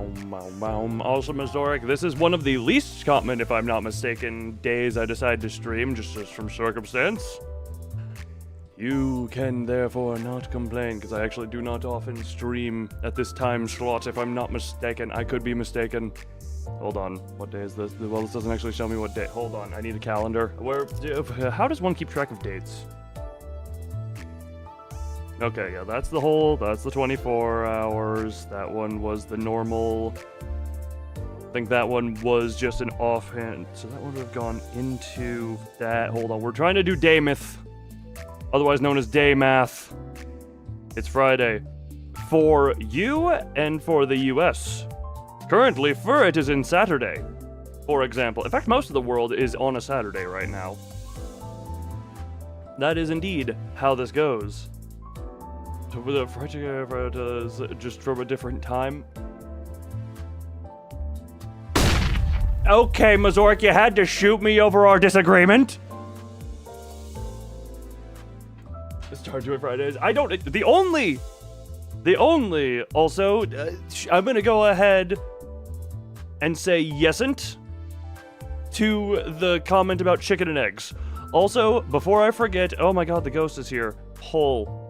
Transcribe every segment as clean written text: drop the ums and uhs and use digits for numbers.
Also, Mazoric, this is one of the least common, if I'm not mistaken, days I decide to stream, just from circumstance. You can therefore not complain, because I actually do not often stream at this time slot, if I'm not mistaken. I could be mistaken. Hold on, what day is this? Well, this doesn't actually show me what day. Hold on, I need a calendar. How does one keep track of dates? Okay, yeah, that's the 24 hours. That one was the normal. I think that one was just an offhand. So that one would have gone into that. Hold on, we're trying to do day myth. Otherwise known as day math. It's Friday. For you and for the US. Currently, for it is in Saturday, for example. In fact, most of the world is on a Saturday right now. That is indeed how this goes. Just from a different time. Okay, Mazork, you had to shoot me over our disagreement. Start doing Fridays. I don't. The only. Also, I'm gonna go ahead and say yesn't to the comment about chicken and eggs. Also, before I forget, oh my god, the ghost is here. Poll.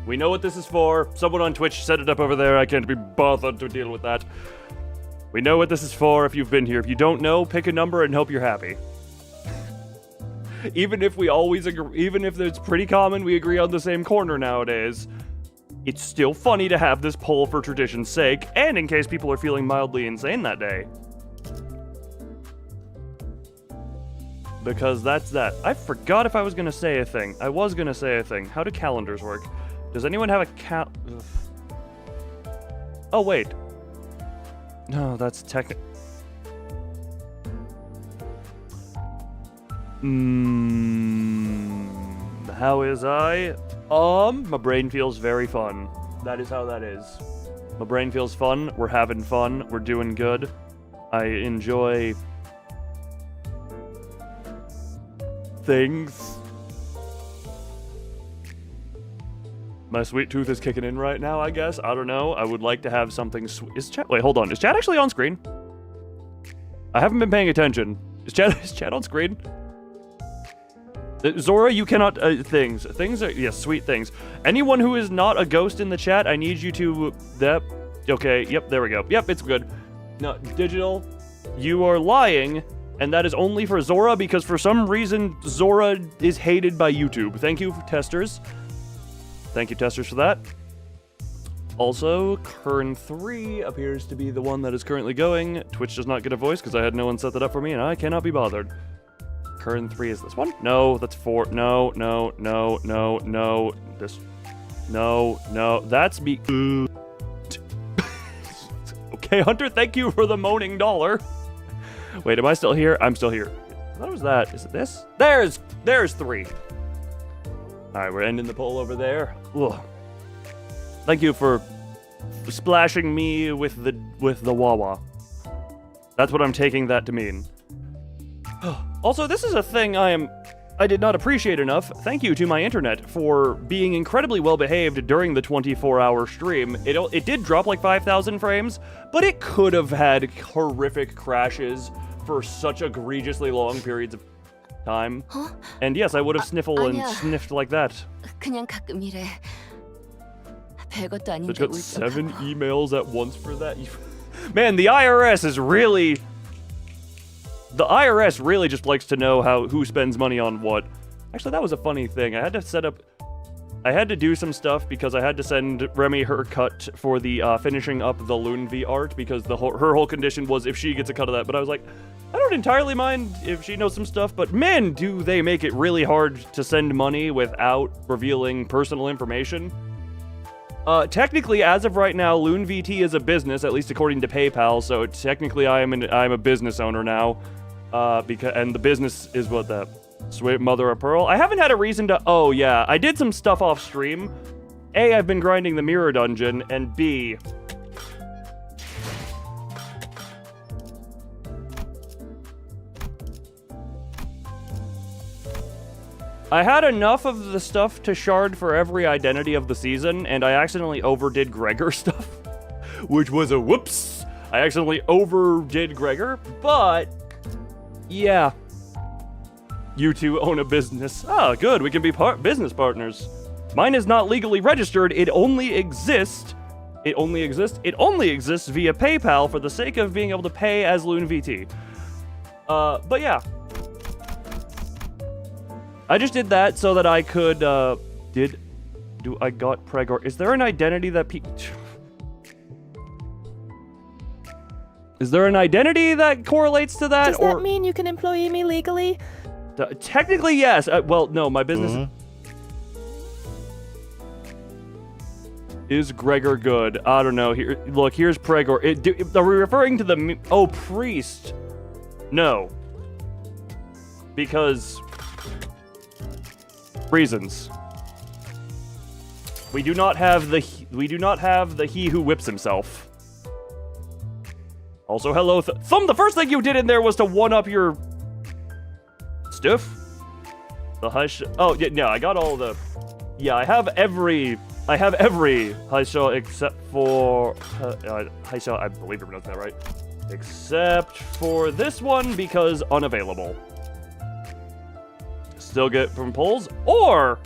We know what this is for. Someone on Twitch set it up over there. I can't be bothered to deal with that. We know what this is for if you've been here. If you don't know, pick a number and hope you're happy. Even if we always agree, even if it's pretty common we agree on the same corner nowadays, it's still funny to have this poll for tradition's sake, and in case people are feeling mildly insane that day. Because that's that. I forgot if I was gonna say a thing. I was gonna say a thing. How do calendars work? Does anyone have a Oh, wait. No, that's How is I? My brain feels very fun. That is how that is. My brain feels fun. We're having fun. We're doing good. I enjoy things. My sweet tooth is kicking in right now, I guess. I don't know. I would like to have something sweet. Is chat? Wait, hold on. Is chat actually on screen? I haven't been paying attention. Is chat on screen? Zora, you cannot. Things. Things are. Yes, sweet things. Anyone who is not a ghost in the chat, I need you to. Okay, yep, there we go. Yep, it's good. No, digital, you are lying. And that is only for Zora, because for some reason, Zora is hated by YouTube. Thank you, testers. Thank you, testers, for that. Also, Kern 3 appears to be the one that is currently going. Twitch does not get a voice, because I had no one set that up for me, and I cannot be bothered. Kern 3 is this one? No, that's 4. No. This. No. That's me. Okay, Hunter, thank you for the moaning dollar. Wait, am I still here? I'm still here. What was that? Is it this? There's 3. Alright, we're ending the poll over there. Ugh. Thank you for splashing me with the Wawa. That's what I'm taking that to mean. Also, this is a thing I did not appreciate enough. Thank you to my internet for being incredibly well behaved during the 24-hour stream. It did drop like 5,000 frames, but it could have had horrific crashes for such egregiously long periods of time. Huh? And yes, I would have sniffled and sniffed like that. 그냥 가끔 이래. 별것도 So 아닌데 got 7 emails at once for that. Man, the IRS is really... The IRS really just likes to know who spends money on what. Actually, that was a funny thing. I had to do some stuff because I had to send Remy her cut for the finishing up the Loonv art, because her whole condition was if she gets a cut of that. But I was like, I don't entirely mind if she knows some stuff, but man, do they make it really hard to send money without revealing personal information. Technically, as of right now, LoonVT is a business, at least according to PayPal, so technically I'm a business owner now. And the business is what, the sweet mother of pearl? I haven't had a reason to... Oh, yeah, I did some stuff off stream. A, I've been grinding the mirror dungeon, and B... I had enough of the stuff to shard for every identity of the season, and I accidentally overdid Gregor stuff, which was a whoops. I accidentally overdid Gregor, but yeah. You two own a business. Ah, good, we can be business partners. Mine is not legally registered, it only exists via PayPal for the sake of being able to pay as LoonVT. But yeah. I just did that so that I could, I got Pregor? Is there an identity that Is there an identity that correlates to that? Does that mean you can employ me legally? Technically, yes. Well, no, my business... Is Gregor good? I don't know. Here, look, here's Pregor. Are we referring to the... Oh, priest. No. Because... Reasons. We do not have the he who whips himself. Also, hello, Thumb. The first thing you did in there was to one-up your stuff. The hush. Oh yeah, no, I got all the. Yeah, I have every Haisha except for Haisha. I believe I pronounced that right. Except for this one because unavailable. Still get from polls, or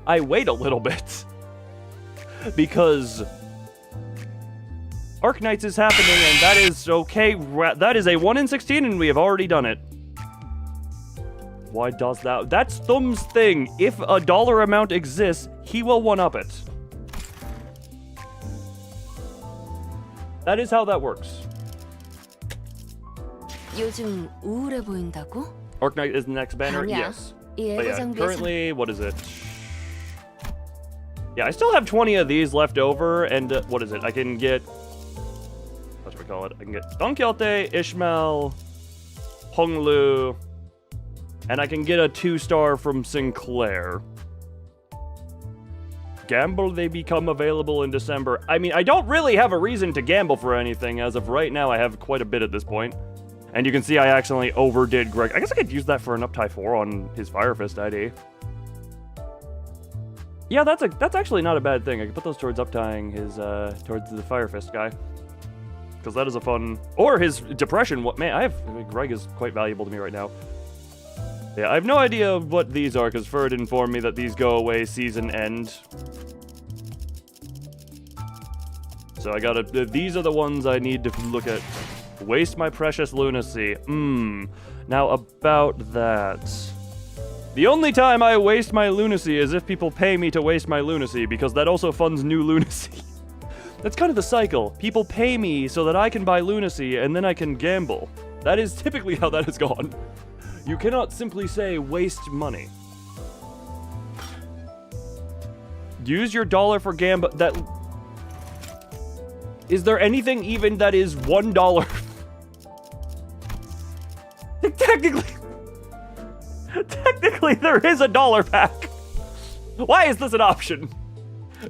I wait a little bit because Arknights is happening, and that is okay. That is a 1 in 16, and we have already done it. Why does that? That's Thumb's thing. If a dollar amount exists, he will one-up it. That is how that works. 요즘 우울해 보인다고? Arknight is the next banner? 아니야. Yes. 이 But yeah, 애고장비에서 currently, what is it? Yeah, I still have 20 of these left over, and what is it? I can get... What should we call it? I can get Don Quixote, Ishmael, Honglu, and I can get a 2-star from Sinclair. Gamble, they become available in December. I mean, I don't really have a reason to gamble for anything. As of right now, I have quite a bit at this point. And you can see I accidentally overdid Greg. I guess I could use that for an Uptie 4 on his Fire Fist ID. Yeah, that's actually not a bad thing. I could put those towards uptying his, towards the Fire Fist guy. Because that is a fun... Or his Depression. What, man, Greg is quite valuable to me right now. Yeah, I have no idea what these are, because Ferd informed me that these go away season end. So I gotta... These are the ones I need to look at. Waste my precious lunacy. Now about that. The only time I waste my lunacy is if people pay me to waste my lunacy, because that also funds new lunacy. That's kind of the cycle. People pay me so that I can buy lunacy, and then I can gamble. That is typically how that has gone. You cannot simply say, waste money. Use your dollar for gamble. That... Is there anything even that is $1? Technically, there is a dollar pack. Why is this an option?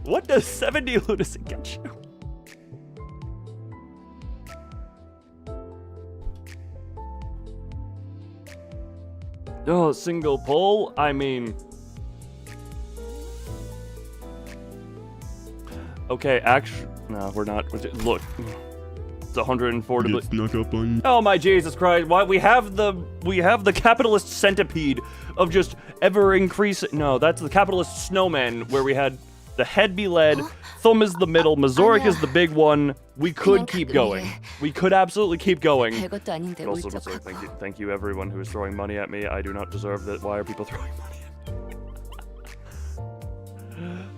What does 70 lunacy get you? Oh, single pull? I mean... Okay, actually... No, we're not. Look. It's 104 to... Snuck up on... Oh my Jesus Christ. Why we have the capitalist centipede of just ever increasing... No, that's the capitalist snowman where we had the head be led, Thumb is the middle, Mazorik is the big one. We could keep going. We could absolutely keep going. 별것도 아닌데 Also, thank you everyone who is throwing money at me. I do not deserve that. Why are people throwing money at me?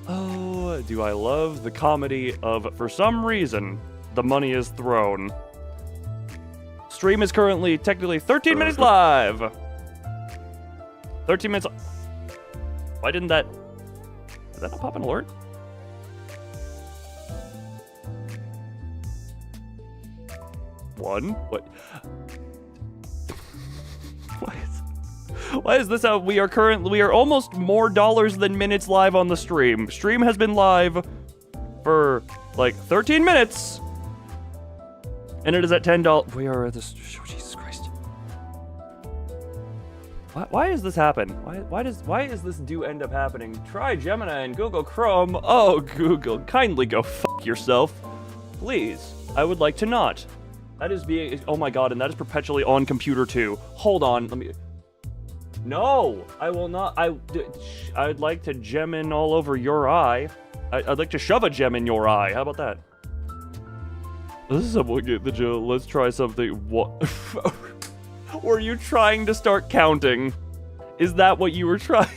Oh, do I love the comedy of, for some reason, the money is thrown. Stream is currently technically 13 minutes live. 13 minutes. Why didn't that... Did that not pop an alert? One? What? Why is this how we are almost more dollars than minutes live on the stream. Stream has been live for like 13 minutes. And it is at $10. We are at this, oh, Jesus Christ. Why does this happen? Why does this do end up happening? Try Gemini and Google Chrome. Oh, Google, kindly go fuck yourself. Please, I would like to not. That is being, oh my god, and that is perpetually on computer too. Hold on, let me, no, I will not, I'd like to gem in all over your eye. I'd like to shove a gem in your eye, how about that? This is someone get the joke, let's try something, what? Were you trying to start counting? Is that what you were trying?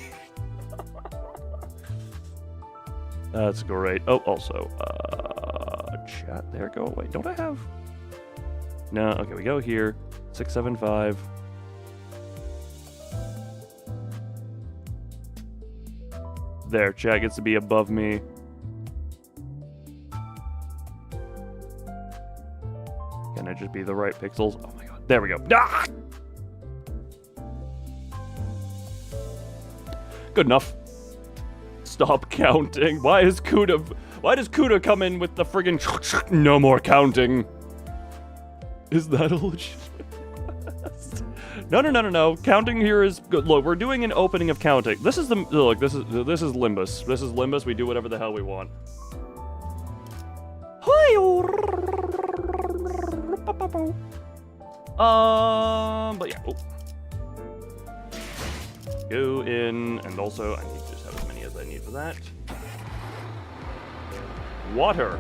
That's great. Oh, also, chat there, go away. Don't I have? No, okay, we go here. 675. There, chat gets to be above me. Can I just be the right pixels? Oh my god, there we go. Ah! Good enough. Stop counting. Why does Kuda come in with the friggin' no more counting? Is that a legit request? No. Counting here is good. Look, we're doing an opening of counting. This is the look. This is Limbus. This is Limbus. We do whatever the hell we want. But yeah. Oh. Go in, and also I need to just have as many as I need for that. Water.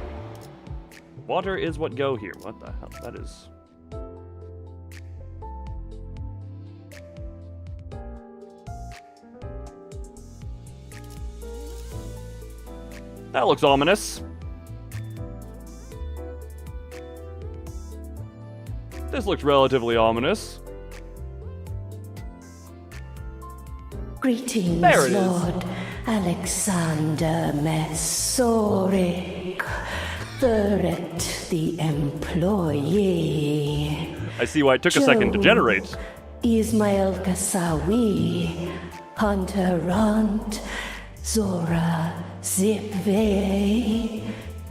Water is what go here. What the hell? That is. That looks ominous. This looks relatively ominous. Greetings, There it is. Lord Alexander Mesoric, Thurret the employee. I see why it took a second to generate. Ismael Kasawi, Hunter Runt, Zora Zipve,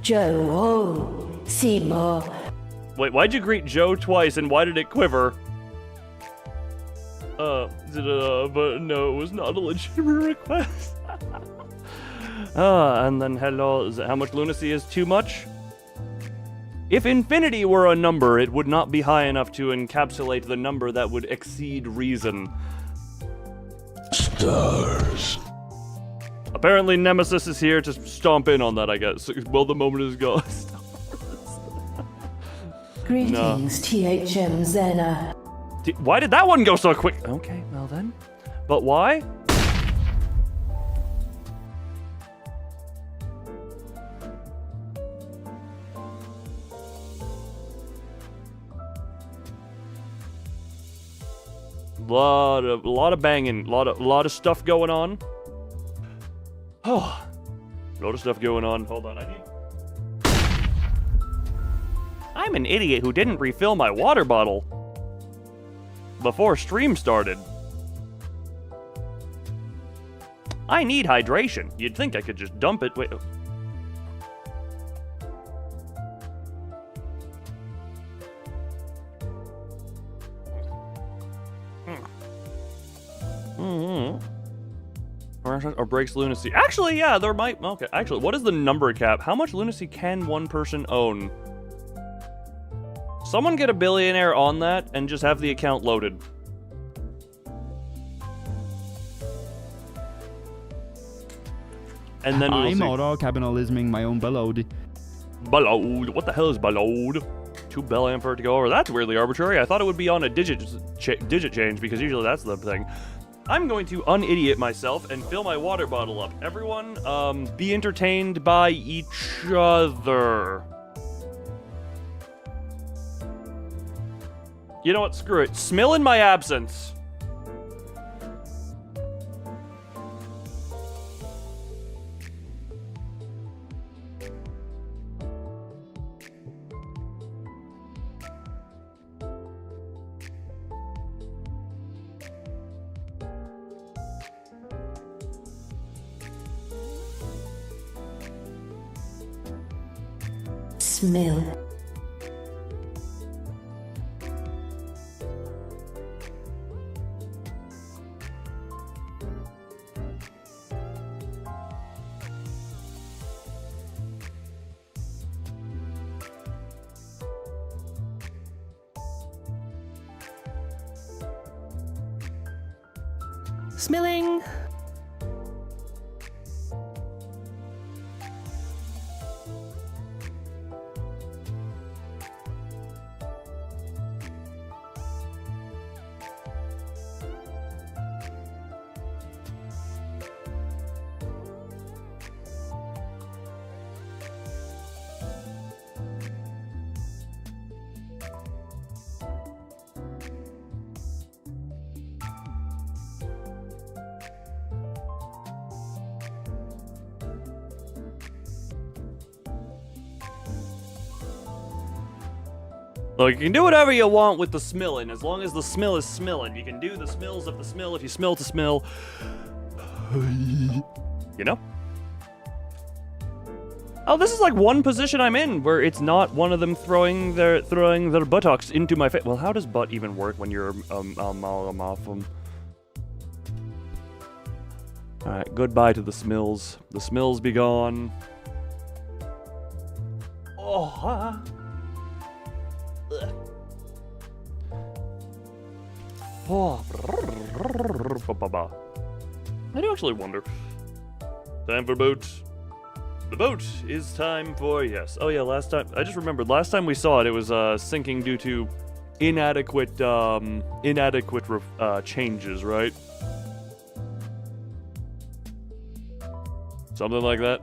Joe Seymour. Wait, why'd you greet Joe twice and why did it quiver? But no, it was not a legitimate request. And then hello, how much lunacy is too much? If infinity were a number, it would not be high enough to encapsulate the number that would exceed reason. Stars. Apparently Nemesis is here to stomp in on that, I guess. Well, the moment is gone. Greetings, THM Zena. Why did that one go so quick? Okay, well then. But why? Lot of banging, lot of stuff going on. Oh, lot of stuff going on. Hold on, I'm an idiot who didn't refill my water bottle before stream started. I need hydration. You'd think I could just dump it. Wait. Or breaks lunacy. Actually, yeah, there might. Okay, actually, what is the number cap? How much lunacy can one person own? Someone get a billionaire on that and just have the account loaded. And then I'm auto-capitalisming my own ballode. Ballode. What the hell is ballode? 2 billion for it to go over. That's weirdly arbitrary. I thought it would be on a digit change because usually that's the thing. I'm going to unidiot myself and fill my water bottle up. Everyone, be entertained by each other. You know what? Screw it. Smill in my absence. Smell. Smilling. Look, you can do whatever you want with the smilling, as long as the smill is smilling. You can do the smills of the smill if you smill to smill. You know? Oh, this is like one position I'm in where it's not one of them throwing their buttocks into my face. Well, how does butt even work when you're off them? Alright, goodbye to the smills. The smills be gone. Oh, huh. Oh. I do actually wonder. Time for boat. The boat is time for, yes. Oh yeah, last time, I just remembered, last time we saw it, it was sinking due to inadequate changes, right? Something like that.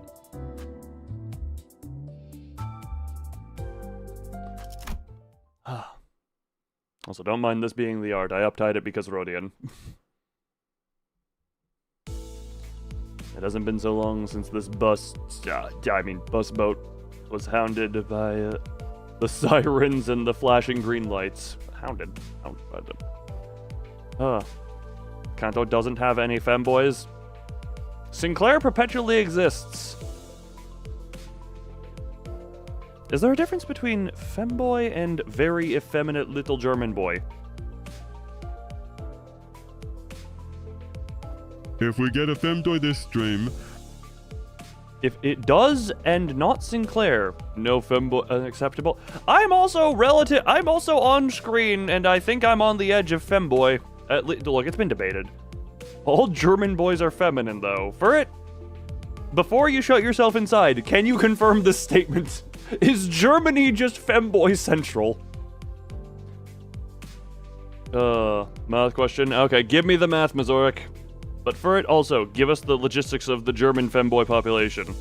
Also, don't mind this being the art. I uptied it because Rodian. It hasn't been so long since this bus boat was hounded by the sirens and the flashing green lights. Hounded by them. Canto doesn't have any femboys. Sinclair perpetually exists. Is there a difference between femboy and very effeminate little German boy? If we get a femboy this stream... If it does and not Sinclair, no femboy unacceptable. I'm also on screen and I think I'm on the edge of femboy. Look, it's been debated. All German boys are feminine though. Before you shut yourself inside, can you confirm this statement? Is Germany just femboy central? Math question. Okay, give me the math, Mazorik. But for it, also, give us the logistics of the German femboy population.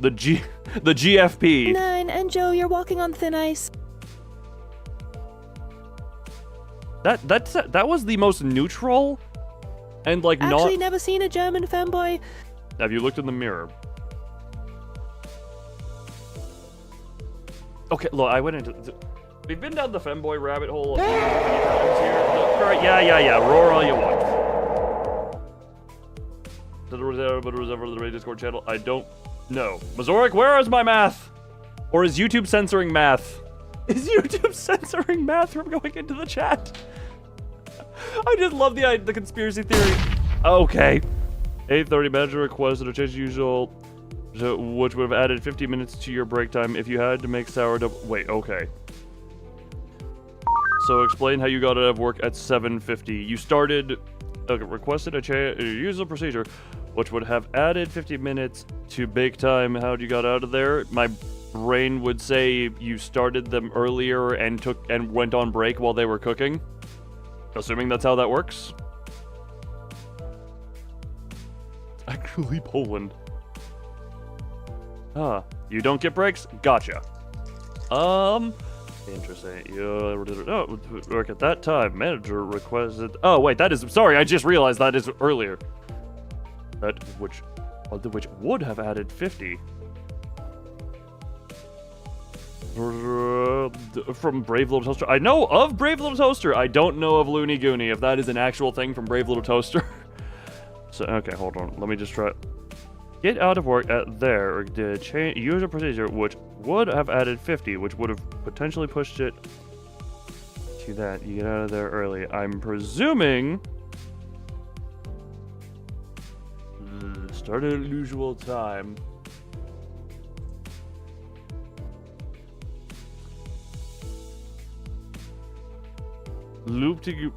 The GFP. 9, and Joe, you're walking on thin ice. That was the most neutral, and like Actually, never seen a German femboy. Have you looked in the mirror? Okay, look, I went into... We've been down the femboy rabbit hole a few times here. Alright, yeah, roar all you want. But it was ever the Discord channel? I don't know. Mazorik, where is my math? Or is YouTube censoring math? Is YouTube censoring math from going into the chat? I just love the conspiracy theory. Okay. 8:30 manager requested a change usual... which would have added 50 minutes to your break time if you had to make sourdough. Wait, okay. So explain how you got out of work at 7:50. You started, requested a user procedure, which would have added 50 minutes to bake time. How'd you got out of there? My brain would say you started them earlier and went on break while they were cooking. Assuming that's how that works. It's actually Poland. You don't get breaks? Gotcha. Interesting. You work at that time. Manager requested... Oh, wait, that is... Sorry, I just realized that is earlier. Which would have added 50. From Brave Little Toaster. I know of Brave Little Toaster. I don't know of Looney Goonie, if that is an actual thing from Brave Little Toaster. So, okay, hold on. Let me just try... Get out of work at there, or did change user procedure, which would have added 50, which would have potentially pushed it to that. You get out of there early. I'm presuming... Started at usual time. Loop to...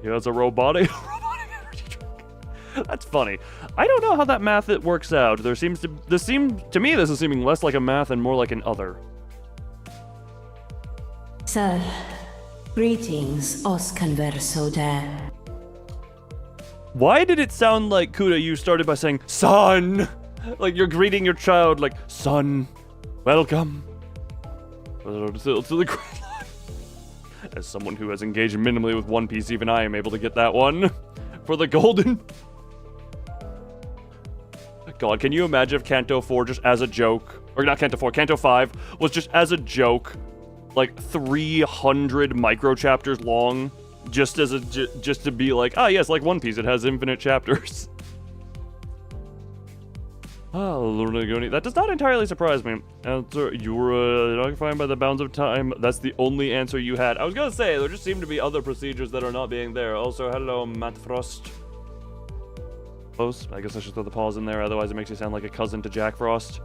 He has a robotic energy drink. That's funny. I don't know how that math it works out. This is seeming less like a math and more like an other. Sir, greetings, os converso de. Why did it sound like, Kuda, you started by saying, son? Like you're greeting your child like, son, welcome. To the Great Line. As someone who has engaged minimally with One Piece, even I am able to get that one. For the golden. God, can you imagine if Canto 4 just as a joke, or not Canto 4, Canto 5 was just as a joke, like 300 micro chapters long, just to be like, ah, yes, like One Piece, it has infinite chapters. That does not entirely surprise me. Answer, you were occupied by the bounds of time. That's the only answer you had. I was gonna say, there just seem to be other procedures that are not being there. Also, hello, Matt Frost. Close. I guess I should throw the pause in there, otherwise it makes you sound like a cousin to Jack Frost.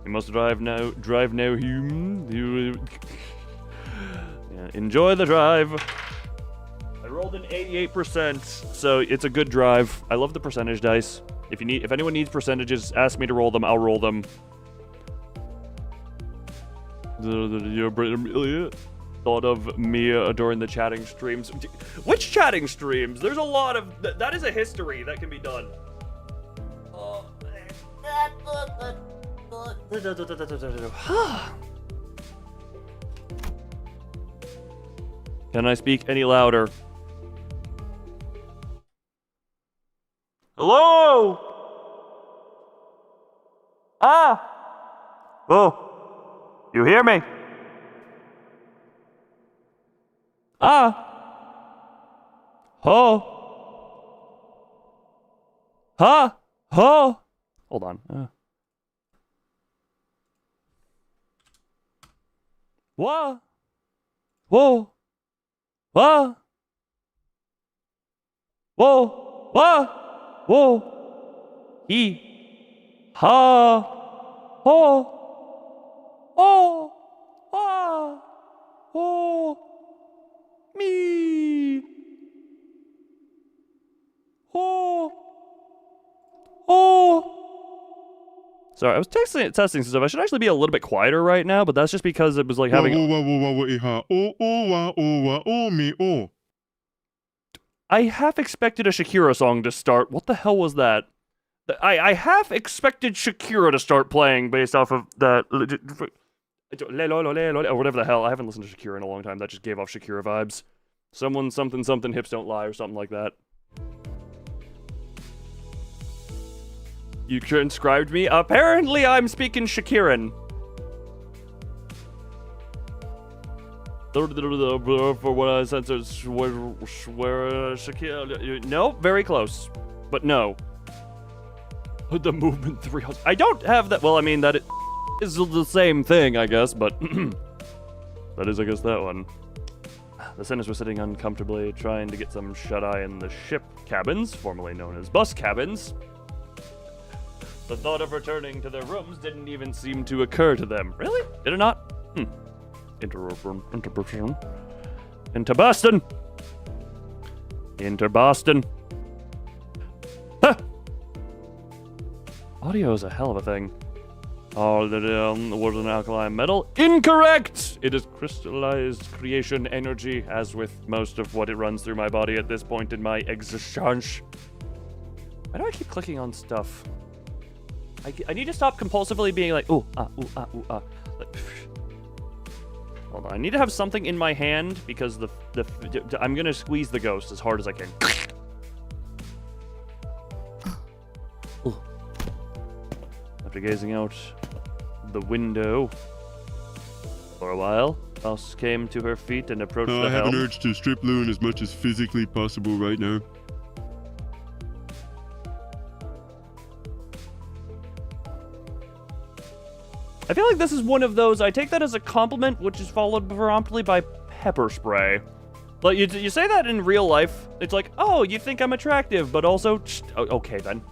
You must drive now, human. Yeah, enjoy the drive. I rolled an 88%, so it's a good drive. I love the percentage dice. If anyone needs percentages, ask me to roll them. I'll roll them. Thought of me during the chatting streams. Which chatting streams? There's a lot of that is a history that can be done. Can I speak any louder? Hello? Oh, you hear me? Ho. Ho. Hold on. Whoa. Whoa. Whoa. Whoa. Whoa. Whoa. He. Ha. Ho. Oh. Ah. Oh. Me. Oh. Oh. Sorry, I was testing some stuff. I should actually be a little bit quieter right now, but that's just because it was like having. I half expected a Shakira song to start. What the hell was that? I half expected Shakira to start playing based off of that. Or whatever the hell. I haven't listened to Shakira in a long time. That just gave off Shakira vibes. Someone, something, hips don't lie, or something like that. You transcribed me? Apparently I'm speaking Shakiran. For what I censored, swear Shakira. No, very close. But no. The movement 300. I don't have that. Well, I mean, that is the same thing, I guess, but that is, I guess, that one. The sinners were sitting uncomfortably, trying to get some shut-eye in the ship cabins, formerly known as bus cabins. The thought of returning to their rooms didn't even seem to occur to them. Really? Did it not? Into Boston. Into Boston. Huh. Audio is a hell of a thing. Oh, the was an alkaline metal. Incorrect! It is crystallized creation energy, as with most of what it runs through my body at this point in my existence. Why do I keep clicking on stuff? I need to stop compulsively being like, ooh, ah, ooh, ah, ooh, ah. Like, hold on, I need to have something in my hand because I'm gonna squeeze the ghost as hard as I can. After gazing out the window for a while, Mouse came to her feet and approached the helm. I have an urge to strip Loon as much as physically possible right now. I feel like this is one of those, I take that as a compliment, which is followed promptly by pepper spray. Like, you say that in real life, it's like, oh, you think I'm attractive, but also, okay then.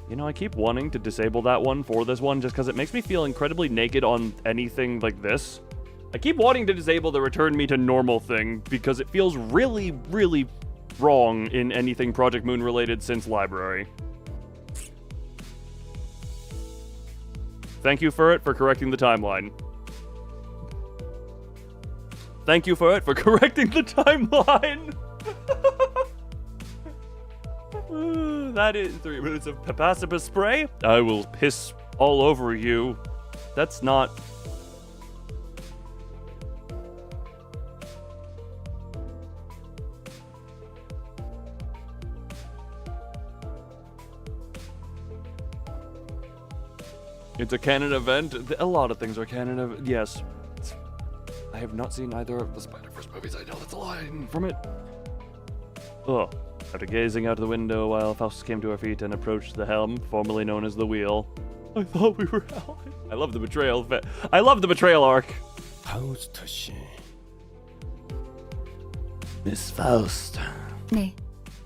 You know, I keep wanting to disable that one for this one just because it makes me feel incredibly naked on anything like this. I keep wanting to disable the return me to normal thing because it feels really, really wrong in anything Project Moon related since Library. Thank you for it for correcting the timeline. Thank you for it for correcting the timeline. That is 3 minutes of Papacipus spray. I will piss all over you. That's not... It's a canon event. A lot of things are canon yes. I have not seen either of the Spider-Verse movies. I know that's a line from it. Ugh. After gazing out the window while Faust came to her feet and approached the helm, formerly known as the wheel. I thought we were allies. I love the betrayal. I love the betrayal arc. 파우스트 씨. Miss Faust. 네,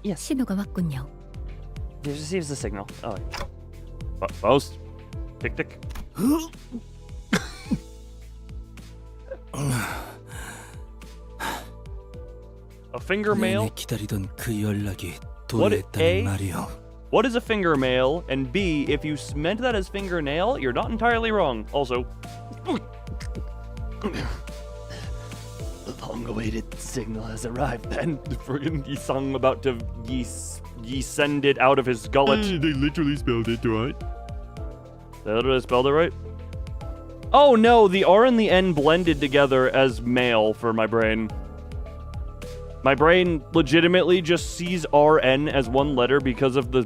Yes. 신호가 왔군요. He receives the signal. Oh. Faust. Tick tick. A finger mail? 기다리던 그 연락이 What A? 도래했다는 말이요. What is a finger mail? And B, if you meant that as fingernail, you're not entirely wrong. Also, the long-awaited signal has arrived. Then the friggin' Yisung about to send it out of his gullet. They literally spelled it right. They literally spelled it right. Oh no, the R and the N blended together as male for my brain. My brain legitimately just sees RN as one letter because of the...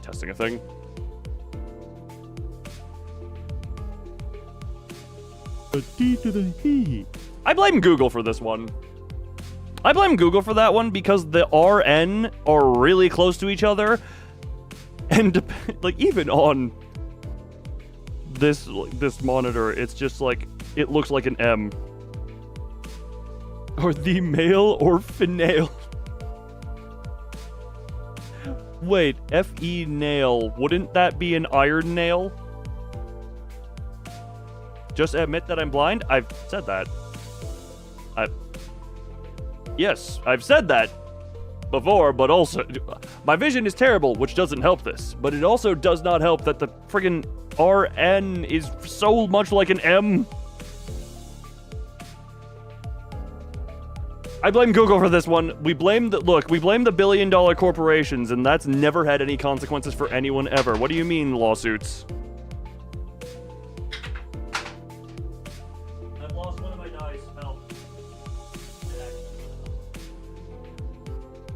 Testing a thing. A T to the he. I blame Google for this one. I blame Google for that one because the RN are really close to each other. And, like, even on this monitor, it's just like... It looks like an M. Or the male or finale. Wait, F-E nail. Wouldn't that be an iron nail? Just admit that I'm blind? I've said that. Yes, I've said that before, but also... My vision is terrible, which doesn't help this. But it also does not help that the friggin' RN is so much like an M. I blame Google for this one. We blame the billion-dollar corporations, and that's never had any consequences for anyone ever. What do you mean, lawsuits? I've lost one of my dice. Help.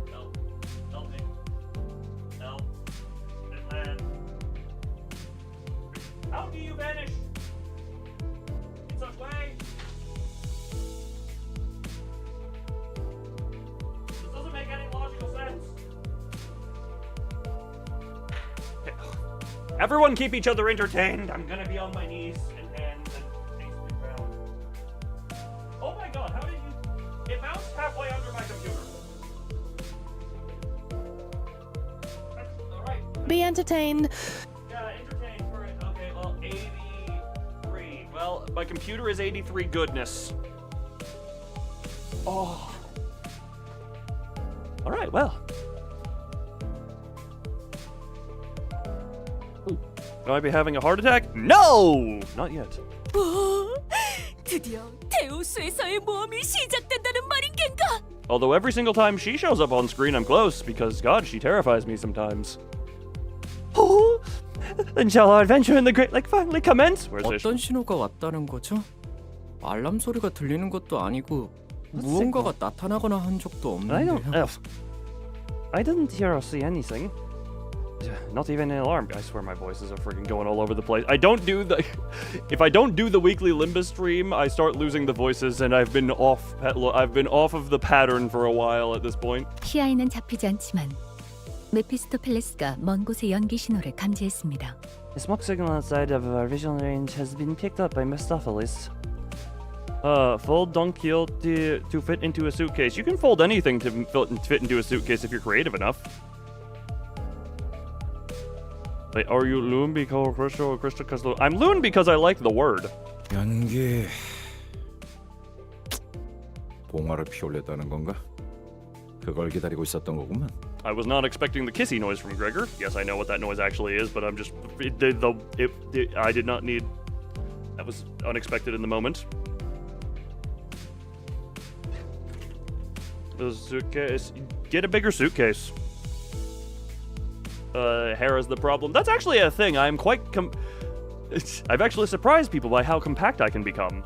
Help. Help me. Help. It land. How do you vanish? In such way? Make any logical sense. Okay. Everyone keep each other entertained. I'm gonna be on my knees and hands and face the ground. Oh my god, how did you... It bounced halfway under my computer. Alright. Be entertained. Yeah, entertained for it. Okay, well, 83. Well, my computer is 83 goodness. Oh. All right, well. Ooh. Will I be having a heart attack? No! Not yet. 드디어 데우스에서의 모험이 시작된다는 말인 겐가? Although every single time she shows up on screen, I'm close, because, God, she terrifies me sometimes. Oh, then shall our adventure in the Great Lake finally commence? Where's Ishmael? 어떤 신호가 왔다는 거죠? 알람 소리가 들리는 것도 아니고 무언가가 나타나거나 한 적도 없는데요. I didn't hear or see anything. Not even an alarm. I swear my voices are freaking going all over the place. I don't do the... If I don't do the weekly Limbus stream, I start losing the voices, and I've been off of the pattern for a while at this point. PI는 잡히지 않지만 메피스토펠레스가 먼 곳의 연기 신호를 감지했습니다. The smoke signal outside of our visual range has been picked up by Mephistopheles. Fold Don Quixote to fit into a suitcase. You can fold anything to fit into a suitcase if you're creative enough. Wait, are you loon because Crystal or Crystal because I'm loon because I like the word. 연기 봉화를 피우려다는 건가? 그걸 기다리고 있었던 거구만. I was not expecting the kissy noise from Gregor. Yes, I know what that noise actually is, but I'm just I did not need. That was unexpected in the moment. The suitcase. Get a bigger suitcase. Hair is the problem. That's actually a thing. I'm quite I've actually surprised people by how compact I can become.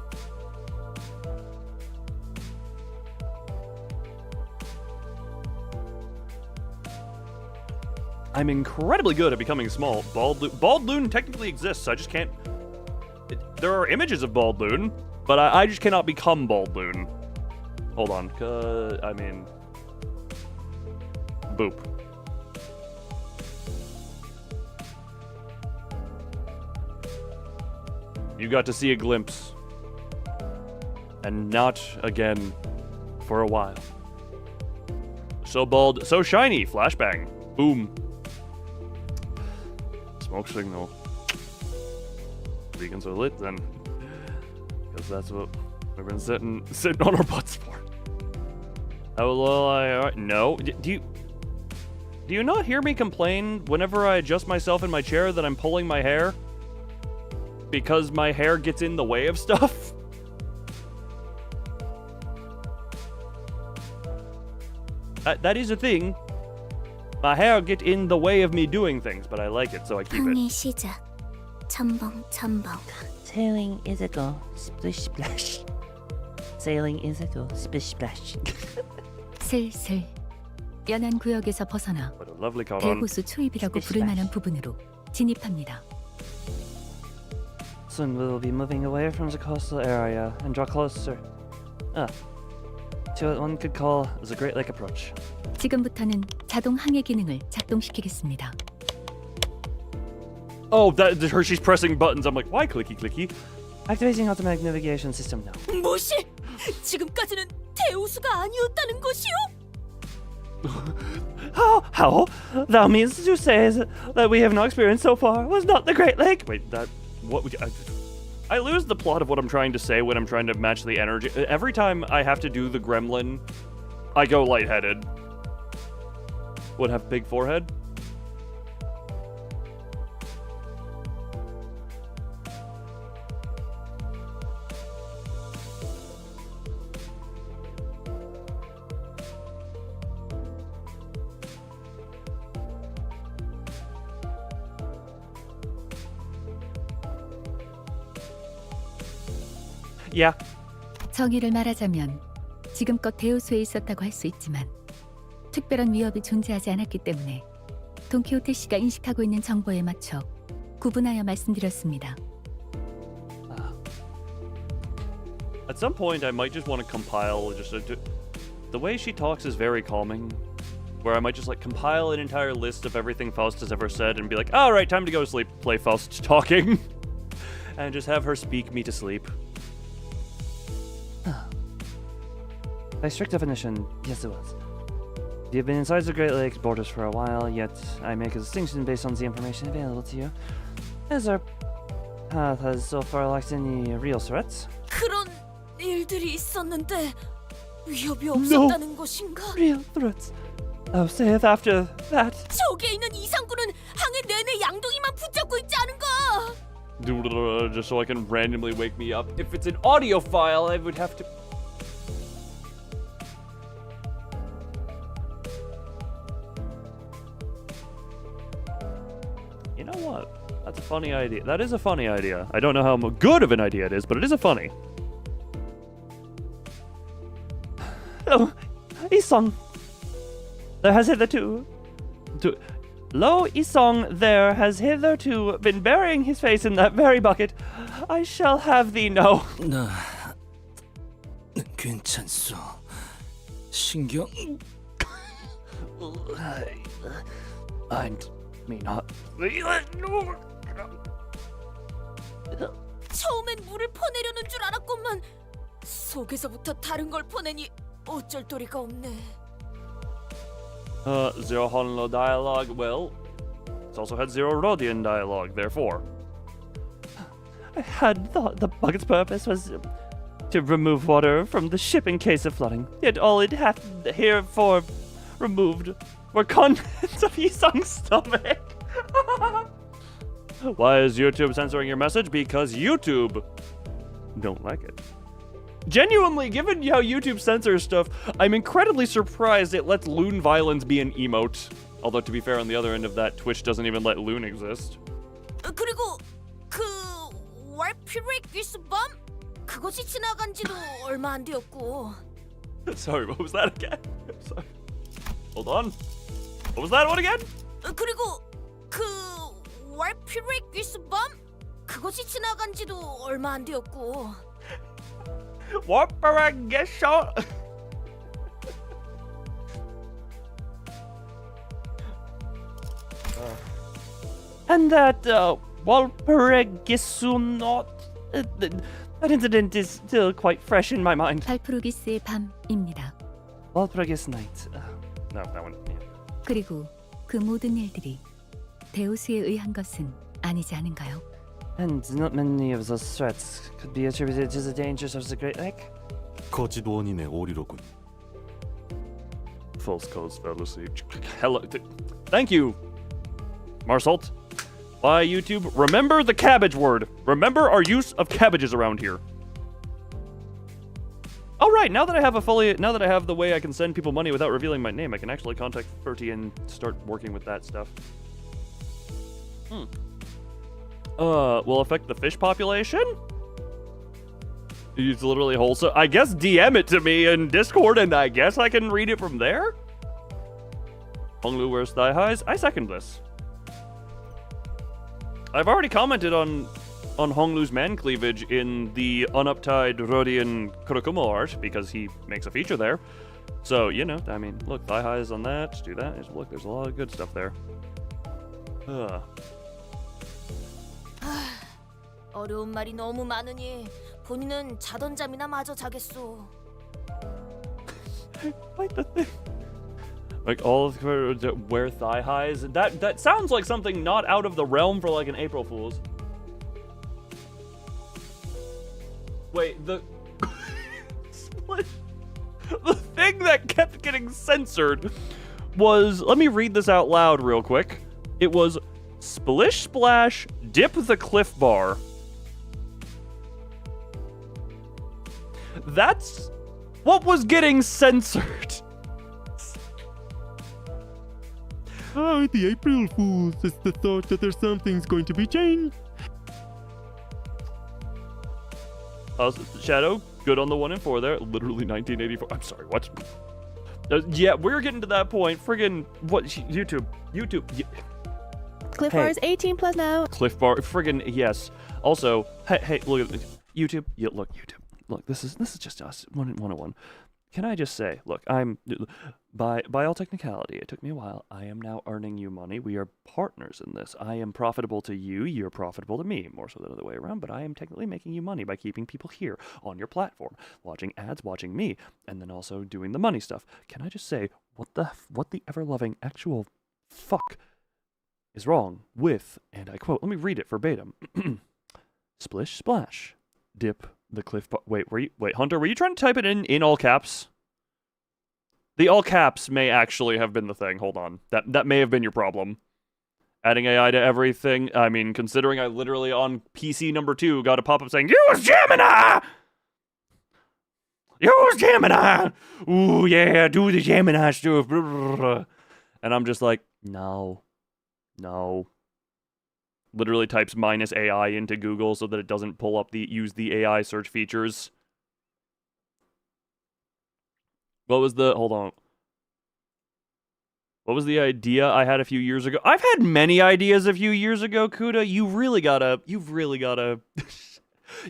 I'm incredibly good at becoming small. Bald loon technically exists. I just can't. There are images of bald loon, but I just cannot become bald loon. Hold on, I mean, boop. You got to see a glimpse, and not again for a while. So bald, so shiny. Flashbang. Boom. Smoke signal. Beacons are lit then, because that's what we've been sitting on our butts for. How low no. Do you not hear me complain whenever I adjust myself in my chair that I'm pulling my hair? Because my hair gets in the way of stuff? That is a thing. My hair get in the way of me doing things, but I like it, so I keep it. 항해 시작. 첨벙 첨벙. Sailing is a go splish splash. Sailing is a go splish splash. 슬슬 연안 구역에서 벗어나 What a lovely color. 대호수 초입이라고 부를 만한 부분으로 진입합니다. Soon we will be moving away from the coastal area and draw closer. To what one could call the Great Lake approach. 지금부터는 자동 항해 기능을 작동시키겠습니다. Oh, that her. She's pressing buttons. I'm like, why clicky clicky? Activating automatic navigation system now. 무시! 지금까지는 대우수가 아니었다는 것이요? How? Thou means to say that we have not experienced so far was not the Great Lake. Wait, that what would I lose the plot of what I'm trying to say when I'm trying to match the energy. Every time I have to do the gremlin, I go lightheaded. Would have big forehead? Yeah. 정의를 말하자면 지금껏 대우수에 있었다고 할 수 있지만 특별한 위협이 존재하지 않았기 때문에 돈키호테 씨가 인식하고 있는 정보에 맞춰 구분하여 말씀드렸습니다. At some point, I might just want to compile the way she talks is very calming. Where I might just like compile an entire list of everything Faust has ever said and be like, all right, time to go to sleep. Play Faust talking, and just have her speak me to sleep. By strict definition, yes it was. You've been inside the Great Lakes borders for a while, yet I make a distinction based on the information available to you. As our path has so far lacked any real threats. 그런 일들이 있었는데 위협이 없었다는 것인가? Real threats? Oh, saith after that. 저기에 있는 이상구는 항해 내내 양동이만 붙잡고 있지 않은가? Just so I can randomly wake me up. If it's an audio file, I would have to. You know what? That's a funny idea. That is a funny idea. I don't know how good of an idea it is, but it is a funny. Oh, Isong. There has hitherto. Lo Isong there has hitherto been burying his face in that very bucket. I shall have thee know. 나 괜찮소. 신경 I may not. 처음엔 물을 퍼내려는 줄 알았건만 속에서부터 다른 걸 퍼내니 어쩔 도리가 없네. Zero Honlo dialogue. Well, It's also had 0 Rodian dialogue, therefore. I had thought the bucket's purpose was to remove water from the ship in case of flooding. Yet all it hath herefore removed were contents of Yisung's stomach. Why is YouTube censoring your message? Because YouTube don't like it. Genuinely, given how YouTube censors stuff, I'm incredibly surprised it lets loon violence be an emote. Although, to be fair, on the other end of that, Twitch doesn't even let loon exist. 그리고 그 월피릭 위스밤 그것이 지나간 지도 얼마 안 되었고. Sorry, what was that again? Sorry. Hold on. What was that one again? 그리고 그 월피릭 위스밤 그것이 지나간 지도 얼마 안 되었고. Warparak get shot. And that Walpurgisumnot, that incident is still quite fresh in my mind. 발프루기스의 밤입니다. Walpurgis night. No, that one. Yeah. 그리고 그 모든 일들이 데우스에 의한 것은 아니지 않은가요? And not many of those threats could be attributed to the dangers of the Great Lake. 거짓 원인의 오리로군. False cause fallacy. Hello. Thank you, Marsalt. Bye, YouTube. Remember the cabbage word. Remember our use of cabbages around here. All right. Now that I have the way I can send people money without revealing my name, I can actually contact Fertie and start working with that stuff. Will affect the fish population? It's literally wholesome. I guess DM it to me in Discord, and I guess I can read it from there? Honglu wears thigh highs. I second this. I've already commented on Honglu's man cleavage in the unuptied Rodian Kurokumo art, because he makes a feature there. So, you know, I mean, look, thigh highs on that. Just do that. Look, there's a lot of good stuff there. 어려운 말이 너무 많으니 본인은 자던 잠이나 마저 자겠소. Like the thing. Like all of her wear thigh highs. That sounds like something not out of the realm for like an April Fool's. Wait, the the thing that kept getting censored was, let me read this out loud real quick. It was splish splash dip the cliff bar. That's what was getting censored. Oh, the April Fools. It's the thought that there's something's going to be changed. Shadow, good on the 1 and 4 there. Literally 1984. I'm sorry, what? Yeah, we're getting to that point. Friggin' what? YouTube. Cliff Bar is 18 plus now. Cliff Bar, friggin' yes. Also, hey, look at this. YouTube. Yeah, look, YouTube. Look, this is just us. 101. Can I just say, look, I'm by all technicality, it took me a while. I am now earning you money. We are partners in this. I am profitable to you. You're profitable to me. More so the other way around. But I am technically making you money by keeping people here on your platform, watching ads, watching me, and then also doing the money stuff. Can I just say, what the ever-loving actual fuck is wrong with, and I quote, let me read it verbatim. Splish splash, dip the cliff bar. Wait, Hunter, were you trying to type it in all caps? The all caps may actually have been the thing. Hold on. That may have been your problem. Adding AI to everything. I mean, considering I literally on PC number 2 got a pop-up saying, use Gemini! Use Gemini! Ooh, yeah, do the Gemini stuff. And I'm just like, no. Literally types -AI into Google so that it doesn't pull up use the AI search features. Hold on. What was the idea I had a few years ago? I've had many ideas a few years ago, Kuda. You've really gotta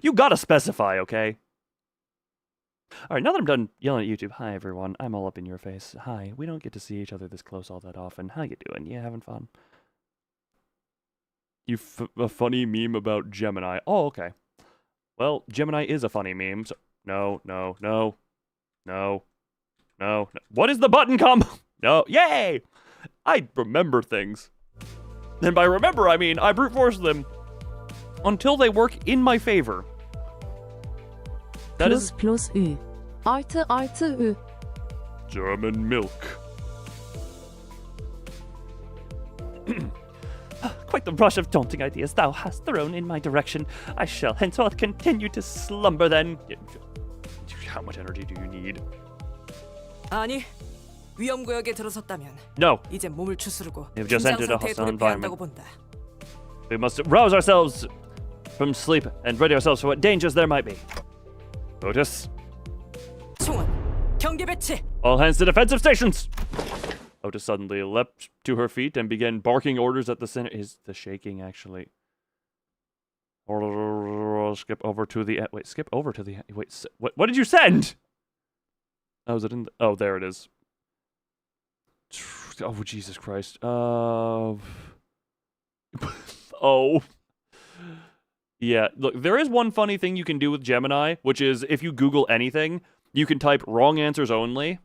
you gotta specify, okay? Alright, now that I'm done yelling at YouTube, hi everyone, I'm all up in your face. Hi, we don't get to see each other this close all that often. How you doing? You having fun? A funny meme about Gemini. Oh, okay. Well, Gemini is a funny meme, so... No. What is the button combo? No. Yay! I remember things. And by remember, I mean I brute force them until they work in my favor. That is plus U. Alt U. German milk. Quite the rush of daunting ideas thou hast thrown in my direction. I shall henceforth continue to slumber then. How much energy do you need? 아니, 위험 구역에 들어섰다면 No. 이제 몸을 추스르고 You've just 긴장 entered a 상태에 hostile 돌입해야 environment. 한다고 본다. We must rouse ourselves from sleep and ready ourselves for what dangers there might be. Otis, 총원, 경계 배치. all hands to defensive stations! Otis suddenly leapt to her feet and began barking orders at the center. Is the shaking actually? Skip over to the wait. Skip over to the wait. What did you send? Oh, is it in? Oh, there it is. Oh, Jesus Christ. Oh. Yeah, look, there is one funny thing you can do with Gemini, which is if you Google anything, you can type wrong answers only,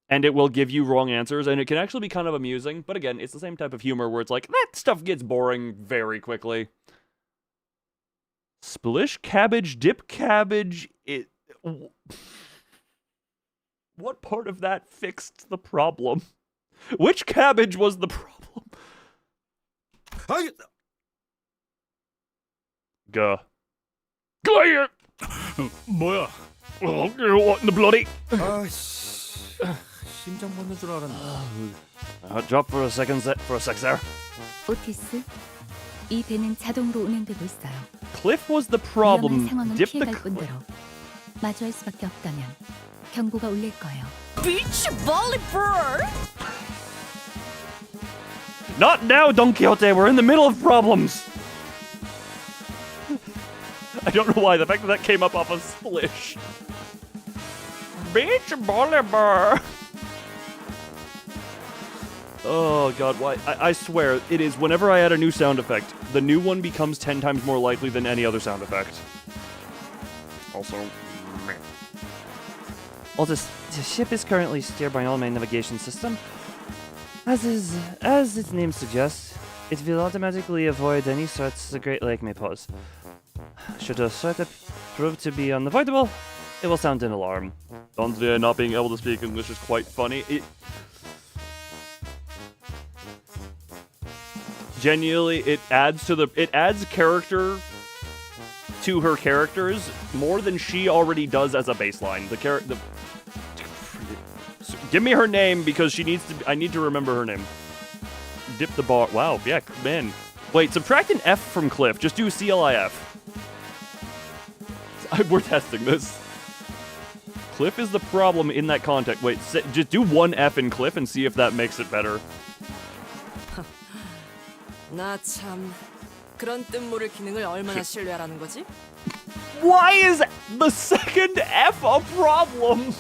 and it will give you wrong answers, and it can actually be kind of amusing, but again, it's the same type of humor where it's like, that stuff gets boring very quickly. Splish cabbage, dip cabbage, what part of that fixed the problem? Which cabbage was the problem? Go here! 뭐야? What in the bloody? 아씨, 심장 멎는 줄 알았네. Drop for a second for a sec there. 오티스, 이 배는 자동으로 운행되고 있어요. Cliff was the 위험한 problem. 상황은 Dip the 피해갈 뿐더러 마주할 수밖에 없다면 경고가 울릴 거예요. 비치 볼리볼. Not now, Don Quixote. We're in the middle of problems. I don't know why. The fact that came up off of Splish. Beach volleyball. Oh god, why? I swear, it is whenever I add a new sound effect, the new one becomes 10 times more likely than any other sound effect. Also, meh. Well, the ship is currently steered by an all-main navigation system. As its name suggests, it will automatically avoid any threats the Great Lake may pose. Should a threat prove to be unavoidable, it will sound an alarm. Donzia not being able to speak English is quite funny. Genuinely, it adds character to her characters more than she already does as a baseline. Give me her name because she needs to. I need to remember her name. Dip the bar. Wow. Yeah, man. Wait. Subtract an F from Cliff. Just do CLIF. We're testing this. Cliff is the problem in that context. Wait. Just do one F in Cliff and see if that makes it better. 나 참 그런 뜻모를 기능을 얼마나 신뢰하라는 거지? Why is the second F a problem?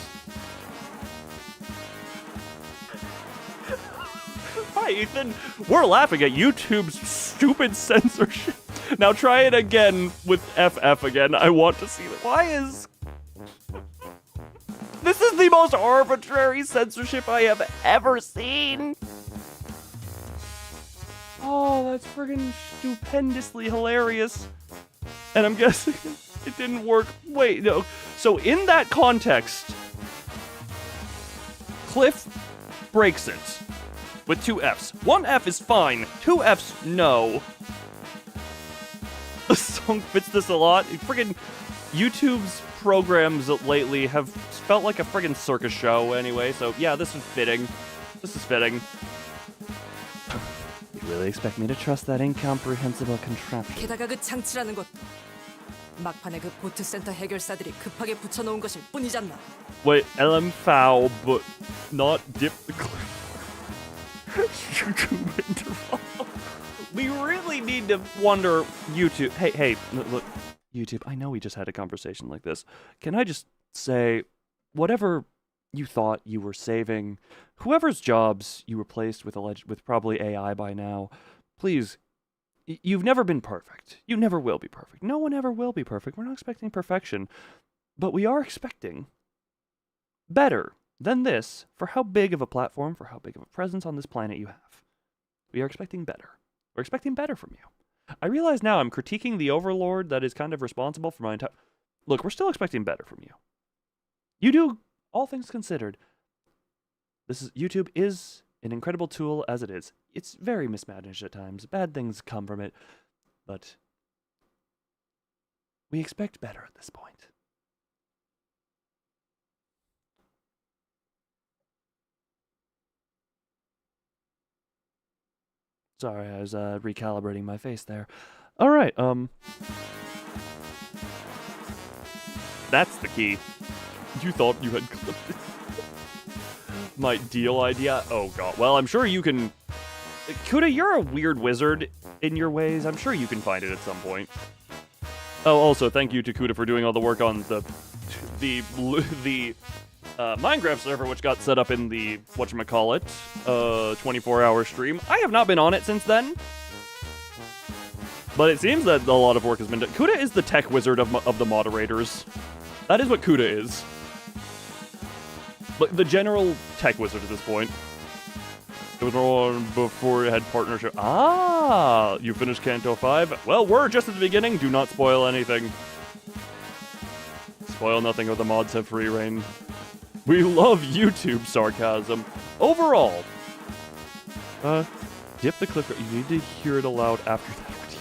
Hi, Ethan. We're laughing at YouTube's stupid censorship. Now try it again with FF again. I want to see that. Why is... This is the most arbitrary censorship I have ever seen. Oh, that's friggin' stupendously hilarious. And I'm guessing it didn't work. Wait, no. So in that context, Cliff breaks it with 2 Fs. 1 F is fine. 2 Fs, no. The song fits this a lot. Friggin' YouTube's programs lately have felt like a friggin' circus show anyway, so yeah, this is fitting. This is fitting. You really expect me to trust that incomprehensible contraption? 게다가 그 장치라는 것도 막판에 그 보트 센터 해결사들이 급하게 붙여놓은 것일 뿐이잖아. Wait, LM foul, but not dip the cliff. YouTube interval. We really need to wonder, YouTube. Hey, look, YouTube, I know we just had a conversation like this. Can I just say, whatever you thought you were saving, whoever's jobs you replaced with probably AI by now, please, you've never been perfect. You never will be perfect. No one ever will be perfect. We're not expecting perfection, but we are expecting better than this for how big of a platform, for how big of a presence on this planet you have. We are expecting better. We're expecting better from you. I realize now I'm critiquing the overlord that is kind of responsible for my entire... Look, we're still expecting better from you. You do, all things considered. YouTube is an incredible tool as it is. It's very mismanaged at times. Bad things come from it. But we expect better at this point. Sorry, I was recalibrating my face there. All right, that's the key. You thought you had clipped it. My deal idea? Oh god. Well, I'm sure you can... Kuda, you're a weird wizard in your ways. I'm sure you can find it at some point. Oh, also, thank you to Kuda for doing all the work on the Minecraft server, which got set up in the, whatchamacallit, 24-hour stream. I have not been on it since then. But it seems that a lot of work has been done. Kuda is the tech wizard of the moderators. That is what Kuda is. But the general tech wizard at this point. It was on before it had partnership. Ah, you finished Canto 5? Well, we're just at the beginning. Do not spoil anything. Spoil nothing, or the mods have free reign. We love YouTube sarcasm. Overall, dip the clicker. You need to hear it aloud after that video.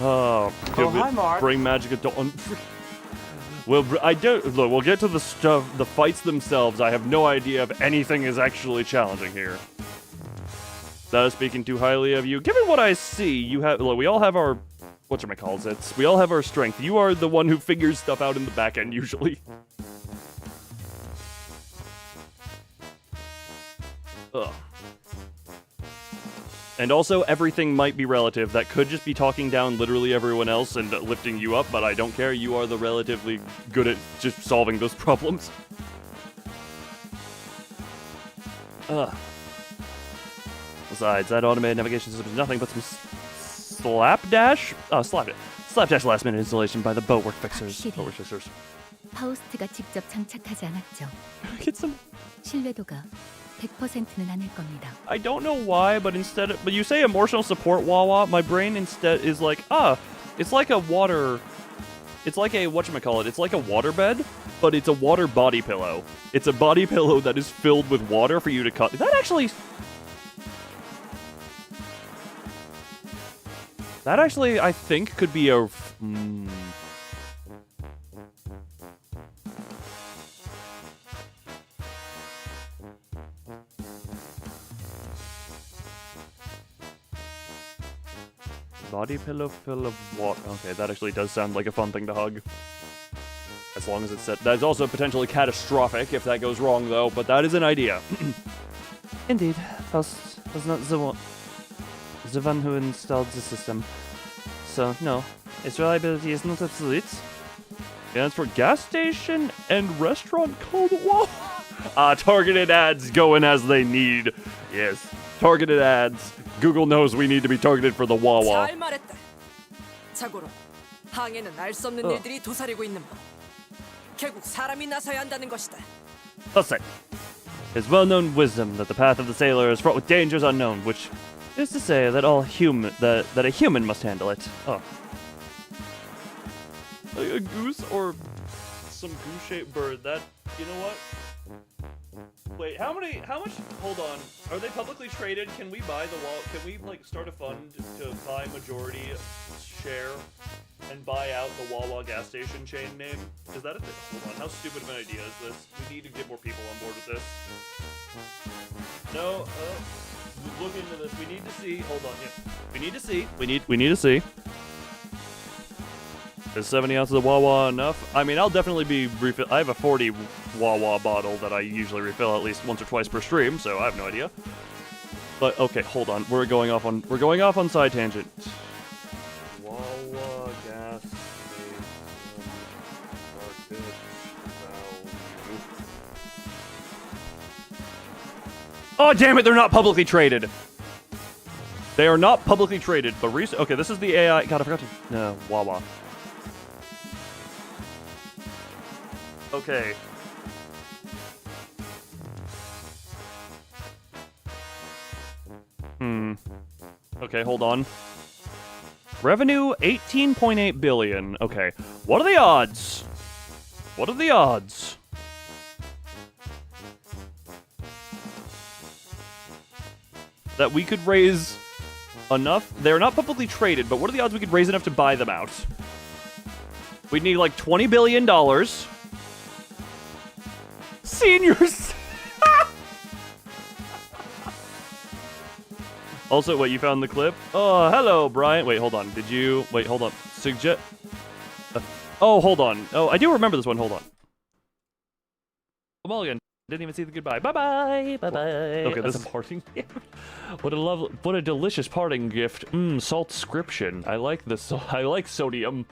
Oh, hi, Mark. Bring magic at dawn. Well, look, we'll get to the stuff, the fights themselves. I have no idea if anything is actually challenging here. That is speaking too highly of you. Given what I see, you have, look, we all have our, whatchamacallit, we all have our strength. You are the one who figures stuff out in the back end, usually. Ugh. And also, everything might be relative. That could just be talking down literally everyone else and lifting you up, but I don't care. You are the relatively good at just solving those problems. Ugh. Besides, that automated navigation system is nothing but some slapdash? Oh, slapdash last minute installation by the boatwork fixers. Boatwork fixers. 파우스트가 직접 장착하지 않았죠. Get some... 신뢰도가 100%는 아닐 겁니다. I don't know why, but but you say emotional support Wawa, my brain instead is like, it's like a water, it's like a, whatchamacallit, it's like a waterbed, but it's a water body pillow. It's a body pillow that is filled with water for you to cut. That actually, I think, could be a... Body pillow full of water. Okay, that actually does sound like a fun thing to hug. As long as it's set. That is also potentially catastrophic if that goes wrong, though, but that is an idea. Indeed, Faust was not the one who installed the system. So, no, its reliability is not absolute. Stands for gas station and restaurant called Wawa. Targeted ads going as they need. Yes, targeted ads. Google knows we need to be targeted for the Wawa. 잘 말했다. 자고로 항해는 알 수 없는 일들이 도사리고 있는 법. 결국 사람이 나서야 한다는 것이다. Thus it is well-known wisdom that the path of the sailor is fraught with dangers unknown, which is to say that that a human must handle it. Oh. Like a goose or some goose-shaped bird. That, you know what? Wait, how much, hold on. Are they publicly traded? Can we buy the wall? Can we, like, start a fund to buy majority share and buy out the Wawa gas station chain name? Is that a thing? Hold on, how stupid of an idea is this? We need to get more people on board with this. No, look into this. We need to see, hold on, yeah. We need to see. We need to see. Is 70 ounces of Wawa enough? I mean, I'll definitely be refill. I have a 40 Wawa bottle that I usually refill at least once or twice per stream, so I have no idea. But okay, hold on. We're going off on side tangent. Wawa gas station market value. Oh damn it! They're not publicly traded. They are not publicly traded. But okay, this is the AI. God, I forgot to. No, Wawa. Okay. Okay, hold on. Revenue, 18.8 billion. Okay, what are the odds? What are the odds? That we could raise enough? They're not publicly traded, but what are the odds we could raise enough to buy them out? We'd need like $20 billion. Seniors! Also, wait, you found the clip? Oh, hello, Brian. Wait, hold on. Did you... Wait, hold on. Suggest... oh, hold on. Oh, I do remember this one. Hold on. Mulligan. Didn't even see the goodbye. Bye-bye. Bye-bye. Okay, that's a parting gift. What a delicious parting gift. Saltscription. I like this. I like sodium.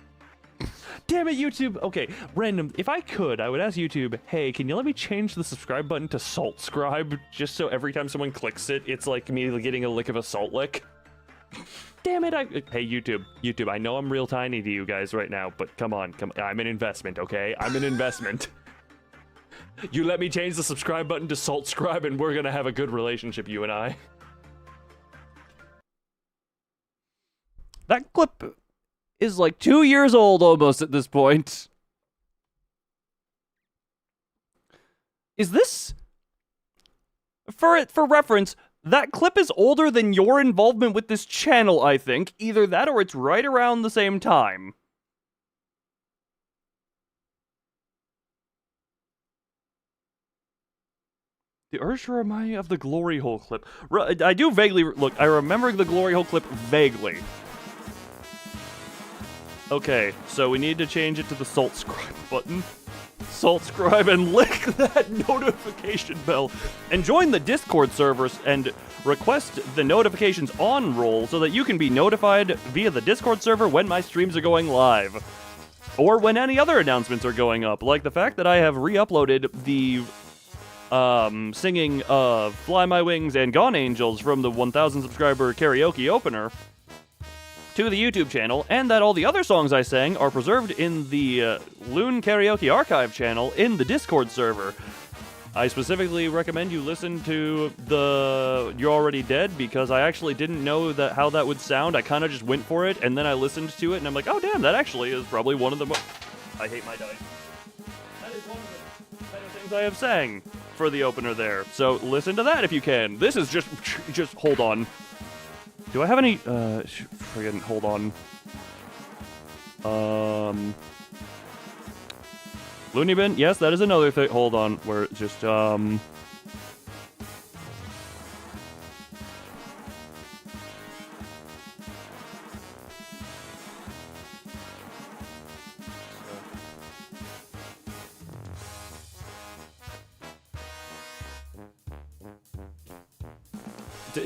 Damn it, YouTube. Okay, random. If I could, I would ask YouTube, hey, can you let me change the subscribe button to saltscribe? Just so every time someone clicks it, it's like me getting a lick of a salt lick. Damn it, hey, YouTube, I know I'm real tiny to you guys right now, but come on, I'm an investment, okay? I'm an investment. You let me change the subscribe button to saltscribe and we're gonna have a good relationship, you and I. That clip is like 2 years old almost at this point. Is this... For reference, that clip is older than your involvement with this channel, I think. Either that or it's right around the same time. The urge to remind me of the glory hole clip. I do vaguely... Look, I remember the glory hole clip vaguely. Okay, so we need to change it to the saltscribe button. Saltscribe and lick that notification bell. And join the Discord servers and request the notifications on roll so that you can be notified via the Discord server when my streams are going live. Or when any other announcements are going up, like the fact that I have re-uploaded the singing of Fly My Wings and Gone Angels from the 1,000 subscriber karaoke opener to the YouTube channel, and that all the other songs I sang are preserved in the Loon Karaoke Archive channel in the Discord server. I specifically recommend you listen to the You're Already Dead, because I actually didn't know how that would sound. I kind of just went for it, and then I listened to it, and I'm like, oh damn, that actually is probably one of the I hate my dice. That is one of the better things I have sang for the opener there. So listen to that if you can. This is just hold on. Do I have any, friggin', hold on. Looney Bin, yes, that is another thing. Hold on, we're just,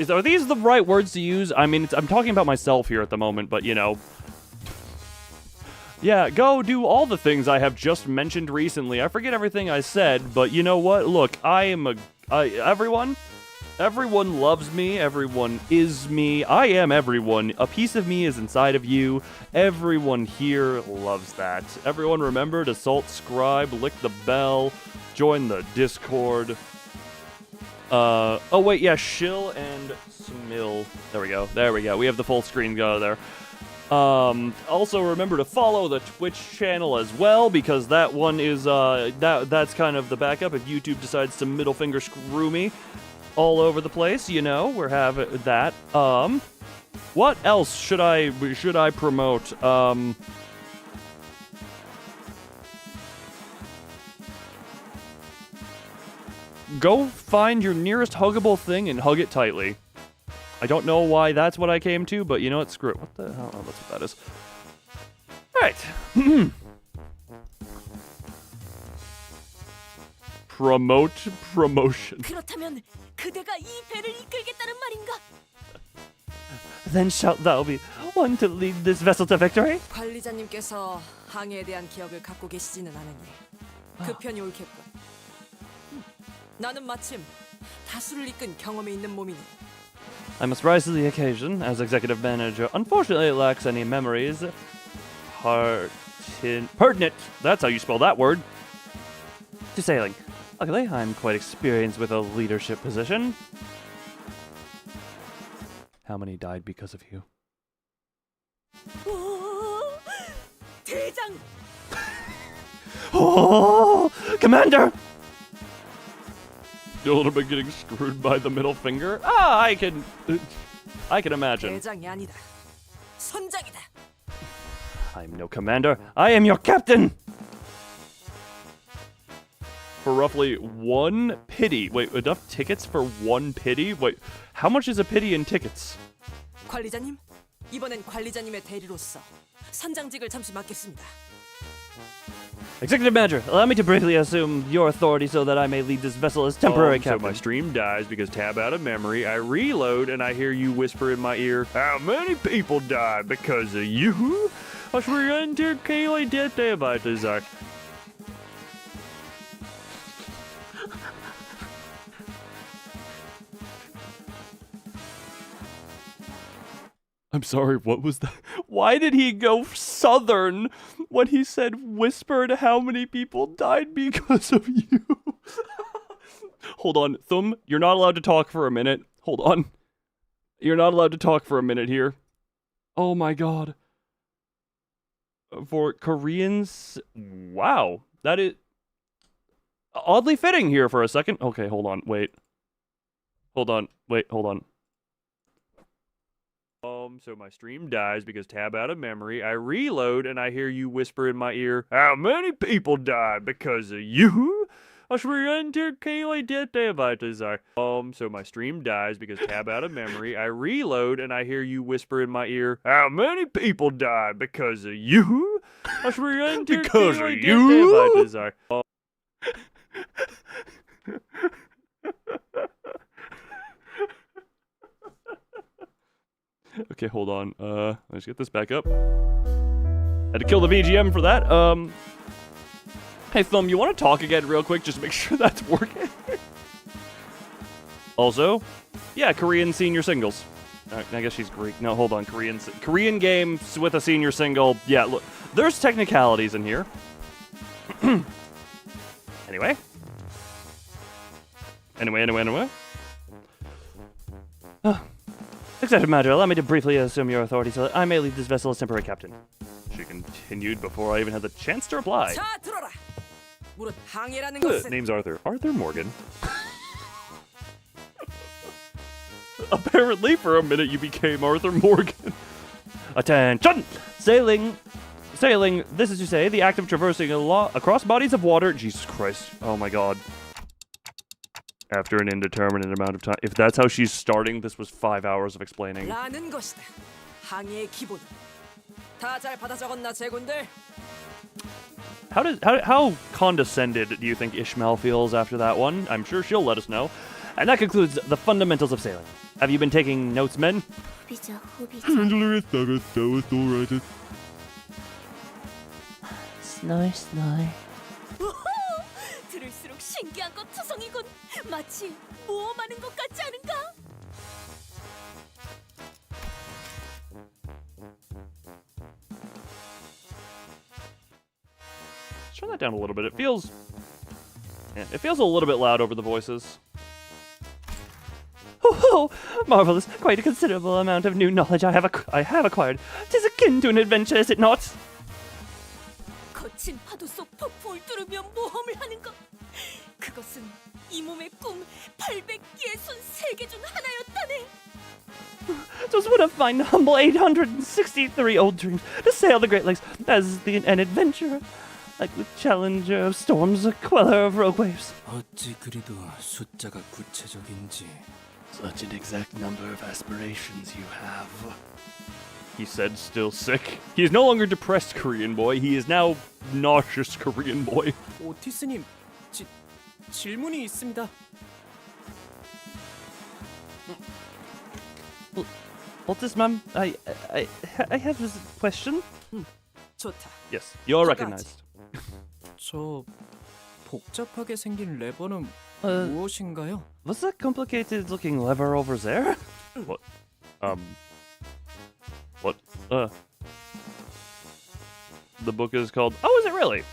are these the right words to use? I mean, I'm talking about myself here at the moment, but, you know. Yeah, go do all the things I have just mentioned recently. I forget everything I said, but you know what? Look, everyone loves me. Everyone is me. I am everyone. A piece of me is inside of you. Everyone here loves that. Everyone remember to saltscribe, lick the bell, join the Discord. Oh wait, yeah, Shill and Smill. There we go. We have the full screen go there. Also remember to follow the Twitch channel as well, because that one is, that's kind of the backup if YouTube decides to middle finger screw me all over the place, you know, we're having that. What else should I promote? Go find your nearest huggable thing and hug it tightly. I don't know why that's what I came to, but you know what? Screw it. What the hell? Oh, that's what that is. Alright. Promotion. 그렇다면 그대가 이 배를 이끌겠다는 말인가? Then shalt thou be one to lead this vessel to victory? 관리자님께서 항해에 대한 기억을 갖고 계시지는 않으니 그 편이 옳겠군. 나는 마침 다수를 이끈 경험이 있는 몸이니. I must rise to the occasion as executive manager. Unfortunately, it lacks any memories. Pertinent. That's how you spell that word. To sailing. Luckily, I'm quite experienced with a leadership position. how many died because of you? 오, 대장. Oh, Commander! A little bit getting screwed by the middle finger. I can imagine. 대장이 아니다. 선장이다. I'm no commander. I am your captain. For roughly 1 pity. Wait, enough tickets for 1 pity? Wait, how much is a pity in tickets? 관리자님, 이번엔 관리자님의 대리로서 선장직을 잠시 맡겠습니다. Executive Manager, allow me to briefly assume your authority so that I may lead this vessel as temporary So captain. my stream dies because tab out of memory. I reload and I hear you whisper in my ear, "How many people died because of you?" I swear enter Kaylee death day about this. I'm sorry, what was that? Why did he go southern when he said whispered how many people died because of you? Hold on, Thumb, you're not allowed to talk for a minute. Hold on. You're not allowed to talk for a minute here. Oh my god. For Koreans, wow. That is oddly fitting here for a second. Okay, hold on, wait. Hold on. So my stream dies because tab out of memory. I reload and I hear you whisper in my ear, "How many people died because of you?" I swear enter Kaylee death day about this. So my stream dies because tab out of memory. I reload and I hear you whisper in my ear, "How many people died because of you?" I swear enter Because of Kaylee you? death day about this. Okay, hold on. Let's get this back up. Had to kill the VGM for that. Hey, Thumb, you want to talk again real quick? Just make sure that's working. Also, yeah, Korean senior singles. I guess she's Greek. No, hold on. Korean games with a senior single. Yeah, look, there's technicalities in here. Anyway. Executive Manager, allow me to briefly assume your authority so that I may lead this vessel as temporary captain. She continued before I even had the chance to reply. 자, 들어라. 무릇 항해라는 Good. 것은 Name's Arthur. Arthur Morgan. Apparently, for a minute, you became Arthur Morgan. Attention! Sailing, this is to say, the act of traversing across bodies of water. Jesus Christ. Oh my god. After an indeterminate amount of time. If that's how she's starting, this was 5 hours of explaining. 라는 것이다. 항해의 기본. 다 잘 받아 적었나 제군들? How condescended do you think Ishmael feels after that one? I'm sure she'll let us know. And that concludes the fundamentals of sailing. Have you been taking notes, men? Angela, that was alright. Snore. 우후! 들을수록 신기한 것 투성이군. 마치 모험하는 것 같지 않은가? Let's turn that down a little bit. It feels a little bit loud over the voices. Oh, marvelous! Quite a considerable amount of new knowledge I have acquired. 'Tis akin to an adventure, is it not? 거친 파도 속 폭포를 뚫으며 모험을 하는 것. 그것은 이 몸의 꿈 863개 중 하나였다네. 'Twas one of mine humble 863 old dreams to sail the Great Lakes as an adventurer, like the challenger of storms, a queller of rogue waves. 어찌 그리도 숫자가 구체적인지. Such an exact number of aspirations you have. He said still sick. He is no longer depressed Korean boy. He is now nauseous Korean boy. 오티스님, 질문이 있습니다. Otis, ma'am, I have a question. 좋다. Yes, you're 또 recognized. 저 복잡하게 생긴 레버는 Uh, 무엇인가요? what's that complicated-looking lever over there? What? The book is called... Oh, is it really?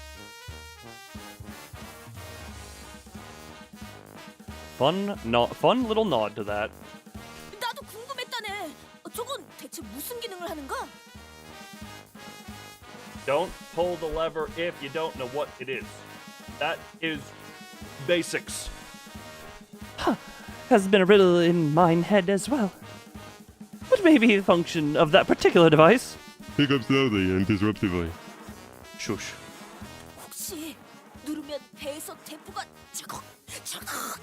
Fun little nod to that. 나도 궁금했다네. Don't pull the lever if you don't know what it is. That is basics. Has been a riddle in mine head as well. What may be the function of that particular device? Pick up slowly and disruptively. Shush. 혹시 누르면 배에서 대포가 차걱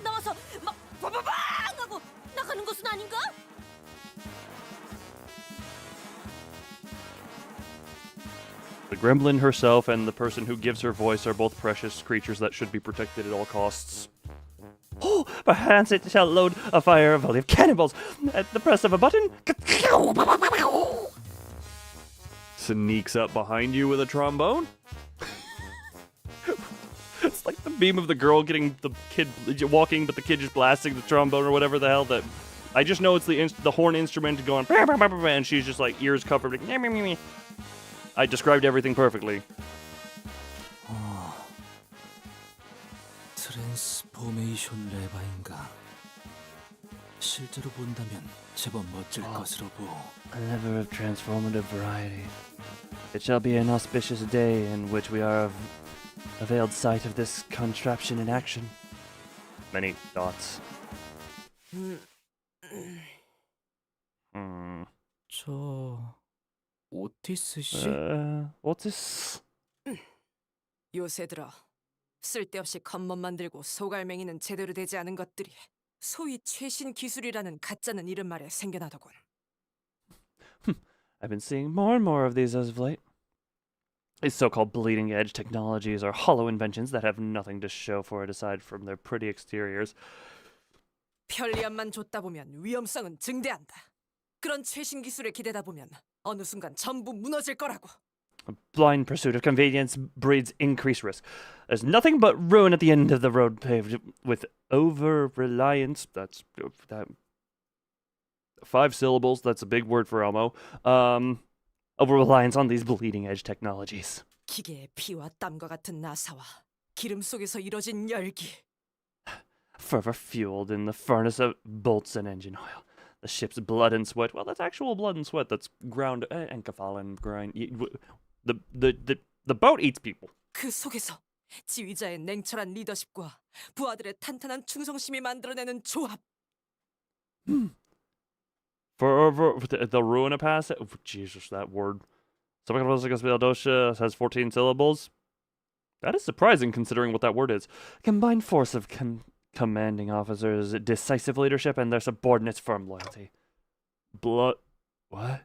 나와서 막 빠바방 하고 나가는 것은 아닌가? The gremlin herself and the person who gives her voice are both precious creatures that should be protected at all costs. Oh, perchance it shall load a fire a volley of cannonballs at the press of a button. Sneaks up behind you with a trombone? It's like the meme of the girl getting the kid walking, but the kid just blasting the trombone or whatever the hell that... I just know it's the horn instrument going... And she's just like ears covered. I described everything perfectly. 트랜스포메이션 레바인가. 실제로 본다면 제법 멋질 것으로 보오. A lever of transformative variety. It shall be an auspicious day in which we are availed sight of this contraption in action. Many thoughts. 저 오티스 씨? Otis? 요새 들어 쓸데없이 겉멋 만들고 소갈맹이는 제대로 되지 않은 것들이 소위 최신 기술이라는 가짜는 이름 말에 생겨나더군. I've been seeing more and more of these as of late. These so-called bleeding-edge technologies are hollow inventions that have nothing to show for it aside from their pretty exteriors. 편리함만 줬다 보면 위험성은 증대한다. 그런 최신 기술에 기대다 보면 어느 순간 전부 무너질 거라고. A blind pursuit of convenience breeds increased risk. There's nothing but ruin at the end of the road paved with over-reliance. That's that. 5 syllables. That's a big word for Elmo. Over-reliance on these bleeding-edge technologies. 기계의 피와 땀과 같은 나사와 기름 속에서 이뤄진 열기. Fervor fueled in the furnace of bolts and engine oil. The ship's blood and sweat. Well, that's actual blood and sweat. That's ground and and grind. The boat eats people. 그 속에서 지휘자의 냉철한 리더십과 부하들의 탄탄한 충성심이 만들어내는 조합. Forever, the ruin a pass. Oh, Jesus, that word. Has 14 syllables. That is surprising considering what that word is. Combined force of commanding officers, decisive leadership, and their subordinates' firm loyalty. Blood. What?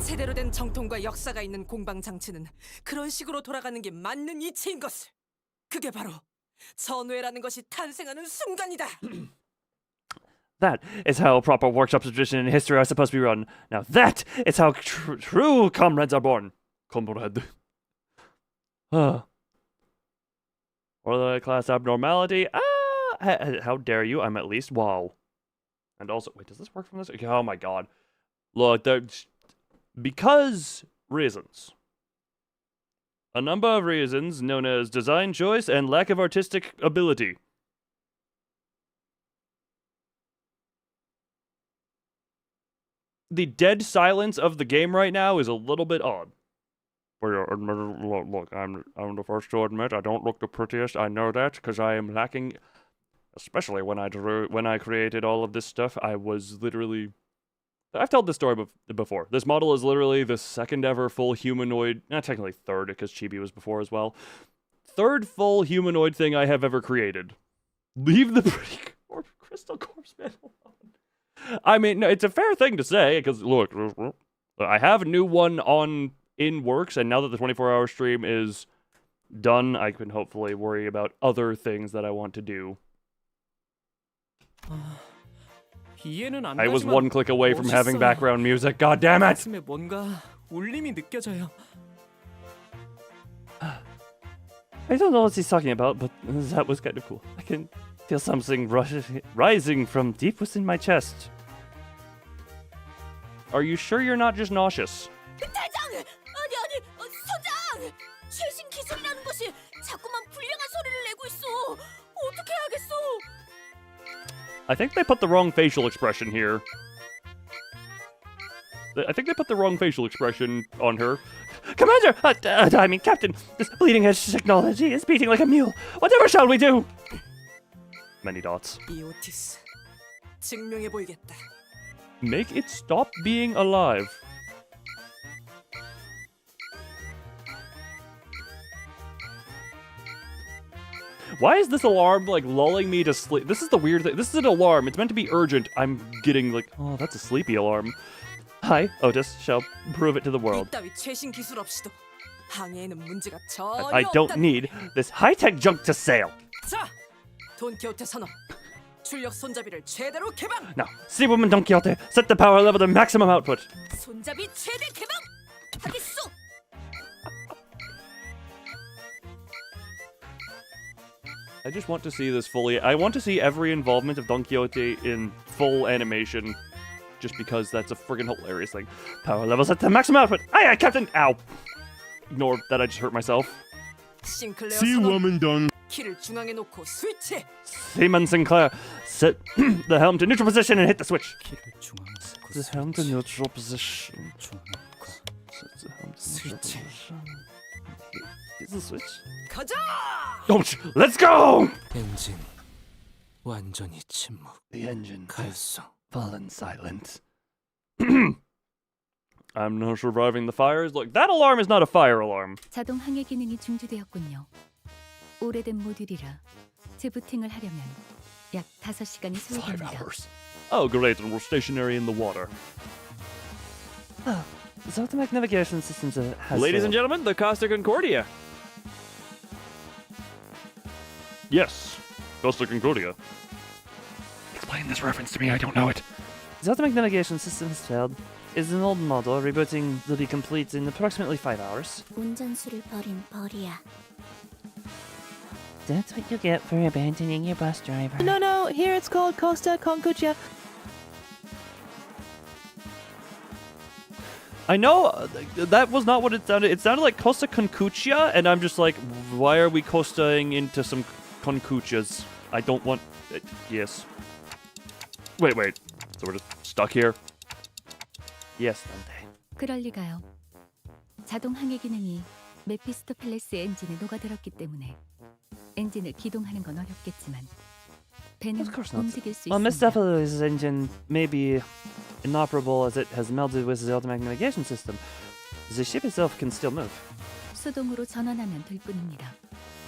제대로 된 정통과 역사가 있는 공방 장치는 그런 식으로 돌아가는 게 맞는 이치인 것을. 그게 바로 전회라는 것이 탄생하는 순간이다. That is how proper workshops of tradition and history are supposed to be run. Now that is how true comrades are born. Comrade. Or class abnormality. How dare you? I'm at least wow. And also, wait, does this work from this? Oh my god. Look, because reasons. A number of reasons known as design choice and lack of artistic ability. The dead silence of the game right now is a little bit odd. Look, I'm the first to admit I don't look the prettiest. I know that because I am lacking, especially when I created all of this stuff. I was literally, I've told this story before. This model is literally the second ever full humanoid, not technically third because Chibi was before as well. Third full humanoid thing I have ever created. Leave the pretty crystal corpse man alone. I mean, no, it's a fair thing to say, because, look, I have a new one in works, and now that the 24-hour stream is done, I can hopefully worry about other things that I want to do. I was one click away from having background music, god damn it! 뭔가 울림이 느껴져요. I don't know what he's talking about, but that was kind of cool. I can feel something rising from deep within my chest. Are you sure you're not just nauseous? 대장! 아니, 선장! 최신 기술이라는 것이 자꾸만 불량한 소리를 내고 있어. 어떻게 하겠어? I think they put the wrong facial expression here. I think they put the wrong facial expression on her. Commander! I mean, Captain, this bleeding-edge technology is beating like a mule. Whatever shall we do? Many dots. 이 오티스 증명해 보이겠다. Make it stop being alive. Why is this alarm, like, lulling me to sleep? This is the weird thing. This is an alarm. It's meant to be urgent. I'm getting, like, oh, that's a sleepy alarm. I, Otis, shall prove it to the world. 이따위 최신 기술 없이도 항해에는 문제가 전혀 I don't 없다는 need this high-tech junk to sail. 자, 돈키호테 선언. 출력 손잡이를 최대로 개방. Now, see woman Don Quixote, set the power level to maximum output. 손잡이 최대 개방. 하겠소. I just want to see this fully. I want to see every involvement of Don Quixote in full animation, just because that's a friggin' hilarious thing. Power level set to maximum output. Aye, aye, Captain. Ow. Ignore that. I just hurt myself. 싱클레어 See, 선언. woman done. 키를 중앙에 놓고 스위치. Seaman Sinclair, set the helm to neutral position and hit the switch. 키를 중앙에 쓰고 The helm to neutral position. Set the helm to neutral Switch. position. Hit the switch. 가자. Let's go! 엔진 완전히 침묵. The engine has 갈성. fallen silent. I'm not surviving the fires. Look, that alarm is not a fire alarm. 자동 항해 기능이 중지되었군요. 오래된 모듈이라 재부팅을 하려면 약 5시간이 5 소요됩니다. hours. Oh, great, and we're stationary in the water. Oh, the automatic navigation system has Ladies and failed. gentlemen, the Costa Concordia. Yes, Costa Concordia. Explain this reference to me, I don't know it. The automatic navigation system has failed. It's an old model. Rebooting will be complete in approximately 5 hours. 운전수를 버린 벌이야. That's what you get for abandoning your bus driver. No, here it's called Costa Concordia. I know that was not what it sounded. It sounded like Costa Concuccia, and I'm just like, why are we costaing into some concuccias? I don't want. Yes. Wait. So we're just stuck here. Yes, Dante. 그럴 리가요. 자동 항해 기능이 메피스토펠레스 엔진에 녹아들었기 때문에 엔진을 기동하는 건 어렵겠지만 배는 Of course not. 움직일 수 Well, Miss 있습니다. Stepha's engine may be inoperable as it has melded with the automatic navigation system. The ship itself can still move. 수동으로 전환하면 될 뿐입니다.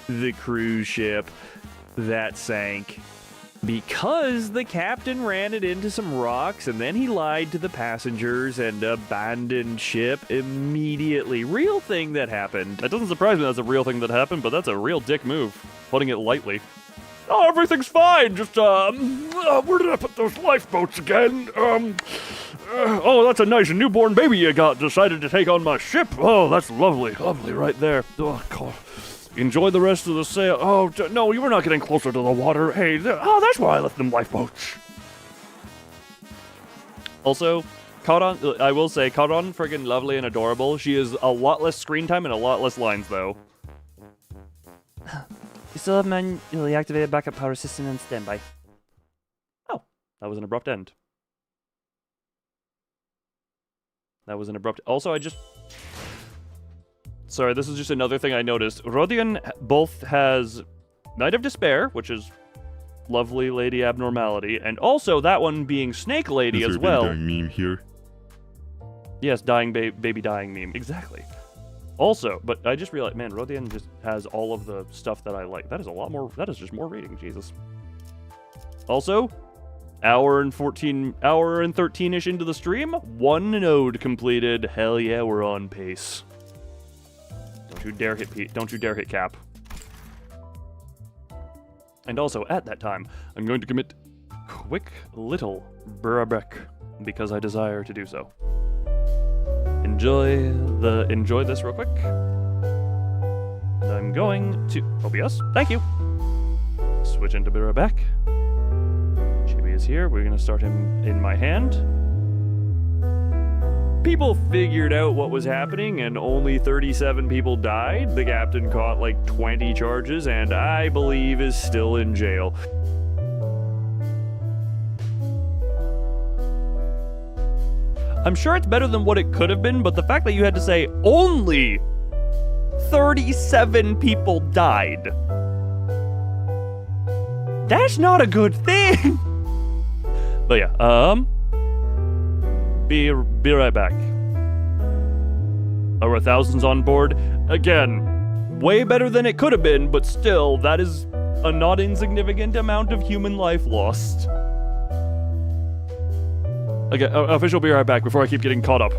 The cruise ship that sank because the captain ran it into some rocks and then he lied to the passengers and abandoned ship immediately. Real thing that happened. That doesn't surprise me. That's a real thing that happened, but that's a real dick move. Putting it lightly. Oh, everything's fine. Just where did I put those lifeboats again? Oh, that's a nice newborn baby you got. Decided to take on my ship. Oh, that's lovely, lovely right there. Oh God. Enjoy the rest of the sail. Oh no, you were not getting closer to the water. Hey, oh, that's why I left them lifeboats. Also, Karan, I will say, Karan, friggin' lovely and adorable. She is a lot less screen time and a lot less lines, though. You still have manually activated backup power system on standby. Oh, that was an abrupt end. That was an abrupt. Also, Sorry, this is just another thing I noticed. Rodion both has Night of Despair, which is lovely Lady Abnormality, and also that one being Snake Lady Is as there well. a meme here? Yes, dying baby dying meme. Exactly. Also, but I just realized, man, Rodion just has all of the stuff that I like. That is a lot more. That is just more reading, Jesus. Also, hour and 13-ish into the stream, 1 node completed. Hell yeah, we're on pace. Don't you dare hit Pete. Don't you dare hit Cap. And also, at that time, I'm going to commit quick little brabek because I desire to do so. Enjoy this real quick. And I'm going to OBS. Thank you. Switch into Birabek. Chibi is here. We're gonna start him in my hand. People figured out what was happening and only 37 people died. The captain caught like 20 charges and I believe is still in jail. I'm sure it's better than what it could have been, but the fact that you had to say only 37 people died. That's not a good thing. But yeah, be right back. Over thousands on board. Again, way better than it could have been, but still, that is a not insignificant amount of human life lost. Okay, official be right back before I keep getting caught up.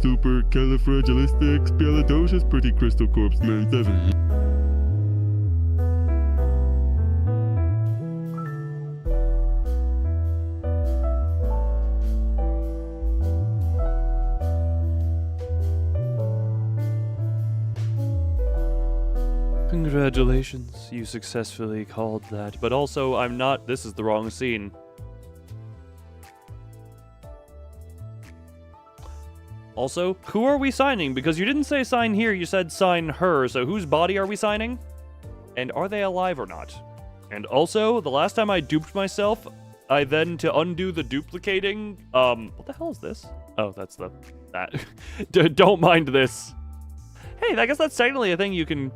Supercalifragilisticexpialidocious pretty crystal corpse man 7. Congratulations, you successfully called that. But also, I'm not. This is the wrong scene. Also, who are we signing? Because you didn't say sign here, you said sign her. So whose body are we signing? And are they alive or not? And also, the last time I duped myself, I then, to undo the duplicating, what the hell is this? Oh, that's that. Don't mind this. Hey, I guess that's technically a thing you can,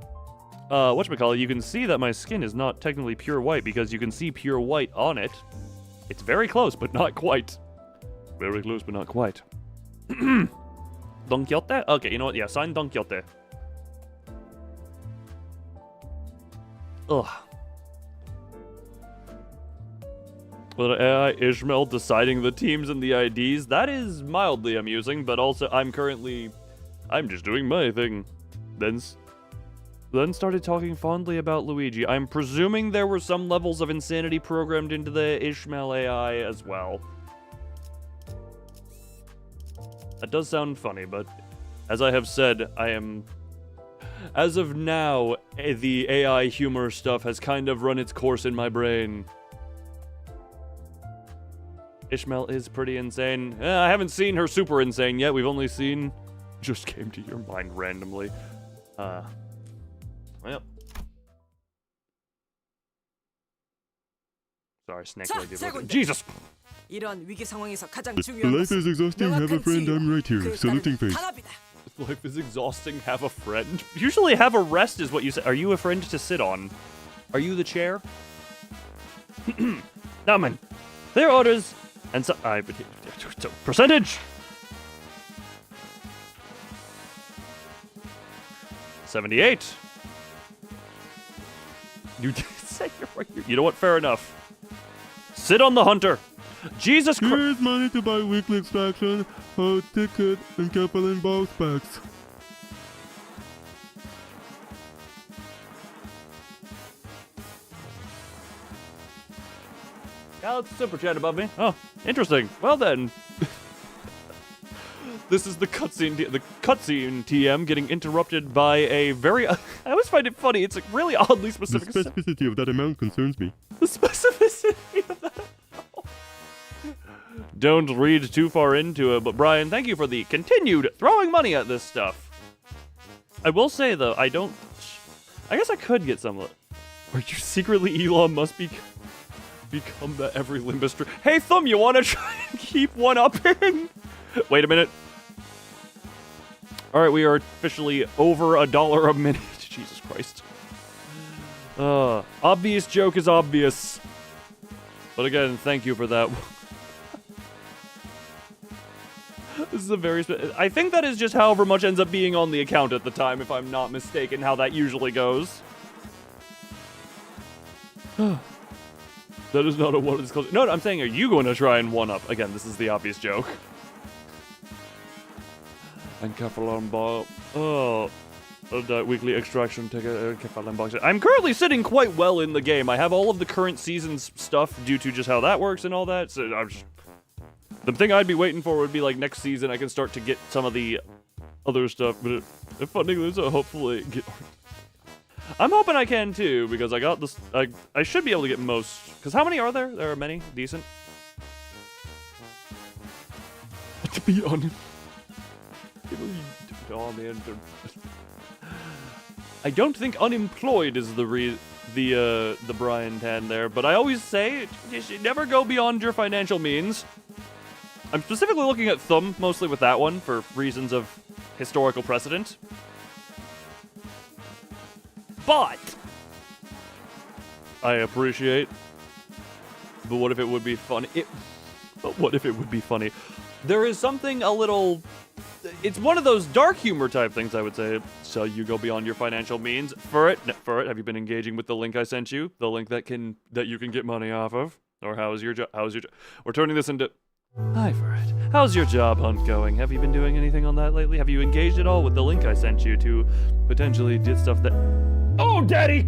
whatchamacallit, you can see that my skin is not technically pure white because you can see pure white on it. It's very close, but not quite. Very close, but not quite. Don Quixote? Okay, you know what? Yeah, sign Don Quixote. Ugh. But AI Ishmael deciding the teams and the IDs, that is mildly amusing, but also I'm just doing my thing. Then started talking fondly about Luigi. I'm presuming there were some levels of insanity programmed into the Ishmael AI as well. That does sound funny, but as I have said, I am... As of now, the AI humor stuff has kind of run its course in my brain. Ishmael is pretty insane. I haven't seen her super insane yet. We've only seen... Just came to your mind randomly. Well. Sorry, snake 자, lady. 세군데. Jesus! 이런 위기 상황에서 가장 If 중요한 life is 것은 exhausting, have a 명확한 friend, 지혜와 I'm right here. 그 Saluting 따르는 face. 단합이다. Life is exhausting, have a friend. Usually have a rest is what you say. Are you a friend to sit on? Are you the chair? Now, man. Clear orders and so... percentage! 78. You say you're right here. You know what? Fair enough. Sit on the hunter. Jesus Christ. Here's money to buy weekly extraction, a ticket, and Kaplan box packs. Yeah, it's a super chat above me. Oh, interesting. Well then. This is the cutscene TM getting interrupted by a very... I always find it funny. It's a really oddly The specific... specificity of that amount concerns me. The specificity of that. Don't read too far into it, but Brian, thank you for the continued throwing money at this stuff. I will say, though, I guess I could get some of it. Are you secretly Elon Musk become that every Limbus... Hey, Thumb, you want to try and keep one-upping? Wait a minute. Alright, we are officially over $1 a minute. Jesus Christ. Obvious joke is obvious. But again, thank you for that. This is a very... I think that is just however much ends up being on the account at the time, if I'm not mistaken, how that usually goes. That is not a one. It's close. No, I'm saying, are you going to try and one-up? Again, this is the obvious joke. And Kefalon Ball. Oh. That weekly extraction ticket. Kefalon box. I'm currently sitting quite well in the game. I have all of the current season's stuff due to just how that works and all that. So I'm just... The thing I'd be waiting for would be like next season I can start to get some of the other stuff. But if funding this, hopefully get... I'm hoping I can too, because I got this... I should be able to get most... Because how many are there? There are many. Decent. To be honest... Oh, man. I don't think unemployed is the Brian Tan there, but I always say you should never go beyond your financial means. I'm specifically looking at Thumb, mostly with that one, for reasons of historical precedent. But I appreciate. But what if it would be funny? But what if it would be funny? There is something a little... It's one of those dark humor type things, I would say. So you go beyond your financial means. Furret, have you been engaging with the link I sent you? The link that you can get money off of? Or how's your job? We're turning this into... Hi, Furret. How's your job hunt going? Have you been doing anything on that lately? Have you engaged at all with the link I sent you to potentially do stuff that... Oh, Daddy!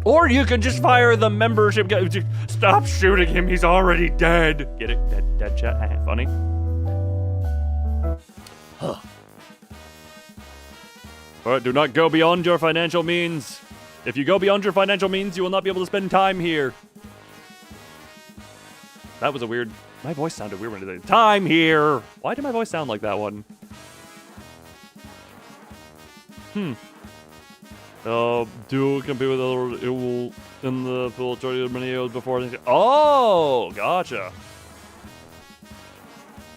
Or you could just fire the membership guy. Stop shooting him, he's already dead. Get it? Dead chat. Funny. Huh. Alright, do not go beyond your financial means. If you go beyond your financial means, you will not be able to spend time here. That was a weird... My voice sounded weird when I did time here. Why did my voice sound like that one? Do compete with other it will in the full majority of many years before. Oh, gotcha.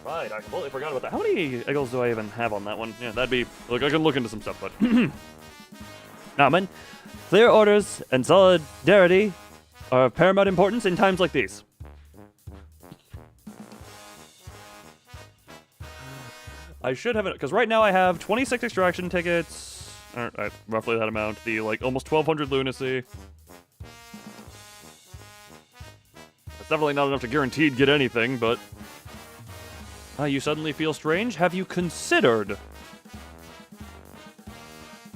Right, I completely forgot about that. How many eagles do I even have on that one? Yeah, that'd be... Look, I can look into some stuff, but... Nah, man. Clear orders and solidarity are of paramount importance in times like these. I should have it... Because right now I have 26 extraction tickets... roughly that amount. The, like, almost 1,200 lunacy. That's definitely not enough to guaranteed get anything, but... you suddenly feel strange? Have you considered...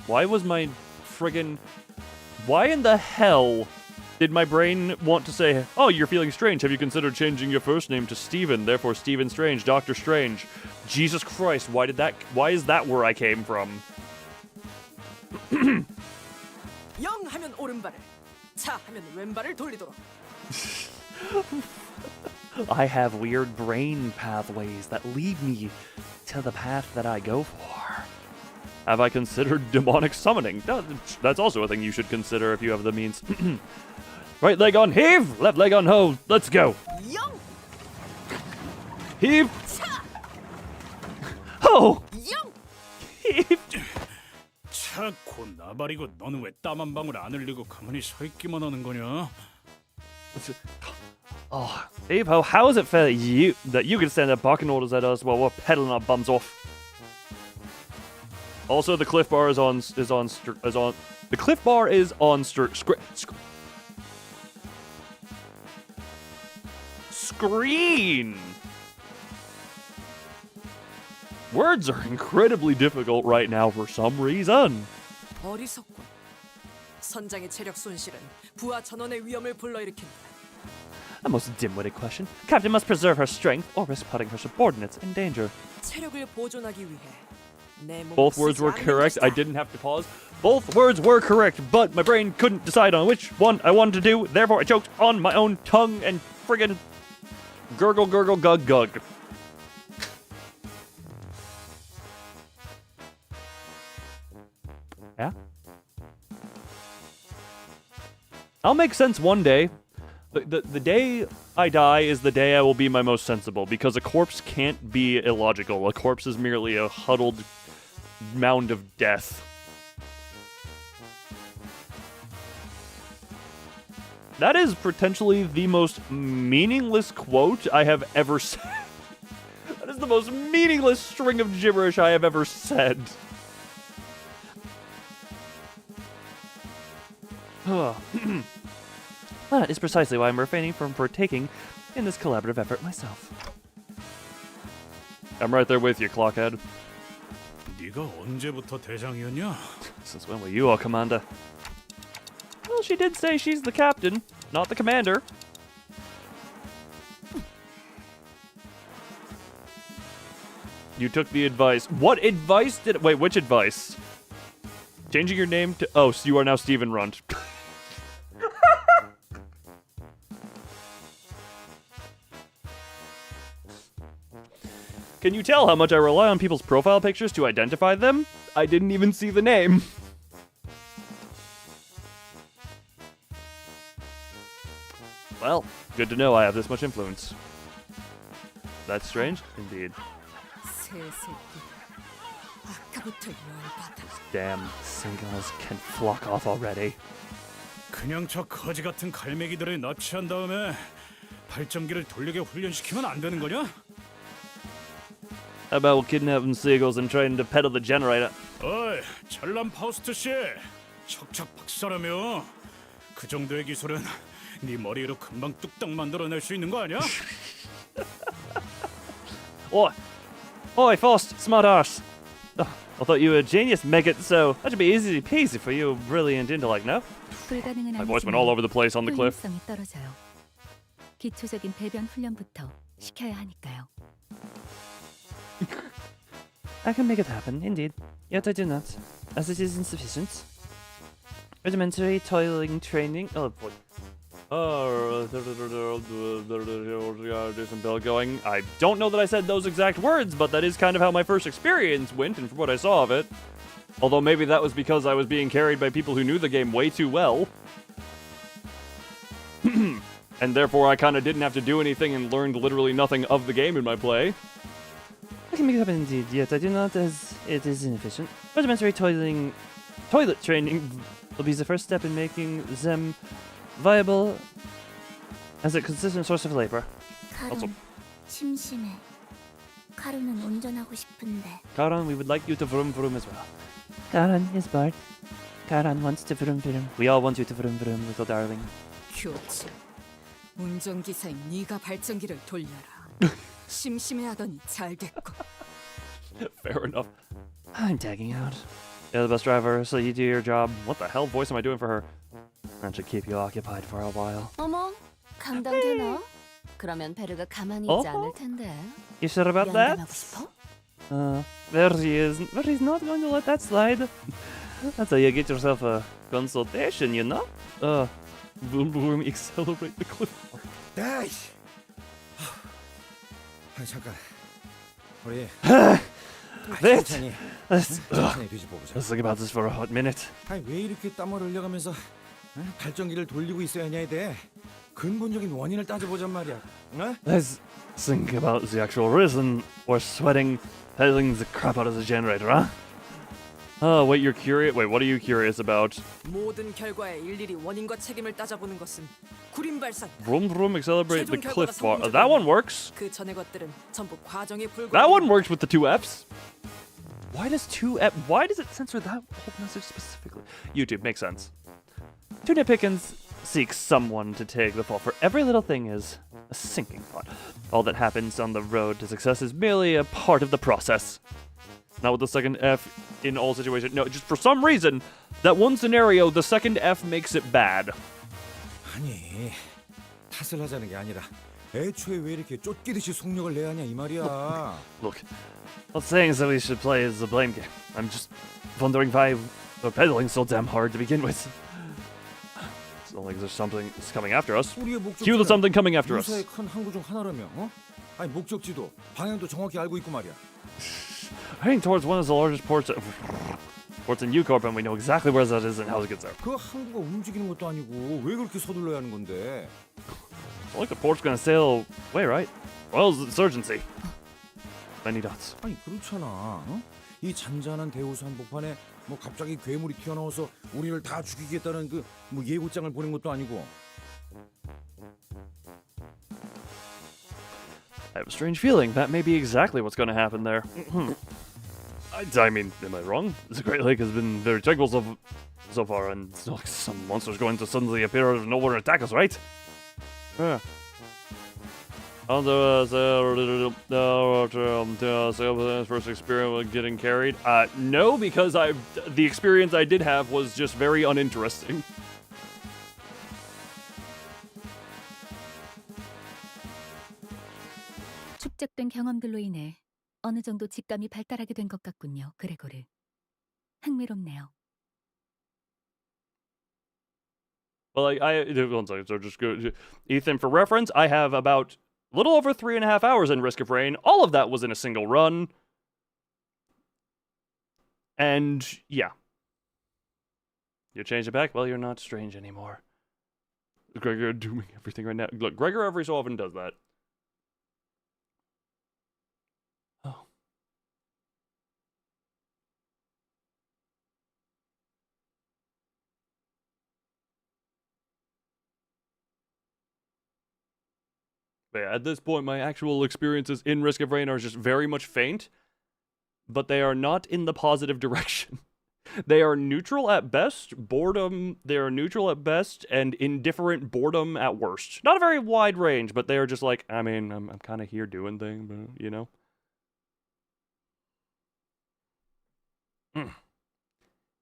Why was my friggin' Why in the hell did my brain want to say, oh, you're feeling strange. Have you considered changing your first name to Stephen? Therefore, Stephen Strange, Doctor Strange. Jesus Christ, why is that where I came from? 영 하면 오른발을, 차 하면 왼발을 돌리도록. I have weird brain pathways that lead me to the path that I go for. Have I considered demonic summoning? That's also a thing you should consider if you have the means. Right leg on heave, left leg on hold. Let's go. 영, Heave. 차, Oh. 영. Heave. 자꾸 나발이고 너는 왜 땀 한 방울 안 흘리고 가만히 서 있기만 하는 거냐? Oh, Heave ho, how is it fair that you can stand there barking orders at us while we're pedaling our bums off? Also, the cliff bar is on. The cliff bar is on screen. Words are incredibly difficult right now for some reason. 어리석군. 선장의 체력 손실은 부하 전원의 위험을 불러일으킨다. a most dim-witted question. Captain must preserve her strength or risk putting her subordinates in danger. 체력을 보존하기 위해 내 몸을 Both words 쓰지 were 않는 correct. 것이다. I didn't have to pause. Both words were correct, but my brain couldn't decide on which one I wanted to do. Therefore, I choked on my own tongue and friggin' gurgle, gurgle, gug, gug. Yeah? I'll make sense one day. The day I die is the day I will be my most sensible, because a corpse can't be illogical. A corpse is merely a huddled mound of death. That is potentially the most meaningless quote I have ever said. That is the most meaningless string of gibberish I have ever said. That is precisely why I'm refraining from partaking in this collaborative effort myself. I'm right there with you, Clockhead. 네가 언제부터 대장이었냐? Since when were you all commander? Well, she did say she's the captain, not the commander. You took the advice. What advice did... Wait, which advice? Changing your name to... Oh, so you are now Stephen Runt. Can you tell how much I rely on people's profile pictures to identify them? I didn't even see the name. Well, good to know I have this much influence. That's strange, indeed. 아까부터 열받아. Damn singles can flock off already. 그냥 저 거지 같은 갈매기들을 납치한 다음에 발전기를 돌리게 훈련시키면 안 되는 거냐? How about kidnapping seagulls and trying to pedal the generator? 어이, 잘난 파우스트 씨, 척척 박사라며. 그 정도의 기술은 네 머리로 금방 뚝딱 만들어낼 수 있는 거 아니야? Oi, Faust, smart arse. Oh, I thought you were a genius, Megat, so that should be easy peasy for you, brilliant intellect, no? 불가능은 My voice went all over the place on the cliff. 효율성이 떨어져요. 기초적인 배변 훈련부터 시켜야 하니까요. I can make it happen, indeed. Yet I do not, as it is insufficient. Rudimentary toiling training. Oh boy. Jason Bell going. I don't know that I said those exact words, but that is kind of how my first experience went, and from what I saw of it. Although maybe that was because I was being carried by people who knew the game way too well. And therefore I kind of didn't have to do anything and learned literally nothing of the game in my play. I can make it happen, indeed. Yet I do not, as it is inefficient. Rudimentary toilet training will be the first step in making them viable as a consistent source of labor. Also, 심심해. 카루는 운전하고 싶은데. Karan, we would like you to vroom vroom as well. Karan is bored. Karan wants to vroom vroom. We all want you to vroom vroom, little darling. 교체. 운전기사인 네가 발전기를 돌려라. 심심해하더니 잘 됐고. Fair enough. I'm tagging out. You're the bus driver, so you do your job. What the hell voice am I doing for her? That should keep you occupied for a while. 어머, 감당되나? 그러면 베르가 가만히 있지 않을 텐데. You sure about that? 면담하고 싶어? There he is. But he's not going to let that slide. That's how you get yourself a consultation, you know? Boom boom, accelerate the cliff. 야이씨. 아니 잠깐. 우리 That. 천천히 Let's 뒤집어 보자. think about this for a hot minute. 아니 왜 이렇게 땀을 흘려가면서 발전기를 돌리고 있어야냐에 대해 근본적인 원인을 따져보잔 말이야. 어? Let's think about the actual reason we're sweating, pedaling the crap out of the generator, huh? Oh, wait, you're curious? Wait, what are you curious about? 모든 결과에 일일이 원인과 책임을 따져보는 것은 구림 발상이다. Vroom vroom, accelerate the 최종 cliff 결과가 bar. That one works. 그 전의 것들은 전부 과정에 불과해. That one works with the two Fs. Why does why does it censor that whole message specifically? YouTube makes sense. Tuna Pickens seeks someone to take the fall for every little thing is a sinking thought. All that happens on the road to success is merely a part of the process. Not with the second F in all situations. No, just for some reason, that one scenario, the second F makes it bad. 아니 탓을 하자는 게 아니라 애초에 왜 이렇게 쫓기듯이 속력을 내야 하냐 이 말이야. Look, not saying that we should play as a blame game. I'm just wondering why we're pedaling so damn hard to begin with. It's not like there's something that's coming after us. 우리의 Cue the 목적지는 something coming after us. 유사의 큰 항구 중 하나라며. 어? 아니 목적지도 방향도 정확히 알고 있고 말이야. Heading towards one of the largest ports in Ucorp, and we know exactly where that is and how to get there. 그 항구가 움직이는 것도 아니고 왜 그렇게 서둘러야 하는 건데? It's like the port's gonna sail away, right? Well, it's insurgency. Many dots. 아니 그렇잖아. 어? 이 잔잔한 대우수 한복판에 뭐 갑자기 괴물이 튀어나와서 우리를 다 죽이겠다는 그 뭐 예고장을 보낸 것도 아니고. I have a strange feeling that may be exactly what's going to happen there. I mean, am I wrong? The Great Lake has been very tranquil so far, and it's not like some monster's going to suddenly appear out of nowhere and attack us, right? Yeah. First experience with getting carried? No, because the experience I did have was just very uninteresting. 축적된 경험들로 인해 어느 정도 직감이 발달하게 된 것 같군요, 그레고르. 흥미롭네요. Well, one second, so just go, Ethan, for reference, I have about a little over 3.5 hours in Risk of Rain. All of that was in a single run. And, yeah. You changed it back? Well, you're not strange anymore. Gregor doing everything right now. Look, Gregor every so often does that. Oh. But yeah, at this point, my actual experiences in Risk of Rain are just very much faint, but they are not in the positive direction. They are neutral at best, they are neutral at best, and indifferent boredom at worst. Not a very wide range, but they are just like, I mean, I'm kind of here doing things, but, you know? It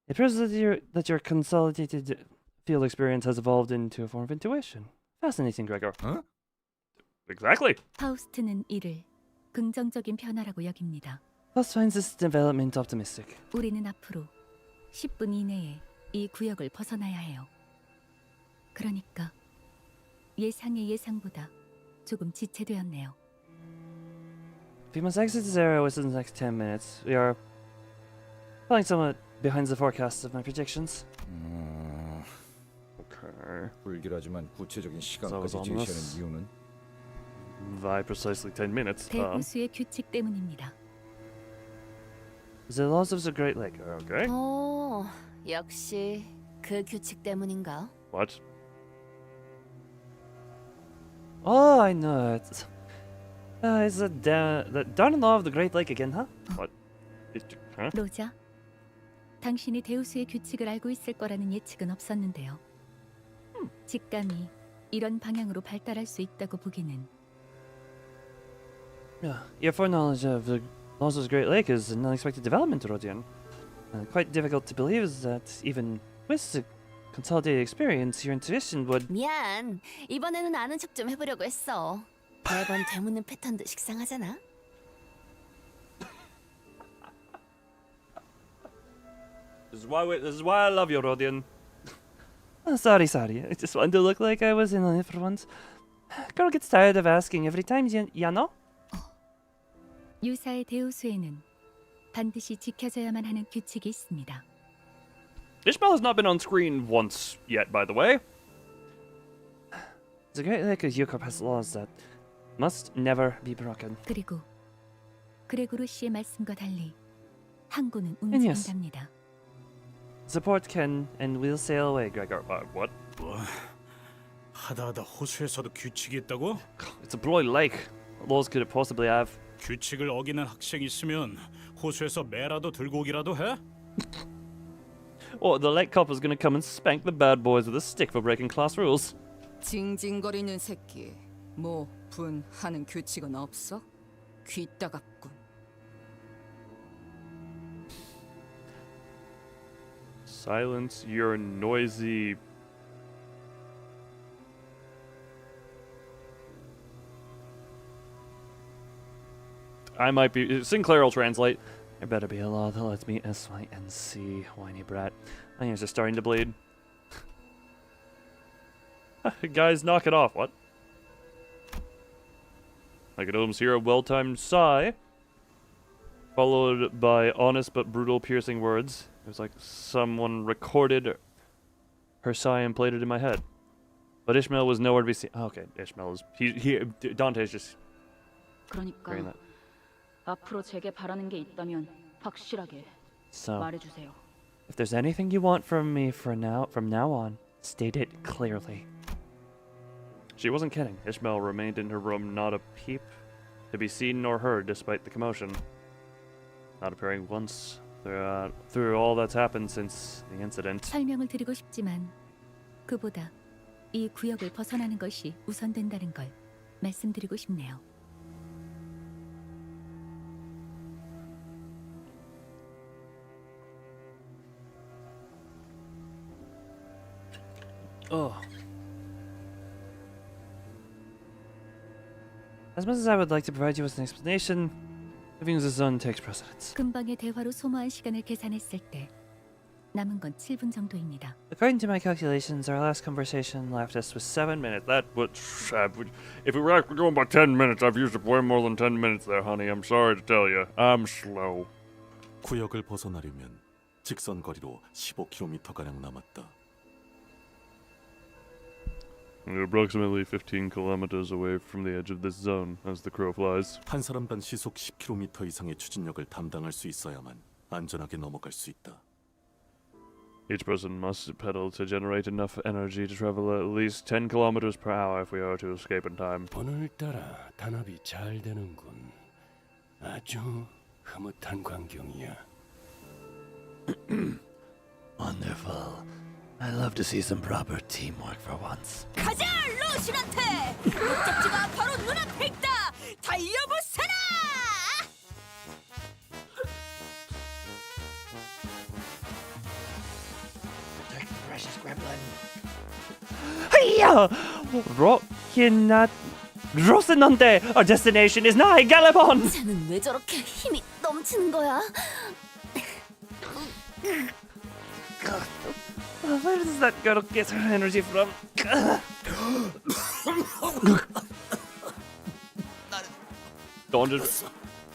appears that your consolidated field experience has evolved into a form of intuition. Fascinating, Gregor. Huh? Exactly. 파우스트는 이를 긍정적인 변화라고 여깁니다. Faust finds this development optimistic. 우리는 앞으로 10분 이내에 이 구역을 벗어나야 해요. 그러니까 예상의 예상보다 조금 지체되었네요. We must exit this area within the next 10 minutes. We are falling somewhat behind the forecasts of my predictions. Okay. 불길하지만 구체적인 So 시간까지 it's on 제시하는 us. 이유는 By precisely 10 minutes. 대호수의 규칙 때문입니다. The laws of the Great Lake. Okay. 오, 역시 그 규칙 때문인가? What? Oh, I know it. It's the darn law of the Great Lake again, huh? What? Huh? 로자, 당신이 대우수의 규칙을 알고 있을 거라는 예측은 없었는데요. 직감이 이런 방향으로 발달할 수 있다고 보기는 Your foreknowledge of the laws of the Great Lake is an unexpected development, Rodion. quite difficult to believe is that even with the consolidated experience, your intuition would. 미안. 이번에는 아는 척 좀 해보려고 했어. 매번 되묻는 패턴도 식상하잖아. This is why I love you, Rodion. Oh, sorry. I just wanted to look like I was in on it for once. Girl gets tired of asking every time, you know? 유사의 대우수에는 반드시 지켜져야만 하는 규칙이 있습니다. Ishmael has not been on screen once yet, by the way. The Great Lake of Yukop has laws that must never be broken. 그리고 그레고르 씨의 말씀과 달리 항구는 yes. 움직인답니다. Support can and will sail away, Gregor. What? 뭐? 하다하다 호수에서도 규칙이 있다고? It's a bloody lake. What laws could it possibly have? 규칙을 어기는 학생이 있으면 호수에서 매라도 들고 오기라도 해? Oh, the lake cop is gonna come and spank the bad boys with a stick for breaking class rules. 징징거리는 새끼. 뭐 분하는 규칙은 없어? 귀 따갑군. Silence your noisy. I might be. Sinclair will translate. There better be a law that lets me S-Y-N-C, whiny brat. My ears are starting to bleed. Guys, knock it off. What? I could almost hear a well-timed sigh, followed by honest but brutal, piercing words. It was like someone recorded her sigh and played it in my head. But Ishmael was nowhere to be seen. Oh, okay, Ishmael is. Dante's just. 그러니까 that. 앞으로 제게 바라는 게 있다면 확실하게 So, 말해주세요. if there's anything you want from me from now on, state it clearly. She wasn't kidding. Ishmael remained in her room, not a peep to be seen nor heard despite the commotion. Not appearing once through all that's happened since the incident. 설명을 드리고 싶지만 그보다 이 구역을 벗어나는 것이 우선된다는 걸 말씀드리고 싶네요. Oh. As much as I would like to provide you with an explanation, living the zone takes precedence. 금방의 대화로 소모한 시간을 계산했을 때 남은 건 7분 정도입니다. According to my calculations, our last conversation left us with 7 minutes. That would. If we were actually going by 10 minutes, I've used up way more than 10 minutes there, honey. I'm sorry to tell you. I'm slow. 구역을 벗어나려면 직선 거리로 15km가량 남았다. We're approximately 15 kilometers away from the edge of this zone, as the crow flies. 한 사람당 시속 10km 이상의 추진력을 담당할 수 있어야만 안전하게 넘어갈 수 있다. Each person must pedal to generate enough energy to travel at least 10 kilometers per hour if we are to escape in time. 오늘따라 단합이 잘 되는군. 아주 흐뭇한 광경이야. Wonderful. I love to see some proper teamwork for once. 가자, 로신한테! 목적지가 바로 눈앞에 있다! 달려보세라! Protect the precious gremlin. Hiya! Rockinat Rosinante! Our destination is nigh! Gallop on! 쟤는 왜 저렇게 힘이 넘치는 거야? Where does that girl get her energy from?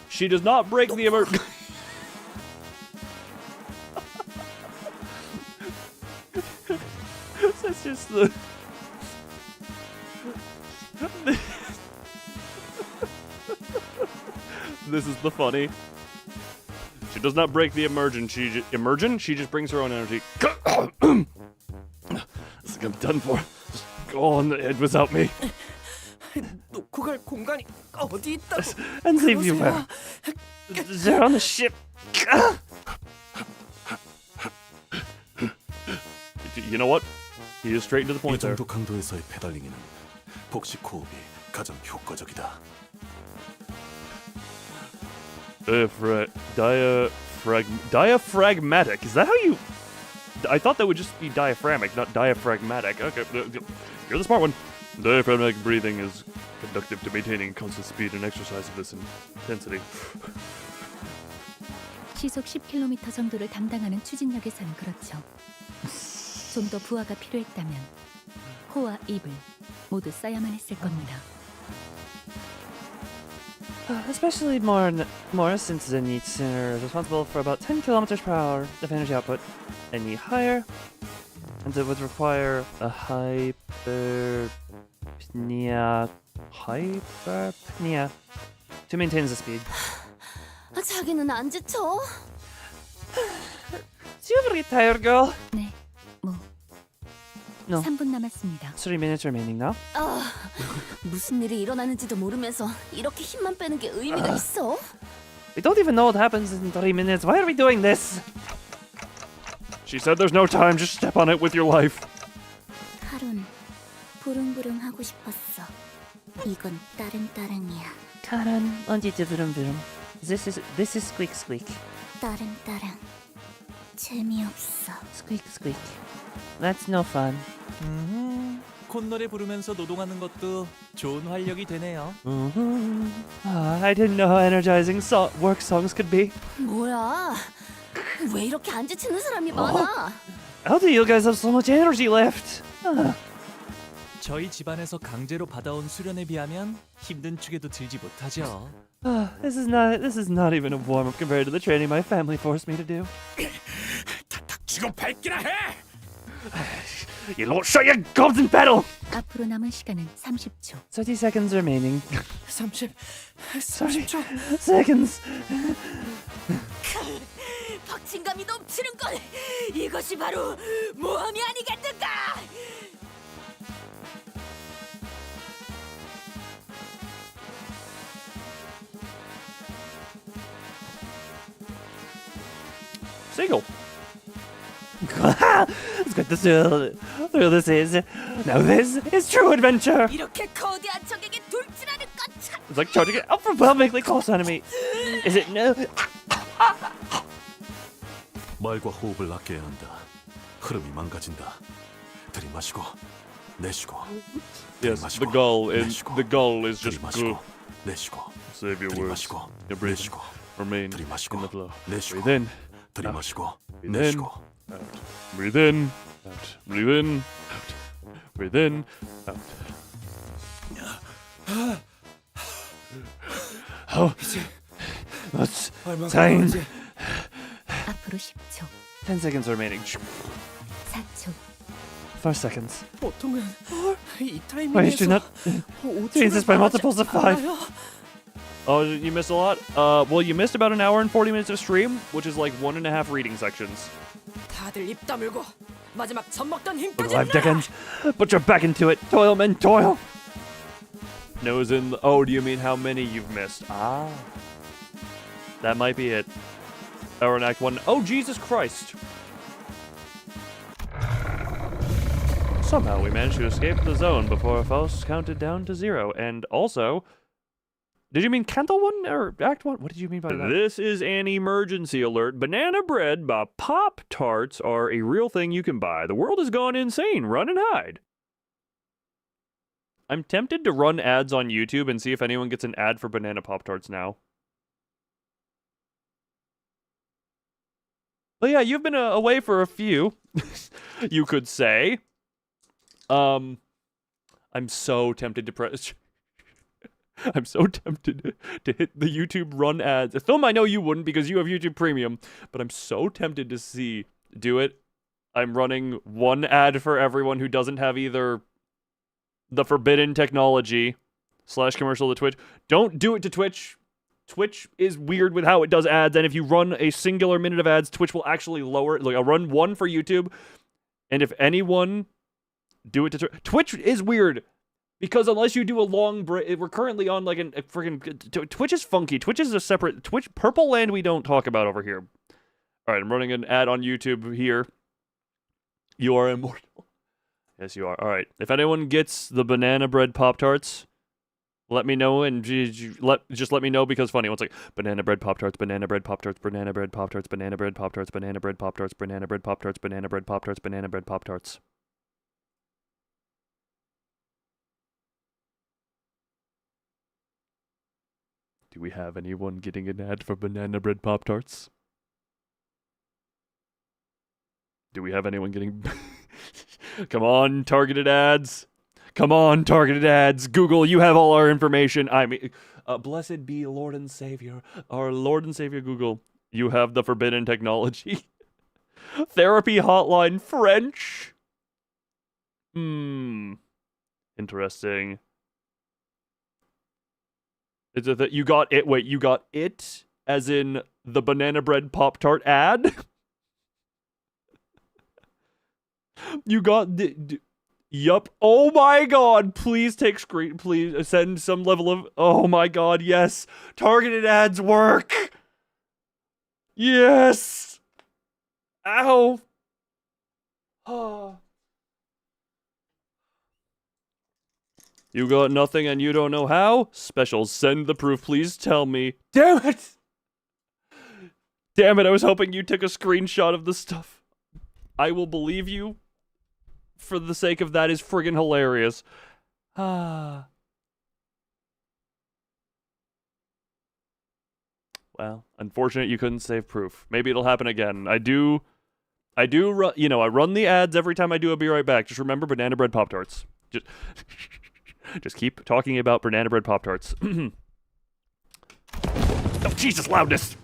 She does not break the emergency. That's just the. This is the funny. She does not break the emergent. She just brings her own energy. It's like I'm done for. Just go on the head without me. 놓고 갈 공간이 어디 있다고? And Vtuber. They're on the ship. You know what? He is straight to the 이 point there. 정도 강도에서의 페달링에는 복식 호흡이 가장 효과적이다. Diaphragmatic. Is that how you... I thought that would just be diaphragmic, not diaphragmatic. Okay, you're the smart one. Diaphragmatic breathing is conducive to maintaining constant speed and exercise of this intensity. 시속 10km 정도를 담당하는 추진력에서는 그렇죠. 좀 더 부하가 필요했다면 코와 입을 모두 써야만 했을 겁니다. Especially more since the needs are responsible for about 10 kilometers per hour of energy output. Any higher, and it would require a hyperpnea to maintain the speed. 자기는 안 지쳐? Do you ever get tired, girl? 네, 뭐 No. 3분 남았습니다. 3 minutes remaining now. 무슨 일이 일어나는지도 모르면서 이렇게 힘만 빼는 게 의미가 있어? We don't even know what happens in 3 minutes. Why are we doing this? She said there's no time, just step on it with your life. 칼은 부릉부릉 하고 싶었어. 이건 따릉따릉이야. Karan, 언제지 부릉부릉. This is squeak squeak. 따릉따릉. 재미없어. Squeak squeak. That's no fun. 콧노래 부르면서 노동하는 것도 좋은 활력이 되네요. I didn't know how energizing work songs could be. 뭐야? 왜 이렇게 안 지치는 사람이 많아? How do you guys have so much energy left? 저희 집안에서 강제로 받아온 수련에 비하면 힘든 축에도 들지 못하죠. This is not even a warm-up compared to the training my family forced me to do. 지금 밟기나 해! You lot shut your gobs and pedal! 앞으로 남은 시간은 30초. 30 seconds remaining. 30초. Seconds. 박진감이 넘치는 걸. 이것이 바로 모험이 아니겠는가? Seagull. Let's get this through this is. Now this is true adventure. 이렇게 거대한 적에게 돌진하는 것 참. It's like charging it up from Overwhelmingly close enemy. Is it no? 말과 호흡을 아껴야 한다. 흐름이 망가진다. 들이마시고 내쉬고. Yes, 들이마시고, the goal is just 들이마시고 내쉬고. save your words. 들이마시고 Your breathing. 내쉬고. Remain in 들이마시고 the flow. 내쉬고. Breathe in. 들이마시고 Breathe in. 내쉬고. Out. Breathe in. Out. Breathe in. Out. Breathe in. Out. Oh, what's time? 앞으로 10초. 10 seconds remaining. 4초. 4 seconds. 보통은 이 Why did you not change this by multiples of 5? Oh, you missed a lot? Well, you missed about an hour and 40 minutes of stream, which is like 1.5 reading sections. 다들 입 다물고 마지막 젖 먹던 힘까지 5 seconds. Put your back into it. Toil, men, toil. Nose in. Oh, do you mean how many you've missed? Ah. That might be it. Hour in Act 1. Oh, Jesus Christ. Somehow we managed to escape the zone before Faust counted down to 0. And also... Did you mean Canto 1 or Act 1? What did you mean by that? This is an emergency alert. Banana bread by Pop-Tarts are a real thing you can buy. The world has gone insane. Run and hide. I'm tempted to run ads on YouTube and see if anyone gets an ad for Banana Pop-Tarts now. But yeah, you've been away for a few, you could say. I'm so tempted to press... I'm so tempted to hit the YouTube run ads. Film, I know you wouldn't because you have YouTube Premium, but I'm so tempted to do it. I'm running one ad for everyone who doesn't have either the forbidden technology / commercial to Twitch. Don't do it to Twitch. Twitch is weird with how it does ads, and if you run a singular minute of ads, Twitch will actually lower it. Like, I'll run one for YouTube, and if anyone do it to Twitch is weird. Because unless you do a long break, we're currently on like a freaking... Twitch is funky. Twitch is a separate... Purple Land we don't talk about over here. Alright, I'm running an ad on YouTube here. You are immortal. Yes, you are. Alright, if anyone gets the banana bread Pop-Tarts, Let me know and just let me know because funny. One second. Banana bread Pop-Tarts, banana bread Pop-Tarts, banana bread Pop-Tarts, banana bread Pop-Tarts, banana bread Pop-Tarts, banana bread Pop-Tarts, banana bread Pop-Tarts, banana bread Pop-Tarts. Do we have anyone getting an ad for banana bread Pop-Tarts? Do we have anyone getting... Come on, targeted ads. Come on, targeted ads. Google, you have all our information. I mean, blessed be Lord and Savior. Our Lord and Savior Google. You have the forbidden technology. Therapy hotline French. Interesting. Is it that you got it? Wait, you got it as in the banana bread Pop-Tart ad? You got the... Yup. Oh my god. Please take screen. Please send some level of... Oh my god, yes. Targeted ads work. Yes. Ow. Oh. You got nothing and you don't know how? Special, send the proof. Please tell me. Damn it. Damn it. I was hoping you took a screenshot of the stuff. I will believe you. For the sake of that is friggin' hilarious. Well, unfortunate you couldn't save proof. Maybe it'll happen again. I run, you know, I run the ads every time I do a Be Right Back. Just remember banana bread Pop-Tarts. Just keep talking about banana bread Pop-Tarts. Oh, Jesus, loudness!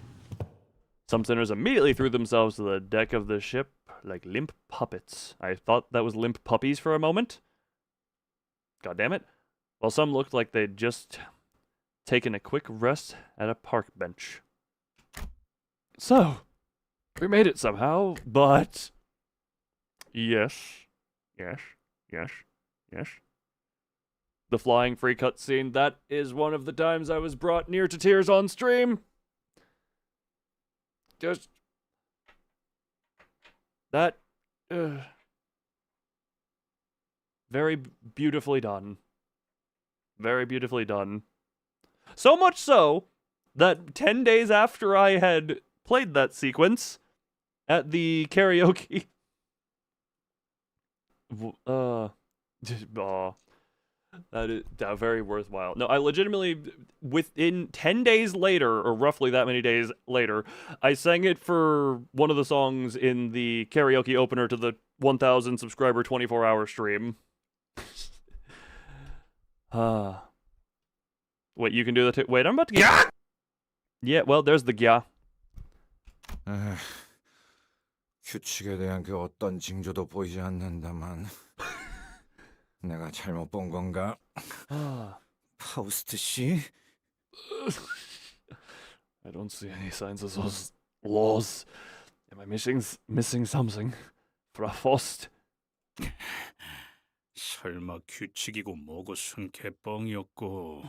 Some sinners immediately threw themselves to the deck of the ship like limp puppets. I thought that was limp puppies for a moment. God damn it. While some looked like they'd just taken a quick rest at a park bench. So, we made it somehow, but... Yes. The flying free cutscene, that is one of the times I was brought near to tears on stream. Just... That... very beautifully done. Very beautifully done. So much so, that 10 days after I had played that sequence, at the karaoke... That is very worthwhile. No, I legitimately, within 10 days later, or roughly that many days later, I sang it for one of the songs in the karaoke opener to the 1,000 subscriber 24-hour stream. Wait, you can do that too? Wait, I'm about to get... Yeah, well, there's the gya. 규칙에 대한 그 어떤 징조도 보이지 않는다만 내가 잘못 본 건가? 파우스트 씨? I don't see any signs of those laws. Am I missing something? Frau Faust? 설마 규칙이고 뭐고 순개뻥이었고.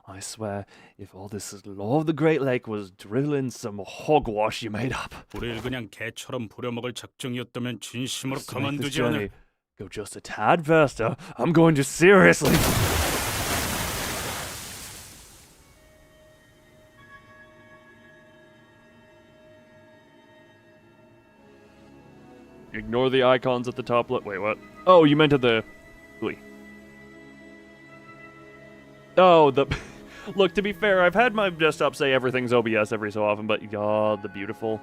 I swear, if all this law of the Great Lake was dribbling some hogwash you made up. 우릴 그냥 개처럼 부려먹을 작정이었다면 진심으로 To make this 가만두지 않을. journey go just a tad faster, I'm going to seriously... Ignore the icons at the top left. Wait, what? Oh, you meant at the... Wait. Oh, the... Look, to be fair, I've had my desktop say everything's OBS every so often, but God, the beautiful.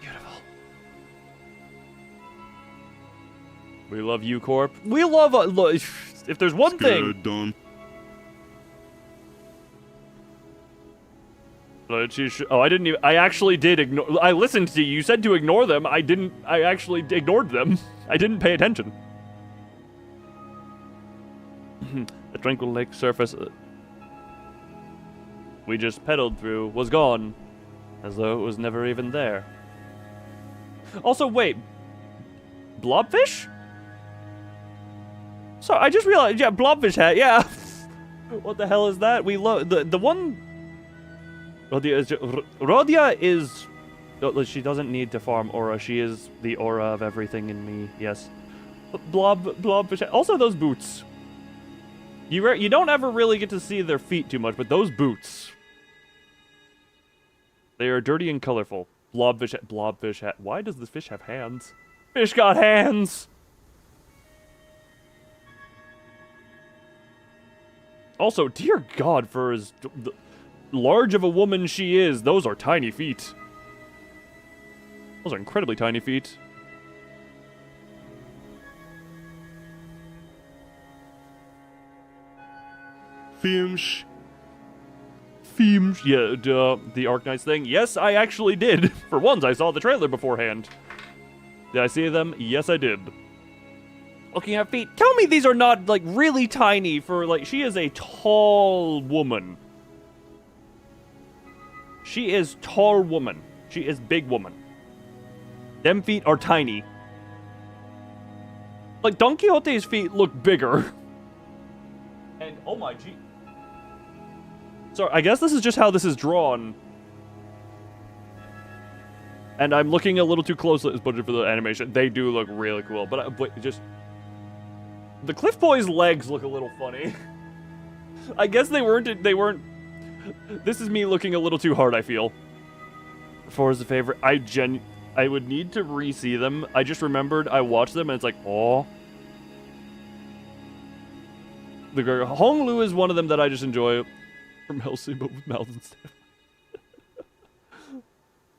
Beautiful. We love you, Corp. We love... if there's one thing... Done. Oh, I didn't even... I actually did ignore... I listened to you. You said to ignore them. I didn't... I actually ignored them. I didn't pay attention. The tranquil lake surface we just pedaled through was gone, as though it was never even there. Also, wait. Blobfish? Sorry, I just realized, yeah, blobfish hat, yeah. What the hell is that? We love... The one... Rhodia is She doesn't need to farm aura. She is the aura of everything in me. Yes. Blobfish. Also, those boots. You don't ever really get to see their feet too much, but those boots. They are dirty and colorful. Blobfish hat. Why does this fish have hands? Fish got hands! Also, dear God, for as large of a woman she is, those are tiny feet. Those are incredibly tiny feet. Films. Yeah, the Arknights thing. Yes, I actually did. For once, I saw the trailer beforehand. Did I see them? Yes, I did. Looking at feet. Tell me these are not, like, really tiny for, like, she is a tall woman. She is tall woman. She is big woman. Them feet are tiny. Like, Don Quixote's feet look bigger. And, oh my gee. Sorry, I guess this is just how this is drawn. And I'm looking a little too close at this budget for the animation. They do look really cool, but just... The Cliff Boy's legs look a little funny. I guess they weren't... This is me looking a little too hard, I feel. 4 is a favorite. I would need to re-see them. I just remembered I watched them and it's like, oh. The Hong Lu is one of them that I just enjoy. From Helsing, but with mouths and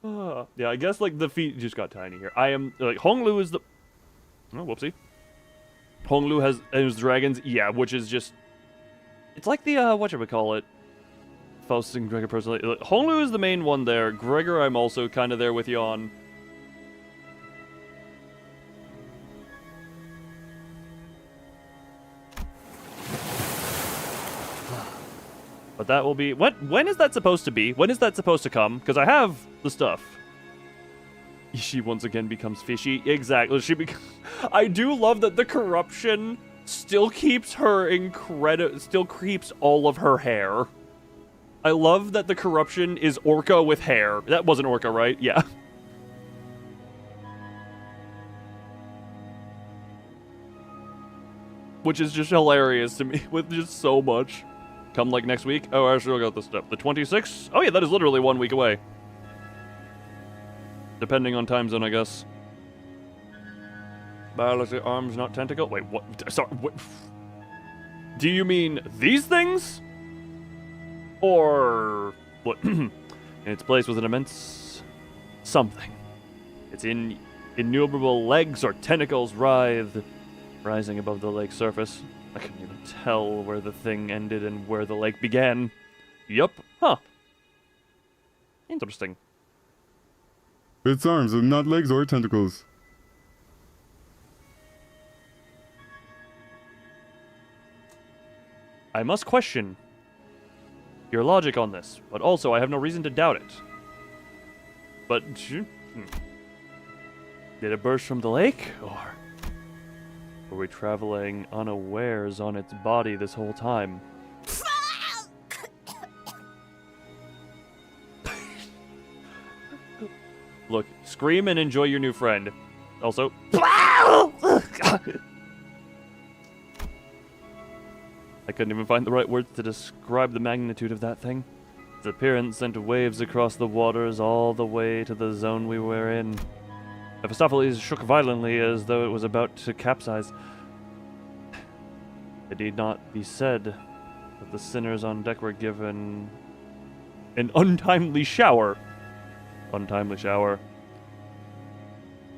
stuff. Yeah, I guess like the feet just got tiny here. I am like Hong Lu is the. Oh, whoopsie. Hong Lu has dragons, yeah, which is just. It's like the what should we call it? Faust and Gregor personally. Like, Hong Lu is the main one there. Gregor, I'm also kind of there with you on. But that will be... When is that supposed to be? When is that supposed to come? Because I have the stuff. She once again becomes fishy. Exactly. I do love that the corruption still keeps her still keeps all of her hair. I love that the corruption is Orca with hair. That wasn't Orca, right? Yeah. Which is just hilarious to me with just so much. Come like next week? Oh, I still got the stuff. The 26th? Oh yeah, that is literally 1 week away. Depending on time zone, I guess. Biological arms, not tentacle? Wait, what? Sorry, what? Do you mean these things? Or... what? In its place was an immense... something. Its innumerable legs or tentacles writhed, rising above the lake's surface. I couldn't even tell where the thing ended and where the lake began. Yup. Huh. Interesting. Its arms are not legs or tentacles. I must question your logic on this, but also I have no reason to doubt it. But... did it burst from the lake, or... were we traveling unawares on its body this whole time? Look, scream and enjoy your new friend. Also... I couldn't even find the right words to describe the magnitude of that thing. Its appearance sent waves across the waters all the way to the zone we were in. Mephistopheles shook violently as though it was about to capsize. It need not be said that the sinners on deck were given an untimely shower. Untimely shower.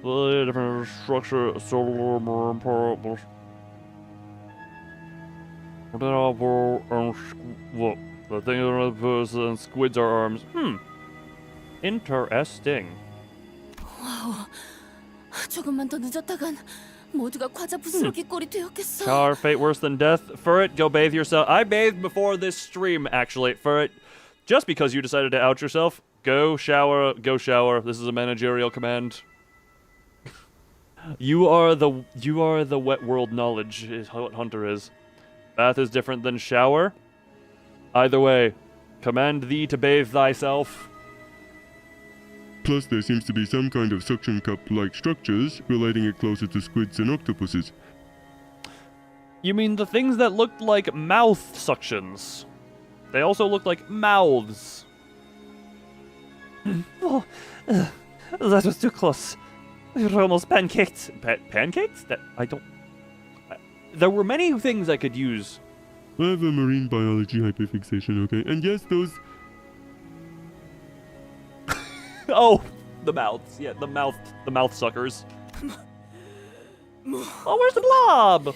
The different structure, solar, the thing on the person, squids are arms. Interesting. 와우, 조금만 더 늦었다간 모두가 과자 부스러기 꼴이 되었겠어. Shower, fate worse than death. Furret, go bathe yourself. I bathed before this stream, actually. Furret, just because you decided to out yourself, go shower, go shower. This is a managerial command. You are the wet world knowledge, is what Hunter is. Bath is different than shower. Either way, command thee to bathe thyself. Plus, there seems to be some kind of suction cup-like structures, relating it closer to squids and octopuses. You mean the things that looked like mouth suctions? They also looked like mouths. Oh, that was too close. We were almost pancaked. Pancakes? That I don't. There were many things I could use. I have a marine biology hyperfixation, okay? And yes, those... Oh, the mouths. Yeah, the mouth suckers. Oh, where's the blob?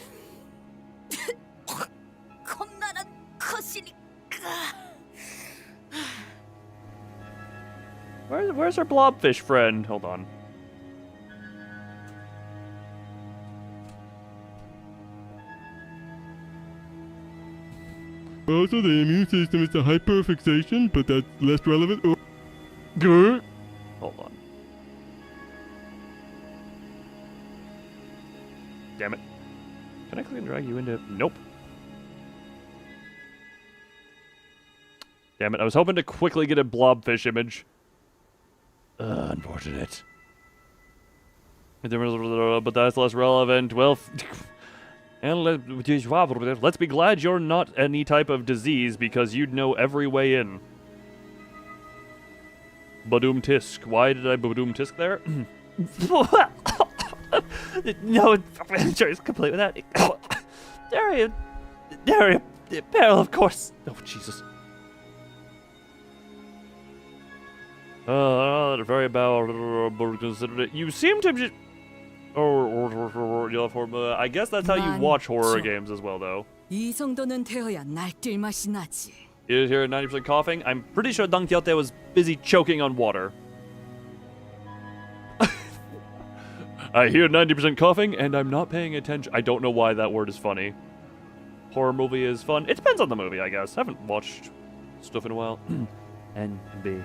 겁나는 것이니까. Where's our blobfish friend? Hold on. Also, the immune system is a hyperfixation, but that's less relevant. Oh. Hold on. Damn it. Can I click and drag you into... Nope. Damn it, I was hoping to quickly get a blobfish image. Unfortunate. But that's less relevant. Well... And let's be glad you're not any type of disease, because you'd know every way in. Badoom tisk. Why did I badoom tisk there? No, I'm sure it's complete without it. There, peril, of course. Oh, Jesus. Very about considered it. You seem to just... I guess that's how you watch horror games as well, though. 이 정도는 되어야 날뛸 맛이 나지. You hear 90% coughing? I'm pretty sure Don Quixote was busy choking on water. I hear 90% coughing, and I'm not paying attention. I don't know why that word is funny. Horror movie is fun. It depends on the movie, I guess. I haven't watched stuff in a while. NB.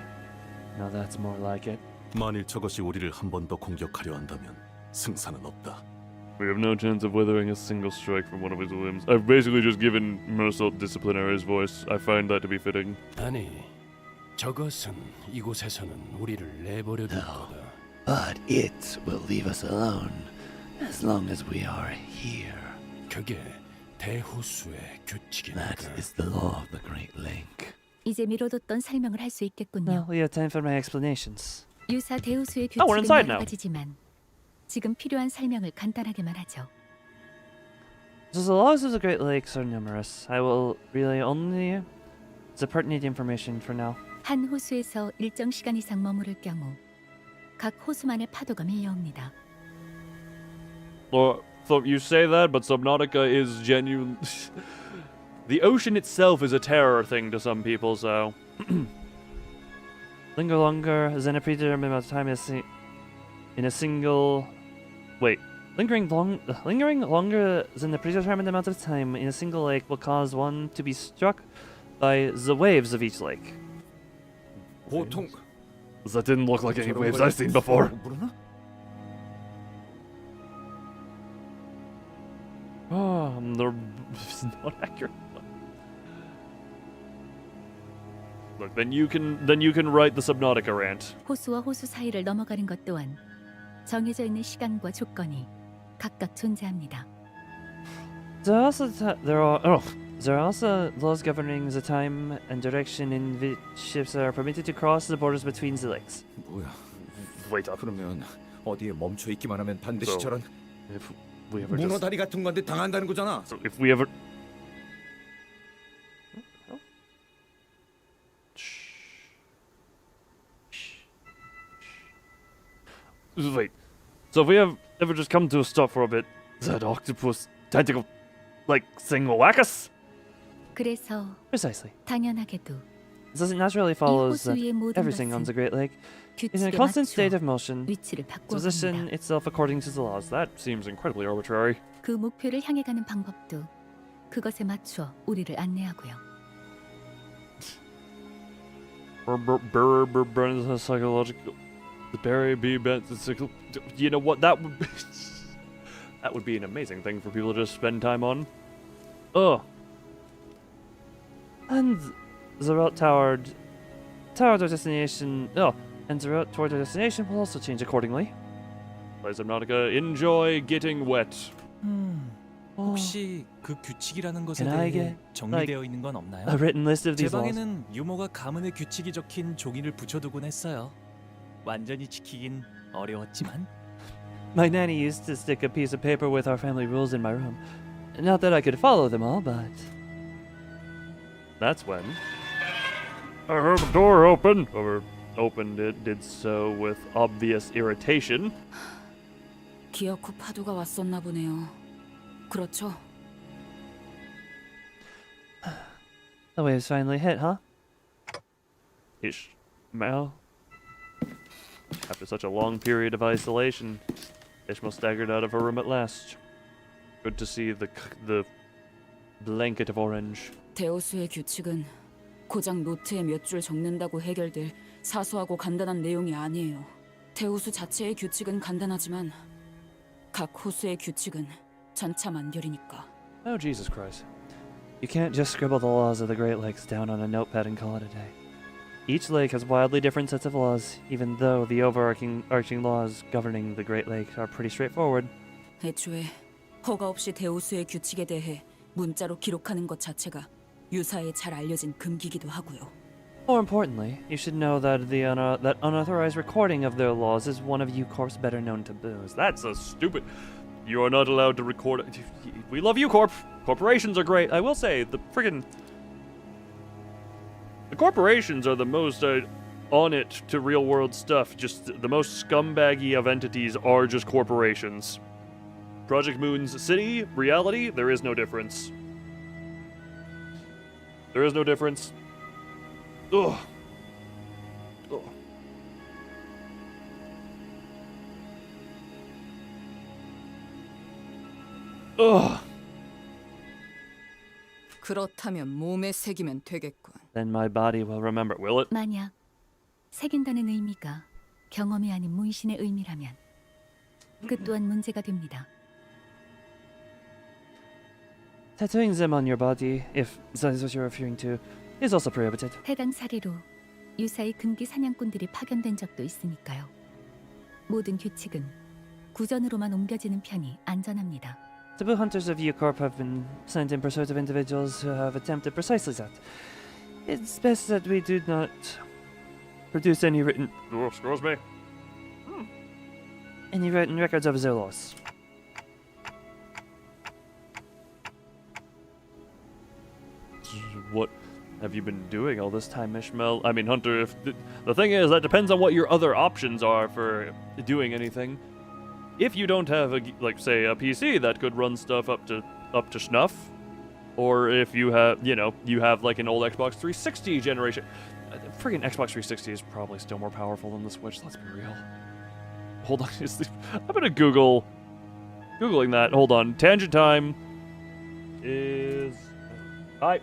Now that's more like it. 만일 저것이 우리를 한 번 더 공격하려 한다면 승산은 없다. We have no chance of weathering a single strike from one of his limbs. I've basically just given Mersault disciplinary's voice. I find that to be fitting. 아니, 저것은 이곳에서는 우리를 내버려 둘 거다. But it will leave us alone as long as we are here. 그게 대호수의 규칙이니까. That is the law of the Great Lake. 이제 미뤄뒀던 설명을 할 수 있겠군요. Well, we have time for my explanations. 유사 대우수의 Oh, we're 규칙은 inside 여러 now. 가지지만 지금 필요한 설명을 간단하게만 하죠. So the laws of the Great Lakes are numerous. I will relay only the pertinent information for now. 한 호수에서 일정 시간 이상 머무를 경우 각 호수만의 파도가 밀려옵니다. Well, so you say that, but Subnautica is genuine. The ocean itself is a terror thing to some people, so. Linger longer than a predetermined amount of time in a single. Wait. Lingering longer than the predetermined amount of time in a single lake will cause one to be struck by the waves of each lake. 보통 That didn't look like any waves I've seen before. Oh, they're not accurate. Look, then you can write the Subnautica rant. 호수와 호수 사이를 넘어가는 것 또한 정해져 있는 시간과 조건이 각각 존재합니다. There are also laws governing the time and direction in which ships are permitted to cross the borders between the lakes. 뭐야? Wait up. 그러면 어디에 멈춰 있기만 하면 반드시 So, 저런 If we ever just, 문어다리 같은 건데 당한다는 거잖아. so if we ever. Wait. So if we have ever just come to a stop for a bit, that octopus tentacle, like, thing will whack us? 그래서 Precisely. 당연하게도 Thus it naturally 이 follows 호수 that 위의 모든 everything on the 것은 Great Lake is in a 규칙에 constant 맞춰 state of motion, 위치를 to 바꾸어 position 갑니다. itself according to the laws. That seems incredibly arbitrary. 그 목표를 향해 가는 방법도 그것에 맞춰 우리를 안내하고요. Psychological. The Barry B. You know what? That would be. That would be an amazing thing for people to just spend time on. Ugh. And the route toward our destination. Oh, and the route toward our destination will also change accordingly. Play Subnautica, enjoy getting wet. 혹시 그 규칙이라는 것에 Can I 대해 get, 정리되어 있는 건 없나요? a written list of 제 these laws? 방에는 유머가 가문의 규칙이 적힌 종이를 붙여두곤 했어요. 완전히 지키긴 어려웠지만. My nanny used to stick a piece of paper with our family rules in my room. Not that I could follow them all, but... That's when I heard the door open. Whoever opened it did so with obvious irritation. 기억 후 파도가 왔었나 보네요. 그렇죠? The waves finally hit, huh? Ishmael. After such a long period of isolation, Ishmael staggered out of her room at last. Good to see the blanket of orange. 데오스의 규칙은 고작 노트에 몇 줄 적는다고 해결될 사소하고 간단한 내용이 아니에요. 데오스 자체의 규칙은 간단하지만 각 호수의 규칙은 천차만별이니까. Oh, Jesus Christ. You can't just scribble the laws of the Great Lakes down on a notepad and call it a day. Each lake has wildly different sets of laws, even though the overarching laws governing the Great Lakes are pretty straightforward. 애초에 허가 없이 데오스의 규칙에 대해 문자로 기록하는 것 자체가 유사에 잘 알려진 금기기도 하고요. More importantly, you should know that that unauthorized recording of their laws is one of U-Corp's better known taboos. That's a stupid... You are not allowed to record... We love U-Corp. Corporations are great. I will say, the corporations are the most on it to real-world stuff. Just the most scumbaggy of entities are just corporations. Project Moon's city, reality, there is no difference. There is no difference. Ugh. Ugh. Ugh. 그렇다면 몸에 새기면 되겠군. Then my body will remember. Will it? 만약 새긴다는 의미가 경험이 아닌 무의신의 의미라면 그 또한 문제가 됩니다. Tattooing them on your body, if that is what you're referring to, is also prohibited. 해당 사례로 유사의 금기 사냥꾼들이 파견된 적도 있으니까요. 모든 규칙은 구전으로만 옮겨지는 편이 안전합니다. Taboo hunters of U-Corp have been sent in pursuit of individuals who have attempted precisely that. It's best that we do not produce any written... Oh, excuse me. Any written records of their loss. What have you been doing all this time, Ishmael? I mean, Hunter, if the thing is, that depends on what your other options are for doing anything. If you don't have, like, say, a PC that could run stuff up to snuff, or if you have, you have, like, an old Xbox 360 generation. Friggin' Xbox 360 is probably still more powerful than the Switch, let's be real. Hold on, I'm gonna Googling that. Hold on. Tangent time is... Hi.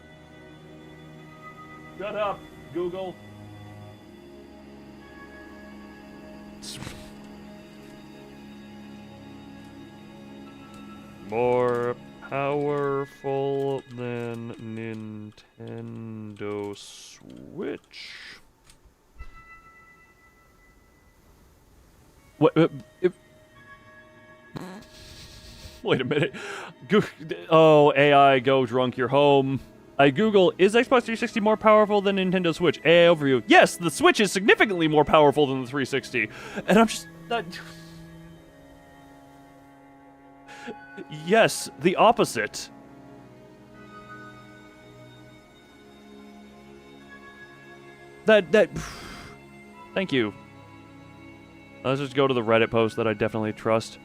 Shut up, Google. More powerful than Nintendo Switch. What? Wait a minute. Oh, AI, go drunk, you're home. I Google, is Xbox 360 more powerful than Nintendo Switch? AI overview. Yes, the Switch is significantly more powerful than the 360. And I'm just... Yes, the opposite. Thank you. Let's just go to the Reddit post that I definitely trust.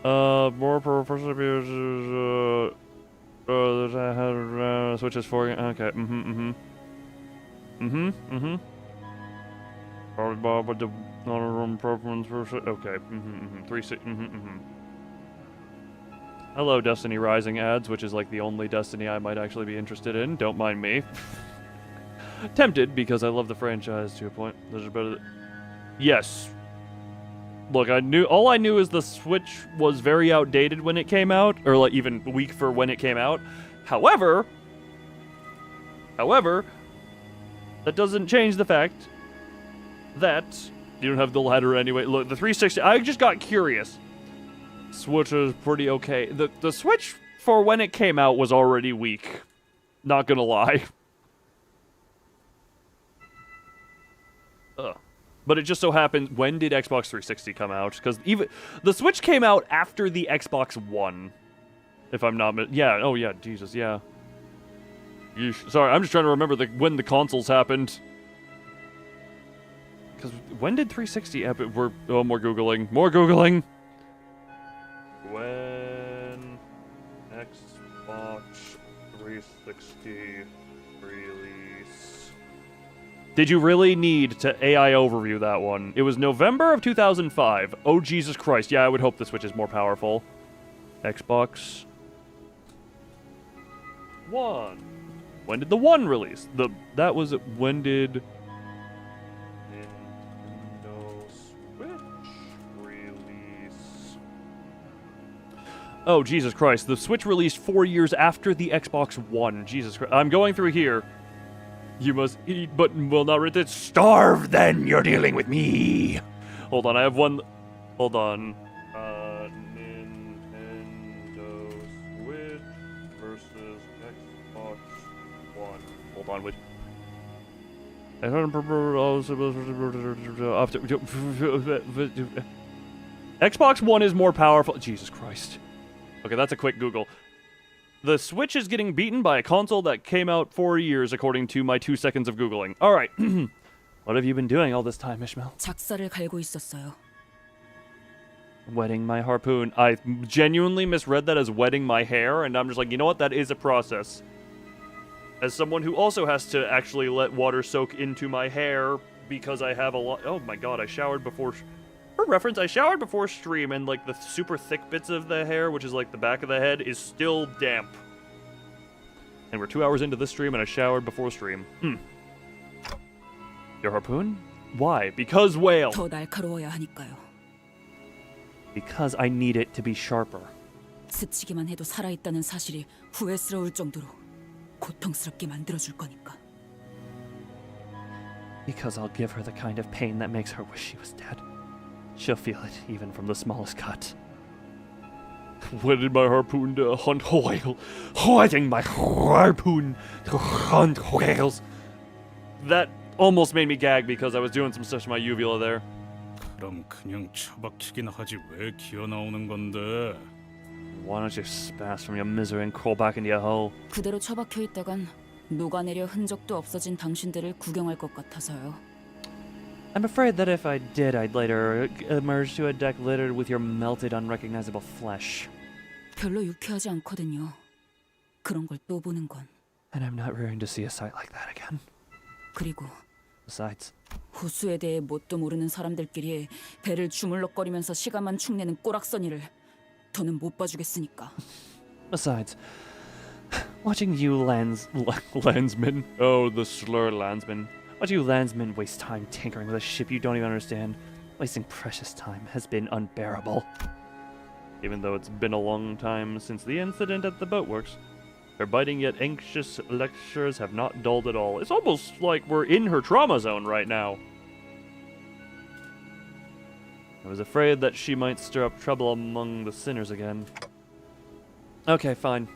More powerful Switch is 4. Okay. Probably with the room preference. Okay. 360. Hello, Destiny Rising ads, which is like the only Destiny I might actually be interested in. Don't mind me. Tempted because I love the franchise to a point. There's a better. Yes. Look, all I knew is the Switch was very outdated when it came out, or like even weak for when it came out. However, that doesn't change the fact that. You don't have the ladder anyway. Look, the 360. I just got curious. Switch is pretty okay. The Switch for when it came out was already weak. Not gonna lie. But it just so happened, when did Xbox 360 come out? Because even the Switch came out after the Xbox One. If I'm not... Yeah, oh yeah, Jesus, yeah. Yeesh. Sorry, I'm just trying to remember when the consoles happened. Because when did 360 happen? More Googling. More Googling! When Xbox 360 release... Did you really need to AI overview that one? It was November of 2005. Oh, Jesus Christ. Yeah, I would hope the Switch is more powerful. Xbox One. When did the One release? That was... When did... Nintendo Switch release? Oh, Jesus Christ. The Switch released 4 years after the Xbox One. Jesus Christ. I'm going through here. You must eat, but will not resist. Starve, then you're dealing with me. Hold on, I have one. Hold on. Nintendo Switch versus Xbox One. Hold on, wait. Xbox One is more powerful. Jesus Christ. Okay, that's a quick Google. The Switch is getting beaten by a console that came out 4 years, according to my 2 seconds of Googling. All right. What have you been doing all this time, Ishmael? 작사를 갈고 있었어요. Wetting my harpoon. I genuinely misread that as wetting my hair, and I'm just like, you know what? That is a process. As someone who also has to actually let water soak into my hair because I have a lot... Oh my god, I showered before... For reference, I showered before stream, and like the super thick bits of the hair, which is like the back of the head, is still damp. And we're 2 hours into this stream, and I showered before stream. Your harpoon? Why? Because whale. 더 날카로워야 하니까요. Because I need it to be sharper. 스치기만 해도 살아있다는 사실이 후회스러울 정도로 고통스럽게 만들어줄 거니까. Because I'll give her the kind of pain that makes her wish she was dead. She'll feel it, even from the smallest cut. Wetted my harpoon to hunt whale. Wetting my harpoon to hunt whales. That almost made me gag because I was doing some stuff to my uvula there. 그럼 그냥 처박히긴 하지 왜 기어 나오는 건데? Why don't you spaz from your misery and crawl back into your hole? 그대로 처박혀 있다간 녹아내려 흔적도 없어진 당신들을 구경할 것 같아서요. I'm afraid that if I did, I'd later emerge to a deck littered with your melted, unrecognizable flesh. 별로 유쾌하지 않거든요. 그런 걸 또 보는 건. And I'm not rearing to see a sight like that again. 그리고 Besides, 호수에 대해 뭣도 모르는 사람들끼리 배를 주물럭거리면서 시간만 축내는 꼬락서니를 더는 못 봐주겠으니까. Besides, watching you landsmen. Oh, the slur landsman. watch you landsmen waste time tinkering with a ship you don't even understand, wasting precious time has been unbearable. Even though it's been a long time since the incident at the boatworks, her biting yet anxious lectures have not dulled at all. It's almost like we're in her trauma zone right now. I was afraid that she might stir up trouble among the sinners again. Okay, fine.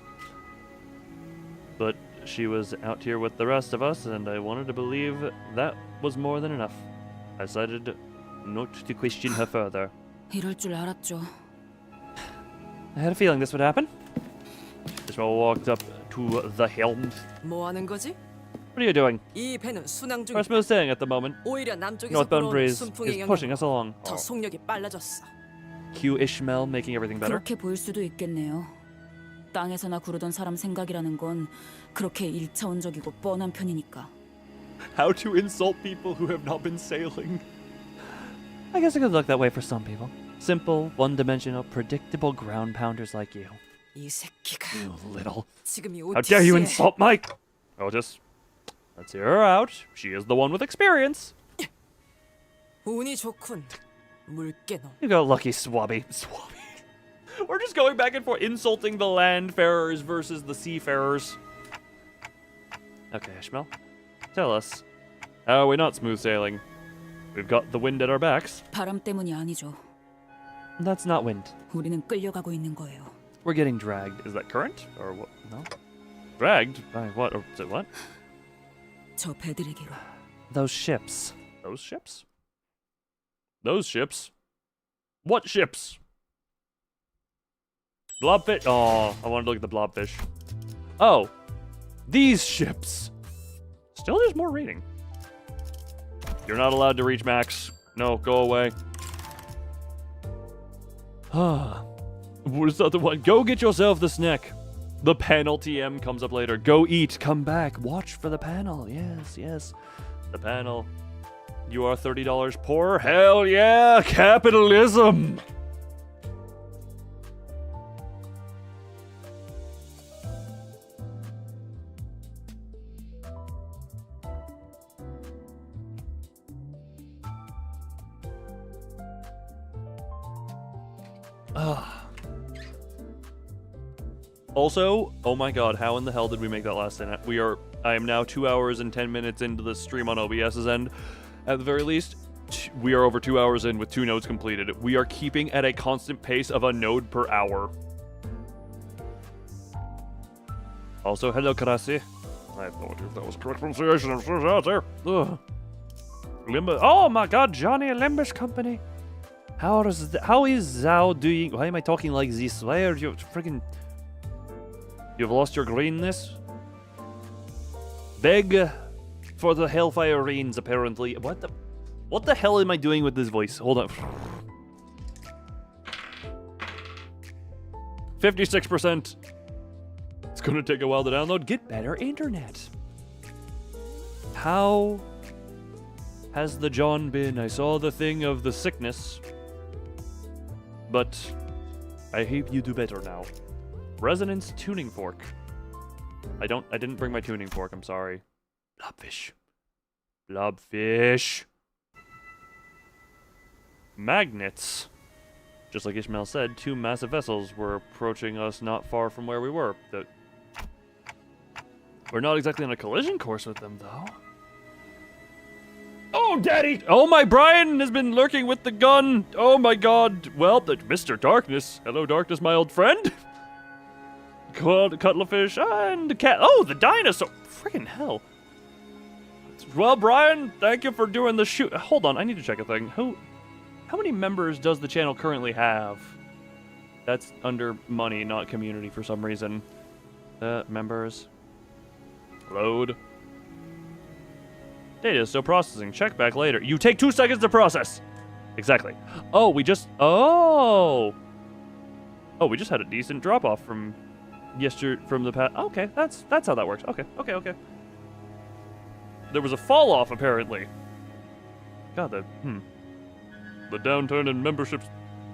But she was out here with the rest of us, and I wanted to believe that was more than enough. I decided not to question her further. 이럴 줄 알았죠. I had a feeling this would happen. Ishmael walked up to the helm. 뭐 하는 거지? What are you doing? 이 배는 순항 We're 중이다. smooth sailing at the moment. 오히려 남쪽에서 Northbound 불어오는 breeze 순풍의 is pushing us 영향으로 along. 더 속력이 빨라졌어. Cue Ishmael making everything better. 그렇게 보일 수도 있겠네요. 땅에서나 구르던 사람 생각이라는 건 그렇게 1차원적이고 뻔한 편이니까. How to insult people who have not been sailing. I guess it could look that way for some people. Simple, one-dimensional, predictable ground pounders like you. 이 새끼가 You little. 지금 이 How dare you OTC에 insult Mike? Oh, just let's hear her out. She is the one with experience. 운이 좋군. 물개놈. You got lucky, Swabby. We're just going back and forth, insulting the landfarers versus the seafarers. Okay, Ishmael, tell us. How are we not smooth sailing? We've got the wind at our backs. 바람 때문이 아니죠. That's not wind. 우리는 끌려가고 있는 거예요. We're getting dragged. Is that current? Or what? No? Dragged? By what? Or is it what? 저 배들에게로. Those ships. Those ships? Those ships? What ships? Blobfish? Oh, I wanted to look at the blobfish. Oh, these ships. Still, there's more reading. You're not allowed to reach max. No, go away. Ah, what is the other one? Go get yourself the snack. The panel TM comes up later. Go eat, come back, watch for the panel. Yes, yes. The panel. You are $30 poor? Hell yeah, capitalism! Also, oh my god, how in the hell did we make that last thing? I am now 2 hours and 10 minutes into the stream on OBS's end. At the very least, we are over 2 hours in with 2 nodes completed. We are keeping at a constant pace of a node per hour. Also, hello, Karasi. I have no idea if that was correct pronunciation. I'm so out there. Ugh. Limbus. Oh my god, Johnny, Limbus Company. How is Zhao doing? Why am I talking like this? Why are you freaking... You've lost your greenness? Beg for the Hellfire Rains, apparently. What the hell am I doing with this voice? Hold on. 56%. It's gonna take a while to download. Get better internet. How has the John been? I saw the thing of the sickness, but I hope you do better now. Resonance tuning fork. I didn't bring my tuning fork, I'm sorry. Blobfish. Blobfish. Magnets. Just like Ishmael said, 2 massive vessels were approaching us not far from where we were. We're not exactly on a collision course with them, though. Oh, Daddy! Oh, my Brian has been lurking with the gun! Oh, my God! Well, Mr. Darkness. Hello, Darkness, my old friend. Cuttlefish and cat. Oh, the dinosaur! Friggin' hell. Well, Brian, thank you for doing the shoot. Hold on, I need to check a thing. How many members does the channel currently have? That's under money, not community for some reason. Members. Load. Data is still processing. Check back later. You take 2 seconds to process. Exactly. Oh, we just had a decent drop off from the past. Okay, that's how that works. Okay. There was a fall off apparently. God, the downturn in memberships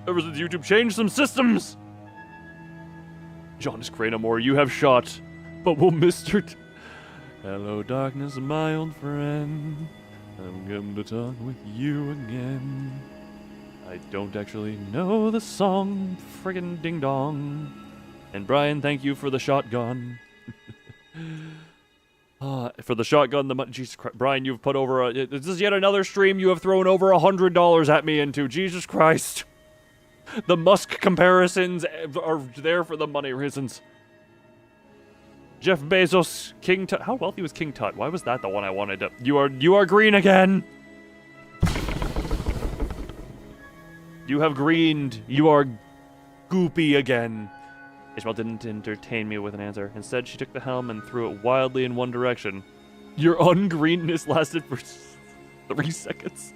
ever since YouTube changed some systems. Jonas Cranamore, you have shot, but we'll miss her. Hello, darkness, my old friend. I'm going to talk with you again. I don't actually know the song, friggin' ding dong. And Brian, thank you for the shotgun. For the shotgun, Jesus Christ. Brian, you've put over this is yet another stream you have thrown over $100 at me into. Jesus Christ. The Musk comparisons are there for the money reasons. Jeff Bezos, King Tut. How wealthy was King Tut? Why was that the one I wanted to... You are green again. You have greened. You are goopy again. Ishmael didn't entertain me with an answer. Instead, she took the helm and threw it wildly in one direction. Your ungreenness lasted for 3 seconds.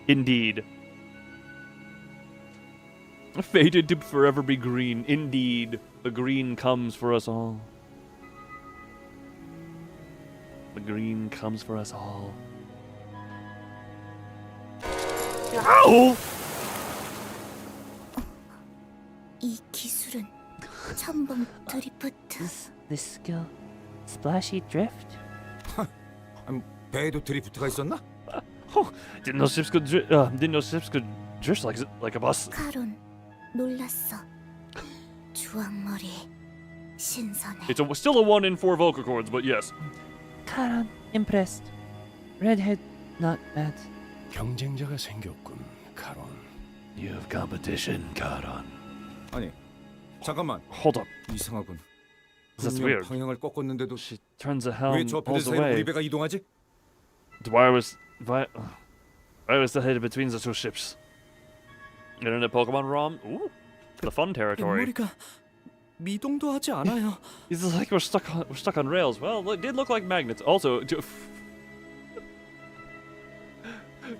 Indeed. Fated to forever be green. Indeed. The green comes for us all. The green comes for us all. Ow! 이 기술은 첨벙 드리프트. This skill, splashy drift. 배에도 드리프트가 있었나? Didn't know ships could drift like a bus. 카론 놀랐어. 주황머리 신선해. It's still a 1 in 4 vocal cords, but yes. Karan, impressed. Redhead, not bad. 경쟁자가 생겼군, 카론. You have competition, Karon. 아니, 잠깐만. Hold up. 이상하군. That's 분명 weird. 방향을 꺾었는데도 Turns the 왜 helm 저 all 배들 the 사이로 way. 우리 배가 이동하지? Why was the headed between the two ships? Internet Pokemon ROM. Ooh, the fun territory. 머리가 미동도 하지 않아요. It's like we're stuck on rails. Well, it did look like magnets. Also,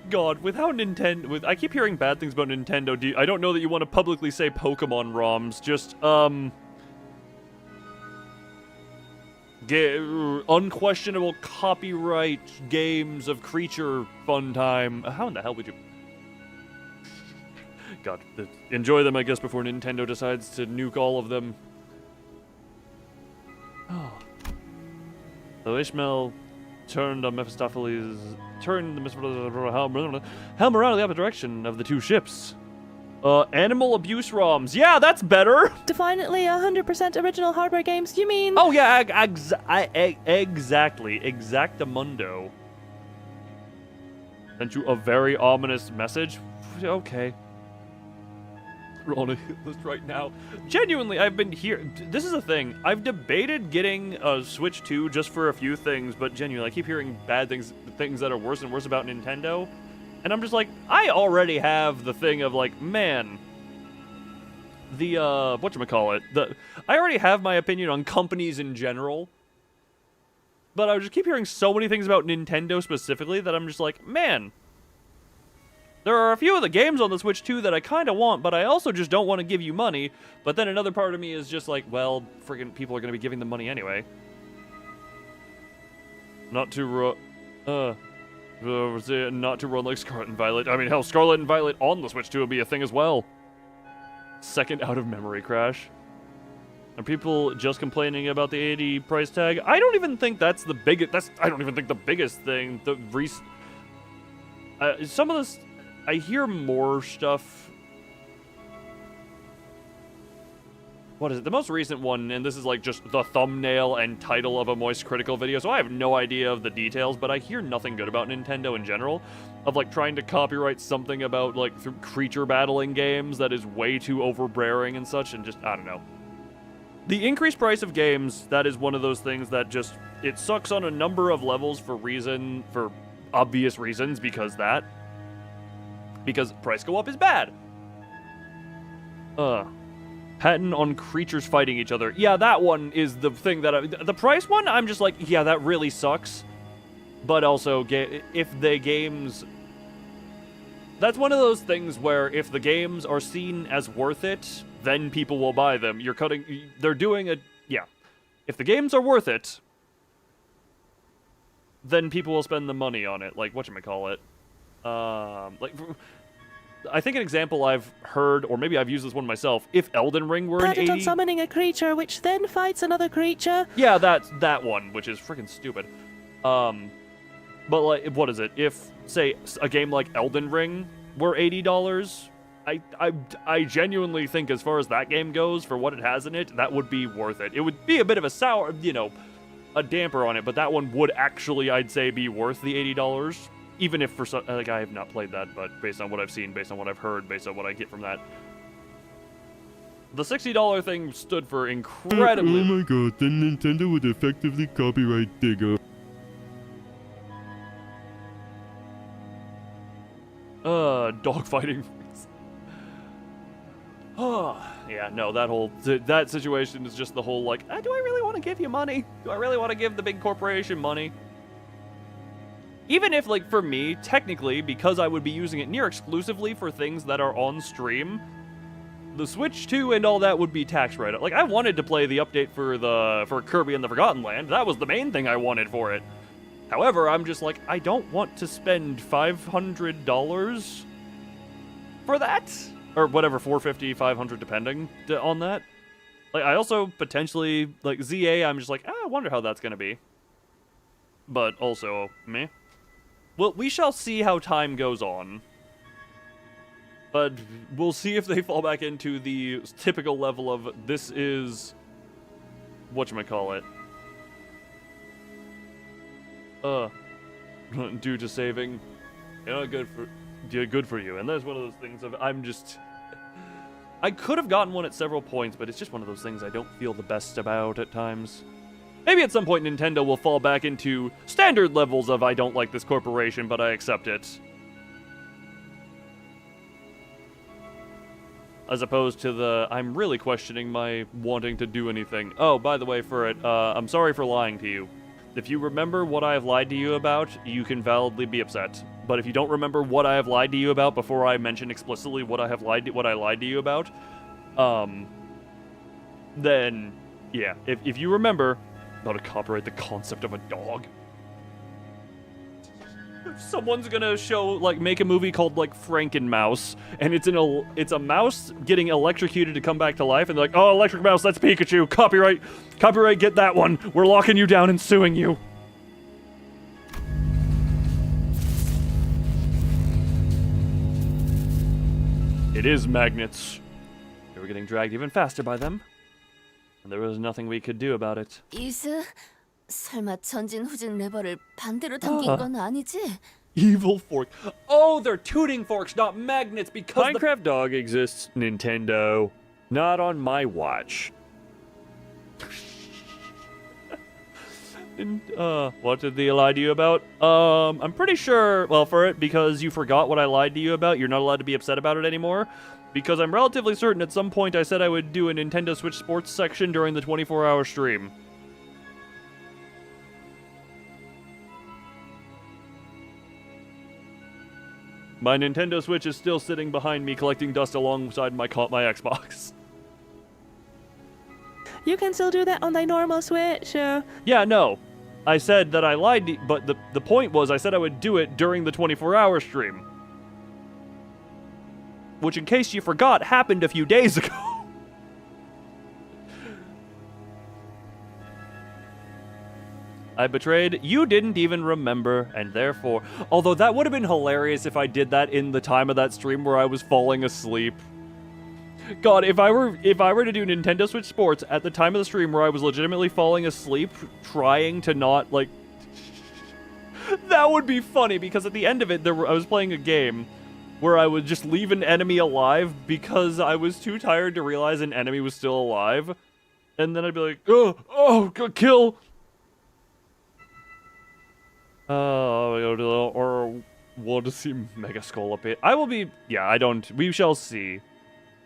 God, with how Nintendo, I keep hearing bad things about Nintendo. I don't know that you want to publicly say Pokemon ROMs. Just unquestionable copyright games of creature fun time. How in the hell would you? God, enjoy them, I guess, before Nintendo decides to nuke all of them. Oh. So Ishmael turned the Mephistopheles helm around in the opposite direction of the two ships. Animal abuse ROMs. Yeah, that's better. Definitely 100% original hardware games. You mean? Oh yeah, exactly. Exactamundo. Sent you a very ominous message. Okay. We're on a hit list right now. Genuinely, I've been here. This is the thing. I've debated getting a Switch 2 just for a few things, but genuinely, I keep hearing bad things that are worse and worse about Nintendo. And I'm just like, I already have the thing of like, man, the, whatchamacallit, I already have my opinion on companies in general. But I just keep hearing so many things about Nintendo specifically that I'm just like, man, there are a few of the games on the Switch 2 that I kind of want, but I also just don't want to give you money. But then another part of me is just like, well, friggin' people are going to be giving them money anyway. Not to run like Scarlet and Violet. I mean, hell, Scarlet and Violet on the Switch 2 would be a thing as well. Second out-of-memory crash. Are people just complaining about the 80 price tag? I don't even think that's the biggest. I don't even think the biggest thing. Some of this, I hear more stuff. What is it? The most recent one, and this is like just the thumbnail and title of a Moist Critical video, so I have no idea of the details, but I hear nothing good about Nintendo in general, of like trying to copyright something about like creature battling games that is way too overbearing and such, and just, I don't know. The increased price of games, that is one of those things that just, it sucks on a number of levels for obvious reasons, because price go up is bad. Patent on creatures fighting each other. Yeah, that one is the thing that the price one, I'm just like, yeah, that really sucks. But also, if the games, that's one of those things where if the games are seen as worth it, then people will buy them. They're doing if the games are worth it, then people will spend the money on it. Like, whatchamacallit. I think an example I've heard, or maybe I've used this one myself, if Elden Ring were Patent an 80... on summoning a creature which then fights another creature. Yeah, that's that one, which is freaking stupid. But like, what is it? If, say, a game like Elden Ring were $80, I genuinely think as far as that game goes, for what it has in it, that would be worth it. It would be a bit of a sour, a damper on it, but that one would actually, I'd say, be worth the $80. Even if for some, like, I have not played that, but based on what I've seen, based on what I've heard, based on what I get from that, the $60 thing stood for incredibly. Oh my god! Then Nintendo would effectively copyright Digger. Dogfighting. Yeah, no, that situation is just the whole like, do I really want to give you money? Do I really want to give the big corporation money? Even if, like, for me, technically, because I would be using it near exclusively for things that are on stream, the Switch 2 and all that would be tax write-up. Like, I wanted to play the update for Kirby and the Forgotten Land. That was the main thing I wanted for it. However, I'm just like, I don't want to spend $500 for that? Or whatever, $450, $500, depending on that. Like, I also potentially, like, ZA, I'm just like, I wonder how that's gonna be. But also, meh. Well, we shall see how time goes on. But we'll see if they fall back into the typical level of, this is... whatchamacallit? Due to saving. You know, good for you. And that's one of those things of I could have gotten one at several points, but it's just one of those things I don't feel the best about at times. Maybe at some point Nintendo will fall back into standard levels of I don't like this corporation, but I accept it. As opposed to the, I'm really questioning my wanting to do anything. Oh, by the way, I'm sorry for lying to you. If you remember what I have lied to you about, you can validly be upset. But if you don't remember what I have lied to you about before I mention explicitly what I lied to you about, then, yeah. If you remember, not to copyright the concept of a dog. If someone's gonna make a movie called, Frankenmouse, and it's a mouse getting electrocuted to come back to life, and they're like, oh, electric mouse, that's Pikachu, copyright, get that one, we're locking you down and suing you. It is magnets. We were getting dragged even faster by them, and there was nothing we could do about it. 이스, 설마 전진 후진 레버를 반대로 당긴 건 아니지? Evil fork. Oh, they're tuning forks, not magnets, because Minecraft Dog exists, Nintendo. Not on my watch. And, what did they lie to you about? I'm pretty sure, because you forgot what I lied to you about, you're not allowed to be upset about it anymore. Because I'm relatively certain at some point I said I would do a Nintendo Switch Sports section during the 24-hour stream. My Nintendo Switch is still sitting behind me collecting dust alongside my Xbox. You can still do that on thy normal Switch. Yeah, no. I said that I lied, but the point was I said I would do it during the 24-hour stream. Which, in case you forgot, happened a few days ago. I betrayed. You didn't even remember, and therefore... Although that would have been hilarious if I did that in the time of that stream where I was falling asleep. God, if I were to do Nintendo Switch Sports at the time of the stream where I was legitimately falling asleep, trying to not, that would be funny, because at the end of it, I was playing a game where I would just leave an enemy alive because I was too tired to realize an enemy was still alive. And then I'd be like, oh, kill! Or we'll just see Mega Skull a bit. We shall see.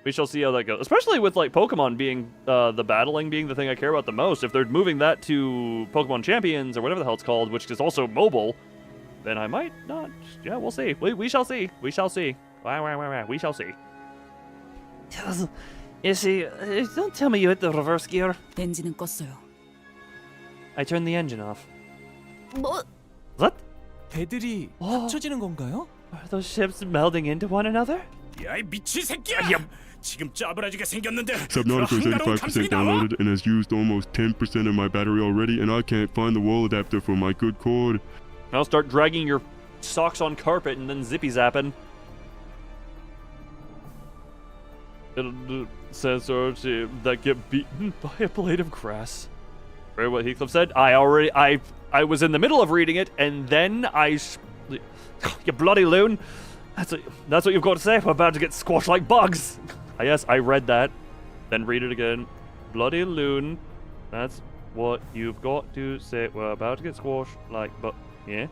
We shall see how that goes. Especially with, Pokemon being, the battling being the thing I care about the most. If they're moving that to Pokemon Champions, or whatever the hell it's called, which is also mobile, then I might not. Yeah, we'll see. We shall see. We shall see. We shall see. You see, don't tell me you hit the reverse gear. 엔진은 껐어요. I turned the engine off. 뭐? What? 배들이 합쳐지는 건가요? Are those ships melding into one another? 야, 이 미친 새끼야! 지금 짜부라지게 생겼는데 Subnautica is 85% downloaded and has used almost 10% of my battery already, and I can't find the wall adapter for my good cord. I'll start dragging your socks on carpet and then zippy zapping. It'll do sensors that get beaten by a blade of grass. Right, what Heathcliff said. I was in the middle of reading it, and then you bloody loon. That's what you've got to say. We're about to get squashed like bugs. Yes, I read that. Then read it again. Bloody loon. That's what you've got to say. We're about to get squashed like bugs. Yeah.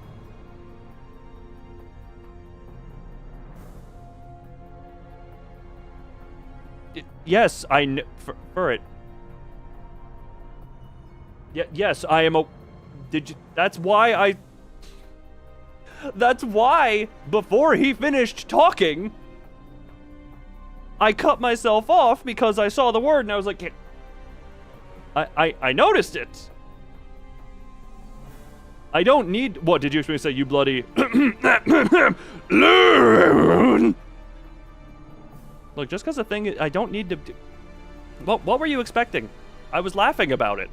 Yes, I know. For it. Yes, I am a... Did you... That's why before he finished talking, I cut myself off because I saw the word and I was like... I noticed it. I don't need... What, did you expect me to say, you bloody... loon? Look, just because a thing... I don't need to... What were you expecting? I was laughing about it.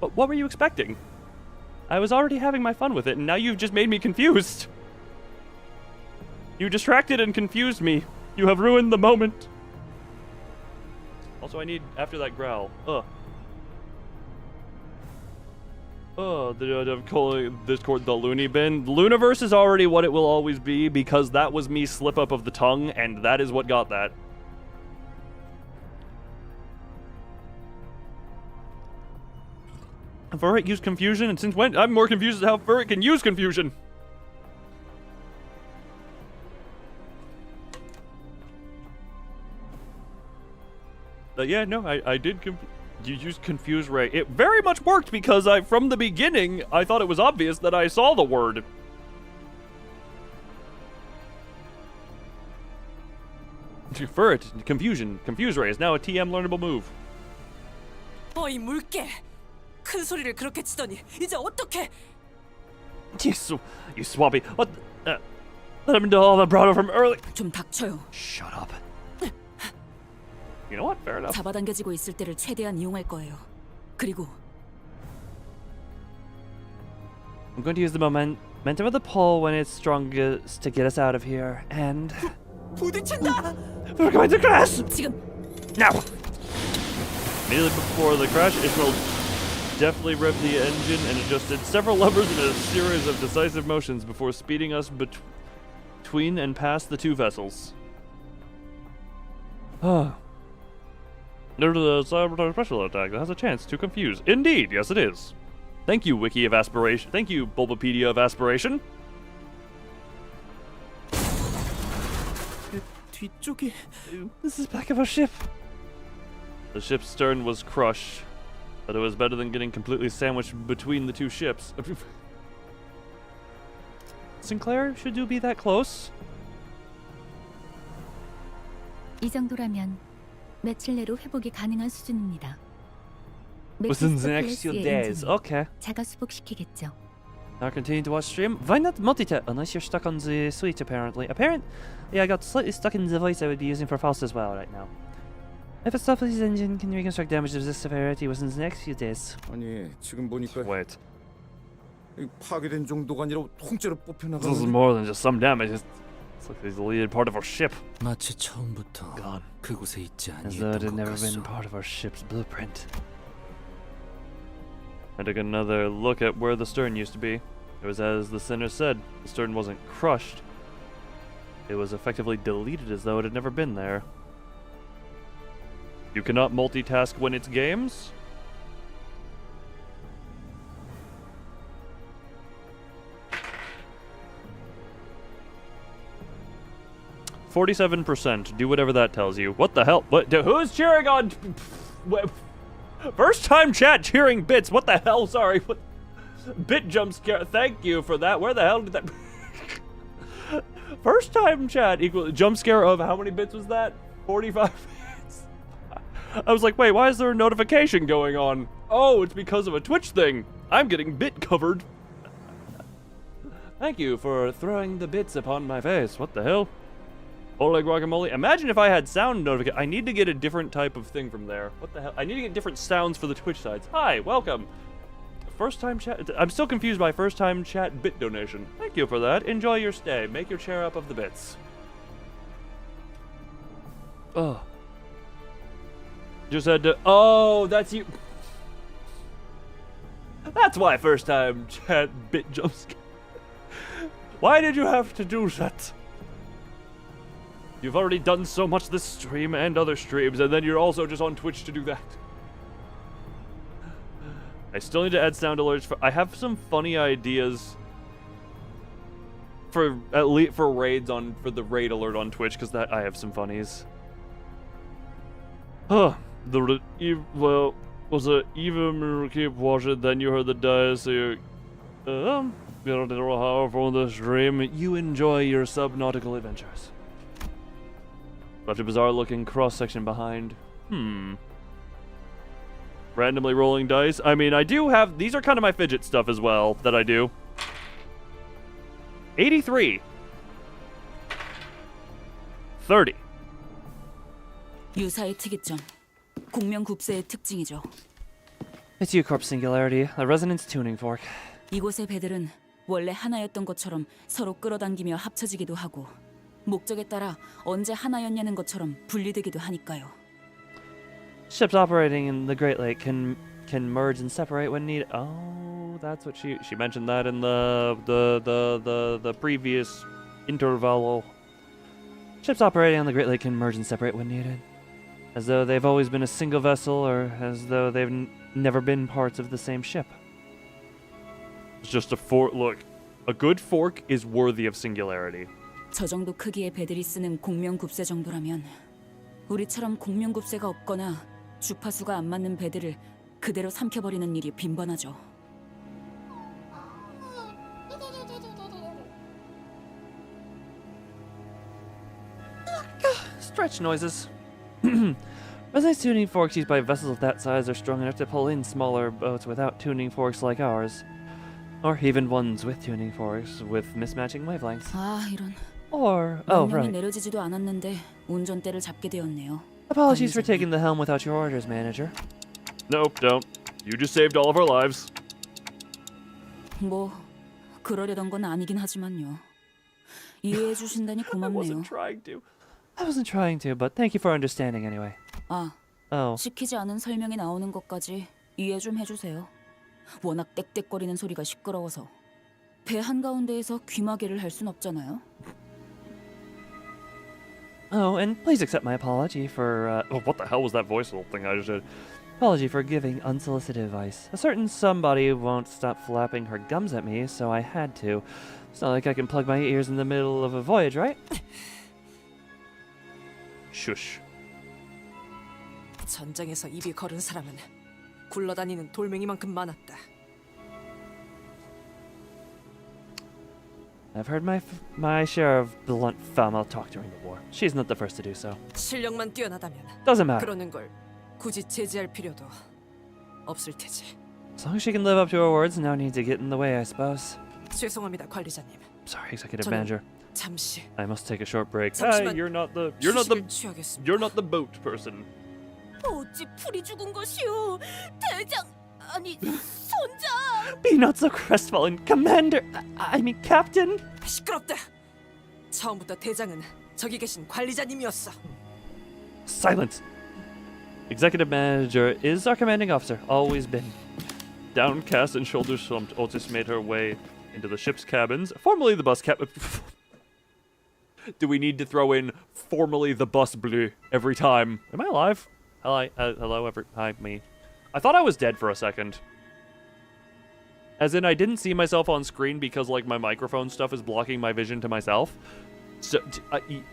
But what were you expecting? I was already having my fun with it, and now you've just made me confused. You distracted and confused me. You have ruined the moment. Also, I need... After that growl. Ugh. Oh, I'm calling Discord the Looney Bin. Luniverse is already what it will always be because that was me slip up of the tongue, and that is what got that. Furret used confusion, and since when? I'm more confused as how Furret can use confusion. Yeah, no, I did you used confuse Ray. It very much worked because from the beginning, I thought it was obvious that I saw the word. Furret, confusion. Confuse Ray is now a TM learnable move. 어이 물개. 큰 소리를 그렇게 치더니 이제 어떡해? You swampy. What? Let him do all the brought from early. 좀 닥쳐요. Shut up. You know what? Fair enough. 잡아당겨지고 있을 때를 최대한 이용할 거예요. 그리고 I'm going to use the momentum of the pull when it's strongest to get us out of here, and 부딪힌다. we're going to crash. 지금 Now. Immediately before the crash, Ishmael deftly revved the engine and adjusted several levers in a series of decisive motions before speeding us between and past the two vessels. There's a sabotage special attack that has a chance to confuse. Indeed, yes it is. Thank you, Wiki of Aspiration. Thank you, Bulbapedia of Aspiration. 뒤쪽이 This is back of our ship. The ship's stern was crushed, but it was better than getting completely sandwiched between the two ships. Sinclair, should you be that close? 이 정도라면 며칠 내로 회복이 가능한 수준입니다. Within 맥키스 the next few 클래스의 days. 엔진이 Okay. 자가 수복시키겠죠. Now continue to watch stream. Why not multitask? Unless you're stuck on the switch, apparently. I got slightly stuck in the device I would be using for Faust as well right now. If a Sophie's engine can reconstruct damage of this severity within the next few days. 아니 지금 보니까 Wait. 이 파괴된 정도가 아니라 통째로 뽑혀 This is 나가는. more than just some damage. It's like he's deleted part of our ship. 마치 처음부터 Gone. 그곳에 있지 As though it had 아니했던 것 never been 같소. part of our ship's blueprint. I took another look at where the stern used to be. It was as the sinner said. The stern wasn't crushed. It was effectively deleted as though it had never been there. You cannot multitask when it's games? %. Do whatever that tells you. What the hell? What? Who's cheering on? First time chat cheering bits. What the hell? Sorry. What? Bit jump scare. Thank you for that. Where the hell did that? First time chat equal jump scare of how many bits was that? 45 bits. I was like, wait, why is there a notification going on? Oh, it's because of a Twitch thing. I'm getting bit covered. Thank you for throwing the bits upon my face. What the hell? Oleg guacamole. Imagine if I had sound notification. I need to get a different type of thing from there. What the hell? I need to get different sounds for the Twitch sides. Hi, welcome. First time chat. I'm still confused by first time chat bit donation. Thank you for that. Enjoy your stay. Make your chair up of the bits. Oh. Just had to. Oh, that's you. That's why first time chat bit jumps. Why did you have to do that? You've already done so much this stream and other streams, and then you're also just on Twitch to do that. I still need to add sound alerts for. I have some funny ideas for at least for raids on for the raid alert on Twitch because that I have some funnies. Huh. Well, was it even keep watching? Then you heard the dice. So you don't know how for the stream. You enjoy your subnautical adventures. Such a bizarre looking cross section behind. Randomly rolling dice. I mean, I do have. These are kind of my fidget stuff as well that I do. 83. 30. 유사의 특이점. 공명급세의 특징이죠. It's U-Corp Singularity, a resonance tuning fork. 이곳의 배들은 원래 하나였던 것처럼 서로 끌어당기며 합쳐지기도 하고 목적에 따라 언제 하나였냐는 것처럼 분리되기도 하니까요. Ships operating in the Great Lake can merge and separate when needed. Oh, that's what she mentioned that in the previous interval. Ships operating on the Great Lake can merge and separate when needed, as though they've always been a single vessel, or as though they've never been parts of the same ship. It's just a fork. Look, a good fork is worthy of singularity. 저 정도 크기의 배들이 쓰는 공명급세 정도라면 우리처럼 공명급세가 없거나 주파수가 안 맞는 배들을 그대로 삼켜버리는 일이 빈번하죠. Stretch noises. Resonance tuning forks used by vessels of that size are strong enough to pull in smaller boats without tuning forks like ours. Or even ones with tuning forks with mismatching wavelengths. 아, 이런. Or, 명령이 right. 내려지지도 않았는데 운전대를 잡게 되었네요. Apologies for taking the helm without your orders, manager. Nope, don't. You just saved all of our lives. 뭐 그러려던 건 아니긴 하지만요. 이해해 주신다니 고맙네요. I wasn't trying to, but thank you for understanding anyway. 아, Oh. 시키지 않은 설명이 나오는 것까지 이해 좀 해주세요. 워낙 떽떽거리는 소리가 시끄러워서 배 한가운데에서 귀마개를 할 순 없잖아요. Oh, and please accept my apology for, Oh, what the hell was that voice little thing I just did? apology for giving unsolicited advice. A certain somebody won't stop flapping her gums at me, so I had to. It's not like I can plug my ears in the middle of a voyage, right? Shush. 전장에서 입이 거른 사람은 굴러다니는 돌멩이만큼 많았다. I've heard my share of blunt female talk during the war. She's not the first to do so. 실력만 뛰어나다면 Doesn't matter. 그러는 걸 굳이 제지할 필요도 없을 테지. As long as she can live up to her words, no need to get in the way, I suppose. 죄송합니다, 관리자님. Sorry, executive 저는 manager. 잠시 I must take a short break. 잠시만 You're not the boat person. 어찌 풀이 죽은 것이오? 대장, 아니 선장. Be not so crestfallen, Commander. I mean, Captain. 시끄럽다. 처음부터 대장은 저기 계신 관리자님이었어. Silence. Executive manager is our commanding officer. Always been. Downcast and shoulders slumped, Otis made her way into the ship's cabins, formerly the bus cabin. Do we need to throw in formerly the bus bleu every time? Am I alive? Hello, hi, me. I thought I was dead for a second. As in, I didn't see myself on screen because, like, my microphone stuff is blocking my vision to myself. So,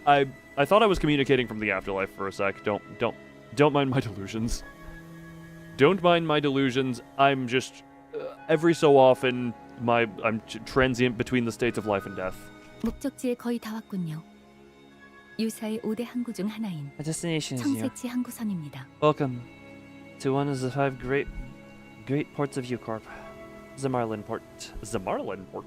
I thought I was communicating from the afterlife for a sec. Don't mind my delusions. Don't mind my delusions. I'm just, every so often, I'm transient between the states of life and death. 목적지에 거의 다 왔군요. 유사의 5대 항구 중 하나인 Our destination is here. 청새치 항구선입니다. Welcome to one of the 5 great ports of Ucorp. Zamarlin Port. Zamarlin Port.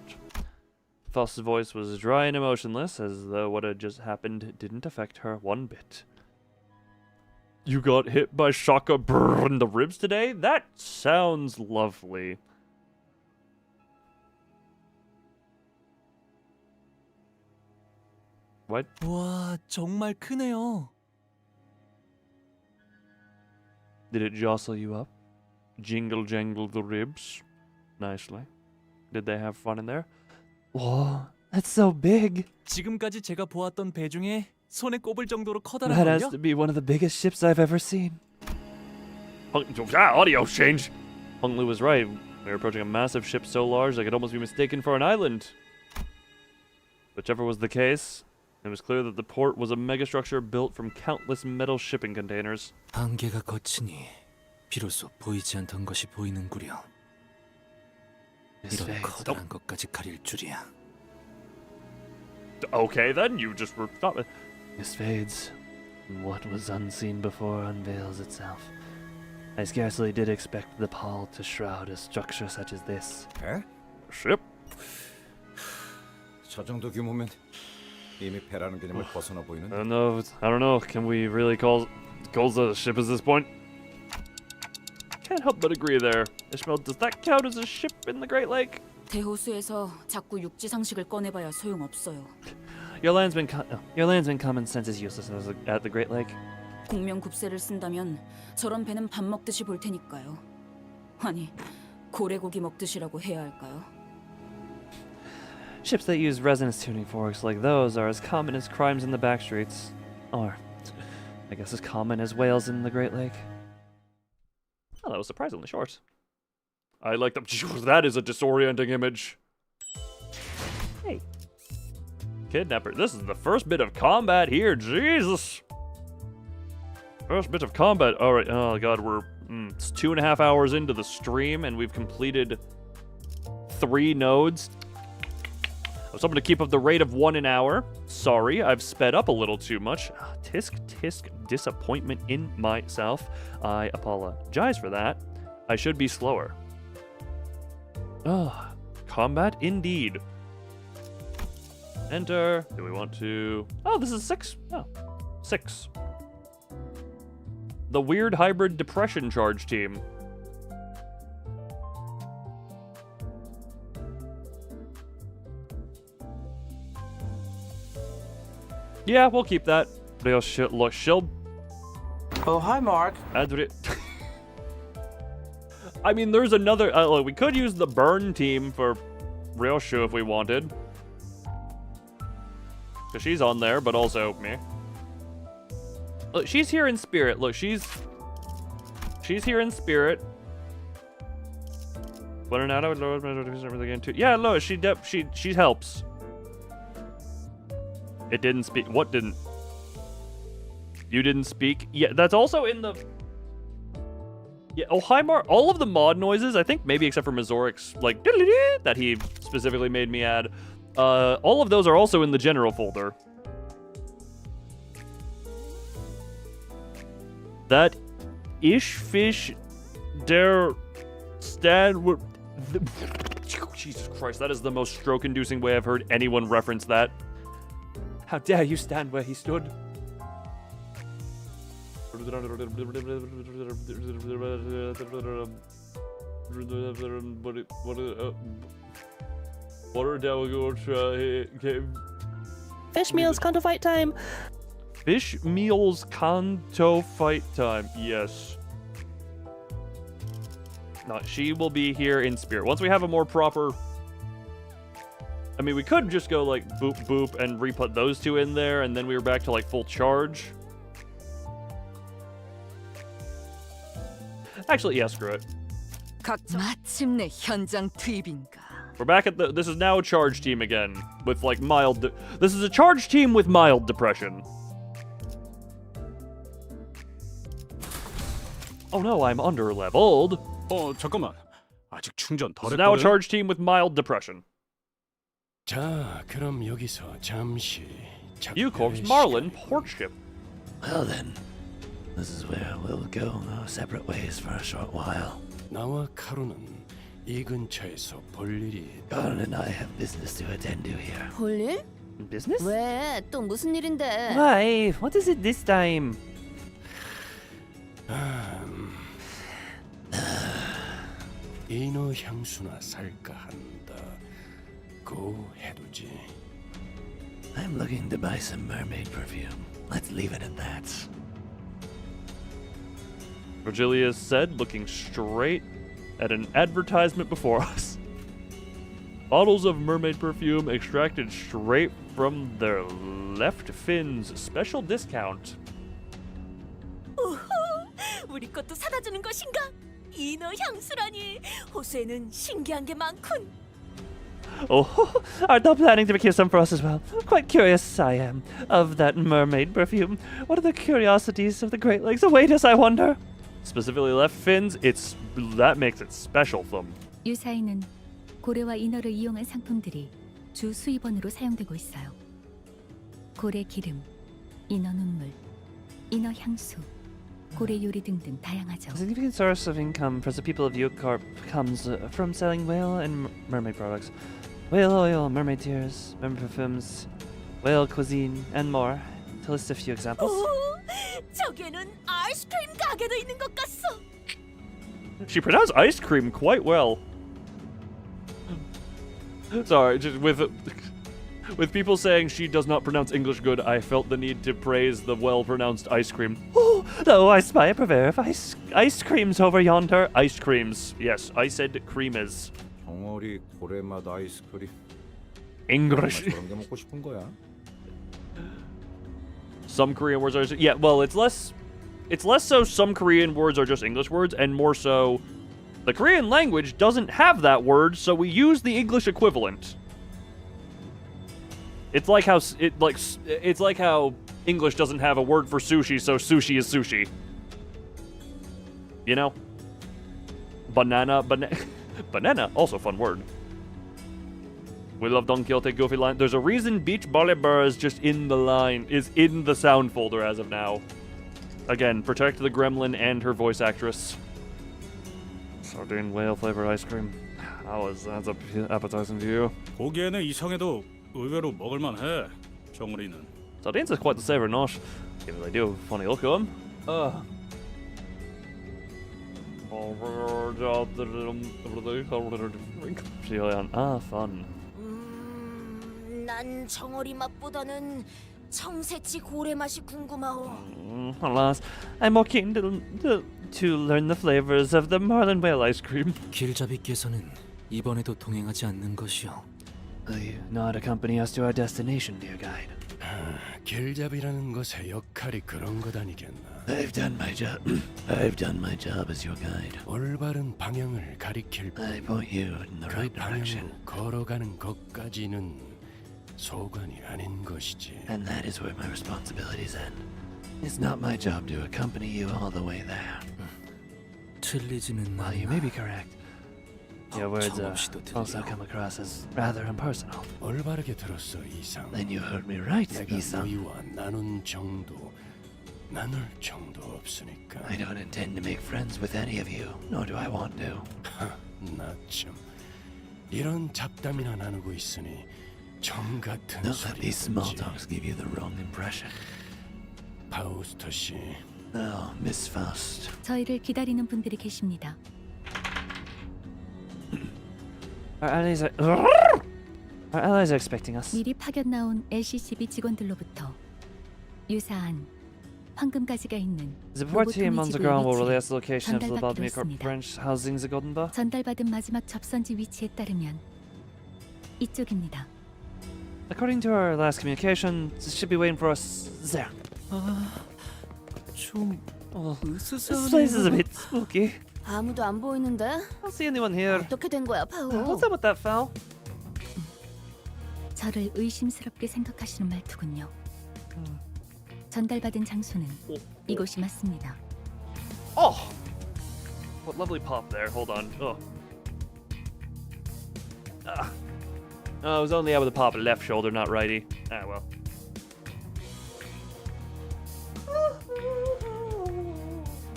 False's voice was dry and emotionless, as though what had just happened didn't affect her one bit. You got hit by Shaka Brr in the ribs today? That sounds lovely. What? 와, 정말 크네요. Did it jostle you up? Jingle jangle the ribs? Nicely. Did they have fun in there? Whoa, that's so big. 지금까지 제가 보았던 배 중에 손에 꼽을 정도로 That has 커다란걸요? to be one of the biggest ships I've ever seen. Audio change! Hung Lu was right. We were approaching a massive ship so large I could almost be mistaken for an island. Whichever was the case, it was clear that the port was a megastructure built from countless metal shipping containers. 안개가 걷히니 비로소 보이지 않던 것이 보이는구려. 이런 커다란 것까지 가릴 줄이야. Okay then, you just were... Stop it. This fades. What was unseen before unveils itself. I scarcely did expect the pall to shroud a structure such as this. 배? Ship? 저 정도 규모면 이미 배라는 개념을 벗어나 보이는. I don't know. Can we really call the ship at this point? Can't help but agree there. Ishmael, does that count as a ship in the Great Lake? 대호수에서 자꾸 육지 상식을 꺼내봐야 소용없어요. Your landsman common sense is useless at the Great Lake. 공명급세를 쓴다면 저런 배는 밥 먹듯이 볼 테니까요. 아니, 고래고기 먹듯이라고 해야 할까요? Ships that use resonance tuning forks like those are as common as crimes in the backstreets. Or, I guess as common as whales in the Great Lake. Oh, that was surprisingly short. I like the... That is a disorienting image. Hey. Kidnapper. This is the first bit of combat here. Jesus. First bit of combat. All right. Oh, God. We're... it's 2.5 hours into the stream, and we've completed 3 nodes. I was hoping to keep up the rate of 1 an hour. Sorry, I've sped up a little too much. Tisk, tisk, disappointment in myself. I apologize for that. I should be slower. Oh, combat indeed. Enter. Do we want to... Oh, this is 6. Oh, 6. The weird hybrid depression charge team. Yeah, we'll keep that. Real shit. Look, she'll... Oh, hi, Mark. I mean, there's another... look, we could use the burn team for real show if we wanted. Because she's on there, but also me. Look, she's here in spirit. Look, she's here in spirit. What an out of too. Yeah, look, she helps. It didn't speak. What didn't? You didn't speak? Yeah, that's also in the... Yeah, oh, hi, Mark. All of the mod noises, I think, maybe except for Mazoric's, like, that he specifically made me add. All of those are also in the general folder. That ish fish der stand... Jesus Christ, that is the most stroke-inducing way I've heard anyone reference that. How dare you stand where he stood? Fish meals, Canto fight time. Fish meals, Canto fight time. Yes. No, she will be here in spirit. Once we have a more proper... I mean, we could just go, like, boop, boop, and re-put those 2 in there, and then we were back to, like, full charge. Actually, yeah, screw it. 마침내 현장 투입인가. We're back at the... This is now a charge team again, with, like, mild... This is a charge team with mild depression. Oh no, I'm under-leveled. 잠깐만. 아직 충전 덜 This is now a 했거든. charge team with mild depression. 자, 그럼 여기서 잠시 U-Corp's Marlin port ship. Well then, this is where we'll go our separate ways for a short while. 나와 카루는 이 근처에서 볼 일이 Karan and I have business to attend to here. 볼일? Business? 왜? 또 무슨 일인데? Why? What is it this time? 인어 향수나 살까 한다. 고 해두지. I'm looking to buy some mermaid perfume. Let's leave it at that. Virgilia said, looking straight at an advertisement before us. Bottles of mermaid perfume extracted straight from their left fins. Special discount. 우후, 우리 것도 사다 주는 것인가? 인어 향수라니. 호수에는 신기한 게 많군. Oh, art thou planning to procure some for us as well? Quite curious I am of that mermaid perfume. What are the curiosities of the Great Lakes await us, I wonder? Specifically left fins, that makes it special thumb. 유사에는 고래와 인어를 이용한 상품들이 주 수입원으로 사용되고 있어요. 고래 기름, 인어 눈물, 인어 향수, 고래 요리 등등 다양하죠. A significant source of income for the people of U-Corp comes from selling whale and mermaid products. Whale oil, mermaid tears, mermaid perfumes, whale cuisine, and more. To list a few examples. 저기에는 아이스크림 가게도 있는 것 같소. She pronounced ice cream quite well. Sorry, just with With people saying she does not pronounce English good, I felt the need to praise the well-pronounced ice cream. Oh, though I spy a purveyor of ice creams over yonder. Ice creams. Yes, I said creamers. 덩어리 고래맛 아이스크림. English. 그런 게 먹고 싶은 거야. Some Korean words are... Yeah, well, it's less so some Korean words are just English words, and more so the Korean language doesn't have that word, so we use the English equivalent. It's like how English doesn't have a word for sushi, so sushi is sushi. You know? Banana, also fun word. We love Don Quixote Goofy line. There's a reason Beach Volleyball is just in the line, is in the sound folder as of now. Again, protect the gremlin and her voice actress. Sardine whale flavored ice cream. That's appetizing to you. 보기에는 이상해도 의외로 먹을만해. 정우리는. Sardines is quite the savor, not? Yeah, they do have a funny look to them. Fun. 난 정어리 맛보다는 청새치 고래 맛이 궁금하오. Alas, I'm more keen to learn the flavors of the marlin whale ice cream. 길잡이께서는 이번에도 동행하지 않는 것이요. Will you not accompany us to our destination, dear guide? 길잡이라는 것의 역할이 그런 것 아니겠나? I've done my job. I've done my job as your guide. 올바른 방향을 가리킬 뿐. I point you in the right direction. 걸어가는 것까지는 소관이 아닌 것이지. And that is where my responsibilities end. It's not my job to accompany you all the way there. 틀리지는 While you may be correct, your words also come across as rather impersonal. 올바르게 들었어, 이상. Then you heard me right, 내가 이상. 너희와 나눌 정도 없으니까. I don't intend to make friends with any of you, nor do I want to. 나 참 이런 잡담이나 나누고 있으니 정 같은 Don't let these small 소리든지. talks give you the wrong impression. 파우스터 씨. Oh, Miss Faust. 저희를 기다리는 분들이 계십니다. Our allies are expecting us. 미리 파견 나온 LCCB 직원들로부터 유사한 황금가지가 있는 The support team on the ground will relay us the 위치에 location of the Baltimore 전달받기로 branch housing the Golden Bar. 전달받은 마지막 접선지 위치에 따르면 이쪽입니다. According to our last communication, this should be waiting for us there. 좀 This place is a bit spooky. 아무도 안 보이는데? I don't see anyone here. 어떻게 된 거야, 파우? What's up with that foul? 저를 의심스럽게 생각하시는 말투군요. 전달받은 장소는 이곳이 맞습니다. Oh! What lovely pop there. Hold on. Oh. I was only able to pop a left shoulder, not righty. Ah, well.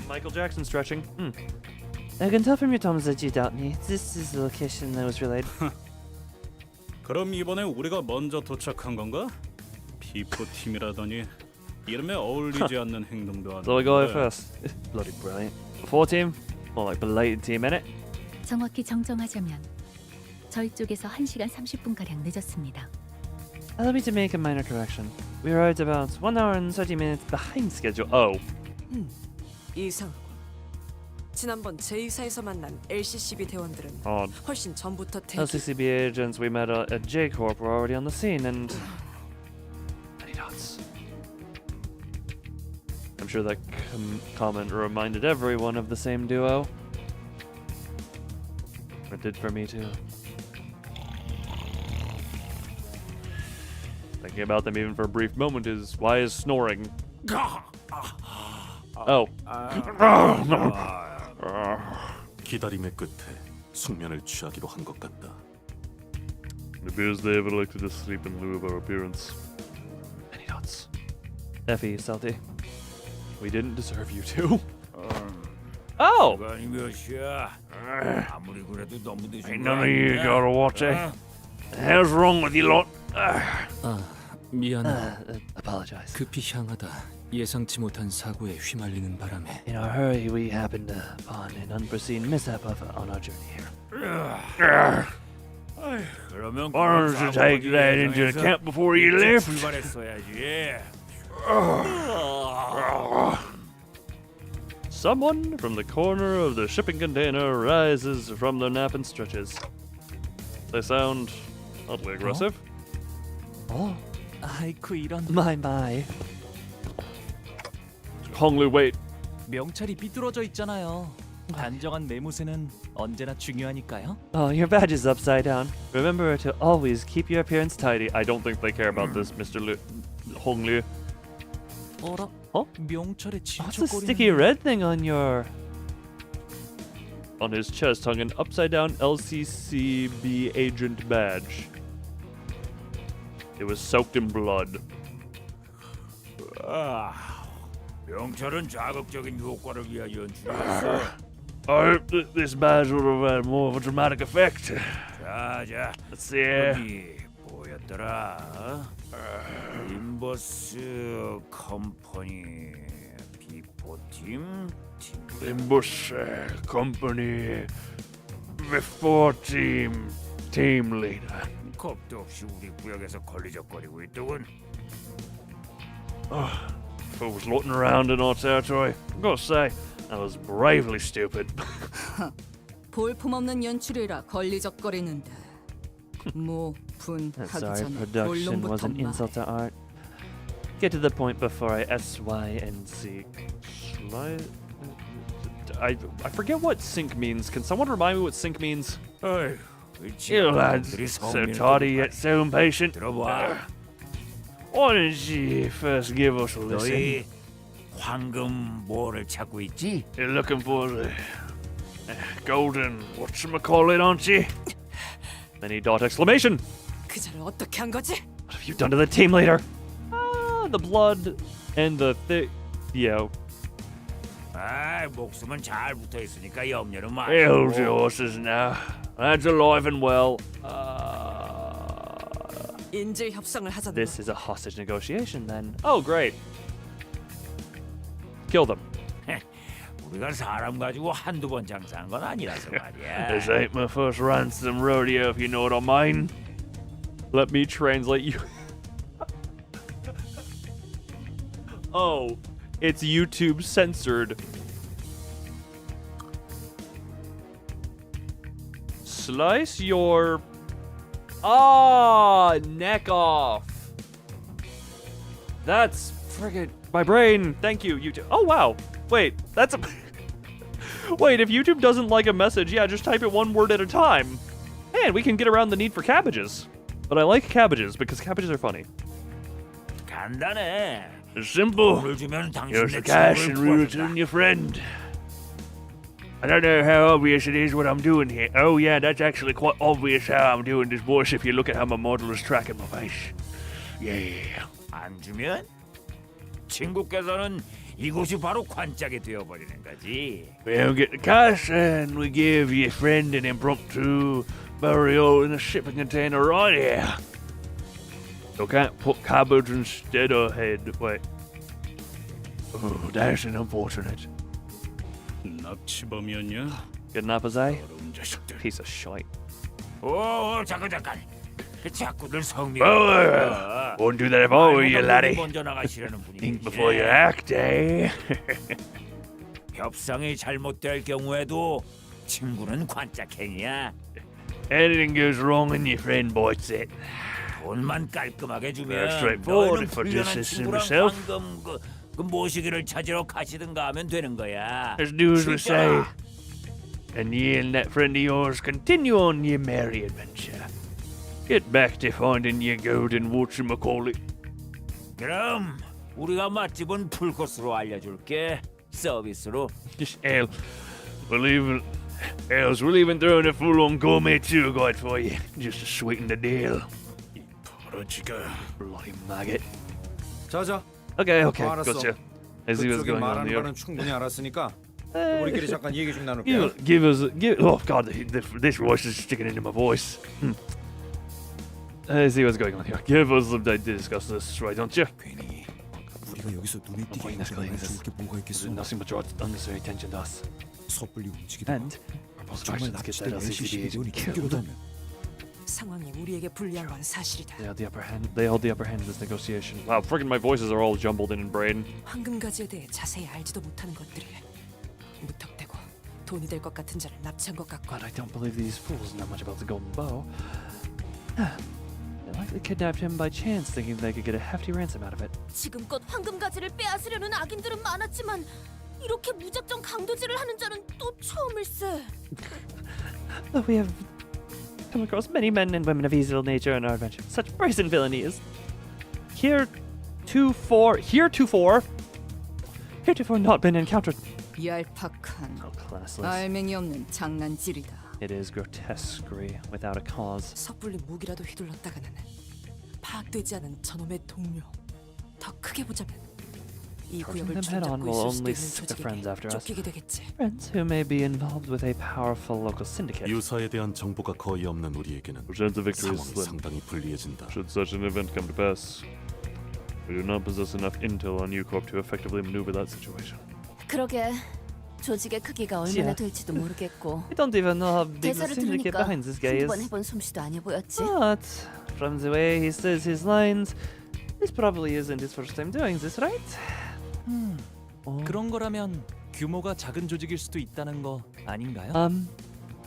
Michael Jackson stretching. I can tell from your tones that you doubt me. This is the location that was relayed. 그럼 이번에 우리가 먼저 도착한 건가? 피포 팀이라더니 이름에 어울리지 않는 행동도 하는데. So we go first. Bloody brilliant. Before team? More like belated team, innit? 정확히 정정하자면 저희 쪽에서 1시간 30분가량 늦었습니다. Allow me to make a minor correction. We arrived about 1 hour and 30 minutes behind schedule. Oh. 이상하군. 지난번 제2사에서 만난 LCCB 대원들은 Odd. 훨씬 전부터 대기. LCCB agents we met at J Corp were already on the scene and... Many dots. I'm sure that comment reminded everyone of the same duo. It did for me too. Thinking about them even for a brief moment is why is snoring? Oh. 기다림의 끝에 숙면을 취하기로 한 것 같다. It appears they have elected to sleep in lieu of our appearance. Many dots. Effie, Salty. We didn't deserve you to. Oh! 시간이 몇 시야? 아무리 그래도 너무 늦은 Ain't 거 none of you 아니냐? gotta watch it. The hell's wrong with you lot? 미안해. Apologize. 급히 향하다 예상치 못한 사고에 휘말리는 바람에 In our hurry, we happened upon an unforeseen mishap on our journey here. 그러면 Why don't you take that into account before you left? 출발했어야지. Someone from the corner of the shipping container rises from their nap and stretches. They sound oddly aggressive. 어? 아이쿠 이런. My. Honglu, wait. 명찰이 삐뚤어져 있잖아요. 단정한 매무새는 언제나 중요하니까요. Oh, your badge is upside down. Remember to always keep your appearance tidy. I don't think they care about this, Mr. Honglu. 어라? 어? 명찰에 What's the sticky red thing on your... On his chest hung an upside-down LCCB agent badge. It was soaked in blood. 명찰은 자극적인 효과를 위한 연출이었어. I hope that this badge would have had more of a dramatic effect. 자, Let's see here. 어디 보였더라? 림버스 컴퍼니 비포팀 Limbus company before team leader. 겁도 없이 우리 구역에서 걸리적거리고 있더군. If I was looking around in our territory, I've got to say, I was bravely stupid. 볼품없는 연출이라 걸리적거리는데 뭐 분하기 Sorry, 전에 production was 본론부터 an insult to art. Get to the point before I SYNC. I forget what sync means. Can someone remind me what sync means? 어이, You lads, so tardy yet so impatient. 들어봐. Why don't you first give us a listen? 너희 황금 뭐를 찾고 있지? You're looking for the golden whatchamacallit, aren't you? Many dot exclamation! 그자를 어떻게 한 거지? What have you done to the team leader? The blood and the yeah. 아, 목숨은 잘 붙어 있으니까 염려는 Hold your 마시고. horses now. That's alive and well. 인질 협상을 하자는 This is a hostage negotiation then. Oh, great. Kill them. 우리가 사람 가지고 한두 번 장사한 건 아니라서 말이야. This ain't my first ransom rodeo, if you know what I mean. Let me translate you. Oh, it's YouTube censored. Slice your neck off. That's friggin' my brain. Thank you, YouTube. Oh wow. Wait, that's a wait. If YouTube doesn't like a message, yeah, just type it one word at a time. Man, we can get around the need for cabbages. But I like cabbages because cabbages are funny. 간단해. It's simple. 돈을 주면 Here's 당신의 the cash and 친구를 we 구해준다. return your friend. I don't know how obvious it is what I'm doing here. Oh yeah, that's actually quite obvious how I'm doing this voice if you look at how my model is tracking my face. Yeah. 안 주면 친구께서는 이곳이 바로 관짝이 되어버리는 거지. We don't get the cash and we give your friend an impromptu burial in a shipping container right here. So can't put cabbage instead of head. Wait. Oh, that's unfortunate. 납치범이었냐? Kidnappers, eh? 더러운 자식들. Piece of shite. 오, 잠깐. 자꾸들 성미. Wouldn't do that if I were you, laddie. 먼저 나가시라는 Think 분위기. before you act, eh? 협상이 잘못될 경우에도 친구는 관짝행이야. Anything goes wrong and your friend bites it. 돈만 깔끔하게 주면 Very straightforward 너희는 if I 불련한 just 친구랑 myself. 방금 그 모시기를 찾으러 가시든가 하면 되는 거야. As do as we say. And you and that friend of yours continue on your merry adventure. Get back to finding your golden whatchamacallit. 그럼 우리가 맛집은 풀코스로 알려줄게. 서비스로. Just Ale. We'll even throwing a full-on gourmet tour guide for you, just to sweeten the deal. 버러지가. Bloody maggot. 자자. Okay, 알았어. gotcha. As he was 그쪽이 going on 말하는 the 바는 충분히 알았으니까 우리끼리 잠깐 얘기 좀 나눌게. Oh god, this voice is sticking into my voice. As he was going on here, give us some time to discuss this, right, don't you? 괜히 우리가 여기서 눈에 띄게 escalating 좋을 게 뭐가 있겠어? Nothing but draws unnecessary attention to us. 섣불리 움직이다가 And 정말 distractions get 납치된 that LCC LCCB 대원이 agent 튕기려다면 killed. 상황이 우리에게 불리한 건 사실이다. They hold the upper hand. They hold the upper hand in this negotiation. Wow, friggin' my voices are all jumbled in brain. 황금가지에 대해 자세히 알지도 못하는 것들이 무턱대고 돈이 될 것 같은 자를 납치한 것 같고. But I don't believe these fools know much about the golden bow. They likely kidnapped him by chance, thinking they could get a hefty ransom out of it. 지금껏 황금가지를 빼앗으려는 악인들은 많았지만 이렇게 무작정 강도질을 하는 자는 또 처음일세. But we have come across many men and women of evil nature in our adventure. Such brazen villainy is heretofore not been encountered. 얄팍한 Classless. 알맹이 없는 장난질이다. It is grotesquerie without a cause. 섣불리 무기라도 휘둘렀다가는 파악되지 않은 저놈의 동료. 더 크게 보자면 이 Charging 구역을 them head on 주름잡고 will 있을 수도 only 있는 sick the friends 조직에게 after us. 쫓기게 되겠지. Friends who may be involved with a powerful local syndicate. 유사에 대한 정보가 거의 없는 우리에게는 Chance of victory is 상황이 slim. 상당히 불리해진다. Should such an event come to pass, we do not possess enough intel on U-Corp to effectively maneuver that situation. 그러게 조직의 크기가 얼마나 될지도 모르겠고. I don't even know how big the 대사를 syndicate 들으니까 behind this guy 한두 번 is. 해본 솜씨도 아니어 보였지. But from the way he says his lines, this probably isn't his first time doing this, right? 그런 거라면 규모가 작은 조직일 수도 있다는 거 아닌가요?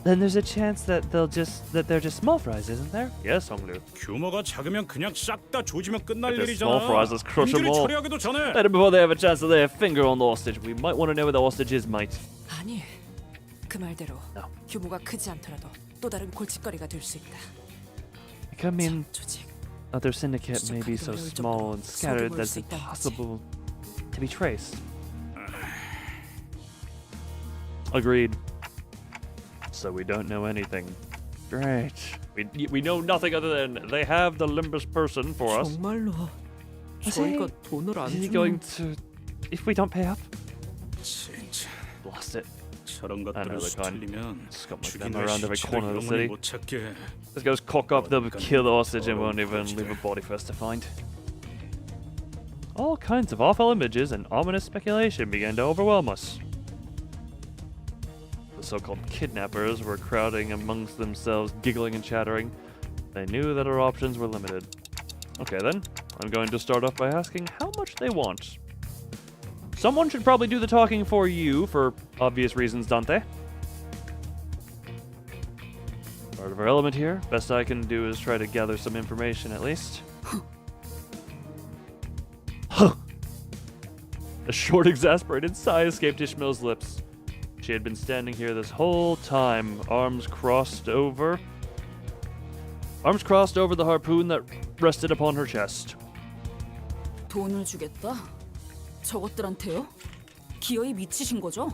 Then there's a chance that they're just small fries, isn't there? Yes, Honglu. 규모가 작으면 그냥 싹 다 조지면 끝날 If they're 일이잖아. small fries, let's crush them 놈들이 all. 처리하기도 전에. Better before they have a chance to lay a finger on the hostage. We might want to know where the hostage is, mate. 아니, 그 말대로 규모가 크지 않더라도 또 다른 골칫거리가 될 수 있다. It could mean 조직. other syndicate may be so small and scattered that it's impossible to be traced. Agreed. So we don't know anything. Great. We know nothing other than they have the Limbus person for us. 정말로 저희가 돈을 안 Is he 주면 going to? If we don't pay up? 진짜 Lost it. 저런 I know 것들을 the kind. 수틀리면 Scum like 죽인 them around every 시체를 corner of the 영원히 city. 못 찾게. This goes cock up, they'll kill the hostage and won't even leave a body for us to find. All kinds of awful images and ominous speculation began to overwhelm us. The so-called kidnappers were crowding amongst themselves, giggling and chattering. They knew that our options were limited. Okay then, I'm going to start off by asking how much they want. Someone should probably do the talking for you, for obvious reasons, Dante. Part of our element here. Best I can do is try to gather some information at least. A short, exasperated sigh escaped Ishmael's lips. She had been standing here this whole time, arms crossed over the harpoon that rested upon her chest. 돈을 주겠다? 저것들한테요? 기어이 미치신 거죠?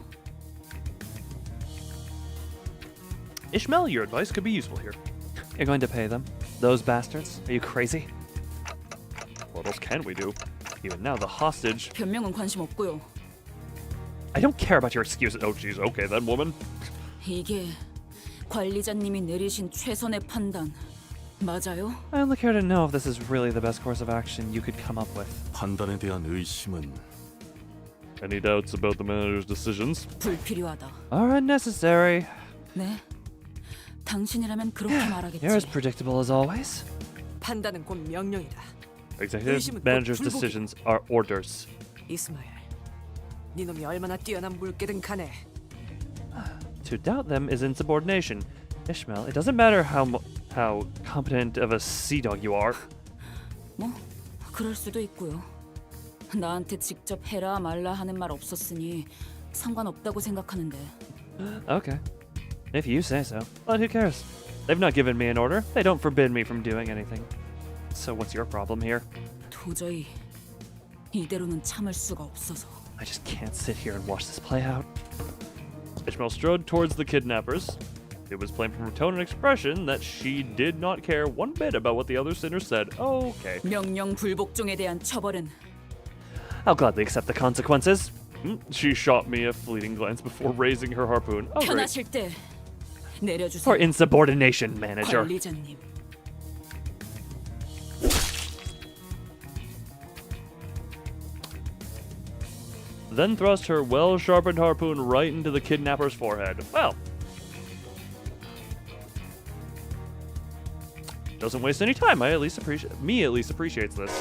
Ishmael, your advice could be useful here. You're going to pay them? Those bastards? Are you crazy? What else can we do? Even now, the hostage. 변명은 관심 없고요. I don't care about your excuses. Oh, jeez. Okay, then, woman. 이게 관리자님이 내리신 최선의 판단 맞아요? I only care to know if this is really the best course of action you could come up with. 판단에 대한 의심은 Any doubts about the manager's decisions? 불필요하다. Are unnecessary. 네. 당신이라면 그렇게 말하겠지. You're as predictable as always. 판단은 곧 명령이다. Executive manager's decisions are orders. 이스마엘, 네 놈이 얼마나 뛰어난 물개든 간에 To doubt them is insubordination. Ishmael, it doesn't matter how competent of a sea dog you are. 뭐 그럴 수도 있고요. 나한테 직접 해라 말라 하는 말 없었으니 상관없다고 생각하는데. Okay. If you say so. But who cares? They've not given me an order. They don't forbid me from doing anything. So what's your problem here? 도저히 이대로는 참을 수가 없어서. I just can't sit here and watch this play out. Ishmael strode towards the kidnappers. It was plain from her tone and expression that she did not care one bit about what the other sinners said. Okay. 명령 불복종에 대한 처벌은 I'll gladly accept the consequences. She shot me a fleeting glance before raising her harpoon. Oh, great. 편하실 때 내려주세요. For insubordination, manager. 관리자님. Then thrust her well-sharpened harpoon right into the kidnapper's forehead. Well, doesn't waste any time. Me at least appreciates this.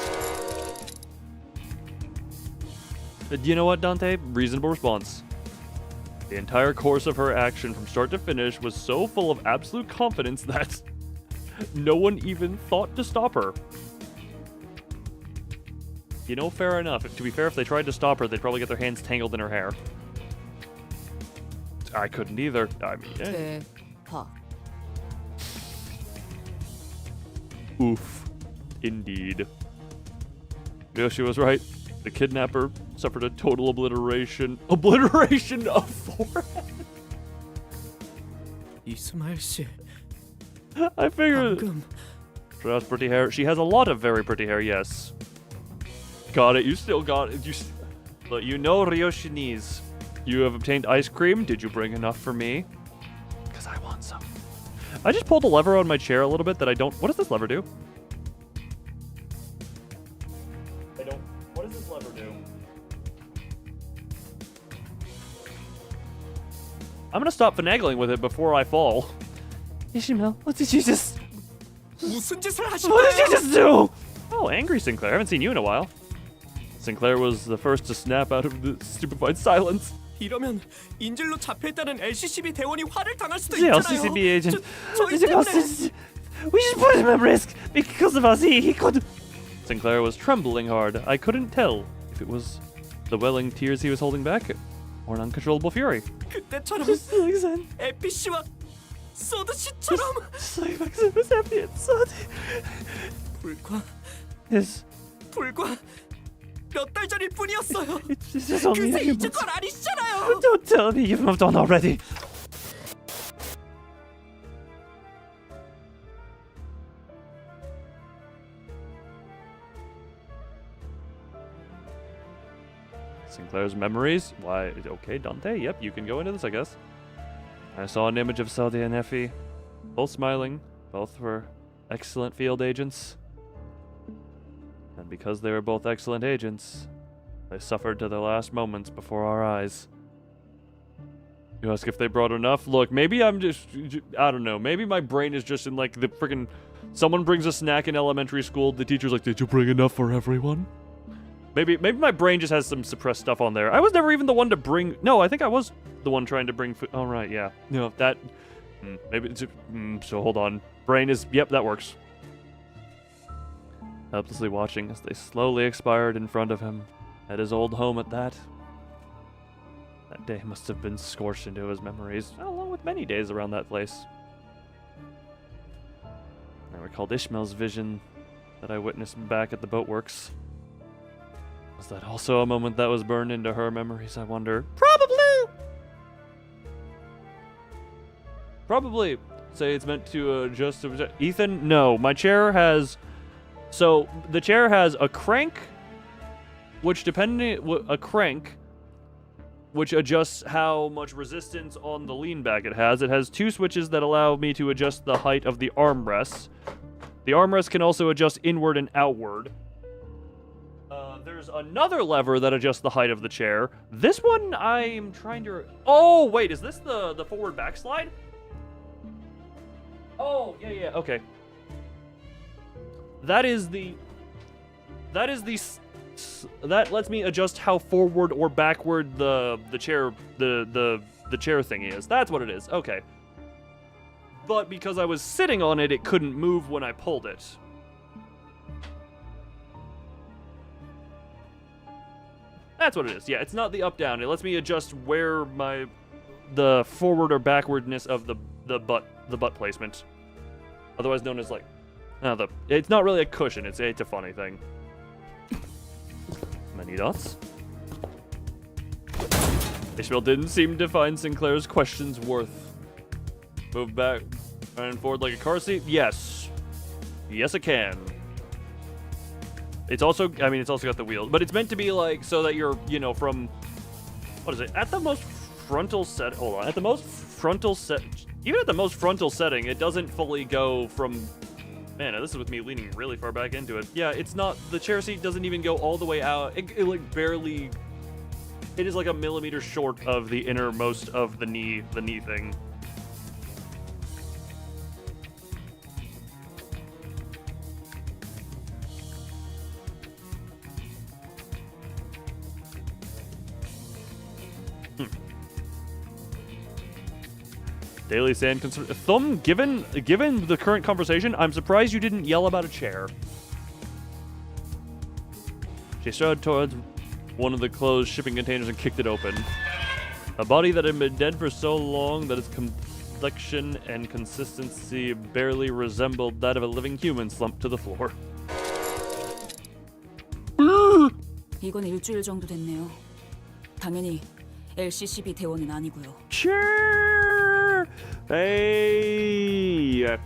But you know what, Dante? Reasonable response. The entire course of her action from start to finish was so full of absolute confidence that no one even thought to stop her. You know, fair enough. To be fair, if they tried to stop her, they'd probably get their hands tangled in her hair. I couldn't either. I mean, 대박. Oof. Indeed. Yoshi was right. The kidnapper suffered a total obliteration of forehead. 이스마일 씨. I figured. She has pretty hair. She has a lot of very pretty hair, yes. Got it. You still got it. But you know Ryoshinis. You have obtained ice cream. Did you bring enough for me? Because I want some. I just pulled a lever on my chair a little bit that I don't... What does this lever do? What does this lever do? I'm gonna stop finagling with it before I fall. Ishmael, what did you just... 무슨 짓을 하신 What did you just do? Oh, angry Sinclair. I haven't seen you in a while. Sinclair was the first to snap out of the stupefied silence. 이러면 인질로 잡혀있다는 LCCB 대원이 화를 당할 수도 The 있잖아요. LCCB agent. 저희 때문에. We should put him at risk because of us. He could... Sinclair was trembling hard. I couldn't tell if it was the welling tears he was holding back or an uncontrollable fury. 그때처럼 에피 씨와 소드 씨처럼. 불과 Yes. 불과 몇 달 전일 뿐이었어요. It's only 그새 a few 잊은 건 아니시잖아요. Don't tell me you've moved on already. Sinclair's memories? Why, okay, Dante, yep, you can go into this, I guess. I saw an image of Saldi and Effie, both smiling. Both were excellent field agents. And because they were both excellent agents, they suffered to their last moments before our eyes. You ask if they brought enough? Look, maybe I'm just, I don't know, maybe my brain is just in like the freaking, someone brings a snack in elementary school, the teacher's like, did you bring enough for everyone? Maybe my brain just has some suppressed stuff on there. I was never even the one to bring, no, I think I was the one trying to bring food. Oh, right, yeah. No, that, maybe it's, so hold on. Brain is, yep, that works. Helplessly watching as they slowly expired in front of him, at his old home at that. That day must have been scorched into his memories, along with many days around that place. I recalled Ishmael's vision that I witnessed back at the boatworks. Was that also a moment that was burned into her memories, I wonder? Probably. Say it's meant to adjust. Ethan, no. My chair has... So, the chair has a crank, which which adjusts how much resistance on the lean back it has. It has two switches that allow me to adjust the height of the armrests. The armrest can also adjust inward and outward. There's another lever that adjusts the height of the chair. This one, I'm trying to... Oh, wait, is this the forward backslide? Oh, yeah, okay. That lets me adjust how forward or backward the chair thing is. That's what it is. Okay. But because I was sitting on it, it couldn't move when I pulled it. That's what it is. Yeah, it's not the up down. It lets me adjust where the forward or backwardness of the butt placement. Otherwise known as like it's not really a cushion, it's a funny thing. Many dots. Ishmael didn't seem to find Sinclair's questions worth. Move back and forward like a car seat? Yes. Yes, it can. It's also got the wheels, but it's meant to be like, so that you're, from, what is it? At the most frontal set, hold on, at the most frontal set, even at the most frontal setting, it doesn't fully go from, man, this is with me leaning really far back into it. Yeah, it's not, the chair seat doesn't even go all the way out. It like barely, it is like a millimeter short of the innermost of the knee thing. Daily Sand concern. Thumb, given the current conversation, I'm surprised you didn't yell about a chair. She strode towards one of the closed shipping containers and kicked it open. A body that had been dead for so long that its complexion and consistency barely resembled that of a living human slumped to the floor. 이건 일주일 정도 됐네요. 당연히 LCCB 대원은 아니고요. Sure. Hey, I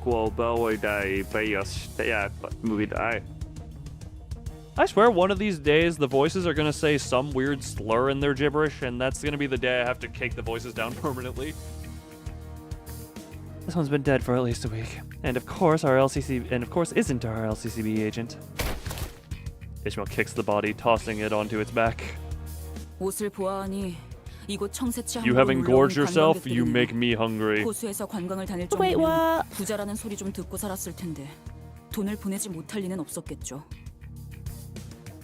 swear one of these days the voices are gonna say some weird slur in their gibberish, and that's gonna be the day I have to take the voices down permanently. This one's been dead for at least a week. And of course isn't our LCCB agent. Ishmael kicks the body, tossing it onto its back. 옷을 보아하니 이곳 청새치 You have engorged yourself, you make me hungry. 호수에서 관광을 다닐 Wait, 정도면 what? 부자라는 소리 좀 듣고 살았을 텐데 돈을 보내지 못할 리는 없었겠죠.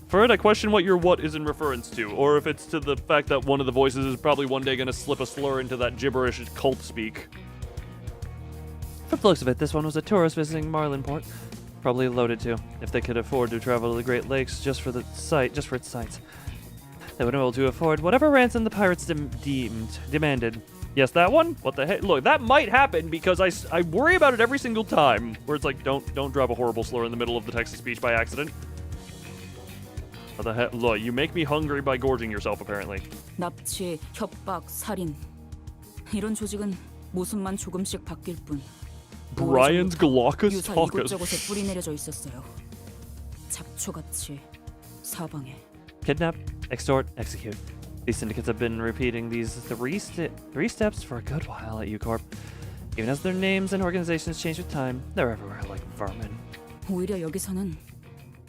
First, I question what your what is in reference to, or if it's to the fact that one of the voices is probably one day gonna slip a slur into that gibberish cult speak. From the looks of it, this one was a tourist visiting Marlinport. Probably loaded too, if they could afford to travel to the Great Lakes just for its sights. They would have been able to afford whatever ransom the pirates demanded. Yes, that one? What the heck? Look, that might happen because I worry about it every single time, where it's like, don't drop a horrible slur in the middle of the text to speech by accident. What the heck? Look, you make me hungry by gorging yourself, apparently. 납치, 협박, 살인 이런 조직은 모습만 조금씩 바뀔 뿐. Brian's Glaucous 유사 Tacos. 이곳저곳에 뿌리 내려져 있었어요. 잡초같이 사방에. Kidnap, extort, execute. These syndicates have been repeating these three steps for a good while at U-Corp. Even as their names and organizations change with time, they're everywhere like vermin. 오히려 여기서는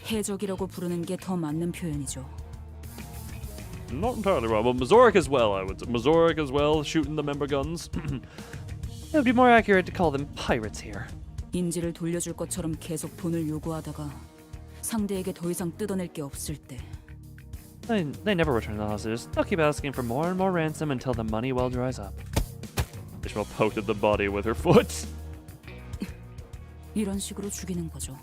해적이라고 부르는 게 더 맞는 표현이죠. Not entirely wrong, but Mazoric as well, I would say. Mazoric as well, shooting the member guns. It would be more accurate to call them pirates here. 인지를 돌려줄 것처럼 계속 돈을 요구하다가 상대에게 더 이상 뜯어낼 게 없을 때. They never return the hostages. They'll keep asking for more and more ransom until the money well dries up. Ishmael poked at the body with her foot. 이런 식으로 죽이는 거죠.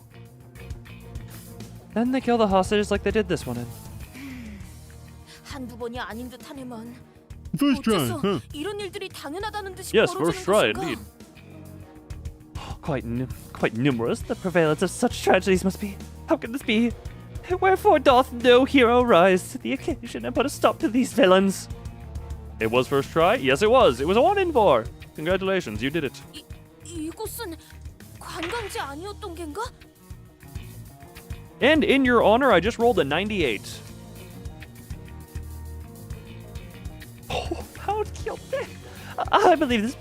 Then they kill the hostages like they did this one in. 한두 번이 아닌 듯하네만. First try, 어째서 huh? 이런 일들이 당연하다는 듯이 Yes, 벌어지는 first try, 것인가? indeed. Quite numerous the prevalence of such tragedies must be. How can this be? Wherefore doth no hero rise to the occasion and put a stop to these villains? It was first try? Yes, it was. It was a 1 in 4. Congratulations, you did it. 이곳은 관광지 아니었던 겐가? And in your honor, I just rolled a 98. Oh, how guilty! I believe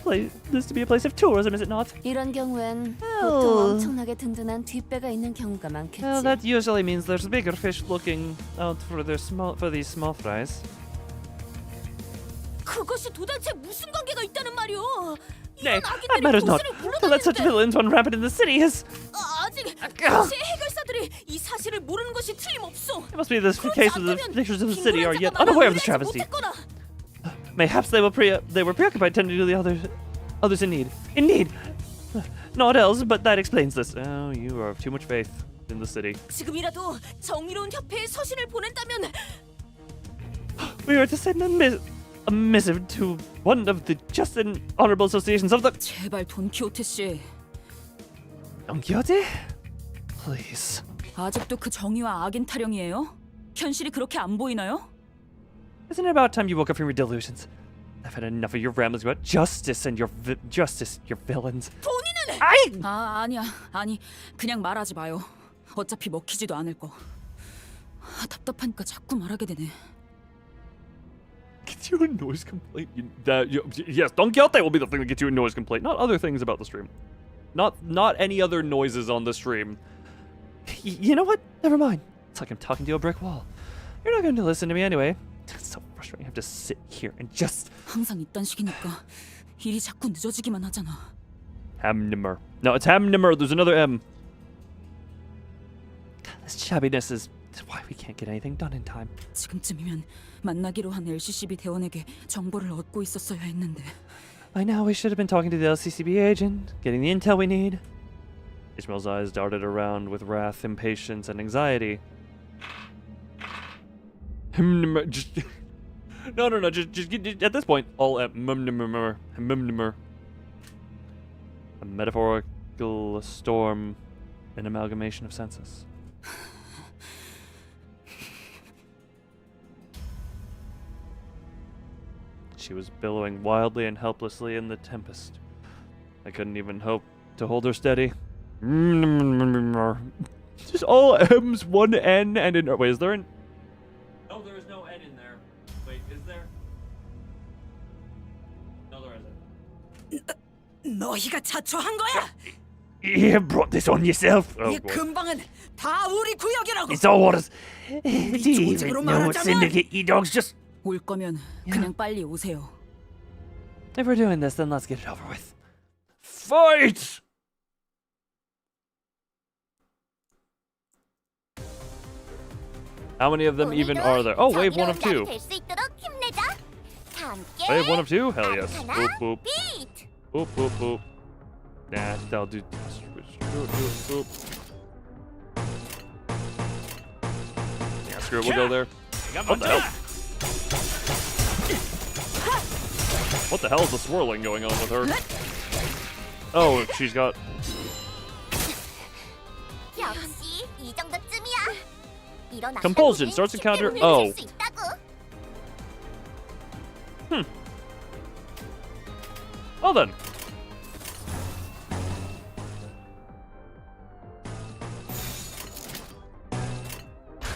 this to be a place of tourism, is it not? 이런 경우엔 보통 엄청나게 든든한 뒷배가 있는 경우가 많겠지. Well, that usually means there's bigger fish looking out for these small fries. 그것이 도대체 무슨 관계가 있다는 말이오? Nay, 이런 that 악인들이 matters not. 보스를 To let such 불러다니는데 villains run rampant in the city is... 아직 당시 해결사들이 이 사실을 모르는 것이 틀림없어. It must be this case of the pictures of the city are yet 빈곤한 unaware of this 자가 travesty. 못했거나. Mayhaps they were preoccupied tending to the others in need. In need! Not else, but that explains this. Oh, you are of too much faith in the city. 지금이라도 정의로운 협회에 서신을 보낸다면 We were to send a missive to one of the just and honorable associations of the... 제발 돈키호테 씨. Don Quixote? Please. 아직도 그 정의와 악인 타령이에요? 현실이 그렇게 안 보이나요? Isn't it about time you woke up from your delusions? I've had enough of your ramblings about justice and your villains. 본인은 아니 그냥 말하지 마요. 어차피 먹히지도 않을 거. 답답하니까 자꾸 말하게 되네. Gets you a noise complaint? Yes, Don Quixote will be the thing that gets you a noise complaint, not other things about the stream. Not any other noises on the stream. You know what? Never mind. It's like I'm talking to a brick wall. You're not going to listen to me anyway. It's so frustrating. I have to sit here and just... 항상 이딴 식이니까 일이 자꾸 늦어지기만 하잖아. Hamnimer. No, it's Hamnimer. There's another M. This shabbiness is why we can't get anything done in time. 지금쯤이면 만나기로 한 LCCB 대원에게 정보를 얻고 있었어야 했는데. By now, we should have been talking to the LCCB agent, getting the intel we need. Ishmael's eyes darted around with wrath, impatience, and anxiety. Just no. Just at this point, all a metaphorical storm, an amalgamation of senses. She was billowing wildly and helplessly in the tempest. I couldn't even hope to hold her steady. Just all M's, one N, and an... Wait, is there an... No, there is no N in there. Wait, is there? No, there isn't. 너희가 자초한 거야? You have brought this on yourself. 이 근방은 다 우리 구역이라고. It's all orders. Do 우리 you 조직으로 even know what 말하자면 syndicate you dogs just... 올 거면 그냥 빨리 오세요. If we're doing this, then let's get it over with. Fight! How many of them even are there? Oh, wave 1 of 2. Wave 1 of 2? Hell yes. Boop, boop. Boop, boop, boop. Nah, that'll do. Boop. Yeah, screw it, we'll go there. What the hell? What the hell is the swirling going on with her? Oh, she's got... Compulsion starts to counter... Oh. Well then.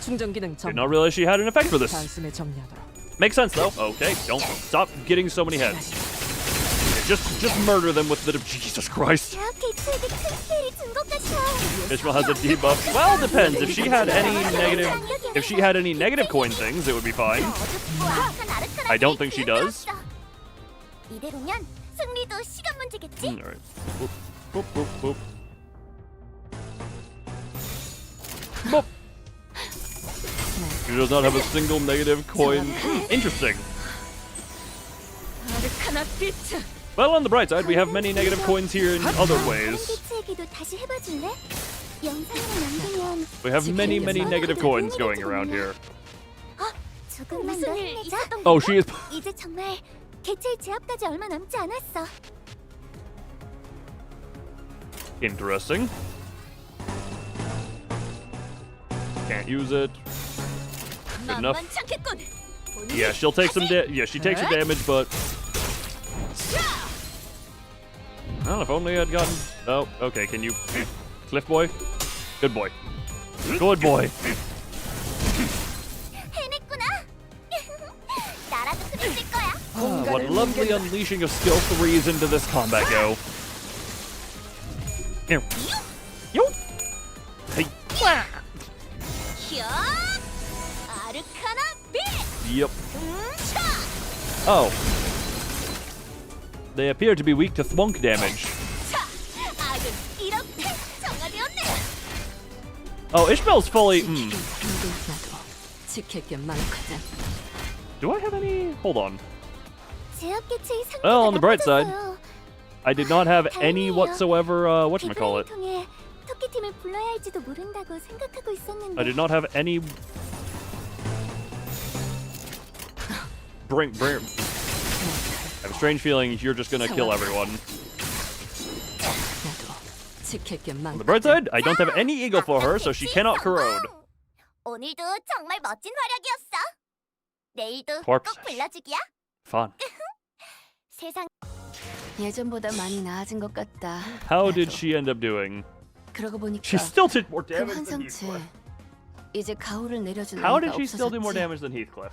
Did not realize she had an effect for this. Makes sense though. Okay, don't stop getting so many heads. Yeah, just murder them with the... Jesus Christ. Ishmael has a debuff. Well, depends. If she had any negative coin things, it would be fine. I don't think she does. 이대로면 승리도 시간 문제겠지? Alright. Boop, boop, boop, boop. Boop. She does not have a single negative coin. Interesting. Well, on the bright side, we have many negative coins here in other ways. We have many negative coins going around here. Oh, she is... Interesting. Can't use it. Good enough. Yeah, she'll take some she takes some damage, but... Well, if only I'd gotten... Oh, okay, can you... Cliff boy? Good boy. Good boy. What lovely unleashing of skill 3s into this combat go. Here. Yo! Hey. Yep. Oh. They appear to be weak to thwunk damage. Oh, Ishmael's fully... Do I have any... Hold on. Well, on the bright side, I did not have any whatsoever, whatchamacallit. I did not have any... Bring... I have a strange feeling you're just gonna kill everyone. On the bright side, I don't have any eagle for her, so she cannot corrode. Corpse. Fun. How did she end up doing? She still did more damage than Heathcliff. How did she still do more damage than Heathcliff?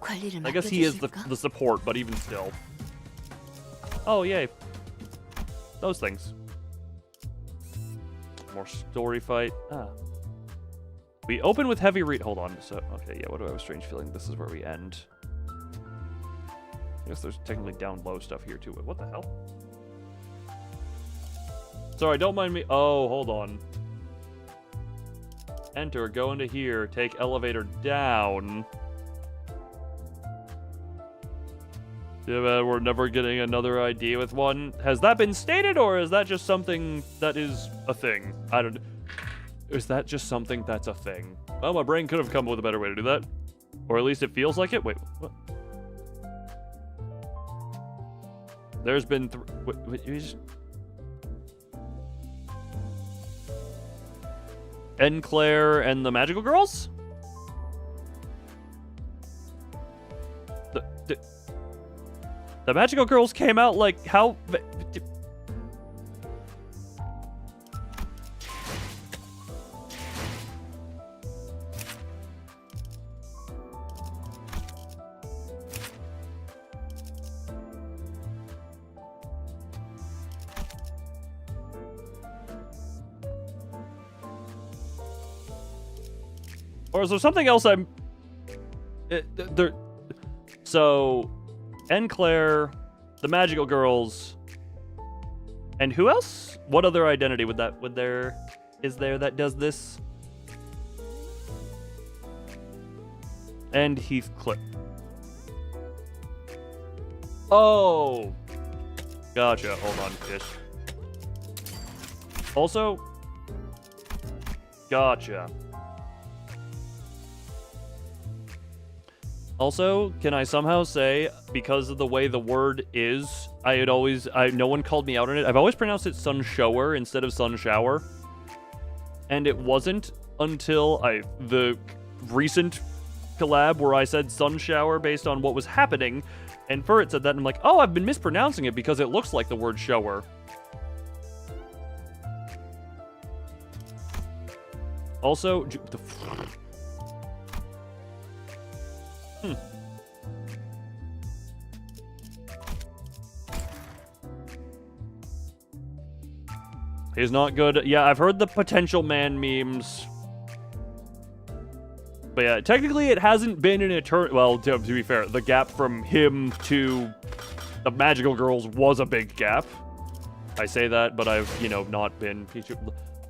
I guess he is the support, but even still. Oh, yay. Those things. More story fight. Ah. We open with heavy read. Hold on. So, okay, yeah, what do I have a strange feeling this is where we end? I guess there's technically down low stuff here too. What the hell? Sorry, don't mind me. Oh, hold on. Enter, go into here, take elevator down. Yeah, we're never getting another ID with one. Has that been stated, or is that just something that is a thing? I don't... Is that just something that's a thing? Well, my brain could have come up with a better way to do that. Or at least it feels like it. Wait, what? There's been Claire and the Magical Girls? The Magical Girls came out like how... Or is there something else I'm... So, Claire, the Magical Girls, and who else? What other identity is there that does this? And Heathcliff. Oh! Gotcha. Hold on, fish. Also... Gotcha. Also, can I somehow say, because of the way the word is, no one called me out on it. I've always pronounced it sun shower instead of sun shower. And it wasn't until the recent collab where I said sun shower based on what was happening, and Furret said that, and I'm like, oh, I've been mispronouncing it because it looks like the word shower. Also, He's not good. Yeah, I've heard the potential man memes. But yeah, technically it hasn't been an eternity. Well, to be fair, the gap from him to the Magical Girls was a big gap. I say that, but I've, I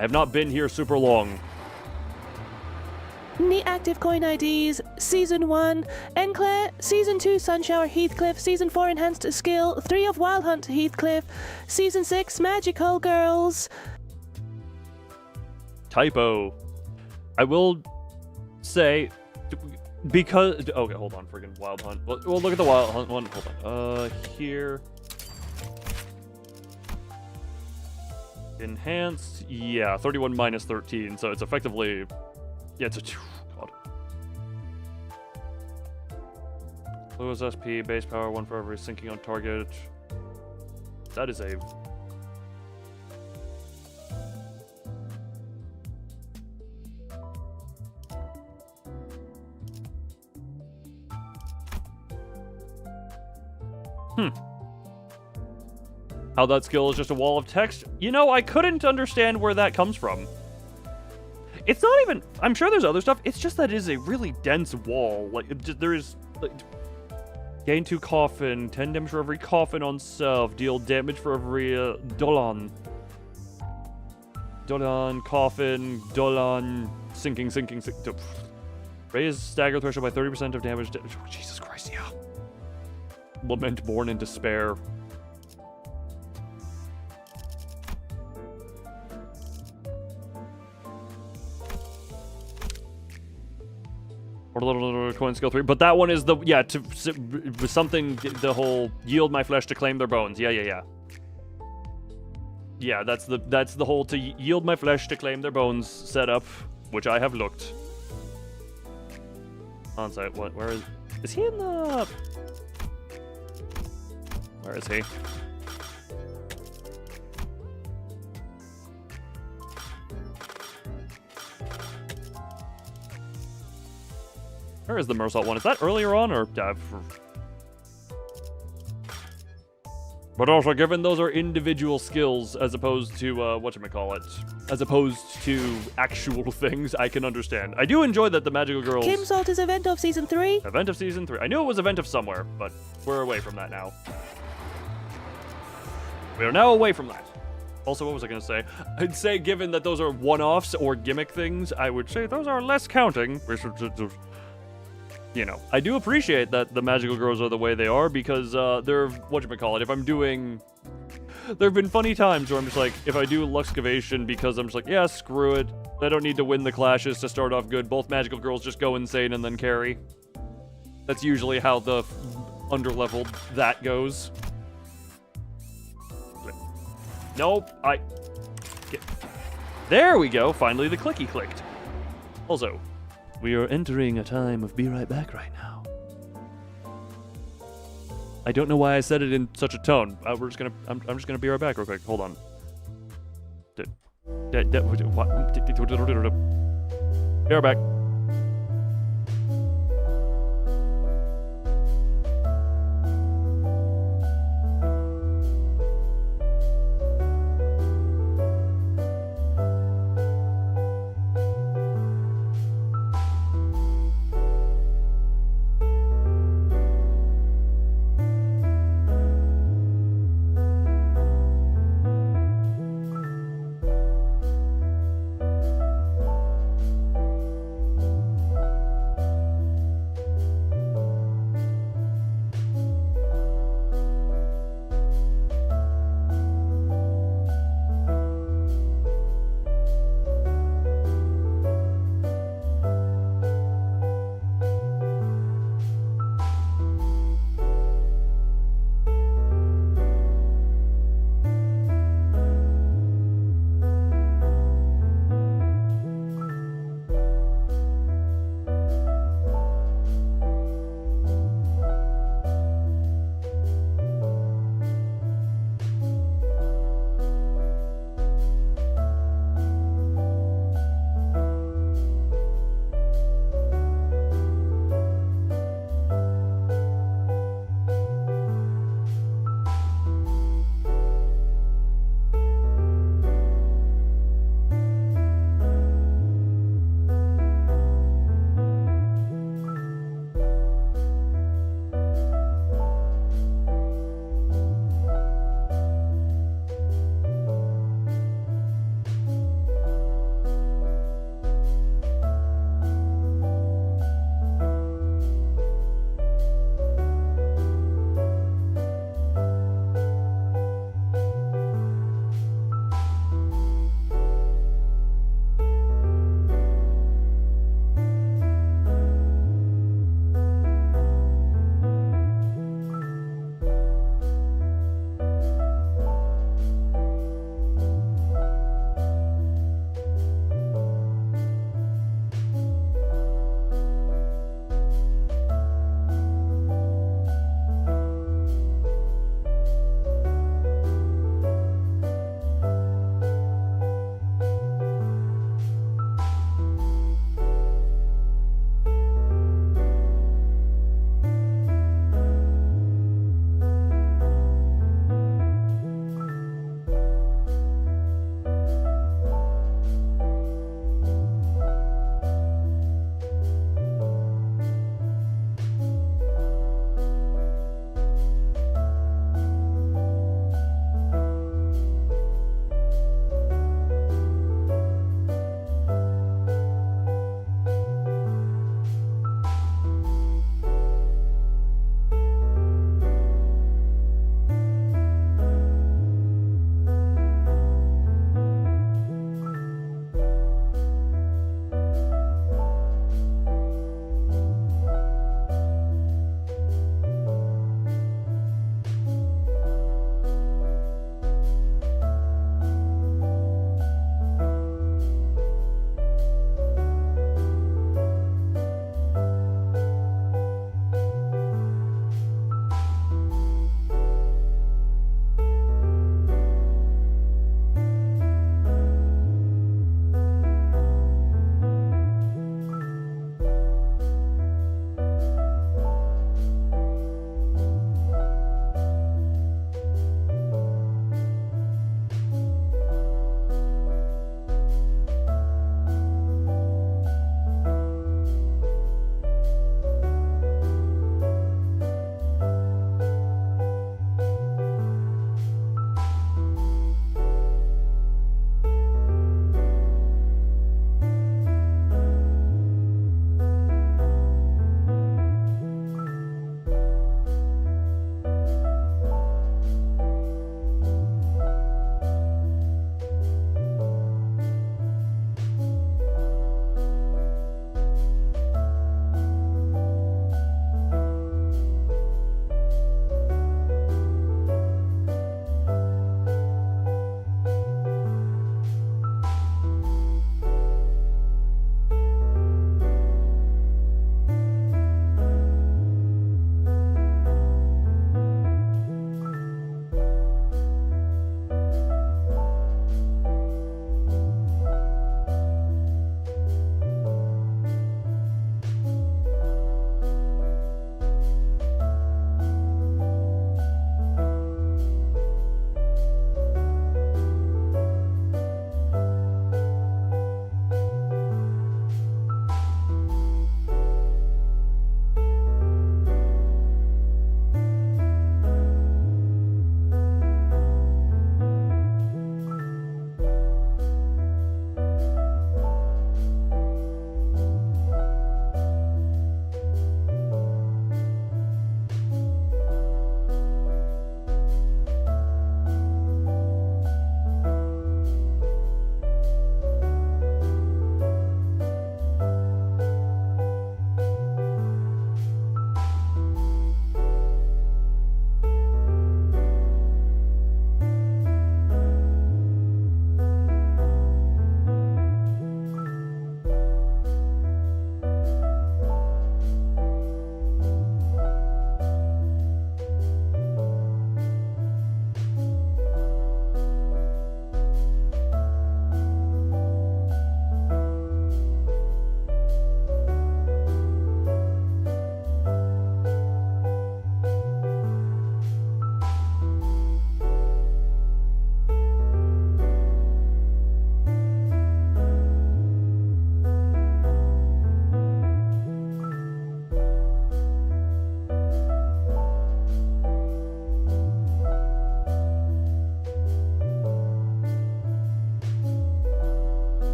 have not been here super long. Neat active coin IDs, Season 1, Enclair, Season 2 Sunshower Heathcliff, Season 4 Enhanced Skill, 3 of Wild Hunt Heathcliff, Season 6 Magical Girls. Typo. I will say, because... Okay, hold on, friggin' Wild Hunt. Well, look at the Wild Hunt one. Hold on. Here. Enhanced. Yeah, 31 minus 13, so it's effectively... Yeah, it's a... God. Lewis SP, base power, 1 for every sinking on target. That is a... How that skill is just a wall of text? I couldn't understand where that comes from. It's not even... I'm sure there's other stuff. It's just that it is a really dense wall. There is... gain 2 coffin, 10 damage for every coffin on self, deal damage for every Dolan. Dolan, coffin, Dolan, sinking. Raise stagger threshold by 30% of damage. Oh, Jesus Christ, yeah. Lament born in despair. Or coin skill 3, but that one is the something, the whole yield my flesh to claim their bones. Yeah, that's the whole to yield my flesh to claim their bones setup, which I have looked. On site, where is he in the... Where is he? Where is the Mersault one? Is that earlier on, or... But also, given those are individual skills, as opposed to, whatchamacallit, as opposed to actual things, I can understand. I do enjoy that the Magical Girls... Kim Salt is Event of Season 3. Event of Season 3. I knew it was Event of somewhere, but we're away from that now. We are now away from that. Also, what was I going to say? I'd say, given that those are one-offs or gimmick things, I would say those are less counting. you know, I do appreciate that the magical girls are the way they are because they're, whatchamacallit, if I'm doing... There have been funny times where I'm just like, if I do Luxcavation because I'm just like, yeah, screw it. I don't need to win the clashes to start off good. Both magical girls just go insane and then carry. That's usually how the underleveled that goes. Nope, There we go, finally the clicky clicked. Also, we are entering a time of be right back right now. I don't know why I said it in such a tone. I'm just gonna be right back real quick. Hold on. Be right back.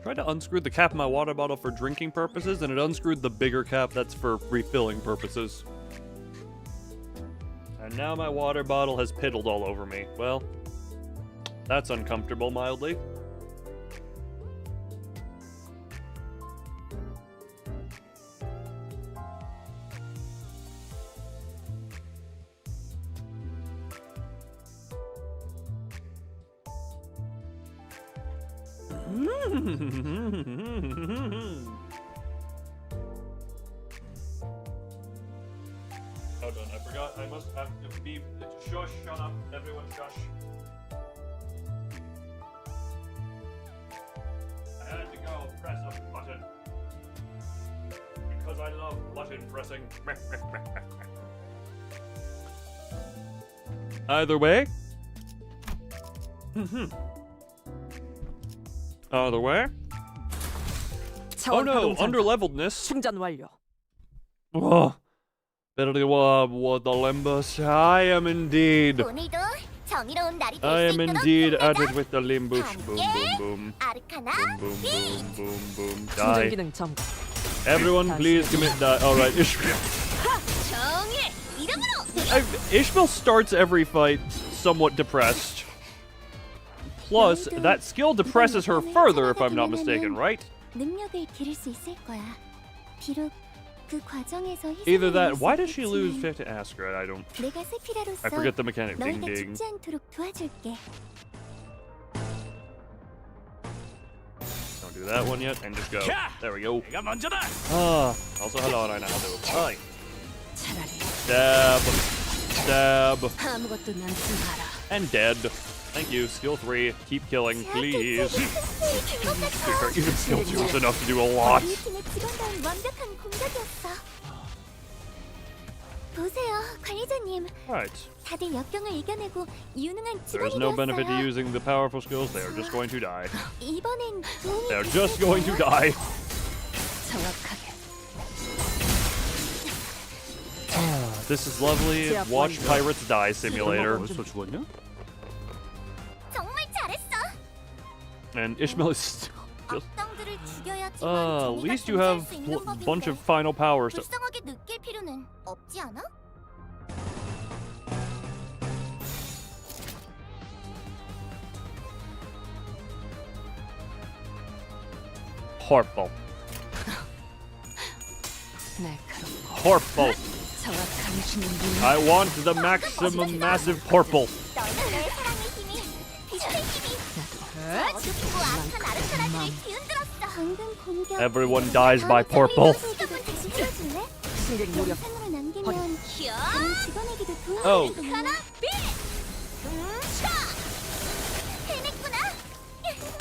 tried to unscrew the cap of my water bottle for drinking purposes, and it unscrewed the bigger cap that's for refilling purposes. And now my water bottle has piddled all over me. Well, that's uncomfortable, mildly. Hold on, I forgot. I must have to be. Shush, shut up. Everyone, shush. I had to go press a button. Because I love button pressing. Either way. Either way. Oh no, underleveledness. 충전 완료. Whoa. What the Limbus? I am indeed at it with the Limbus. Boom, boom, boom. Boom, boom, boom, boom, boom. Die. 기능 점검. Everyone, please commit die. Alright, Ishmael. Ishmael starts every fight somewhat depressed. Plus, that skill depresses her further, if I'm not mistaken, right? Either that. Why does she lose 50? Ask her. I don't. I forget the mechanic. Ding ding. Don't do that one yet, and just go. There we go. Also hello, and I know how to apply. Stab. Stab. And dead. Thank you. Skill 3. Keep killing, please. Even skill 2 is enough to do a lot. Right. There's no benefit to using the powerful skills. They are just going to die. They are just going to die. This is lovely. Watch Pirates Die Simulator. And Ishmael is still just... at least you have a bunch of final powers. Purple. Purple. I want the maximum massive purple. Everyone dies by purple. Oh.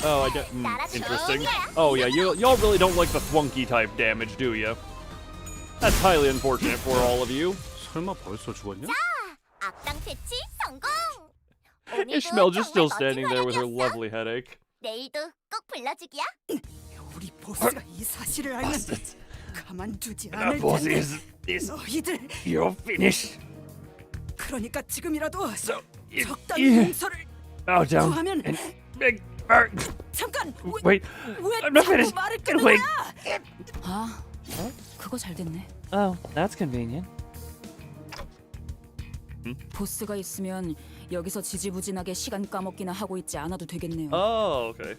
Oh, I don't. Interesting. Oh yeah, y'all really don't like the thwunky type damage, do you? That's highly unfortunate for all of you. 설마 벌써 죽었냐? Ishmael just still standing there with her lovely headache. 우리 보스가 이 사실을 알면 가만두지 않을 boss 텐데. is 너희들 you're finished. 그러니까 지금이라도 적당히 용서를 Bow down 구하면 and beg. 잠깐 Wait, 왜 I'm not 자꾸 finished. 말을 끊는 Wait. 거야? 아, 그거 잘 됐네. Oh, that's convenient. 보스가 있으면 여기서 지지부진하게 시간 까먹기나 하고 있지 않아도 되겠네요. Oh, okay.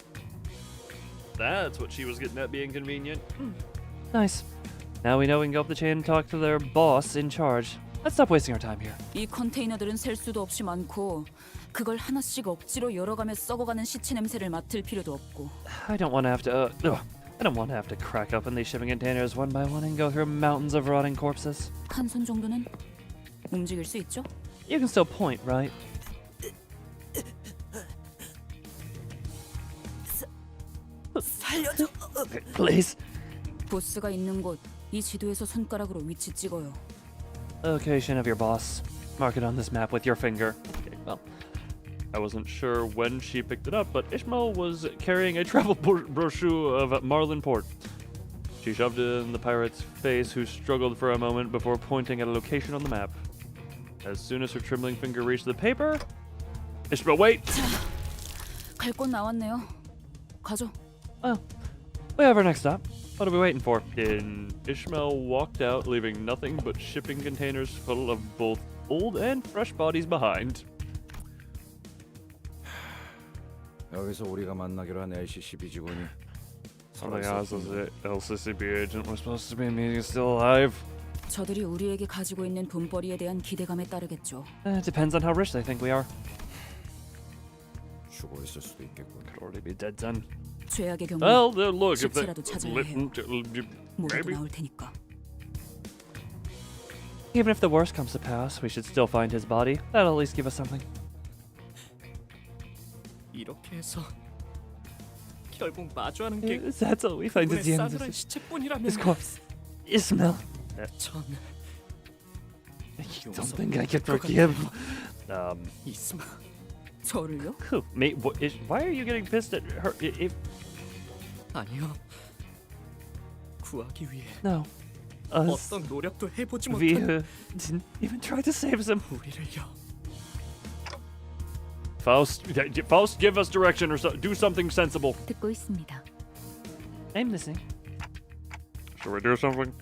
That's what she was getting at being convenient. Nice. Now we know we can go up the chain and talk to their boss in charge. Let's stop wasting our time here. 이 컨테이너들은 셀 수도 없이 많고 그걸 하나씩 억지로 열어가며 썩어가는 시체 냄새를 맡을 필요도 없고. I don't want to have to. I don't want to have to crack open these shipping containers one by one and go through mountains of rotting corpses. 한 손 정도는 움직일 수 있죠? You can still point, right? 살려줘. Please. 보스가 있는 곳, 이 지도에서 손가락으로 위치 찍어요. Location of your boss. Mark it on this map with your finger. Okay, well, I wasn't sure when she picked it up, but Ishmael was carrying a travel brochure of Marlin Port. She shoved it in the pirate's face, who struggled for a moment before pointing at a location on the map. As soon as her trembling finger reached the paper, Ishmael, wait! 갈 곳 나왔네요. 가죠. Well, We have our next stop. What are we waiting for? Ishmael walked out, leaving nothing but shipping containers full of both old and fresh bodies behind. 여기서 우리가 만나기로 한 LCCB 직원이 Something else was the LCCB agent was supposed to be meeting still alive. 저들이 우리에게 가지고 있는 돈벌이에 대한 기대감에 따르겠죠. It depends on how rich they think we are. 죽어 있을 수도 있겠군. Could already be dead then. 죄악의 경우 Well, look, if they 실체라도 찾아야 해요. 뭐라도 maybe. 나올 테니까. Even if the worst comes to pass, we should still find his body. That'll at least give us something. 이렇게 해서 결국 마주하는 게 That's all we find at 그분의 the end of 싸늘한 this. 시체뿐이라면 His corpse. Ishmael. 전 I don't think I could forgive. 이스마 저를요? Who? Me? Why are you getting pissed at her? If 아니요. 구하기 위해 no, us. 어떤 노력도 해보지 We 못한 didn't even try to save them. 우리를요. Faust, give us direction or do something sensible. 듣고 있습니다. I'm listening. Should we do something?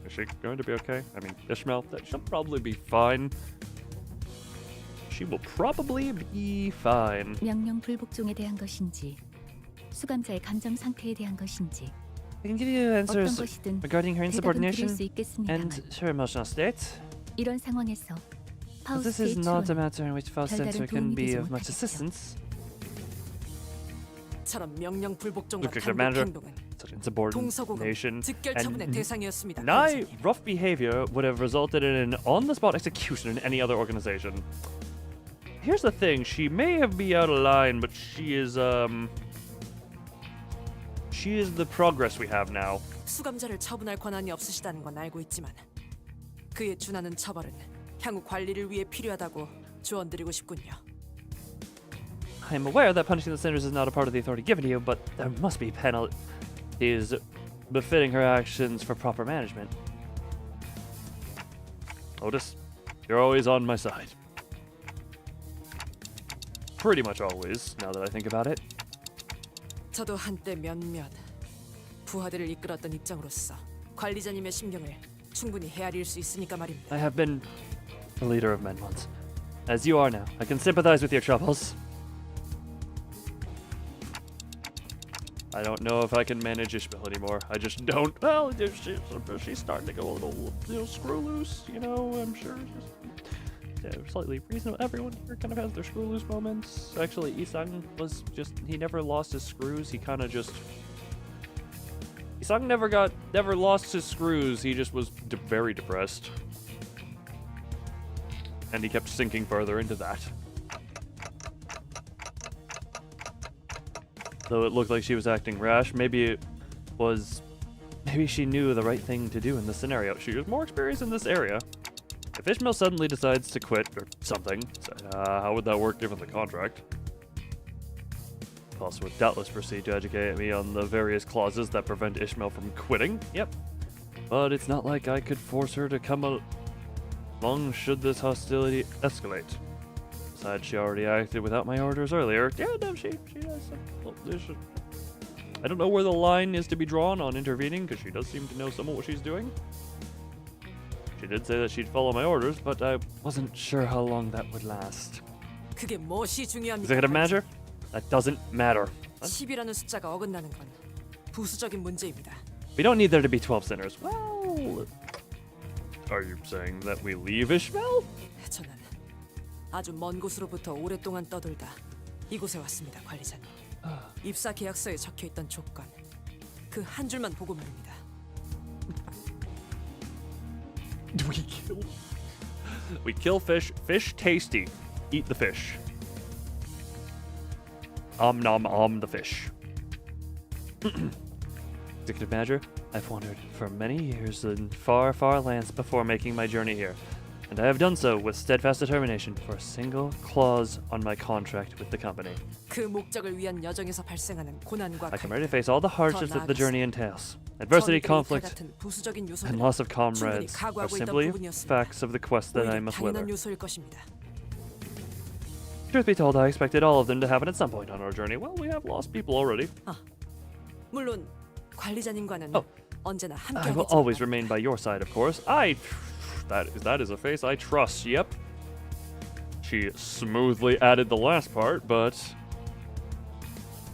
Is she going to be okay? I mean, Ishmael, she'll probably be fine. She will probably be fine. 명령 불복종에 대한 것인지, 수감자의 감정 상태에 대한 것인지, I can give you 어떤 answers 것이든 regarding her 대답은 드릴 insubordination 수 있겠습니다만 and her emotional state. 이런 상황에서 But this 파우스트의 is not a 추론, matter in which Faust 별다른 Center can 도움이 be 되지 of much 못하겠죠. assistance. 처럼 명령 불복종과 Look at the 단독 manager. 행동은 Such insubordination 동서고금 직결 처분의 대상이었습니다. Nye rough behavior would have resulted in an on-the-spot execution in any other organization. Here's the thing: she may have been out of line, but she is the progress we have now. 수감자를 처분할 권한이 없으시다는 건 알고 있지만 그에 준하는 처벌은 향후 관리를 위해 필요하다고 조언드리고 싶군요. I am aware that punishing the sinners is not a part of the authority given to you, but there must be penalties befitting her actions for proper management. Otis, you're always on my side. Pretty much always, now that I think about it. 저도 한때 몇몇 부하들을 이끌었던 입장으로서 관리자님의 심경을 충분히 헤아릴 수 있으니까 말입니다. I have been the leader of men once. As you are now, I can sympathize with your troubles. I don't know if I can manage Ishmael anymore. I just don't. Well, she's starting to go a little screw loose, you know. I'm sure slightly reasonable. Everyone here kind of has their screw loose moments. Actually, Isang was he never lost his screws. He kind of just. Isang never lost his screws. He just was very depressed. And he kept sinking further into that. Though it looked like she was acting rash, maybe she knew the right thing to do in this scenario. She was more experienced in this area. If Ishmael suddenly decides to quit or something, how would that work given the contract? Boss would doubtless proceed to educate me on the various clauses that prevent Ishmael from quitting. Yep. But it's not like I could force her to come along should this hostility escalate. Besides, she already acted without my orders earlier. Yeah, no, she does. Well, I don't know where the line is to be drawn on intervening, because she does seem to know somewhat what she's doing. She did say that she'd follow my orders, but I wasn't sure how long that would last. 그게 무엇이 중요합니까? Executive manager? That doesn't matter. 10이라는 숫자가 어긋나는 건 부수적인 문제입니다. We don't need there to be 12 sinners. Well, are you saying that we leave Ishmael? 저는 아주 먼 곳으로부터 오랫동안 떠돌다 이곳에 왔습니다, 관리자님. 입사 계약서에 적혀있던 조건 그 한 줄만 보고 말입니다. We kill fish. Fish tasty. Eat the fish. Nom the fish. Executive Manager, I've wandered for many years in far, far lands before making my journey here, and I have done so with steadfast determination for a single clause on my contract with the company. 그 목적을 위한 여정에서 발생하는 고난과 I come ready to face all the hardships that the journey entails. Adversity, conflict, 부수적인 and 요소들은 loss of 충분히 comrades are 각오하고 있던 simply 부분이었습니다. facts of the quest that I 오히려 must weather. 당연한 요소일 것입니다. Truth be told, I expected all of them to happen at some point on our journey. Well, we have lost people already. 물론 관리자님과는 언제나 I 함께하겠지. will always remain by your side, of course. That is a face I trust. Yep. She smoothly added the last part, but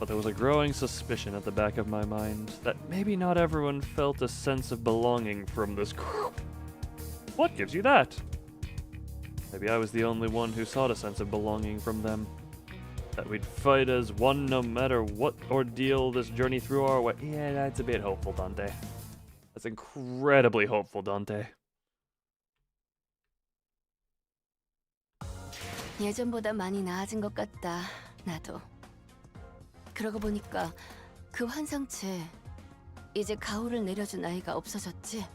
there was a growing suspicion at the back of my mind that maybe not everyone felt a sense of belonging from this group. What gives you that? Maybe I was the only one who sought a sense of belonging from them. That we'd fight as one no matter what ordeal this journey through our way. Yeah, that's a bit hopeful, Dante. That's incredibly hopeful, Dante. 예전보다 많이 나아진 것 같다. 나도. 그러고 보니까 그 환상체 이제 가호를 내려준 아이가 없어졌지?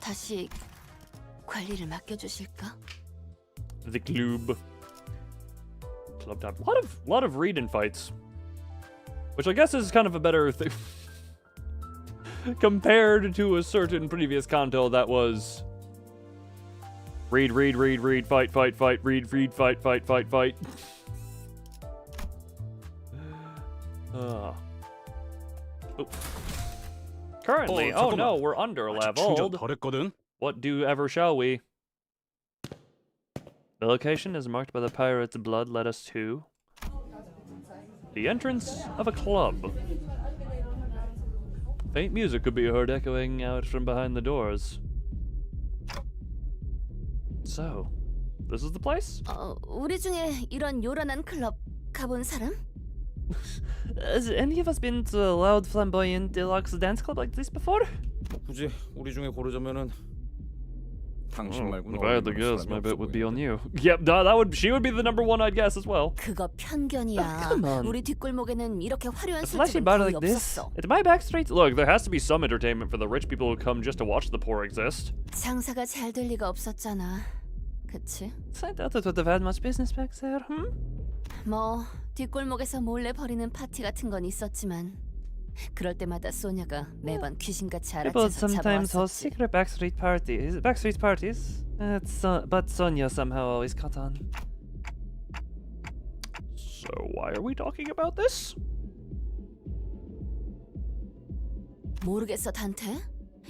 다시 관리를 맡겨주실까? The club time. Lot of read-in fights, which I guess is kind of a better thing compared to a certain previous Canto that was read, fight, read, fight. Currently, oh no, we're under-leveled. What do ever shall we? The location is marked by the pirate's blood led us to the entrance of a club. Faint music could be heard echoing out from behind the doors. So, this is the place? 우리 중에 이런 요란한 클럽 가본 사람? Has any of us been to a loud, flamboyant, deluxe dance club like this before? 굳이 우리 중에 고르자면은 당신 말고는 if I had to guess, my bet would be on you. Yep, she would be the number one I'd guess as well. 그거 편견이야. come on. 우리 뒷골목에는 이렇게 화려한 A flashy 술집은 bar 거의 like this? 없었어. At my back street? Look, there has to be some entertainment for the rich people who come just to watch the poor exist. 장사가 잘 될 리가 없었잖아. 그치? I doubt it would have had much business back there, 뭐 뒷골목에서 몰래 벌이는 파티 같은 건 있었지만 그럴 때마다 소녀가 매번 귀신같이 People 알아채서 sometimes host 잡아왔었지. secret backstreet parties. But Sonia somehow always caught on. So why are we talking about this? 모르겠어, 단테?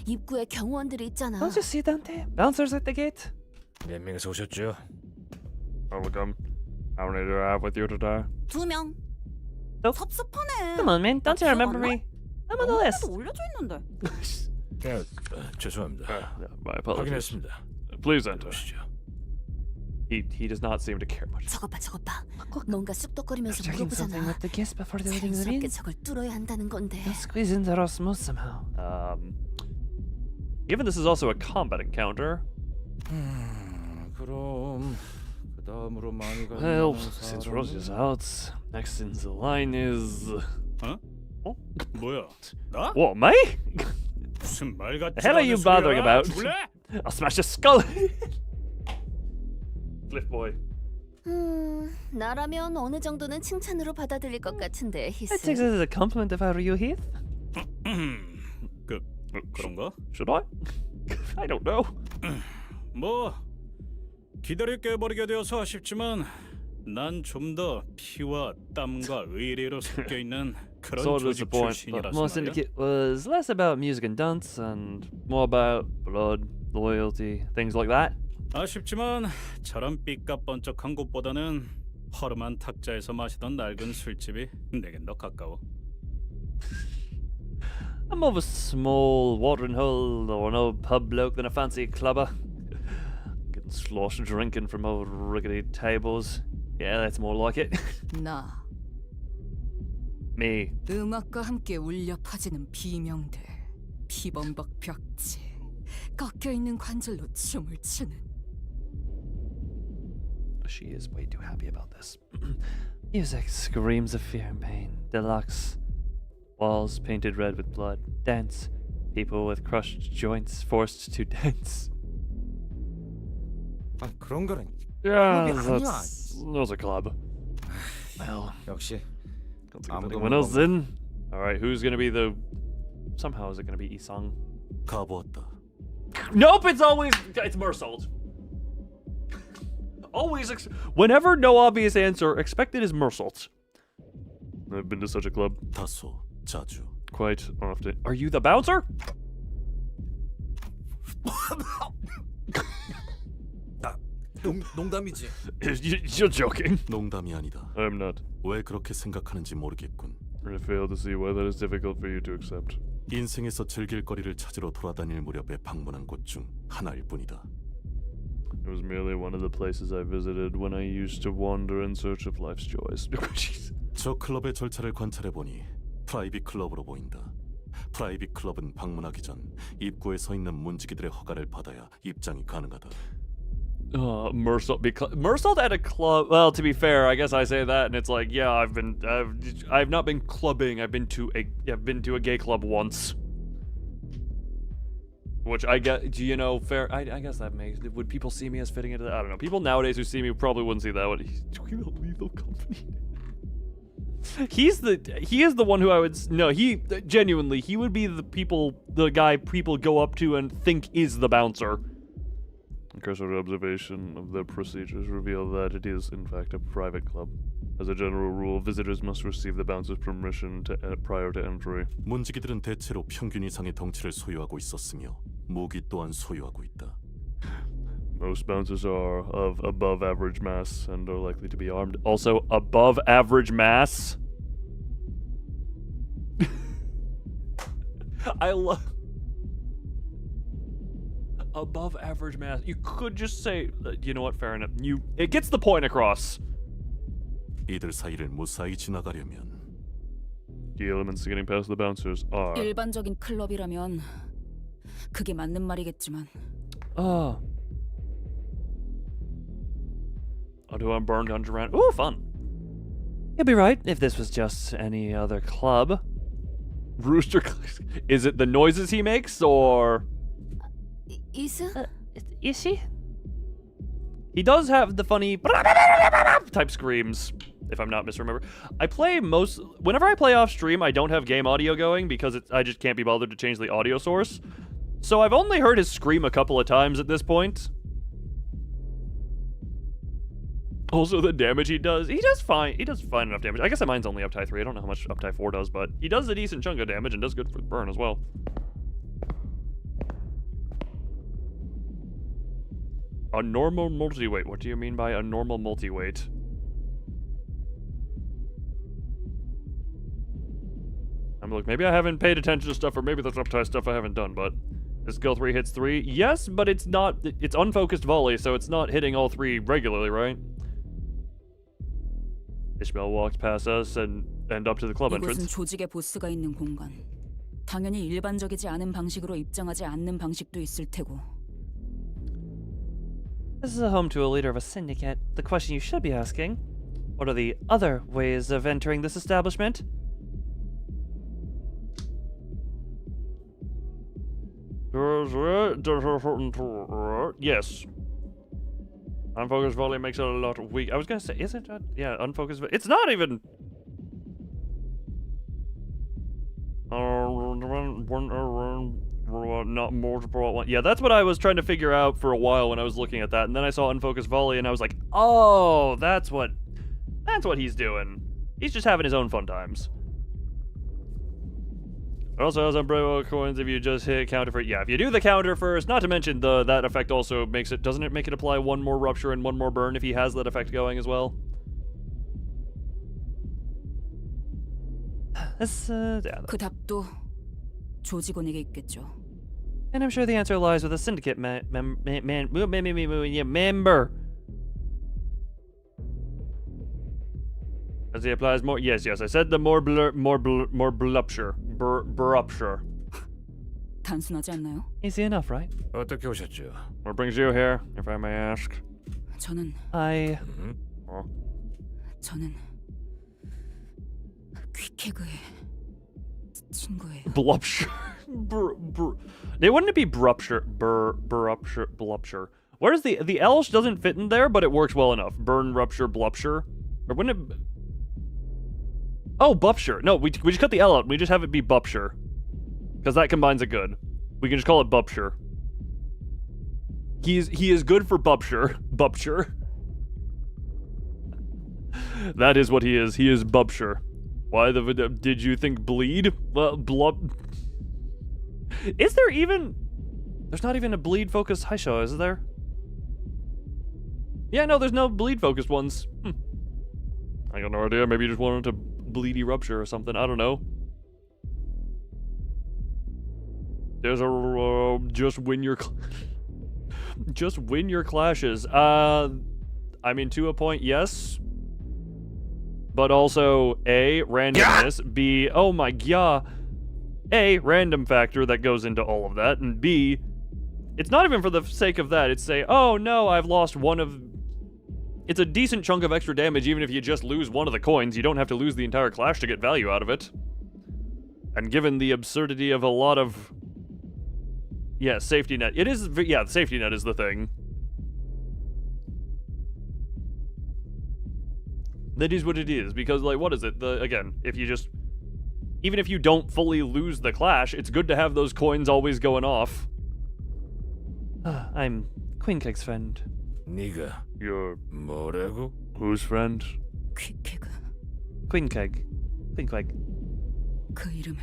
입구에 경호원들이 있잖아. Don't you see, Dante? Bouncers at the gate. 몇 명이서 오셨죠? Welcome. How many do I have with you today? 2명. Nope. 섭섭하네. Come on, man. Don't you remember me? I'm on the list. 올려져 있는데. 죄송합니다. My apologies. 확인했습니다. Please enter. He does not seem to care much. 저것 봐. 뭔가 쑥덕거리면서 Checking something 물어보잖아. with the kiss before the wedding 자연스럽게 begins. 저걸 뚫어야 한다는 건데. They'll squeeze into our smooth somehow. Given this is also a combat encounter. 그럼 그 다음으로 많이 가는 Well, since Rosie's out, next in the line is. 뭐야? 나? What, me? 무슨 말 같지 The hell are you bothering about? 죽을래? I'll smash your skull. Cliff boy. 나라면 어느 정도는 칭찬으로 받아들일 것 같은데, I 히스. take this as a compliment if I were you, Heath. 그런가? Should I? I don't know. 뭐 기다릴 게 버리게 되어서 아쉽지만 난 좀 더 피와 땀과 의리로 섞여 있는 그런 So 조직 disappointed. 출신이라서 More 말이야. Syndicate was less about music and dance and More about blood, loyalty, things like that. 아쉽지만 저런 삐까번쩍한 곳보다는 허름한 탁자에서 마시던 낡은 술집이 내겐 더 가까워. I'm more of a small watering hole or an old pub bloke than a fancy clubber. Getting sloshed drinking from old rickety tables. Yeah, that's more like it. 나 Me. 음악과 함께 울려 퍼지는 비명들, 피범벅 벽지, 꺾여 있는 관절로 춤을 추는. She is way too happy about this. music screams of fear and pain. Deluxe. Walls painted red with blood. Dance. People with crushed joints forced to dance. 아 그런 거는. Yeah, 그게 아니야. that's a club. Well, 역시. anyone else in? All right, who's gonna be the? Somehow is it gonna be Isang? 가보았다. Nope, it's Mersault. Whenever no obvious answer, expect it is Mersault. I've been to such a club. 다소, 자주, quite often. Are you the bouncer? 농담이지. You're joking. 농담이 아니다. I'm not. 왜 그렇게 생각하는지 모르겠군. I fail to see why that is difficult for you to accept. 인생에서 즐길 거리를 찾으러 돌아다닐 무렵에 방문한 곳 중 하나일 뿐이다. It was merely one of the places I visited when I used to wander in search of life's joys. 저 클럽의 절차를 관찰해 보니 프라이빗 클럽으로 보인다. 프라이빗 클럽은 방문하기 전 입구에 서 있는 문지기들의 허가를 받아야 입장이 가능하다. Mersault at a club. Well, to be fair, I guess I say that, and it's like, yeah, I've not been clubbing. I've been to a gay club once, which I get. You know, fair. I guess that makes. Would people see me as fitting into that? I don't know. People nowadays who see me probably wouldn't see that. He's doing a lethal company. He is the one who I would no. He genuinely he would be the guy people go up to and think is the bouncer. A cursory observation of their procedures reveal that it is, in fact, a private club. As a general rule, visitors must receive the bouncer's permission prior to entry. 문지기들은 대체로 평균 이상의 덩치를 소유하고 있었으며 무기 또한 소유하고 있다. Most bouncers are of above average mass and are likely to be armed. Also, above average mass? I love... Above average mass. You could just say, you know what, fair enough. It gets the point across. 이들 사이를 무사히 지나가려면 The elements to getting past the bouncers are... 일반적인 클럽이라면 그게 맞는 말이겠지만. Auto unburned underground. Ooh, fun. You'd be right if this was just any other club. Rooster... Is it the noises he makes, or... Is she? He does have the funny type screams, if I'm not misremembering. Whenever I play off stream, I don't have game audio going because I just can't be bothered to change the audio source. So I've only heard his scream a couple of times at this point. Also, the damage he does fine. He does fine enough damage. I guess mine's only uptie 3. I don't know how much uptie 4 does, but he does a decent chunk of damage and does good for the burn as well. A normal multi-weight. What do you mean by a normal multi-weight? Look, maybe I haven't paid attention to stuff, or maybe there's uptie stuff I haven't done, but this skill 3 hits 3. Yes, but it's not, it's unfocused volley, so it's not hitting all 3 regularly, right? Ishmael walks past us and up to the club entrance. 이곳은 조직의 보스가 있는 공간. 당연히 일반적이지 않은 방식으로 입장하지 않는 방식도 있을 테고. This is a home to a leader of a syndicate. The question you should be asking, what are the other ways of entering this establishment? Yes. Unfocused volley makes it a lot weak. I was gonna say, is it? Yeah, unfocused. It's not even. Not multiple one. Yeah, that's what I was trying to figure out for a while when I was looking at that, and then I saw unfocused volley, and I was like, oh, that's what he's doing. He's just having his own fun times. It also has umbrella coins if you just hit counter for... Yeah, if you do the counter first, not to mention that effect also makes it... Doesn't it make it apply 1 more rupture and 1 more burn if he has that effect going as well? Yeah. 그 답도 조직원에게 있겠죠. And I'm sure the answer lies with a syndicate member. As he applies more... Yes, I said the more blupture. Brupture. 단순하지 않나요? Easy enough, right? 어떻게 오셨죠? What brings you here, if I may ask? 저는 귀캐그에 친 거예요. Blupture. Wouldn't it be brupture? Blupture. Where's the L doesn't fit in there, but it works well enough. Burn, rupture, blupture. Or wouldn't it... Oh, bupture. No, we just cut the L out. We just have it be bupture. Because that combines it good. We can just call it bupture. He is good for bupture. Bupture. That is what he is. He is bupture. Why did you think bleed? Well, blub. Is there even? There's not even a bleed focused Haisho, is there? Yeah, no, there's no bleed focused ones. I got no idea. Maybe you just wanted to bleedy rupture or something. I don't know. There's a just win your just win your clashes. I mean, to a point, yes. But also, A, randomness, B, oh my god, A, random factor that goes into all of that, and B, it's not even for the sake of that, it's say, oh no, I've lost one of... It's a decent chunk of extra damage even if you just lose one of the coins, you don't have to lose the entire clash to get value out of it. And given the absurdity of a lot of... Yeah, safety net. It is, yeah, safety net is the thing. That is what it is, because, like, what is it? Again, if you just... Even if you don't fully lose the clash, it's good to have those coins always going off. I'm Queen Keg's friend. 네가 You're... 뭐라고? Whose friend? 퀵케그. Queen Keg. Queen Keg. 그 이름을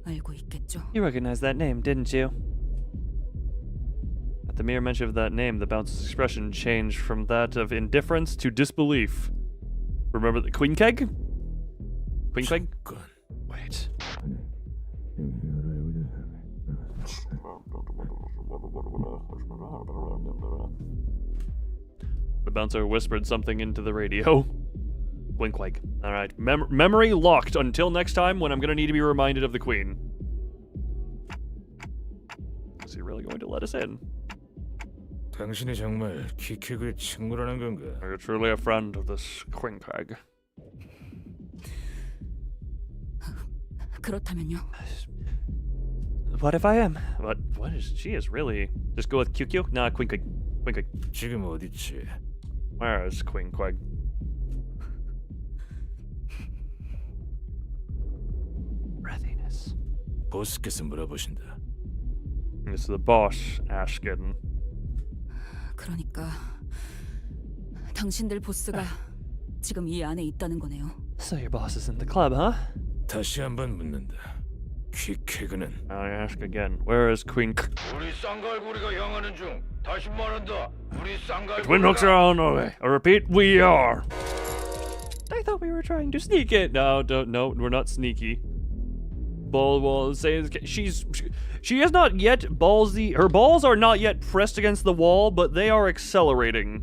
알고 있겠죠? You recognized that name, didn't you? At the mere mention of that name, the bouncer's expression changed from that of indifference to disbelief. Remember the Queen Keg? Queen Keg? Wait. The bouncer whispered something into the radio. Wink wink. Alright. Memory locked until next time when I'm gonna need to be reminded of the Queen. Is he really going to let us in? 당신이 정말 퀵케그의 친구라는 건가? Are you truly a friend of this Queen Keg? 그렇다면요. What if I am? What is she is really? Just go with QQ? Nah, Queen Keg. Queen Keg. 지금 어디지? Where is Queen Keg? Breathiness. 보스께서 물어보신다. It's the boss asking. 그러니까 당신들 보스가 지금 이 안에 있다는 거네요. So your boss is in the club, huh? 다시 한번 묻는다. 퀵케그는 I ask again. Where is Queen Keg? 우리 쌍갈고리가 향하는 중. 다시 말한다. 우리 쌍갈고리가 Twin hooks are on our way. I repeat, we are. I thought we were trying to sneak it. No, we're not sneaky. Ball says she is not yet ballsy. Her balls are not yet pressed against the wall, but they are accelerating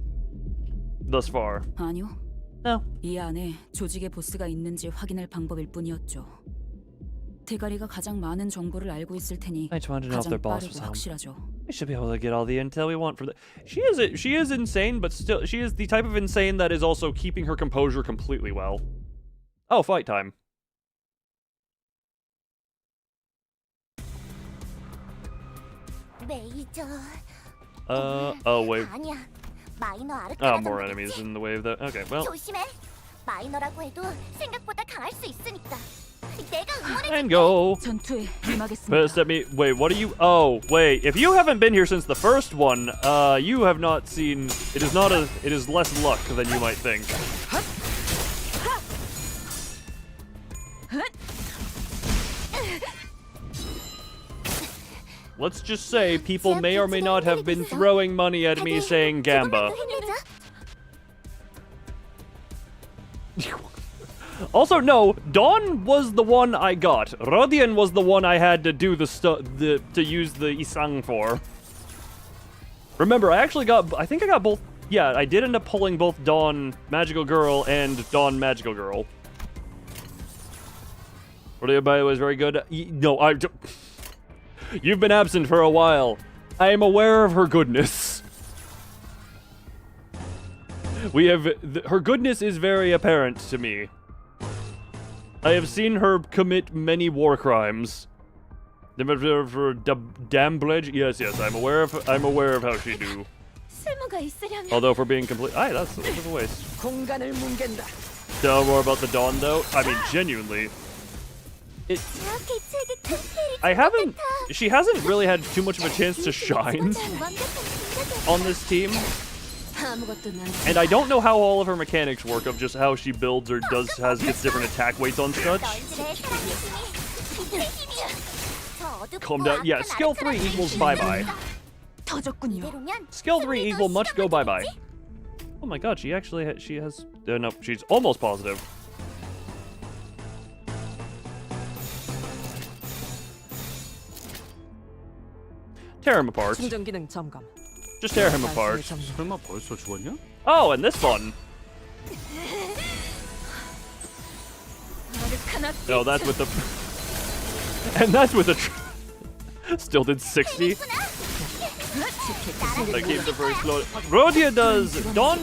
thus far. 아니요. No. 이 안에 조직의 보스가 있는지 확인할 방법일 뿐이었죠. 대가리가 가장 많은 정보를 알고 있을 테니 I just wanted to know if their 가장 boss was 빠르고 home. 확실하죠. We should be able to get all the intel we want from the... She is insane, but still she is the type of insane that is also keeping her composure completely well. Oh, fight time. 메이저. Oh wait. 아니야. 마이너 Oh, 아르카나 more enemies in the wave that. Okay, well. 조심해. 마이너라고 해도 생각보다 강할 수 있으니까. 내가 응원해. And go. 전투에 임하겠습니다. First, let me wait. What are you? Oh, wait. If you haven't been here since the first one, you have not seen. It is not a. It is less luck than you might think. Let's just say people may or may not have been throwing money at me saying Gamba. Also, no, Dawn was the one I got. Rodian was the one I had to do to use the Isang for. Remember, I think I got both. Yeah, I did end up pulling both Dawn Magical Girl and Dawn Magical Girl. Rodian, by the way, is very good. No, you've been absent for a while. I am aware of her goodness. Her goodness is very apparent to me. I have seen her commit many war crimes. Damblage? Yes, I'm aware of how she do. Although for being complete, that's a bit of a waste. 공간을 뭉갠다. Tell more about the Dawn, though. I mean, genuinely, she hasn't really had too much of a chance to shine on this team. And I don't know how all of her mechanics work of just how she builds or gets different attack weights on such. Calm down. Yeah, skill 3 equals bye-bye. Skill 3 equal much go bye-bye. Oh my god, she actually she has... no, she's almost positive. Tear him apart. Just tear him apart. 설마 벌써 죽었냐? Oh, and this one. No, that's with the... and that's with the... Still did 60. That keeps the first load. Rhodia does. Dawn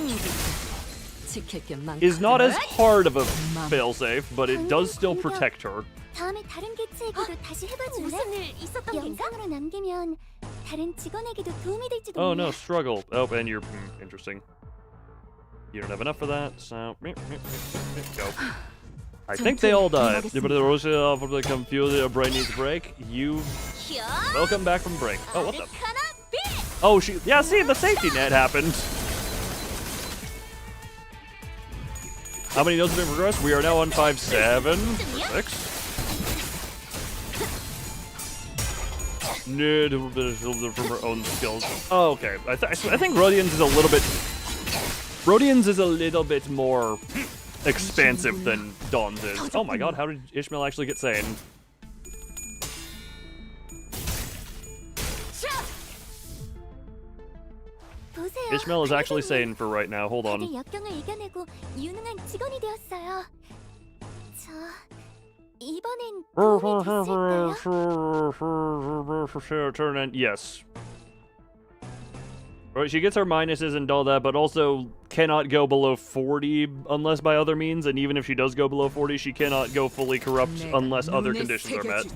is not as hard of a failsafe, but it does still protect her. 다음에 다른 개체에게도 다시 해봐줄래? 무슨 일 있었던 건가? 영상으로 남기면 다른 직원에게도 도움이 될지도 Oh 몰라. no, struggle. Oh, and you're interesting. You don't have enough for that, so go. I think they all died. But the Russia probably confused. Your brain needs a break. You welcome back from break. Oh, what the? Oh, yeah. See, the safety net happened. How many nodes have been progressed? We are now on 5-7, 6. From her own skills. Oh, okay. I think Rodian's is a little bit. Rodian's is a little bit more expansive than Dawn's is. Oh my god, how did Ishmael actually get sane? Ishmael is actually sane for right now. Hold on. 역경을 이겨내고 유능한 직원이 되었어요. 저 이번엔 turn. Yes. Right, she gets her minuses and all that, but also cannot go below 40 unless by other means, and even if she does go below 40, she cannot go fully corrupt unless other conditions are met.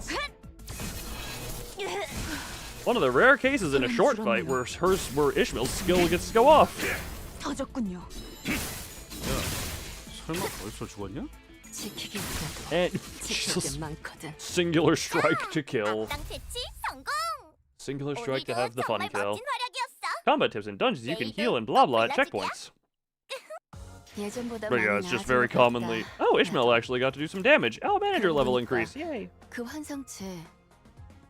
One of the rare cases in a short fight where Ishmael's skill gets to go off. 터졌군요. 설마 벌써 죽었냐? And singular strike to kill. Singular strike to have the fun kill. Combat tips in dungeons, you can heal and blah blah at checkpoints. But yeah, it's just very commonly... Oh, Ishmael actually got to do some damage. Oh, manager level increase. Yay. 그 환상체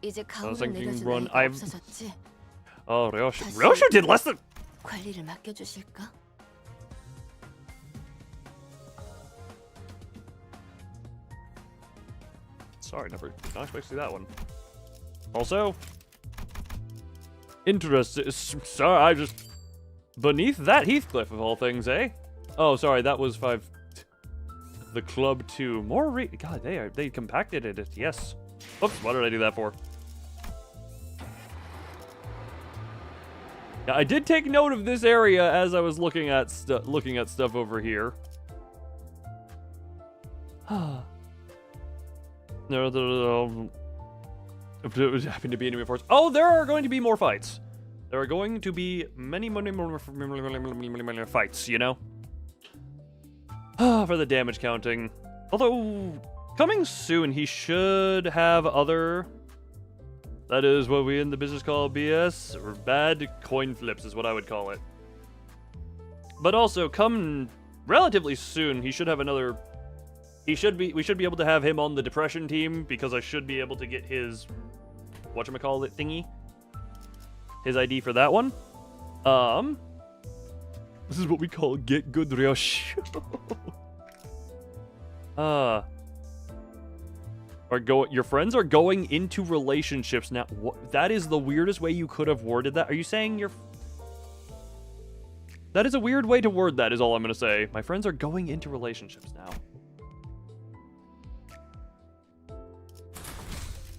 이제 I was 가오를 thinking 내려줄 run... 나이가 I've... 없어졌지? Oh, Ryosha did less than... 관리를 맡겨주실까? Sorry, did not expect to see that one. Also... Interesting. Sorry, I just... Beneath that Heathcliff of all things, eh? Oh, sorry, that was 5... The club 2. More God, they compacted it. Yes. Oops, what did I do that for? Yeah, I did take note of this area as I was looking at stuff over here. No. It was happened to be enemy force. Oh, there are going to be more fights. There are going to be many more fights, you know? For the damage counting. Although, coming soon, he should have other... That is what we in the business call BS, or bad coin flips is what I would call it. But also, come relatively soon, he should have another... we should be able to have him on the depression team, because I should be able to get his... whatchamacallit thingy? His ID for that one. This is what we call get good Ryosh. Your friends are going into relationships now. What? That is the weirdest way you could have worded that. Are you saying you're... That is a weird way to word that, is all I'm going to say. My friends are going into relationships now.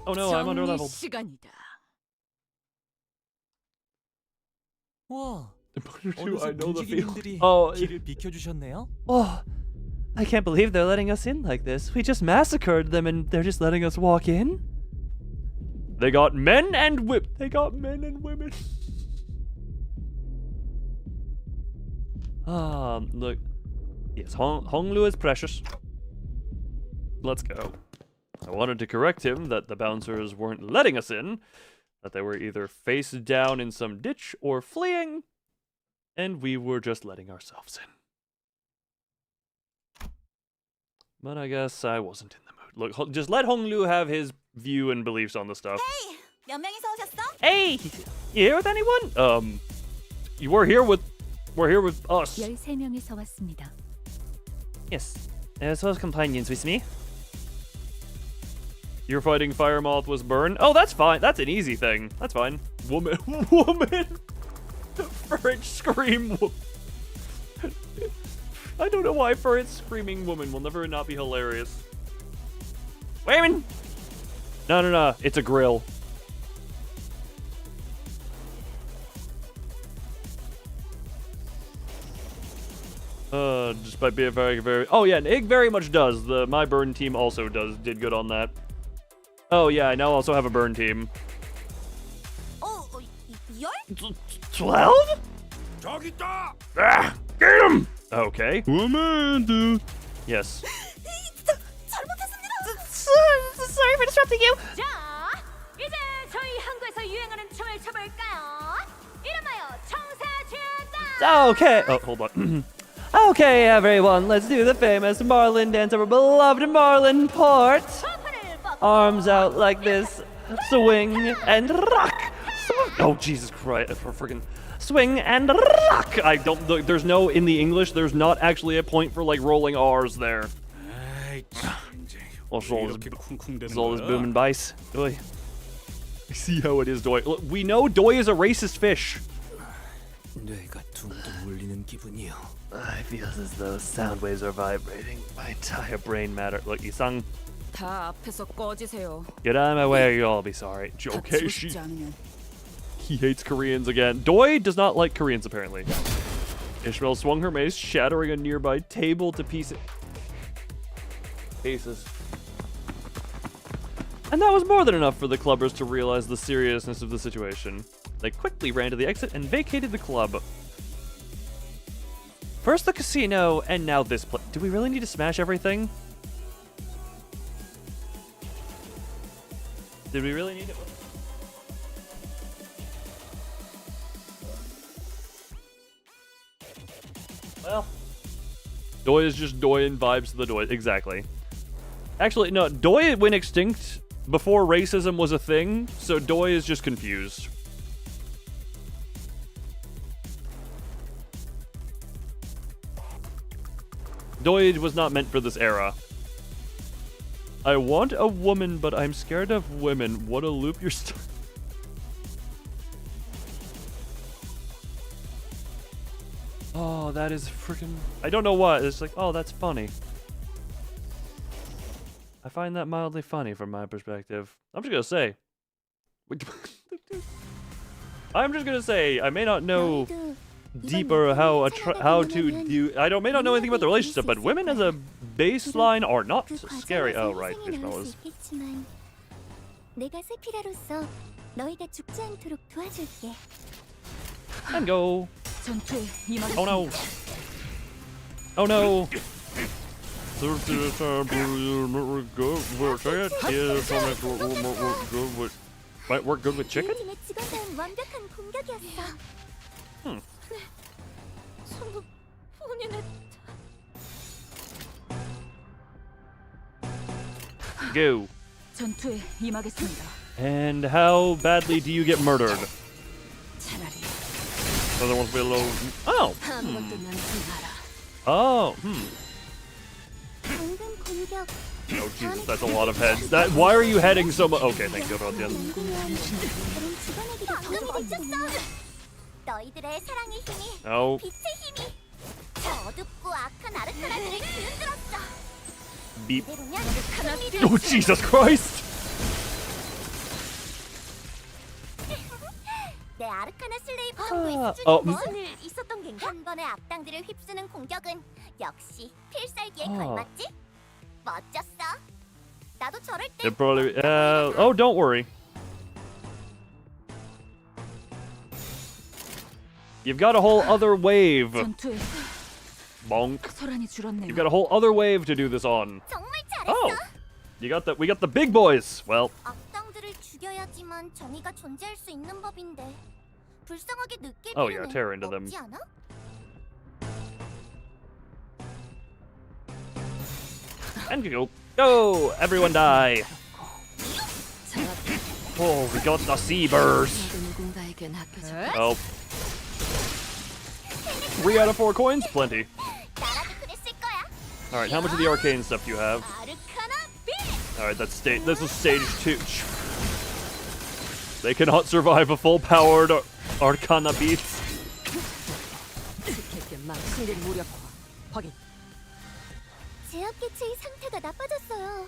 Oh no, I'm under level. 와, Two, I know the 움직이님들이 Oh, 길을 비켜주셨네요. Oh, I can't believe they're letting us in like this. We just massacred them and they're just letting us walk in? They got men and women. They got men and women. Look. Yes, Honglu is precious. Let's go. I wanted to correct him that the bouncers weren't letting us in, that they were either face down in some ditch or fleeing. And we were just letting ourselves in. But I guess I wasn't in the mood. Look, just let Honglu have his view and beliefs on the stuff. Hey, 몇 명이서 오셨어? Hey, you here with anyone? We're here with us. 13명이서 왔습니다. Yes, as well as companions with me. You're fighting Fire Moth was Burn? Oh, that's fine. That's an easy thing. That's fine. Woman. For it scream. I don't know why for it screaming woman will never not be hilarious. Women! No. It's a grill. Just by being very. Oh yeah, Ig very much does. My burn team also did good on that. Oh yeah, I now also have a burn team. 어, 10? 12? 저기 있다. Ah, get him! Okay. Amanda. Yes. 잘못했습니다. Sorry for disrupting you. 자, 이제 저희 한국에서 유행하는 춤을 춰볼까요? 이름하여 청사주다. Okay. Oh, hold on. Okay, everyone, let's do the famous Marlin dance of our beloved Marlin port. Arms out like this. Swing and rock. Oh, Jesus Christ. For freaking swing and rock. I don't, there's no, in the English, there's not actually a point for like rolling R's there. What's all this boom and bass? Doi. See how it is, Doi. Look, we know Doi is a racist fish. 뇌가 둥둥 울리는 기분이요. I feel as though sound waves are vibrating. My entire brain matter. Look, Isang, 다 앞에서 꺼지세요. get out of my way or you'll all be sorry. Okay, 다치고 싶지 않으면. He hates Koreans again. Doi does not like Koreans, apparently. Ishmael swung her mace, shattering a nearby table to pieces. And that was more than enough for the clubbers to realize the seriousness of the situation. They quickly ran to the exit and vacated the club. First the casino, and now this place. Do we really need to smash everything? Did we really need it? Well, Doi is just Doi and vibes to the Doi. Exactly. Actually, no, Doi went extinct before racism was a thing, so Doi is just confused. Doi was not meant for this era. I want a woman, but I'm scared of women. What a loop you're Oh, that is freaking... I don't know what. It's like, oh, that's funny. I find that mildly funny from my perspective. I'm just gonna say. I'm just gonna say, I may not know deeper how to do... I may not know anything about the relationship, but women as a baseline are not scary. Oh, right. Ishmael is... 내가 세피라로서 너희가 죽지 않도록 도와줄게. And go. 전투에 임하겠습니다. Oh no. Oh no. We're good with chicken? 팀의 직원다운 완벽한 공격이었어. 전부 본인의 Go. 전투에 임하겠습니다. And how badly do you get murdered? 차라리 Other ones below. Oh. 아무것도 남지 마라. Oh. 방금 공격. Oh Jesus, that's a lot of heads. Why are you heading so much? Okay, thank you about the other. 다른 직원에게도 방금이 미쳤어. 너희들의 사랑의 힘이, No. 빛의 힘이, 저 어둡고 악한 아르카나들을 뒤흔들었어. Beep. 이대로면 Oh Jesus Christ! 내 아르카나 슬레이브 정도의 수준이 있었던 겐가? 한 번에 악당들을 휩쓰는 공격은 역시 필살기에 걸맞지? 멋졌어. 나도 저럴 때. It probably. Oh, don't worry. You've got a whole other wave. 전투에 Bonk. 소란이 줄었네요. You've got a whole other wave to do this on. 정말 잘했어. Oh, we got the big boys. Well. 악당들을 죽여야지만 정의가 존재할 수 있는 법인데 불쌍하게 느낄 Oh 필요는 yeah, tear into them. 없지 않아? And go. Go! Everyone die. Oh, we got the seabirds. Oh. 3 out of 4 coins? Plenty. Alright, how much of the arcane stuff do you have? Alright, that's this is stage 2. They cannot survive a full-powered Arcana beat. 제압 개체의 상태가 나빠졌어요.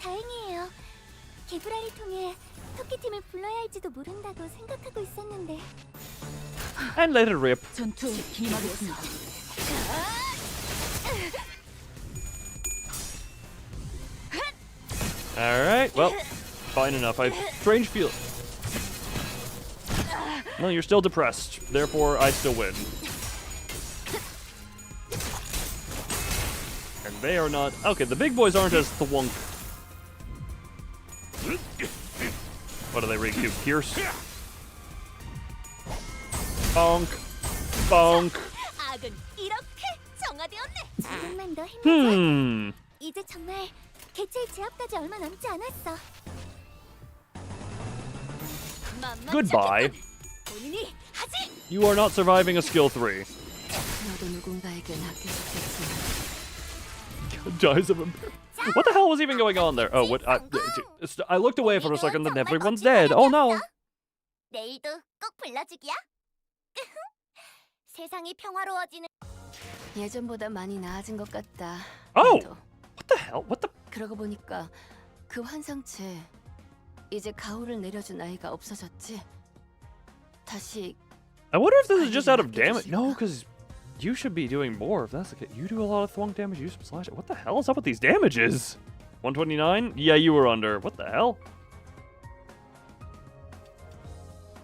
다행이에요. 개브라를 통해 토끼팀을 불러야 할지도 모른다고 생각하고 있었는데. And let it rip. 전투에 임하겠습니다. Alright, well, fine enough. I have strange feel. No, you're still depressed. Therefore, I still win. And they are not... Okay, the big boys aren't as thwunk. What do they rank you? Pierce? Bonk. Bonk. 조금만 더 힘내자. 이제 정말 개체의 제압까지 얼마 남지 않았어. Goodbye. You are not surviving a skill 3. Dies of embarrassment. What the hell was even going on there? Oh, what? I looked away for a second, then everyone's dead. Oh no. 내일도 꼭 불러주기야. 세상이 평화로워지는. 예전보다 많이 나아진 것 같다. Oh! What the hell? What the? 그러고 보니까 그 환상체 이제 가호를 내려준 아이가 없어졌지. 다시. I wonder if this is just out of damage. No, because you should be doing more if that's the case. You do a lot of thwunk damage, you slash it. What the hell is up with these damages? 129? Yeah, you were under. What the hell?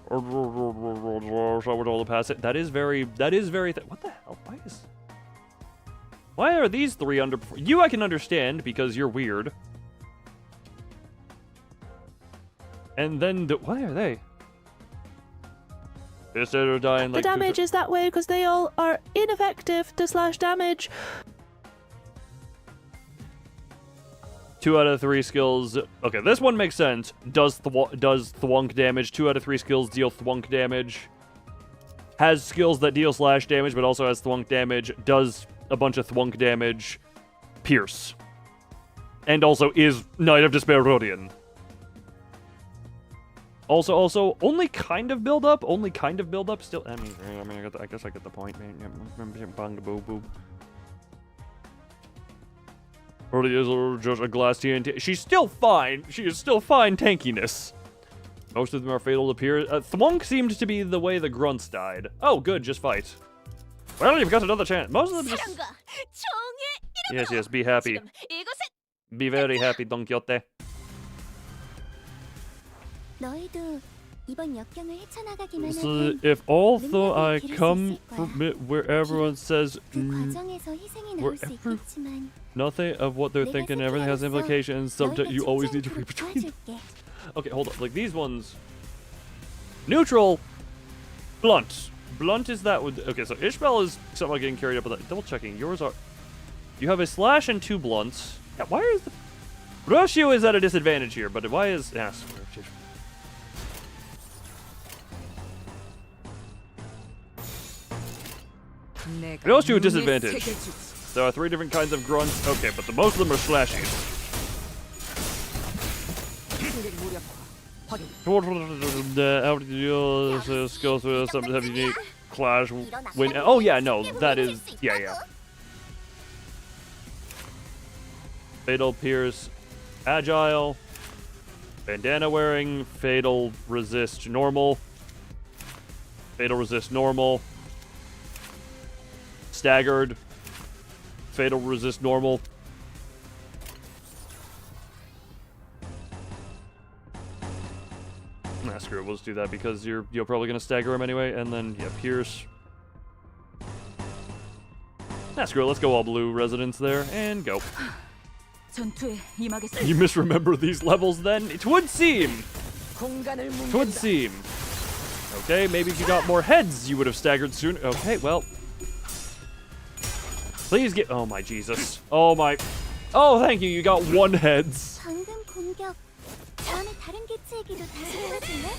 That is very what the hell? Why are these 3 under? You I can understand because you're weird. And then why are they? Instead of dying like the damage is that way because they all are ineffective to slash damage. 2 out of 3 skills. Okay, this one makes sense. Does thwunk damage. 2 out of 3 skills deal thwunk damage. Has skills that deal slash damage, but also has thwunk damage. Does a bunch of thwunk damage. Pierce. And also is Knight of Discriminatory. Also, only kind of build up. Still, I guess I get the point, man. Or is just a glass TNT. She's still fine. She is still fine tankiness. Most of them are fatal to Pierce. Thwunk seemed to be the way the grunts died. Oh, good, just fight. Well, you've got another chance. Most of them just... Yes, be happy. Be very happy, Don Quixote. 너희도 이번 역경을 헤쳐나가기만 So 하면 if although I come from it where everyone says 그 과정에서 희생이 나올 수 있겠지만 nothing of what they're thinking, everything has implications, sometimes you always need to read between. Okay, hold on. Like these ones. Neutral. Blunt. Blunt is that one. Okay, so Ishmael is somehow getting carried up with that. Double checking. Yours are... You have a slash and 2 blunts. Yeah, why is the... Roshio is at a disadvantage here, but why is... Yeah, Roshio disadvantage. There are 3 different kinds of grunts. Okay, but most of them are slashy. Skills with some have unique clash win. Oh yeah, no, that is yeah. Fatal Pierce, Agile, bandana wearing, Fatal resist normal, Fatal resist normal, staggered, Fatal resist normal. Nah, screw it, we'll just do that because you're probably gonna stagger him anyway, and then yeah, Pierce. Nah, screw it, let's go all blue residents there, and go. You misremember these levels then? It would seem! It would seem. Okay, maybe if you got more heads, you would have staggered sooner. Okay, well. Please get... Oh my Jesus. Oh my... Oh, thank you. You got 1 heads. 방금 공격. 다음에 다른 개체에게도 다시 해줄래?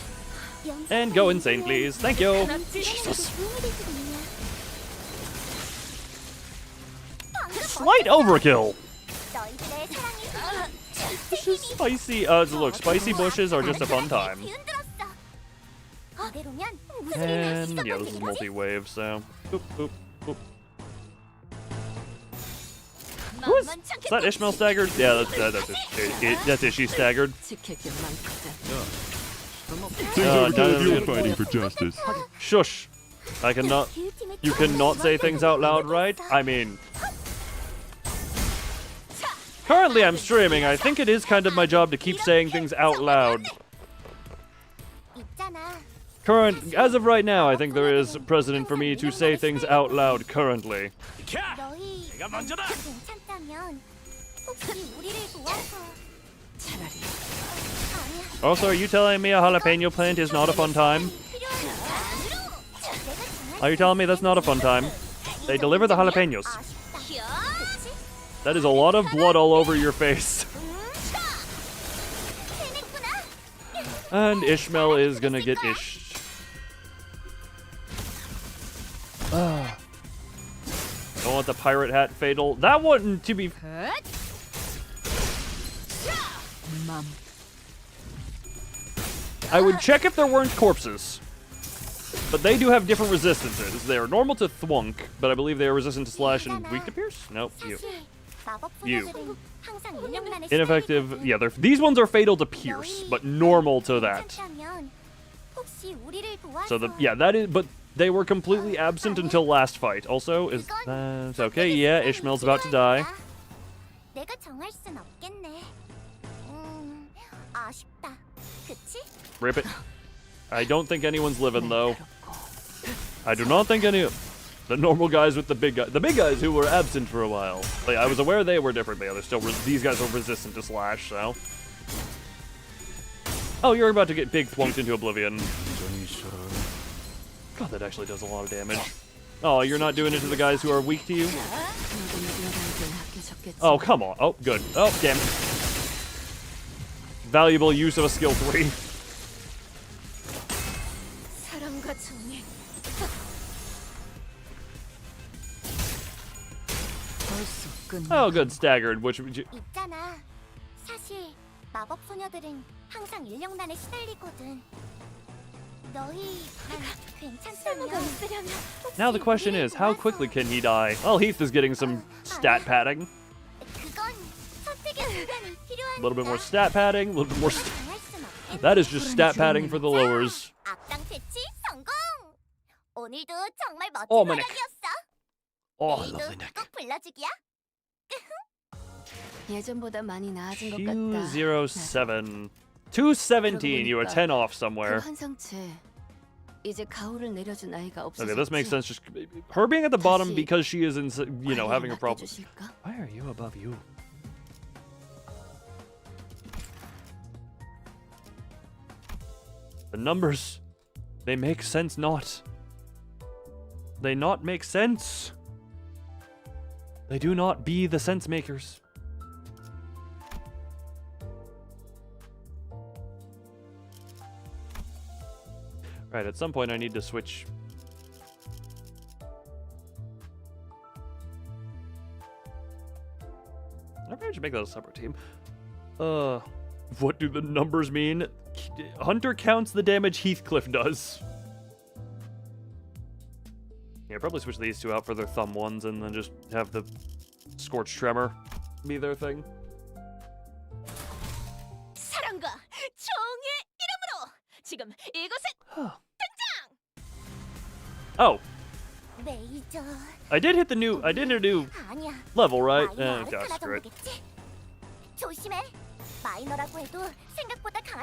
And go insane, please. Thank you. Jesus. Slight overkill. Spicy. Look, spicy bushes are just a fun time. And yeah, this is multi-wave, so. Boop, boop, boop. Is that Ishmael staggered? Yeah, that's Ishi staggered. Things over to the viewer fighting for justice. Shush. I cannot. You cannot say things out loud, right? I mean. Currently, I'm streaming. I think it is kind of my job to keep saying things out loud. As of right now, I think there is precedent for me to say things out loud currently. Also, are you telling me a jalapeno plant is not a fun time? Are you telling me that's not a fun time? They deliver the jalapenos. That is a lot of blood all over your face. And Ishmael is gonna get ished. Don't want the pirate hat fatal. That wasn't to be. I would check if there weren't corpses. But they do have different resistances. They are normal to thwunk, but I believe they are resistant to slash and weak to pierce? Nope, you. Ineffective. Yeah, these ones are fatal to pierce, but normal to that. So that is, but they were completely absent until last fight. Also, is that okay? Yeah, Ishmael's about to die. Rip it. I don't think anyone's living though. I do not think any. The normal guys with the big guys who were absent for a while. Like, I was aware they were different, but yeah, they're still these guys are resistant to slash. So. Oh, you're about to get big plunked into oblivion. God, that actually does a lot of damage. Oh, you're not doing it to the guys who are weak to you? Oh, come on. Oh, good. Oh, damn it. Valuable use of a skill 3. Oh, good. Staggered. Which would you... 사실 마법 소녀들은 항상 인력난에 시달리거든. Now the question is, how quickly can he die? Well, Heath is getting some stat padding. A little bit more stat padding, a little bit more. That is just stat padding for the lowers. Oh, my neck. Oh, lovely neck. 207. 217. You were 10 off somewhere. Okay, this makes sense. Just her being at the bottom because she is, having a problem. Why are you above you? The numbers, they make sense not. They not make sense. They do not be the sense makers. Right, at some point I need to switch. Maybe I should make that a separate team. What do the numbers mean? Hunter counts the damage Heathcliff does. Yeah, probably switch these two out for their thumb ones and then just have the Scorched Tremor be their thing. 사랑과 정의 이름으로 지금 이곳에 등장. Oh. I did hit a new level, right? Okay, screw it.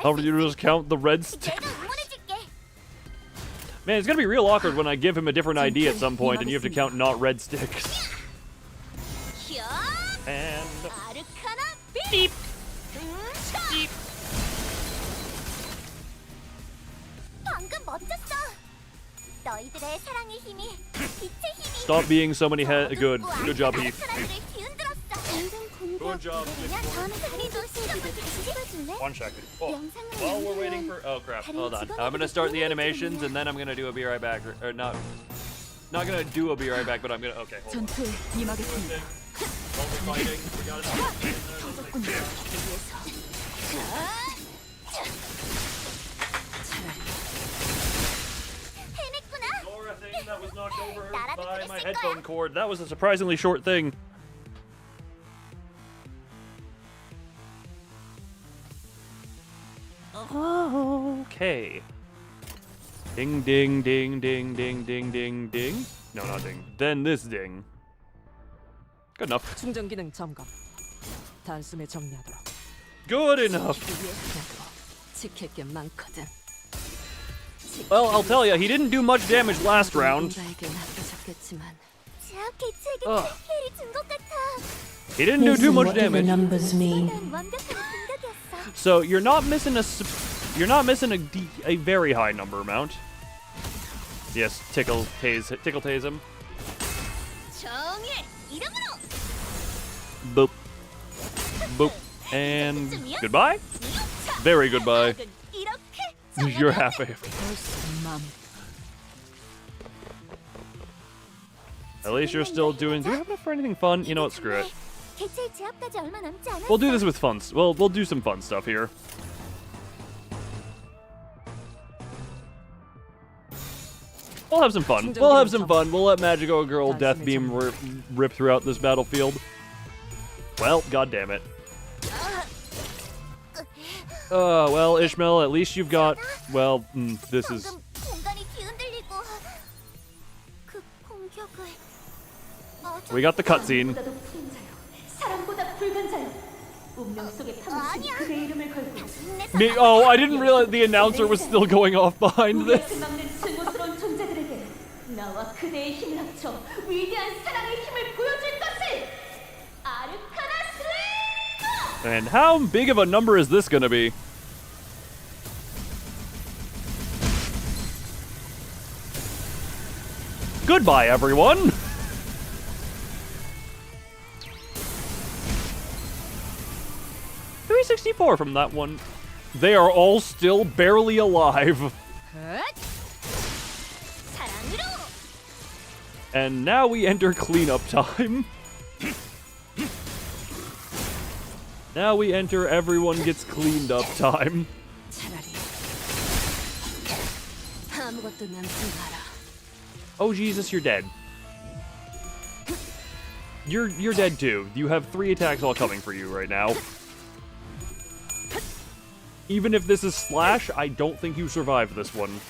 How did you just count the red stick? Man, it's gonna be real awkward when I give him a different ID at some point and you have to count not red sticks. And... beep! Beep! Stop being so many good job, Heath. Good job, 다음 사례도 시간을 다시 찍어줄래? 1 second. Oh, 영상을 while we're waiting for... Oh, crap. Hold on. I'm gonna start the animations, and then I'm gonna do a be right back. Or not... Not gonna do a be right back, but I'm gonna... Okay, hold on. 전투에 임하겠습니다. While we're fighting, we gotta... Laura thing that was knocked over by my headphone cord. That was a surprisingly short thing. Okay. Ding, ding, ding, ding, ding, ding, ding, ding. No, not ding. Then this ding. Good enough. 충전 기능 점검. 단숨에 정리하도록. Good enough. 지킬 게 많거든. Well, I'll tell you, he didn't do much damage last round. 제압 개체에게 피해를 준 것 같아. He didn't do too much damage. 완벽한 공격이었어. So you're not missing a very high number amount. Yes, tickle tase him. 정의 이름으로. Boop. Boop. And goodbye? Very goodbye. You're half AFK. At least you're still doing... Do we have enough for anything fun? You know what, screw it. 개체의 제압까지 얼마 남지 않았어. We'll do this with fun. We'll do some fun stuff here. We'll have some fun. We'll have some fun. We'll let Magico Girl Death Beam rip throughout this battlefield. Well, god damn it. Well, Ishmael, at least you've got... Well, this is... 공간이 뒤흔들리고 그 공격을. We got the cutscene. 사람보다 불간자요. 운명 속에 탐지 그의 이름을 걸고. Oh, I didn't realize the announcer was still going off behind this. 남는 증오스러운 존재들에게 나와 그대의 힘을 합쳐 위대한 사랑의 힘을 보여줄 것을. 아르카나 슬레이어. And how big of a number is this gonna be? Goodbye, everyone! $364 from that one. They are all still barely alive. And now we enter cleanup time. Now we enter everyone gets cleaned up time. Oh Jesus, you're dead. You're dead too. You have 3 attacks all coming for you right now. Even if this is slash, I don't think you survive this one.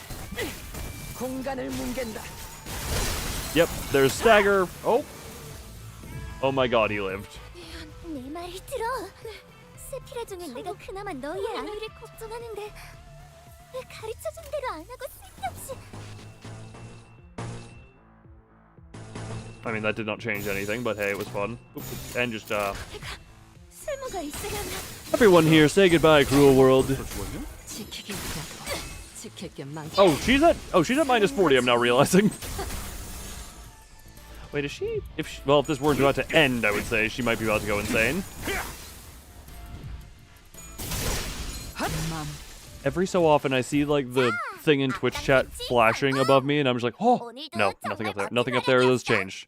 Yep, there's stagger. Oh. Oh my god, he lived. 내 말을 들어. 세피라 중에 내가 그나마 너희의 안위를 걱정하는데 왜 가르쳐준 대로 안 하고 쓸데없이. I mean, that did not change anything, but hey, it was fun. And just, 쓸모가 있으려면. everyone here, say goodbye, cruel world. Oh, she's at minus 40, I'm now realizing. Wait, is she? Well, if this were about to end, I would say she might be about to go insane. Every so often, I see, like, the thing in Twitch chat flashing above me, and I'm just like, oh, no, nothing up there. Nothing up there has changed.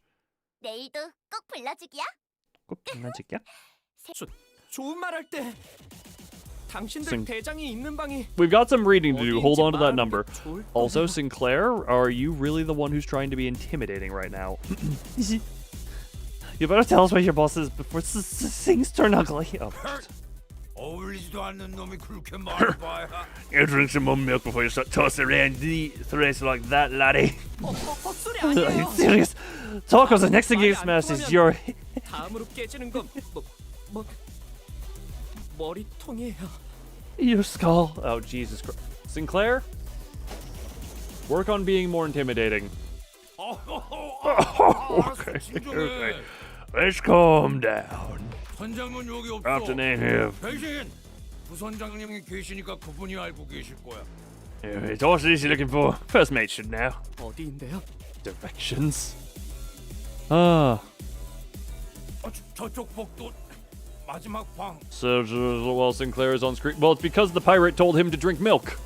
내일도 꼭 불러주기야. 꼭 불러주기야? 좋은 말 할 때 당신들 대장이 있는 방이 We've got some reading to do. Hold on to that number. Also, Sinclair, are you really the one who's trying to be intimidating right now? You better tell us what your boss is before things turn ugly. Oh. 어울리지도 않는 놈이 그렇게 말해봐야. You drink some more milk before you start tossing around the threats like that, laddie. Are you serious? Talk was the next thing you smash is your... 다음으로 깨지는 건 머리통이에요. Your skull. Oh, Jesus Christ. Sinclair? Work on being more intimidating. Okay. Let's calm down. 선장은 여기 없어. Afternoon here. 대신 부선장님이 계시니까 그분이 알고 계실 거야. It's what is he looking for? First mate should know. 어디인데요? Directions. 저쪽 복도 마지막 방. So while Sinclair is on screen, well, it's because the pirate told him to drink milk.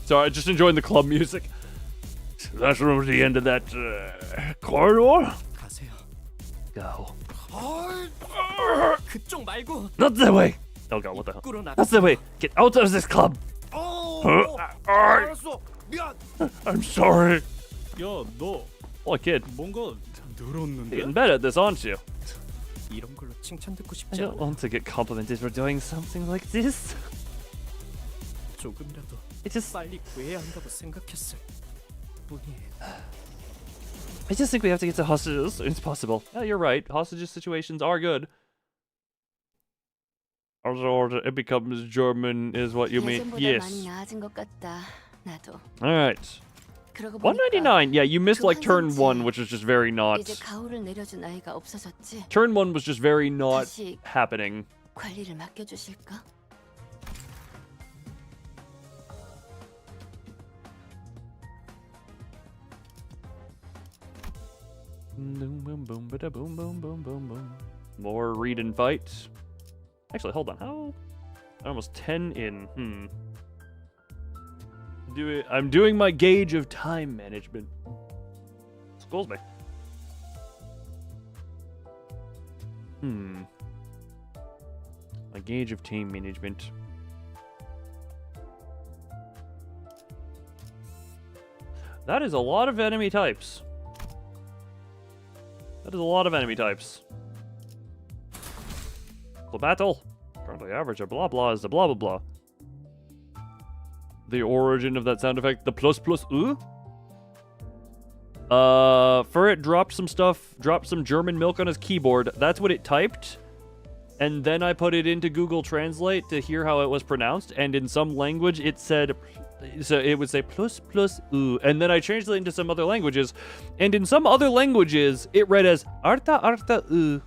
Sorry, just enjoying the club music. That's the end of that corridor. 가세요. Go. 그쪽 말고. Not that way. Oh god, what the hell? That's the way. Get out of this club. 알았어. 미안. I'm sorry. 야, 너 Oh, kid. 뭔가 늘었는데? Getting better at this, aren't you? 이런 걸로 칭찬 듣고 I 싶지 don't 않아. want to get complimented for doing something like this. 조금이라도 It just, 빨리 구해야 한다고 생각했을 뿐이에요. I just think we have to get to hostages as soon as possible. Yeah, you're right. Hostage situations are good. Also, it becomes German is what you mean. 예전보다 Yes. 많이 나아진 것 같다. 나도. All right. 그러고 보니까 199. Yeah, you missed like turn 교환상체. 1, which was just very not. 이제 가오를 내려준 아이가 없어졌지. Turn 1 was just very not 다시 happening. 관리를 맡겨주실까? Boom, boom, boom, bada, boom, boom, boom, boom, boom. More read and fight. Actually, hold on. How? Almost 10 in. I'm doing my gauge of time management. Schools me. My gauge of team management. That is a lot of enemy types. That is a lot of enemy types. The battle. Currently average of blah blah is the blah blah blah. The origin of that sound effect, the plus plus ooh. Furret dropped some stuff, dropped some German milk on his keyboard. That's what it typed. And then I put it into Google Translate to hear how it was pronounced. And in some language, it said, so it would say plus plus ooh. And then I changed it into some other languages. And in some other languages, it read as arta arta ooh.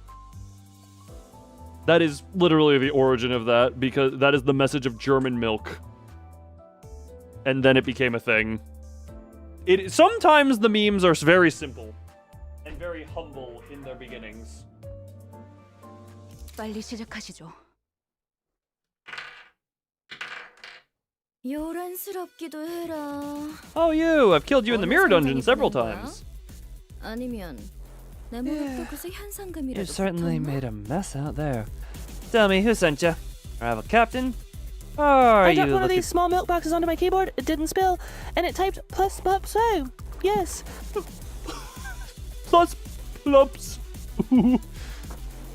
That is literally the origin of that, because that is the message of German milk. And then it became a thing. Sometimes the memes are very simple and very humble in their beginnings. 빨리 시작하시죠. 요란스럽기도 해라. Oh, you! I've killed you in the mirror dungeon several times. 아니면 내 모습도 그새 현상금이라도 You certainly 붙었나? made a mess out there. Tell me, who sent you? Rival captain? Or are I you dropped one of looking... these small milk boxes onto my keyboard, it didn't spill, and it typed plus plup so. Yes. Plus plops. Ooh.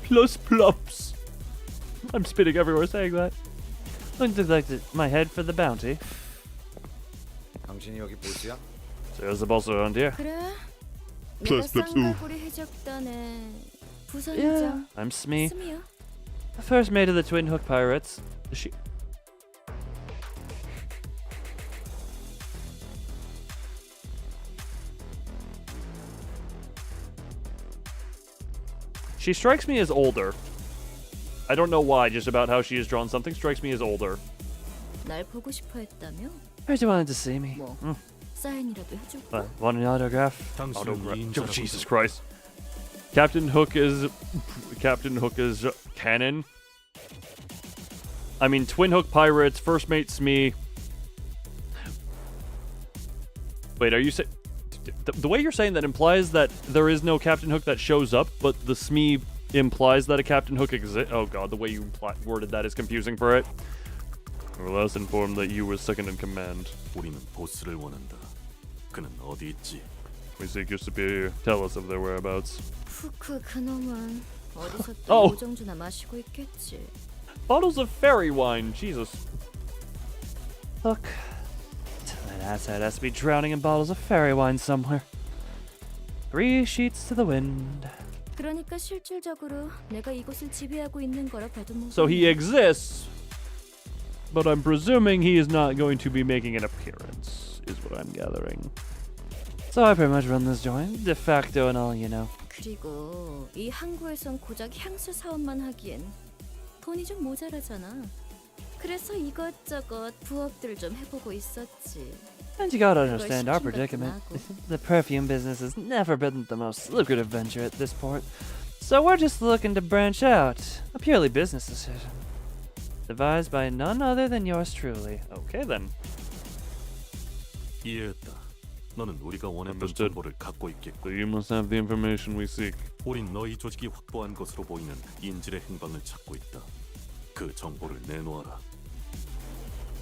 Plus plops. I'm spitting everywhere saying that. Looks like my head for the bounty. 당신이 여기 보스야? There's the boss around here. 그래? Plus 내가 plups, ooh. 쌍가구리 해적단의 Yeah, 부선장 I'm Smee. 스미야. First mate of the Twin Hook Pirates. She strikes me as older. I don't know why, just about how she is drawn. Something strikes me as older. 날 보고 싶어 했다며? Heard you wanted to see me. 뭐 사인이라도 해줄까? Want an autograph? Oh, Jesus Christ. Captain Hook is canon. I mean, Twin Hook Pirates, First Mate Smee. Wait, are you saying... The way you're saying that implies that there is no Captain Hook that shows up, but the Smee implies that a Captain Hook exists. Oh god, the way you worded that is confusing for it. We were last informed that you were second in command. 우리는 보스를 원한다. 그는 어디 있지? We seek your superior. Tell us of their whereabouts. 푸크 그놈은 어디서 또 Oh. 오정주나 마시고 있겠지. Bottles of fairy wine, Jesus. Look. That asshat has to be drowning in bottles of fairy wine somewhere. 3 sheets to the wind. 그러니까 실질적으로 내가 이곳을 지배하고 있는 거라 봐도 뭐. So he exists, but I'm presuming he is not going to be making an appearance, is what I'm gathering. So I pretty much run this joint, de facto and all, you know. 그리고 이 항구에선 고작 향수 사업만 하기엔 돈이 좀 모자라잖아. 그래서 이것저것 부업들을 좀 해보고 있었지. And you gotta understand our predicament. The perfume business has never been the most lucrative venture at this port. So we're just looking to branch out. A purely business decision. Devised by none other than yours truly. Okay then. 이해했다. 너는 우리가 원했던 Understood. 정보를 갖고 있겠고. So you must have the information we seek. 우린 너희 조직이 확보한 것으로 보이는 인질의 행방을 찾고 있다. 그 정보를 내놓아라.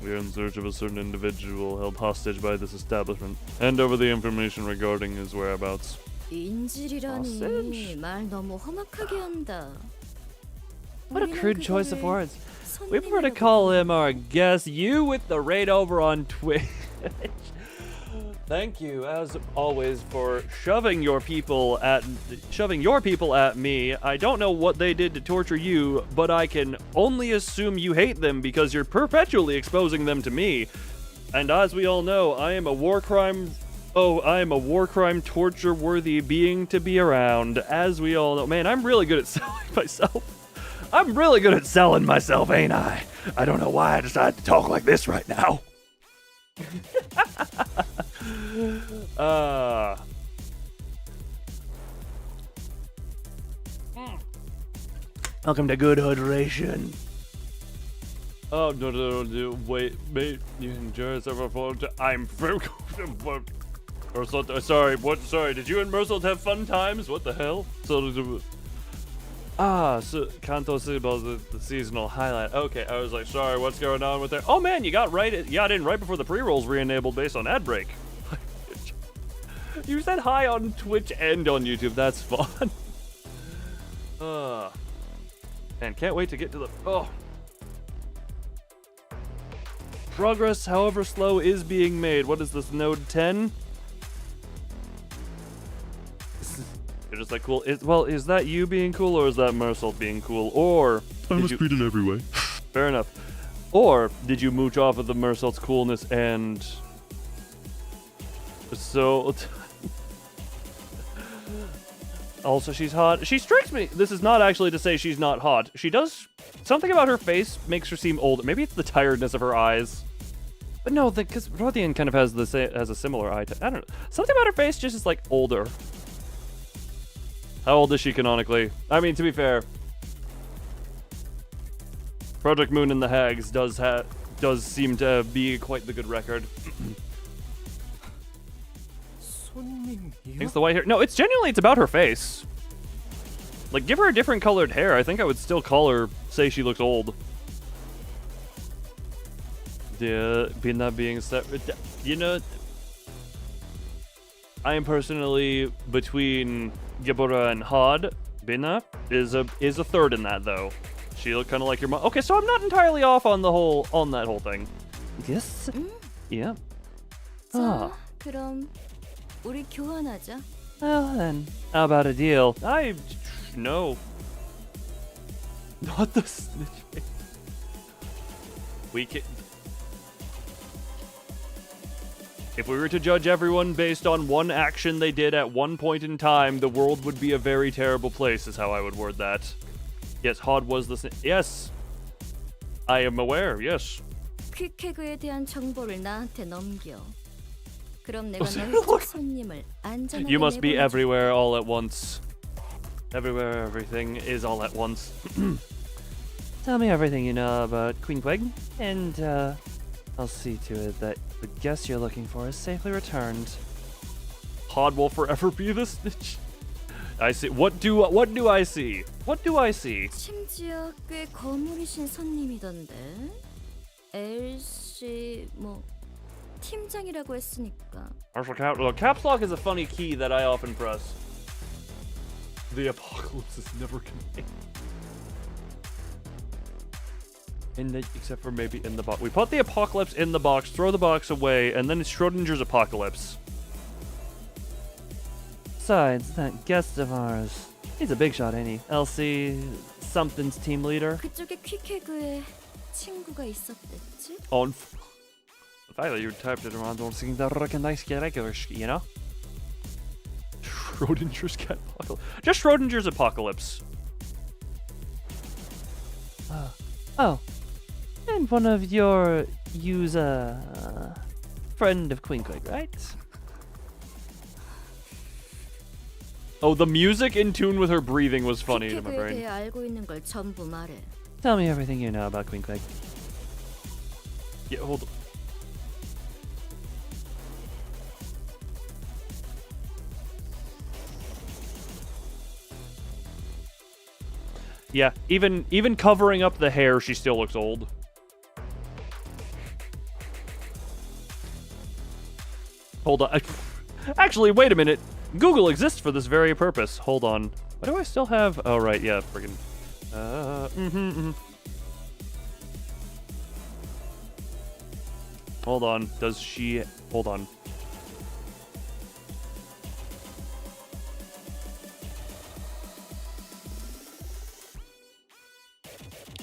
We are in search of a certain individual held hostage by this establishment. Hand over the information regarding his whereabouts. 인질이라니 말 너무 험악하게 한다. What a crude choice of words. We prefer to call him our guest. You with the raid over on Twitch. Thank you, as always, for shoving your people at me. I don't know what they did to torture you, but I can only assume you hate them because you're perpetually exposing them to me. And as we all know, I am a war crime torture-worthy being to be around. As we all know, man, I'm really good at selling myself. I'm really good at selling myself, ain't I? I don't know why I decided to talk like this right now. Welcome to Good Hood Ration. Oh, no, wait, mate, you enjoy several. I'm sorry, sorry, did you and Mersault have fun times? What the hell? So Canto the seasonal highlight. Okay, I was like, sorry, what's going on with that? Oh man, you got in right before the pre-rolls re-enabled based on ad break. You said hi on Twitch and on YouTube. That's fun. And can't wait to get to the progress, however slow, is being made. What is this, node 10? You're just like, cool. Is that you being cool, or is that Mersault being cool? Or I'm a speed in every way. Fair enough. Or did you mooch off of the Mersault's coolness and so? Also, she's hot. She strikes me. This is not actually to say she's not hot. She does something about her face makes her seem older. Maybe it's the tiredness of her eyes. But no, because Rodian kind of has a similar eye. I don't know. Something about her face just is like older. How old is she canonically? I mean, to be fair, Project Moon and the Hags does seem to be quite the good record. Thanks the white hair. No, it's about her face. Like, give her a different colored hair. I think I would still say she looks old. Yeah, that being said, you know, I am personally between Gibora and Hod. Bina is a third in that, though. She looked kind of like your mom. Okay, so I'm not entirely off on that whole thing. Yes. Yeah. 자, 그럼 우리 교환하자. Well then, how about a deal? No. Not the snitch face. We can. If we were to judge everyone based on one action they did at one point in time, the world would be a very terrible place, is how I would word that. Yes, Hod was the snitch. Yes. I am aware, yes. 퀵해그에 대한 정보를 나한테 넘겨. 그럼 내가 너희 쪽 손님을 안전하게 You must be 내보내줄게. everywhere all at once. Everywhere, everything is all at once. Tell me everything you know about Queen Quig, and I'll see to it that the guest you're looking for is safely returned. Hod will forever be the snitch. I see. What do I see? What do I see? 심지어 꽤 거물이신 손님이던데. 엘씨 뭐 팀장이라고 했으니까. Caps lock is a funny key that I often press. The apocalypse is never contained. Except for maybe in the box. We put the apocalypse in the box, throw the box away, and then it's Schrodinger's apocalypse. Besides, that guest of ours, he's a big shot, ain't he? LC something's team leader. 그쪽에 퀵해그에 친구가 있었댔지? On the fact that you typed it around don't seem to recognize regulars, you know? Schrodinger's cat apocalypse. Just Schrodinger's apocalypse. Oh. And one of your user friend of Quinkleg, right? Oh, the music in tune with her breathing was funny to my 퀵에그에 brain. 대해 알고 있는 걸 전부 말해. Tell me everything you know about Quinkleg. Yeah, hold on. Yeah, even covering up the hair, she still looks old. Hold on. Actually, wait a minute. Google exists for this very purpose. Hold on. Why do I still have... Oh, right, yeah, friggin'... Hold on. Does she... Hold on.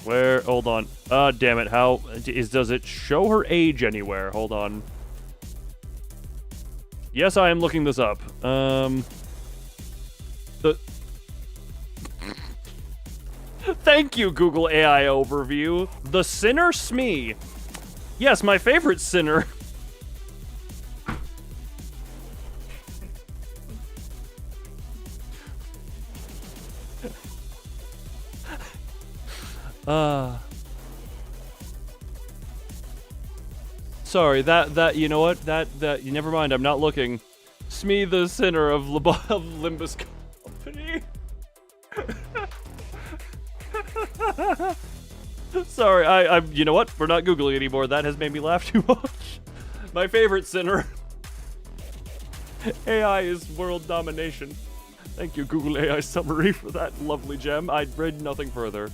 Where? Hold on. Damn it. How... Does it show her age anywhere? Hold on. Yes, I am looking this up. Thank you, Google AI Overview. The Sinner Smee. Yes, my favorite sinner. Sorry, that you know what? That never mind, I'm not looking. Smee the sinner of Limbus Company. Sorry, I'm you know what? We're not Googling anymore. That has made me laugh too much. My favorite sinner. AI is world domination. Thank you, Google AI summary, for that lovely gem. I read nothing further.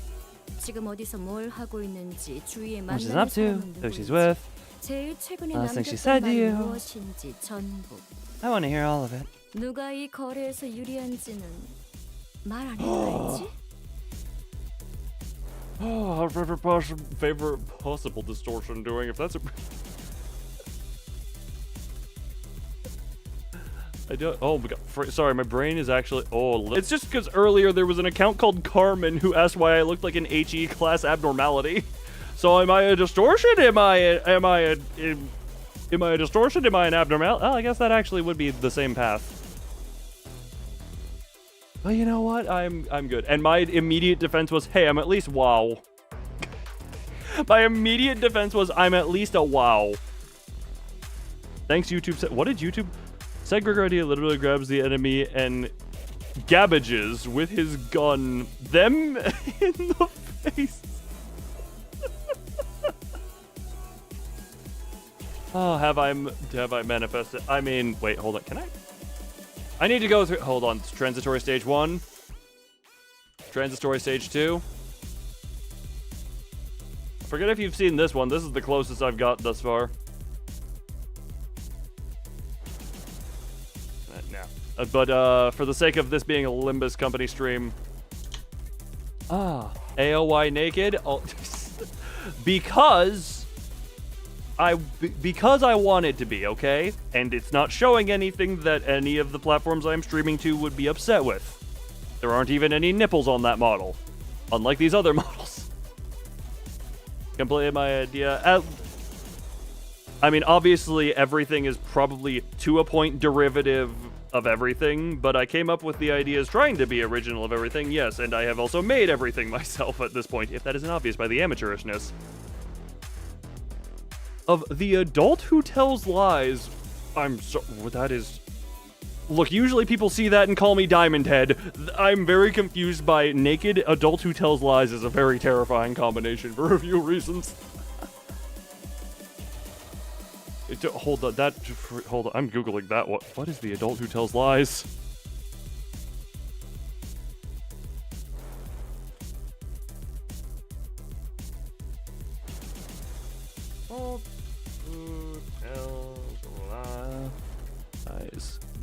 지금 어디서 뭘 하고 있는지 주위에 What she's 만나는 up to, 사람은 who she's 누구인지, with. 제일 최근에 Last thing she 남겼던 said to 말이 you. 무엇인지 전부. I want to hear all of it. 누가 이 거래에서 유리한지는 말 안 해도 알지? Oh, our favorite possible distortion doing, if that's a... I don't... Oh my god. Sorry, my brain is actually... Oh, it's just because earlier there was an account called Carmen who asked why I looked like an HE class abnormality. So am I a distortion? Am I a distortion? Am I an abnormality? Oh, I guess that actually would be the same path. Well, you know what? I'm good. And my immediate defense was, hey, I'm at least wow. My immediate defense was, I'm at least a wow. Thanks, YouTube. What did YouTube? Segregatia literally grabs the enemy and gabbages with his gun them in the face. Oh, have I manifested? I mean, wait, hold on. Can I need to go through. Hold on. Transitory stage 1. Transitory stage 2. Forget if you've seen this one. This is the closest I've got thus far. No. But for the sake of this being a Limbus Company stream. AOY naked. Oh, because I want it to be, okay? And it's not showing anything that any of the platforms I'm streaming to would be upset with. There aren't even any nipples on that model. Unlike these other models. Completely my idea. I mean, obviously everything is probably to a point derivative of everything, but I came up with the ideas trying to be original of everything, yes, and I have also made everything myself at this point, if that isn't obvious by the amateurishness. Of the adult who tells lies, I'm so... That is... Look, usually people see that and call me Diamond Head. I'm very confused by naked adult who tells lies is a very terrifying combination for a few reasons. Hold on, hold on, I'm Googling that. What is the adult who tells lies?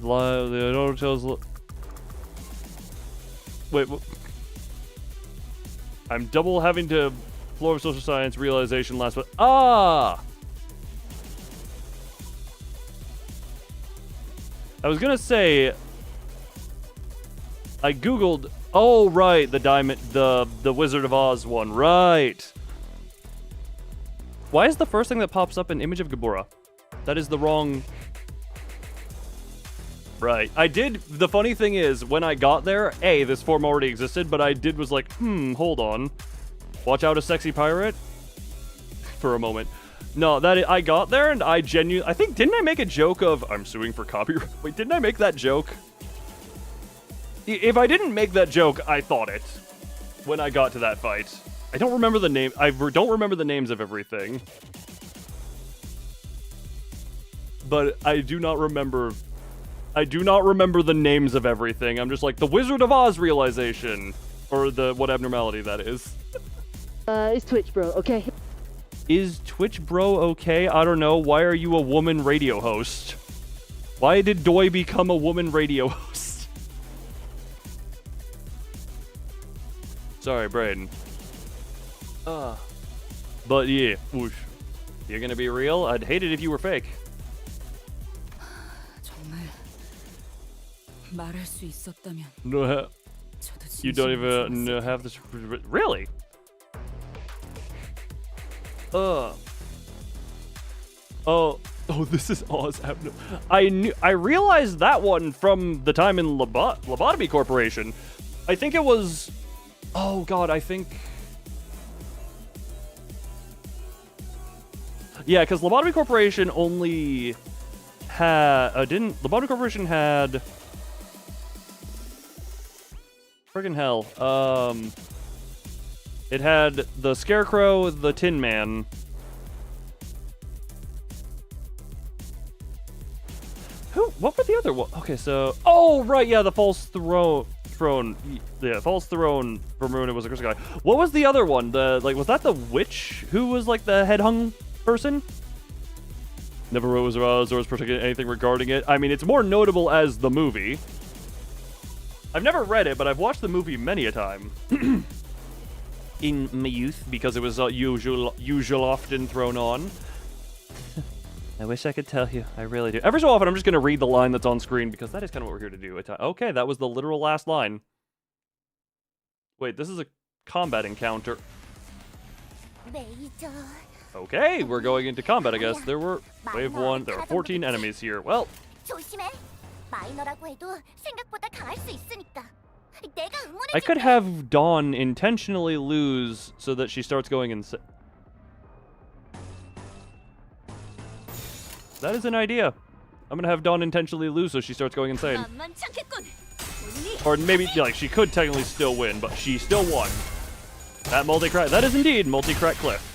Lies. The adult who tells... Wait, I'm double having to... Floor of social science realization last one. I was gonna say... I googled... Oh, right, the Wizard of Oz one. Right. Why is the first thing that pops up an image of Gabora? That is the wrong... Right. I did... The funny thing is, when I got there, A, this form already existed, but I was like, hold on. Watch out, a sexy pirate? For a moment. No, I got there and I think, didn't I make a joke of, I'm suing for copyright? Wait, didn't I make that joke? If I didn't make that joke, I thought it. When I got to that fight. I don't remember the name. I don't remember the names of everything. But I do not remember the names of everything. I'm just like, the Wizard of Oz realization. Or what abnormality that is. It's Twitch, bro, okay? Is Twitch bro okay? I don't know. Why are you a woman radio host? Why did Doi become a woman radio host? Sorry, Braden. But yeah, whoosh. You're gonna be real? I'd hate it if you were fake. 정말 말할 수 있었다면. No, you don't even have this. Really? Oh, this is Oz. I realized that one from the time in Lobotomy Corporation. I think it was... Oh, God, I think... Yeah, because Lobotomy Corporation only had... Lobotomy Corporation had... Friggin' hell. It had the Scarecrow, the Tin Man. What were the other one? Okay, so... Oh, right, yeah, the False Throne. Yeah, False Throne from Ruin was a Crystal Guy. What was the other one? Was that the witch who was, like, the head-hung person? Never wrote was aroused or was particularly anything regarding it. I mean, it's more notable as the movie. I've never read it, but I've watched the movie many a time. In my youth, because it was usual often thrown on. I wish I could tell you. I really do. Every so often, I'm just going to read the line that's on screen, because that is kind of what we're here to do. Okay, that was the literal last line. Wait, this is a combat encounter. Okay, we're going into combat, I guess. There were... Wave 1. There are 14 enemies here. Well... I could have Dawn intentionally lose so that she starts going insane. That is an idea. I'm gonna have Dawn intentionally lose so she starts going insane. Or maybe, like, she could technically still win, but she still won. That multi-crack, that is indeed multi-crack Cliff.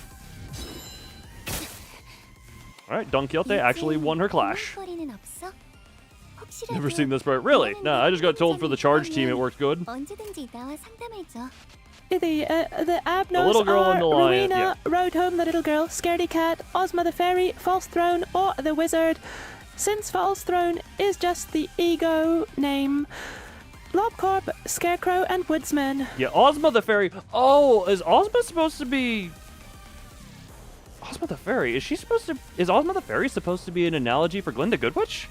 Alright, Don Quixote actually won her clash. Never seen this part. Really? Nah, I just got told for the charge team it worked good. The Abnos little girl are in the lion, Rowena, Road Home the Little Girl, Scaredy Cat, Ozma the Fairy, False Throne, or the Wizard. Since False Throne is just the ego name, Blobcorp, Scarecrow, and Woodsman. Yeah, Ozma the Fairy. Oh, is Ozma supposed to be... Ozma the Fairy? Is Ozma the Fairy supposed to be an analogy for Glinda Goodwitch?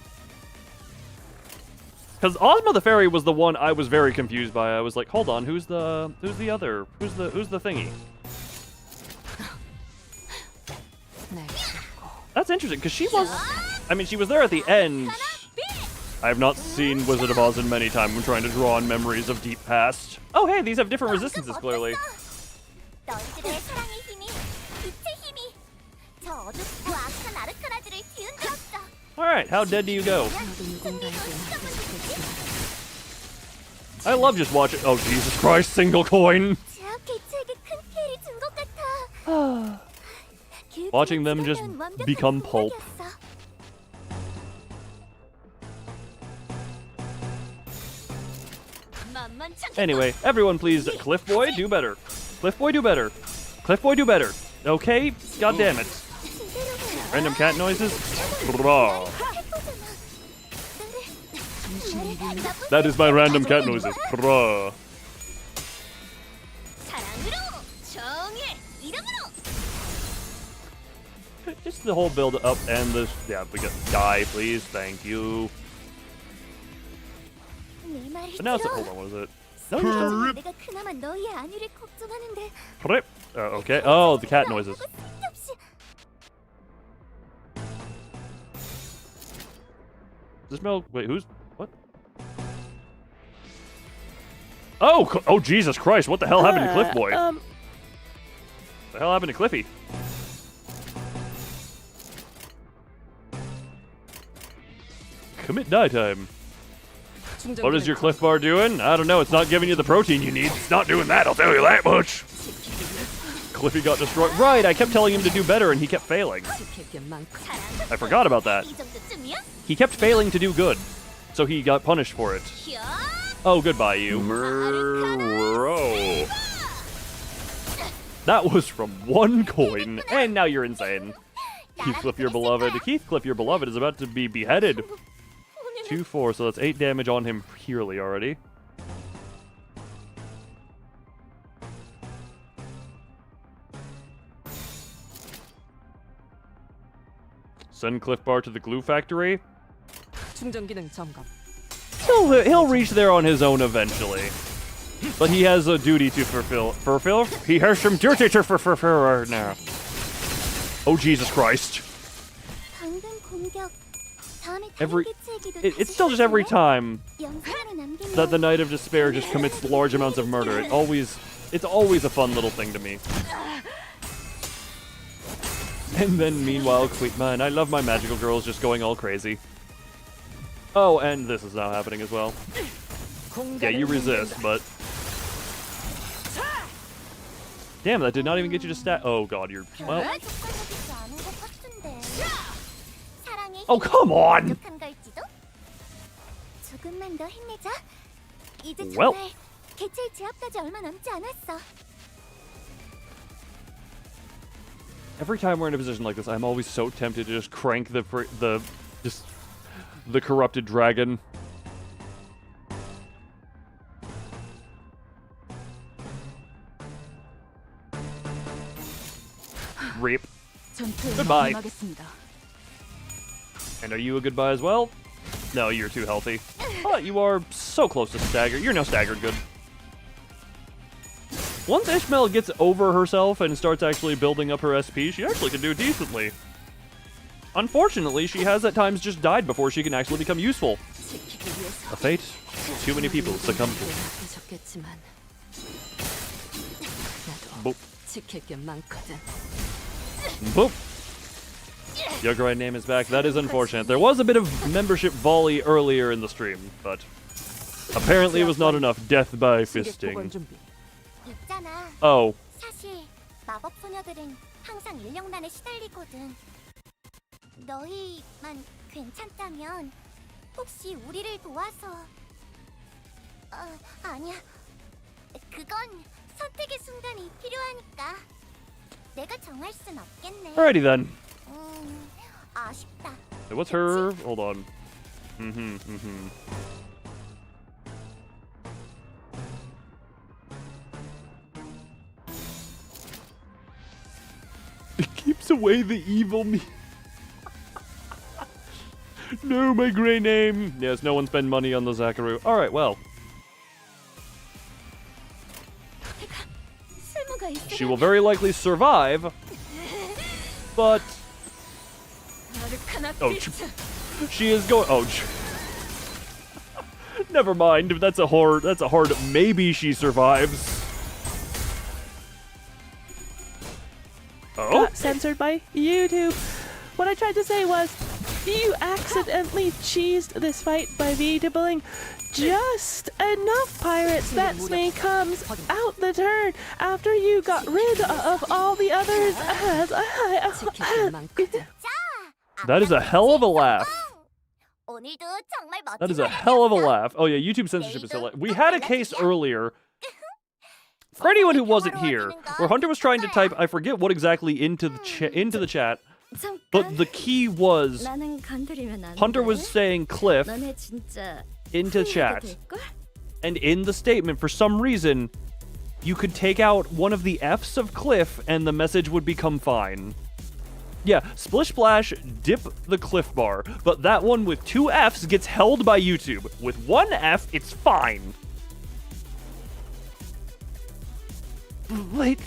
Because Ozma the Fairy was the one I was very confused by. I was like, hold on, who's the thingy? That's interesting, because she was... I mean, she was there at the end. I have not seen Wizard of Oz in many times. I'm trying to draw on memories of deep past. Oh, hey, these have different resistances, clearly. Alright, how dead do you go? I love just watching... Oh, Jesus Christ, single coin! Watching them just become pulp. Anyway, everyone please, Cliff Boy, do better. Cliff Boy, do better. Cliff Boy, do better. Okay? God damn it. Random cat noises? Blah. That is my random cat noises. Blah. Just the whole build up and this. Yeah, we got die, please. Thank you. But now it's hold on, what is it? Rip. Okay. Oh, the cat noises. Does it smell? Wait, who's what? Oh, Jesus Christ! What the hell happened to Cliff Boy? What the hell happened to Cliffy? Commit nighttime. What is your Cliff Bar doing? I don't know. It's not giving you the protein you need. It's not doing that. I'll tell you that much. Cliffy got destroyed. Right, I kept telling him to do better, and he kept failing. I forgot about that. He kept failing to do good, so he got punished for it. Oh, goodbye, you. Bro. That was from 1 coin, and now you're insane. Heathcliff, your beloved. Heathcliff, your beloved, is about to be beheaded. 2-4, so that's 8 damage on him purely already. Send Cliff Bar to the glue factory. 충전 기능 점검. He'll reach there on his own eventually. But he has a duty to fulfill. He has some duty to fulfill right now. Oh, Jesus Christ. It's still just every time that the Knight of Despair just commits large amounts of murder. It's always a fun little thing to me. And then meanwhile, man, I love my magical girls just going all crazy. Oh, and this is now happening as well. Yeah, you resist, but... Damn, that did not even get you to stat. Oh god, you're... Well... Oh, come on! Well... Every time we're in a position like this, I'm always so tempted to just crank the corrupted dragon. Rip. Goodbye. And are you a goodbye as well? No, you're too healthy. But you are so close to stagger. You're now staggered good. Once Ishmael gets over herself and starts actually building up her SP, she actually can do decently. Unfortunately, she has at times just died before she can actually become useful. A fate too many people succumb to. Boop. Boop. Your grand name is back. That is unfortunate. There was a bit of membership volley earlier in the stream, but apparently it was not enough. Death by fisting. Oh. 사실 마법 소녀들은 항상 인력난에 시달리거든. 너희만 괜찮다면 혹시 우리를 도와서 아니야. 그건 선택의 순간이 필요하니까 내가 정할 순 없겠네. Alrighty then. 아쉽다. What's her? Hold on. It keeps away the evil me. No, my gray name. Yes, no one spend money on the Zachary. Alright, well. She will very likely survive, but... Oh, she is going... Oh, never mind. That's a hard maybe she survives. Got censored by YouTube. What I tried to say was, you accidentally cheesed this fight by Vtubering just enough pirates that Snake comes out the turn after you got rid of all the others. That is a hell of a laugh. That is a hell of a laugh. Oh yeah, YouTube censorship is still... We had a case earlier, for anyone who wasn't here, where Hunter was trying to type, I forget what exactly, into the chat, but the key was, Hunter was saying Cliff into chat, and in the statement, for some reason, you could take out one of the F's of Cliff, and the message would become fine. Yeah, Splish Splash, dip the Cliff Bar, but that one with 2 F's gets held by YouTube. With 1 F, it's fine. Wait,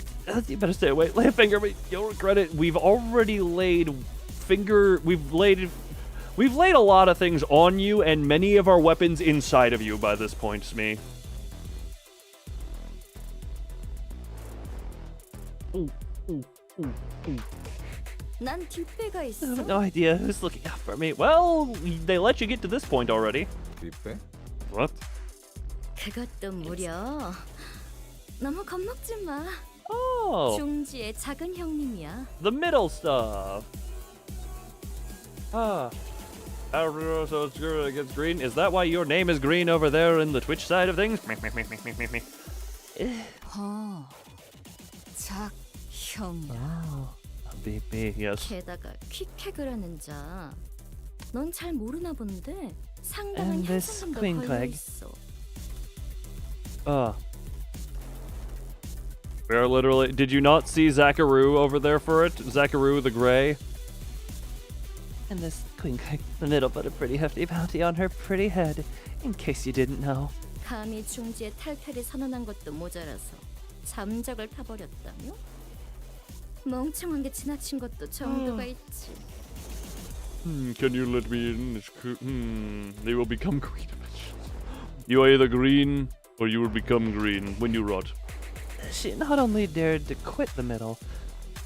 you better stay away. Lay a finger, but you'll regret it. We've already laid finger... We've laid a lot of things on you and many of our weapons inside of you by this point, Smee. 난 뒷배가 I 있어. have no idea who's looking out for me. Well, they let you get to this point already. 뒷배? What? 그것도 무려. 너무 겁먹지 마. Oh. 중지의 작은 형님이야. The middle stuff. Ah. So it's girl against green. Is that why your name is green over there in the Twitch side of things? 작형이야. BP, yes. 게다가 퀵팩을 하는 자. 넌 잘 모르나 본데 상당한 And this 현상금도 queen 걸려 clag. 있어. We are literally. Did you not see Zacharoo over there for it? Zacharoo the Grey? And this queen cake in the middle put a pretty hefty bounty on her pretty head, in case you didn't know. 감히 중지의 탈퇴를 선언한 것도 모자라서 잠적을 타버렸다며? 멍청한 게 지나친 것도 정도가 있지. Can you let me in? They will become green eventually. You are either green or you will become green when you rot. She not only dared to quit the middle,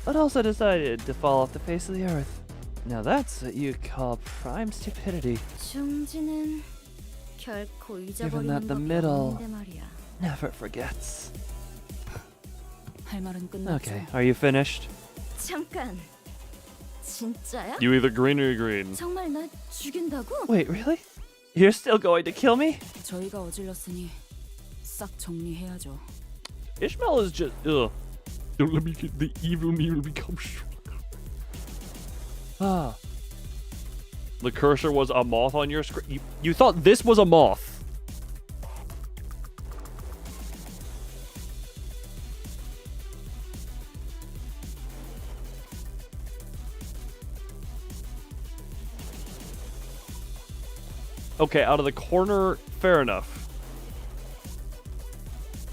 but also decided to fall off the face of the earth. Now that's what you call prime stupidity. 중지는 결코 Given that 잊어버리는 the 법이 middle 없는데 말이야. never forgets. 할 말은 끝났죠. Okay, are you finished? 잠깐. 진짜야? You either green or you're green. 정말 나 죽인다고? Wait, really? You're still going to kill me? 저희가 어질렀으니 싹 정리해야죠. Ishmael is just. Ugh. Don't let me get the evil me will become stronger. Ah. The cursor was a moth on your screen. You thought this was a moth. Okay, out of the corner, fair enough.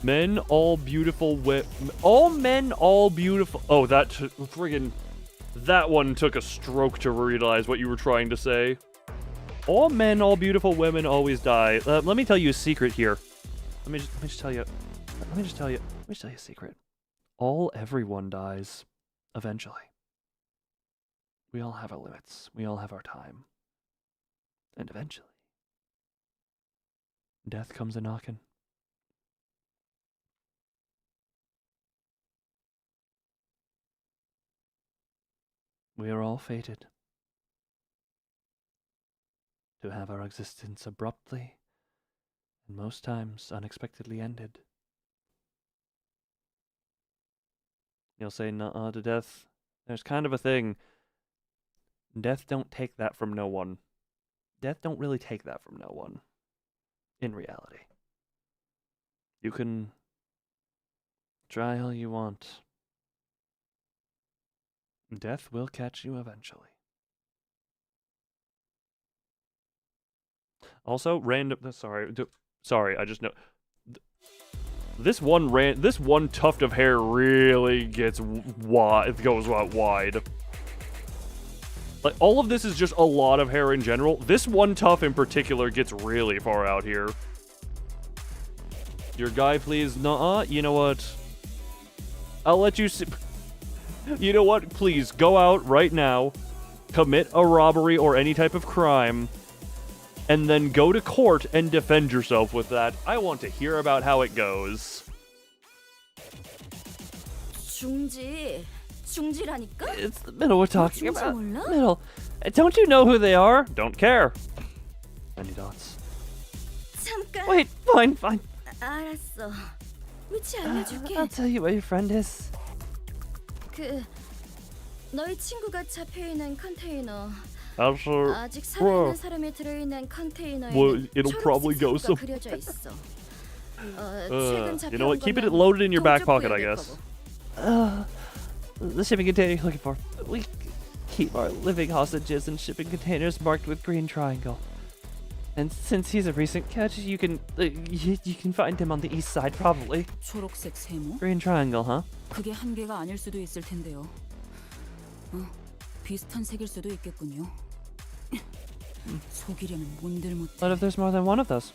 Men, all beautiful, all men, all beautiful. Oh, that friggin', that one took a stroke to realize what you were trying to say. All men, all beautiful women always die. Let me tell you a secret here. Let me just tell you a secret. Everyone dies, eventually. We all have our limits. We all have our time. And eventually, death comes a knocking. We are all fated to have our existence abruptly and most times unexpectedly ended. You'll say nuh-uh to death. There's kind of a thing. Death don't take that from no one. Death don't really take that from no one. In reality. You can try all you want. Death will catch you eventually. Also, random. Sorry. I just know. This one tuft of hair really gets wide. It goes wide. Like all of this is just a lot of hair in general. This one tuft in particular gets really far out here. Your guy, please. Nuh-uh. You know what? I'll let you see. You know what? Please go out right now, commit a robbery or any type of crime, and then go to court and defend yourself with that. I want to hear about how it goes. 중지라니까? It's the middle we're talking 중지 about. 몰라? Middle. Don't you know who they are? Don't care. Any dots? 잠깐. Wait, fine. 알았어. 위치 알려줄게. I'll tell you where your friend is. 너희 친구가 잡혀있는 컨테이너. Also, 아직 살아있는 사람이 들어있는 컨테이너에 well, it'll probably go some. 그려져 있어. You know what? Keep it loaded in your back pocket, I guess. The shipping container you're looking for. We keep our living hostages in shipping containers marked with green triangle. And since he's a recent catch, you can find him on the east side probably. 초록색 세모? Green triangle, huh? 그게 한 개가 아닐 수도 있을 텐데요. 비슷한 색일 수도 있겠군요. 속이려면 뭔들 못해. What if there's more than one of those?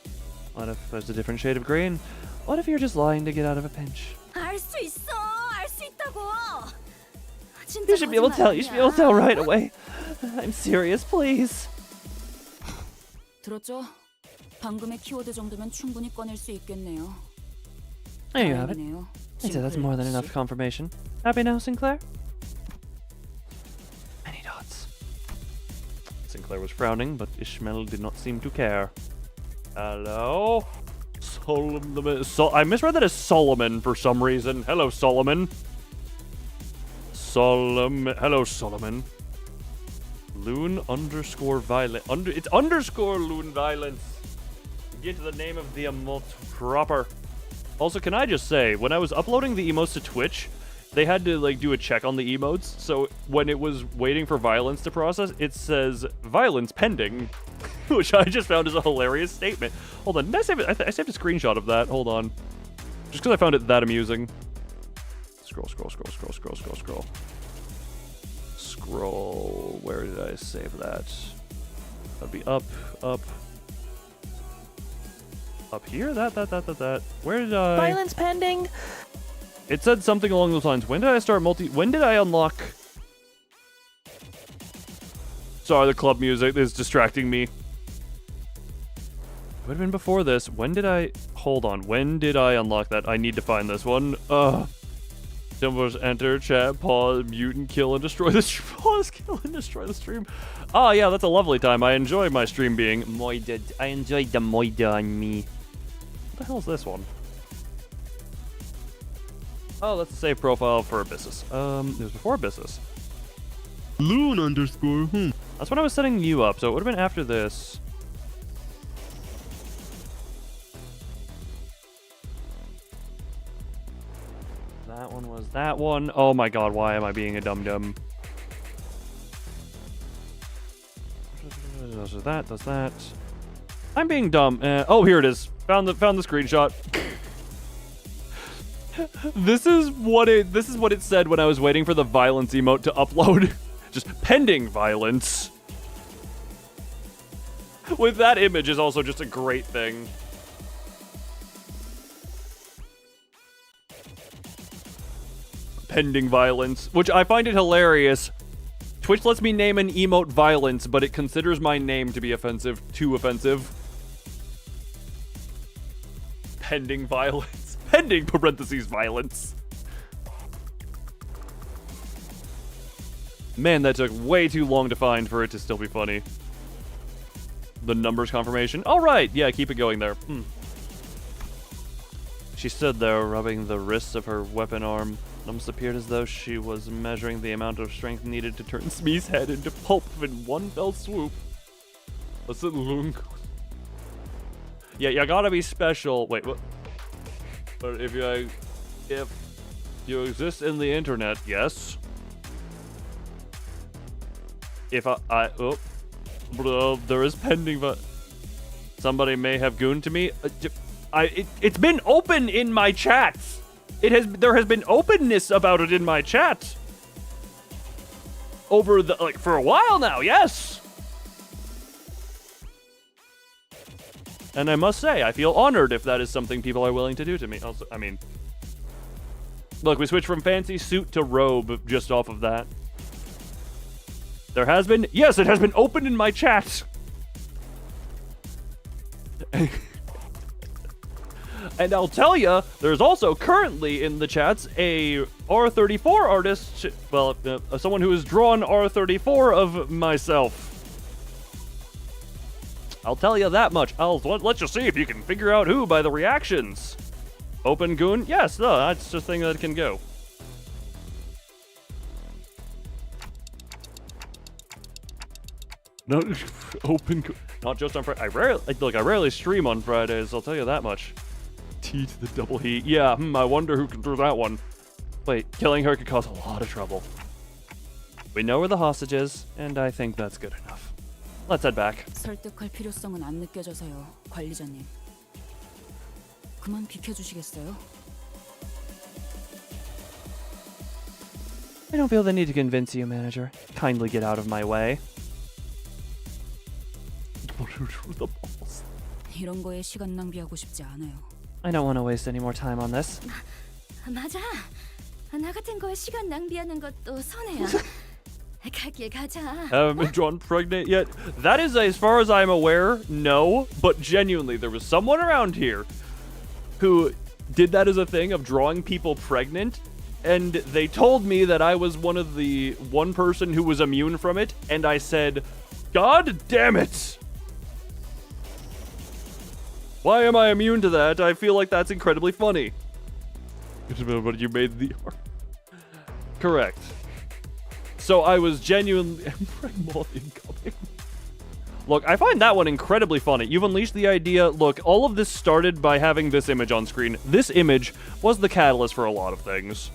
What if there's a different shade of green? What if you're just lying to get out of a pinch? 알 수 있어. 알 수 있다고. 진짜 You should be able to tell. 거짓말 You should be able to tell right away. I'm serious, please. 들었죠? 방금의 키워드 정도면 충분히 꺼낼 수 있겠네요. There you have it. 다행이네요. I'd say that's more than enough confirmation. Happy now, Sinclair? Many dots. Sinclair was frowning, but Ishmael did not seem to care. Hello? Solomon. I misread that as Solomon for some reason. Hello, Solomon. Hello, Solomon. Loon underscore violent. It's underscore loon violence. Get to the name of the emote proper. Also, can I just say, when I was uploading the emotes to Twitch, they had to like do a check on the emotes. So when it was waiting for violence to process, it says violence pending, which I just found is a hilarious statement. Hold on, did I save it? I saved a screenshot of that. Hold on, just because I found it that amusing. Scroll. Where did I save that? That'd be up. Up here? That. Where did I... Violence pending. It said something along those lines. When did I start when did I unlock... Sorry, the club music is distracting me. It would have been before this. When did I... Hold on. When did I unlock that? I need to find this one. Symbols enter, chat, pause, mute, and kill, and destroy the stream. Pause, kill, and destroy the stream. Oh, yeah, that's a lovely time. I enjoy my stream being moided. I enjoyed the moida on me. What the hell is this one? Oh, that's the save profile for Abyssus. It was before Abyssus. Loon underscore. That's when I was setting you up, so it would have been after this. That one was that one. Oh my god, why am I being a dum-dum? Does that. I'm being dumb. Oh, here it is. Found the screenshot. This is what it said when I was waiting for the violence emote to upload. Just pending violence. With that image is also just a great thing. Pending violence, which I find it hilarious. Twitch lets me name an emote violence, but it considers my name to be offensive, too offensive. Pending violence. Pending parentheses violence. Man, that took way too long to find for it to still be funny. The numbers confirmation. All right, yeah, keep it going there. She stood there, rubbing the wrists of her weapon arm. It almost appeared as though she was measuring the amount of strength needed to turn Smee's head into pulp in one fell swoop. Listen, Lung. Yeah, you gotta be special. Wait, what? But if you exist in the internet, yes. If there is pending, but somebody may have gooned to me. It's been open in my chats. There has been openness about it in my chat over for a while now. Yes. And I must say, I feel honored if that is something people are willing to do to me. Also, I mean, look, we switched from fancy suit to robe just off of that. There has been, yes, it has been open in my chat. And I'll tell you, there's also currently in the chats a R34 artist, well, someone who has drawn R34 of myself. I'll tell you that much. Let's just see if you can figure out who by the reactions. Open goon? Yes, no, that's just a thing that can go. No, open, not just on Friday. I rarely stream on Fridays. I'll tell you that much. T to the double heat. Yeah, I wonder who can do that one. Wait, killing her could cause a lot of trouble. We know where the hostage is, and I think that's good enough. Let's head back. 설득할 필요성은 안 느껴져서요, 관리자님. 그만 비켜주시겠어요? I don't feel the need to convince you, manager. Kindly get out of my way. 이런 거에 시간 낭비하고 싶지 않아요. I don't want to waste any more time on this. 맞아. 나 같은 거에 시간 낭비하는 것도 손해야. 가길 가자. Haven't been drawn pregnant yet. That is, as far as I'm aware, no. But genuinely, there was someone around here who did that as a thing of drawing people pregnant, and they told me that I was one person who was immune from it, and I said, God damn it! Why am I immune to that? I feel like that's incredibly funny. But you made the art. Correct. So I was genuinely incoming. Look, I find that one incredibly funny. You've unleashed the idea. Look, all of this started by having this image on screen. This image was the catalyst for a lot of things.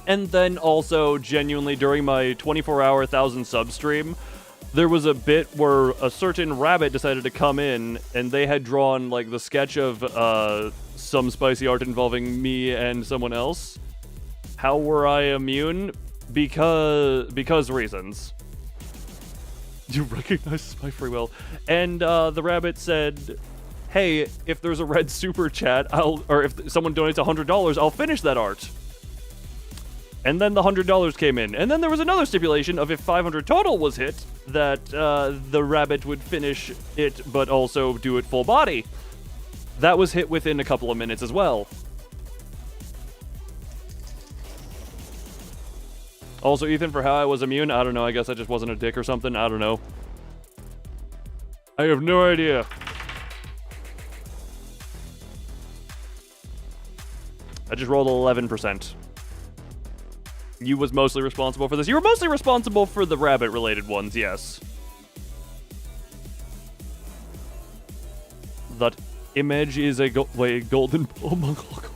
And then also, genuinely, during my 24-hour 1,000 sub stream, there was a bit where a certain rabbit decided to come in, and they had drawn, like, the sketch of some spicy art involving me and someone else. How were I immune? Because reasons. You recognize my free will. And the rabbit said, hey, if there's a red super chat, or if someone donates $100, I'll finish that art. And then the $100 came in. And then there was another stipulation of if 500 total was hit, that the rabbit would finish it, but also do it full body. That was hit within a couple of minutes as well. Also, Ethan, for how I was immune, I don't know. I guess I just wasn't a dick or something. I don't know. I have no idea. I just rolled 11%. You was mostly responsible for this. You were mostly responsible for the rabbit-related ones, yes. That image is a golden... Oh my god.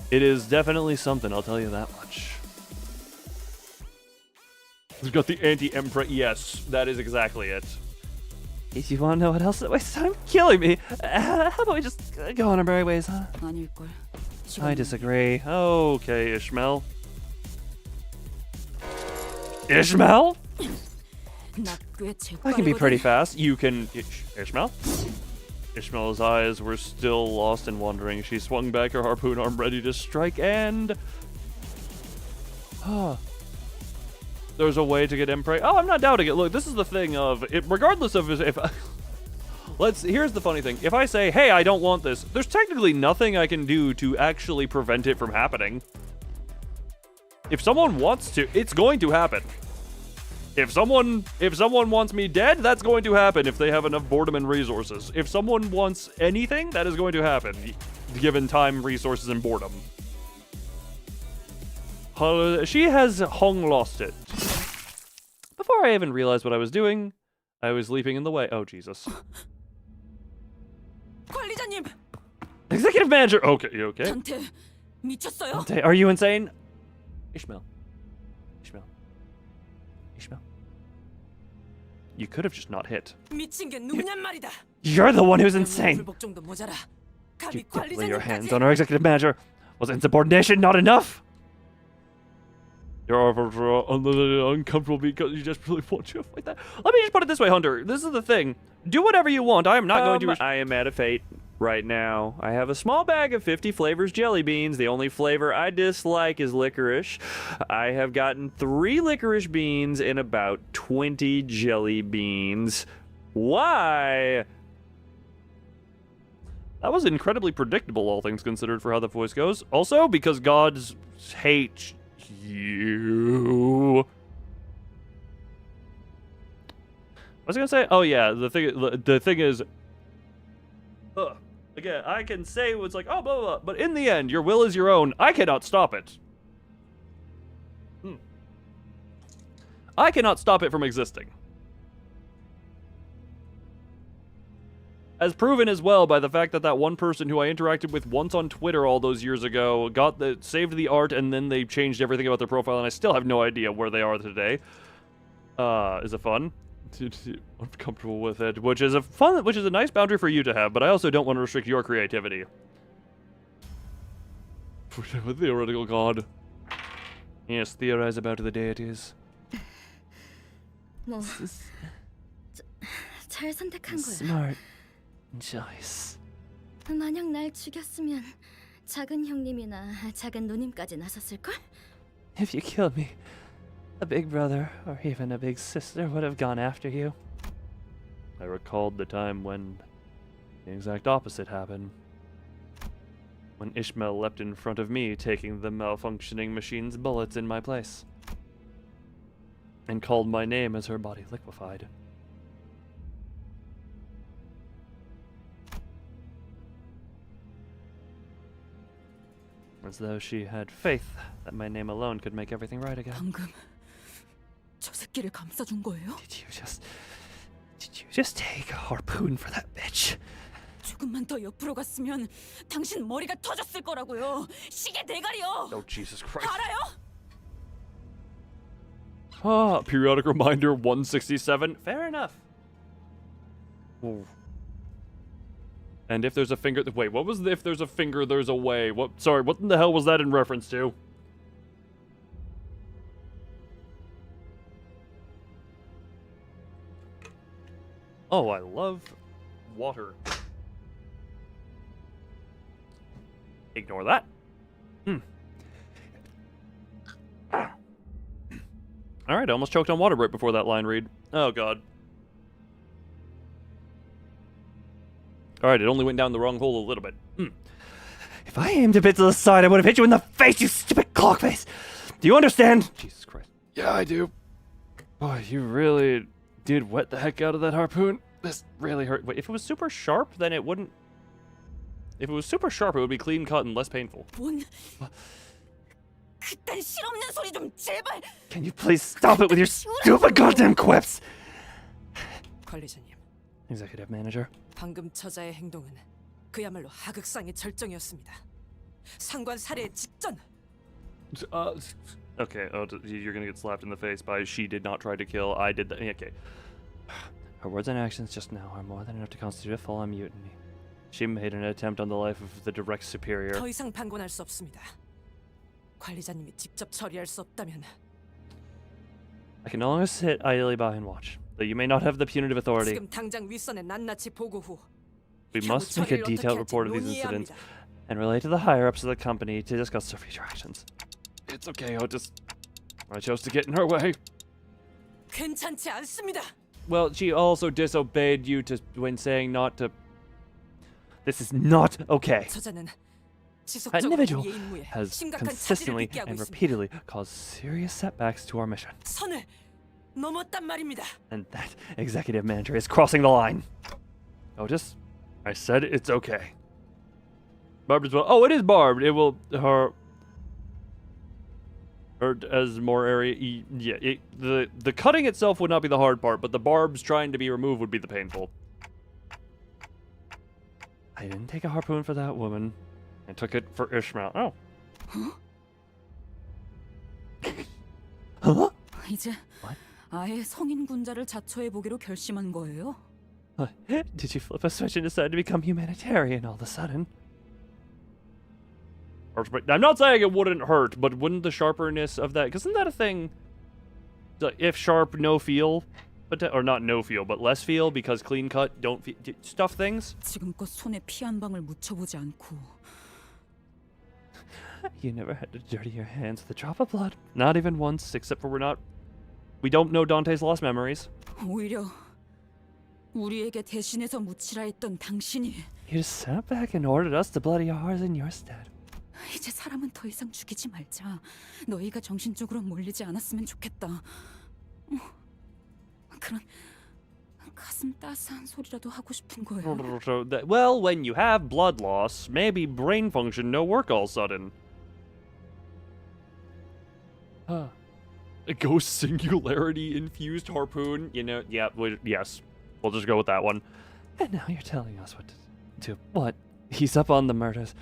It is definitely something, I'll tell you that much. We've got the anti-emperor. Yes, that is exactly it. If you want to know what else that wastes time killing me, how about we just go on our merry ways, huh? 아닐걸. I disagree. Okay, Ishmael. Ishmael? I can be pretty fast. You can... Ishmael? Ishmael's eyes were still lost and wandering. She swung back her harpoon arm ready to strike, and... There's a way to get Emperor. Oh, I'm not doubting it. Look, this is the thing of... regardless of if... Here's the funny thing. If I say, hey, I don't want this, there's technically nothing I can do to actually prevent it from happening. If someone wants to, it's going to happen. If someone wants me dead, that's going to happen if they have enough boredom and resources. If someone wants anything, that is going to happen, given time, resources, and boredom. She has lost it. Before I even realized what I was doing, I was leaping in the way. Oh, Jesus. 관리자님. Executive manager. Okay, you okay? 전태 미쳤어요? Dante, are you insane? Ishmael. You could have just not hit. 미친 게 누구냔 말이다. You're the one who's insane. 불복 정도 모자라. You don't lay your hands on our executive manager. Was insubordination not enough? You're uncomfortable because you just really want you to fight that. Let me just put it this way, Hunter. This is the thing. Do whatever you want. I am not going to... I am at a fate right now. I have a small bag of 50 flavors jelly beans. The only flavor I dislike is licorice. I have gotten 3 licorice beans and about 20 jelly beans. Why? That was incredibly predictable, all things considered, for how the voice goes. Also, because gods hate you. What was I gonna say? Oh yeah, the thing is, again, I can say what's like, oh, blah, blah, blah, but in the end, your will is your own. I cannot stop it. I cannot stop it from existing. As proven as well by the fact that that one person who I interacted with once on Twitter all those years ago saved the art, and then they changed everything about their profile, and I still have no idea where they are today. Is it fun? I'm comfortable with it, which is a nice boundary for you to have, but I also don't want to restrict your creativity. A theoretical god. Yes, theorize about the deities. 뭐 잘 선택한 거야. Smart choice. 만약 날 죽였으면 작은 형님이나 작은 누님까지 나섰을 걸? If you killed me, a big brother or even a big sister would have gone after you. I recalled the time when the exact opposite happened. When Ishmael leapt in front of me, taking the malfunctioning machine's bullets in my place, and called my name as her body liquefied. As though she had faith that my name alone could make everything right again. 방금 저 새끼를 감싸준 거예요? Did you just take a harpoon for that bitch? 조금만 더 옆으로 갔으면 당신 머리가 터졌을 거라고요. 시계 대가리요. Oh, Jesus Christ. 알아요? Ah, periodic reminder 167. Fair enough. Ooh. And if there's a finger... Wait, what was the if there's a finger, there's a way? What? Sorry, what in the hell was that in reference to? Oh, I love water. Ignore that. Alright, I almost choked on water right before that line read. Oh, God. Alright, it only went down the wrong hole a little bit. If I aimed a bit to the side, I would have hit you in the face, you stupid clockface! Do you understand? Jesus Christ. Yeah, I do. Boy, you really did wet the heck out of that harpoon. This really hurt. Wait, if it was super sharp, then it wouldn't... If it was super sharp, it would be clean cut and less painful. 뭔 그딴 실없는 소리 좀 제발. Can you please stop it with your stupid goddamn quips? 관리자님, Executive manager. 방금 저자의 행동은 그야말로 하극상의 절정이었습니다. 상관 살해 직전. Okay, you're gonna get slapped in the face by she did not try to kill, I did that. Okay. Her words and actions just now are more than enough to constitute a full-on mutiny. She made an attempt on the life of the direct superior. 더 이상 방관할 수 없습니다. 관리자님이 직접 처리할 수 없다면 I can no longer sit idly by and watch. Though you may not have the punitive authority, 지금 당장 윗선에 낱낱이 보고 후 we must make a detailed report of these incidents and relate to the higher-ups of the company to discuss their future actions. It's okay, I chose to get in her way. 괜찮지 않습니다. Well, she also disobeyed you when saying not to... This is not okay. 저자는 That 지속적으로 individual 우리의 임무에 has 심각한 차질을 consistently 빚게 하고 and 있습니다. repeatedly caused serious setbacks to our mission. 선을 넘었단 말입니다. And that executive manager is crossing the line. Otis, I said it's okay. Barbed as well. Oh, it is barbed. It will... Her as more area... Yeah, the cutting itself would not be the hard part, but the barbs trying to be removed would be the painful. I didn't take a harpoon for that woman. I took it for Ishmael. Oh. Huh? 이제 아예 성인 군자를 자처해 보기로 결심한 거예요? Did you flip a switch and decide to become humanitarian all of a sudden? I'm not saying it wouldn't hurt, but wouldn't the sharperness of that... Because isn't that a thing? If sharp, no feel... or not no feel, but less feel, because clean cut, don't feel... Stuff things? 지금껏 손에 피 한 방울 묻혀보지 않고 You never had to dirty your hands with a drop of blood. Not even once, except for we don't know Dante's lost memories. 오히려 우리에게 대신해서 묻히라 했던 당신이 You just sat back and ordered us to bloody ours in your stead. 이제 사람은 더 이상 죽이지 말자. 너희가 정신적으로 몰리지 않았으면 좋겠다. 그런 가슴 따스한 소리라도 하고 싶은 거예요. Well, when you have blood loss, maybe brain function no work all sudden. A ghost singularity infused harpoon, you know, yeah, yes. We'll just go with that one. And now you're telling us what to do. What? He's up on the murders.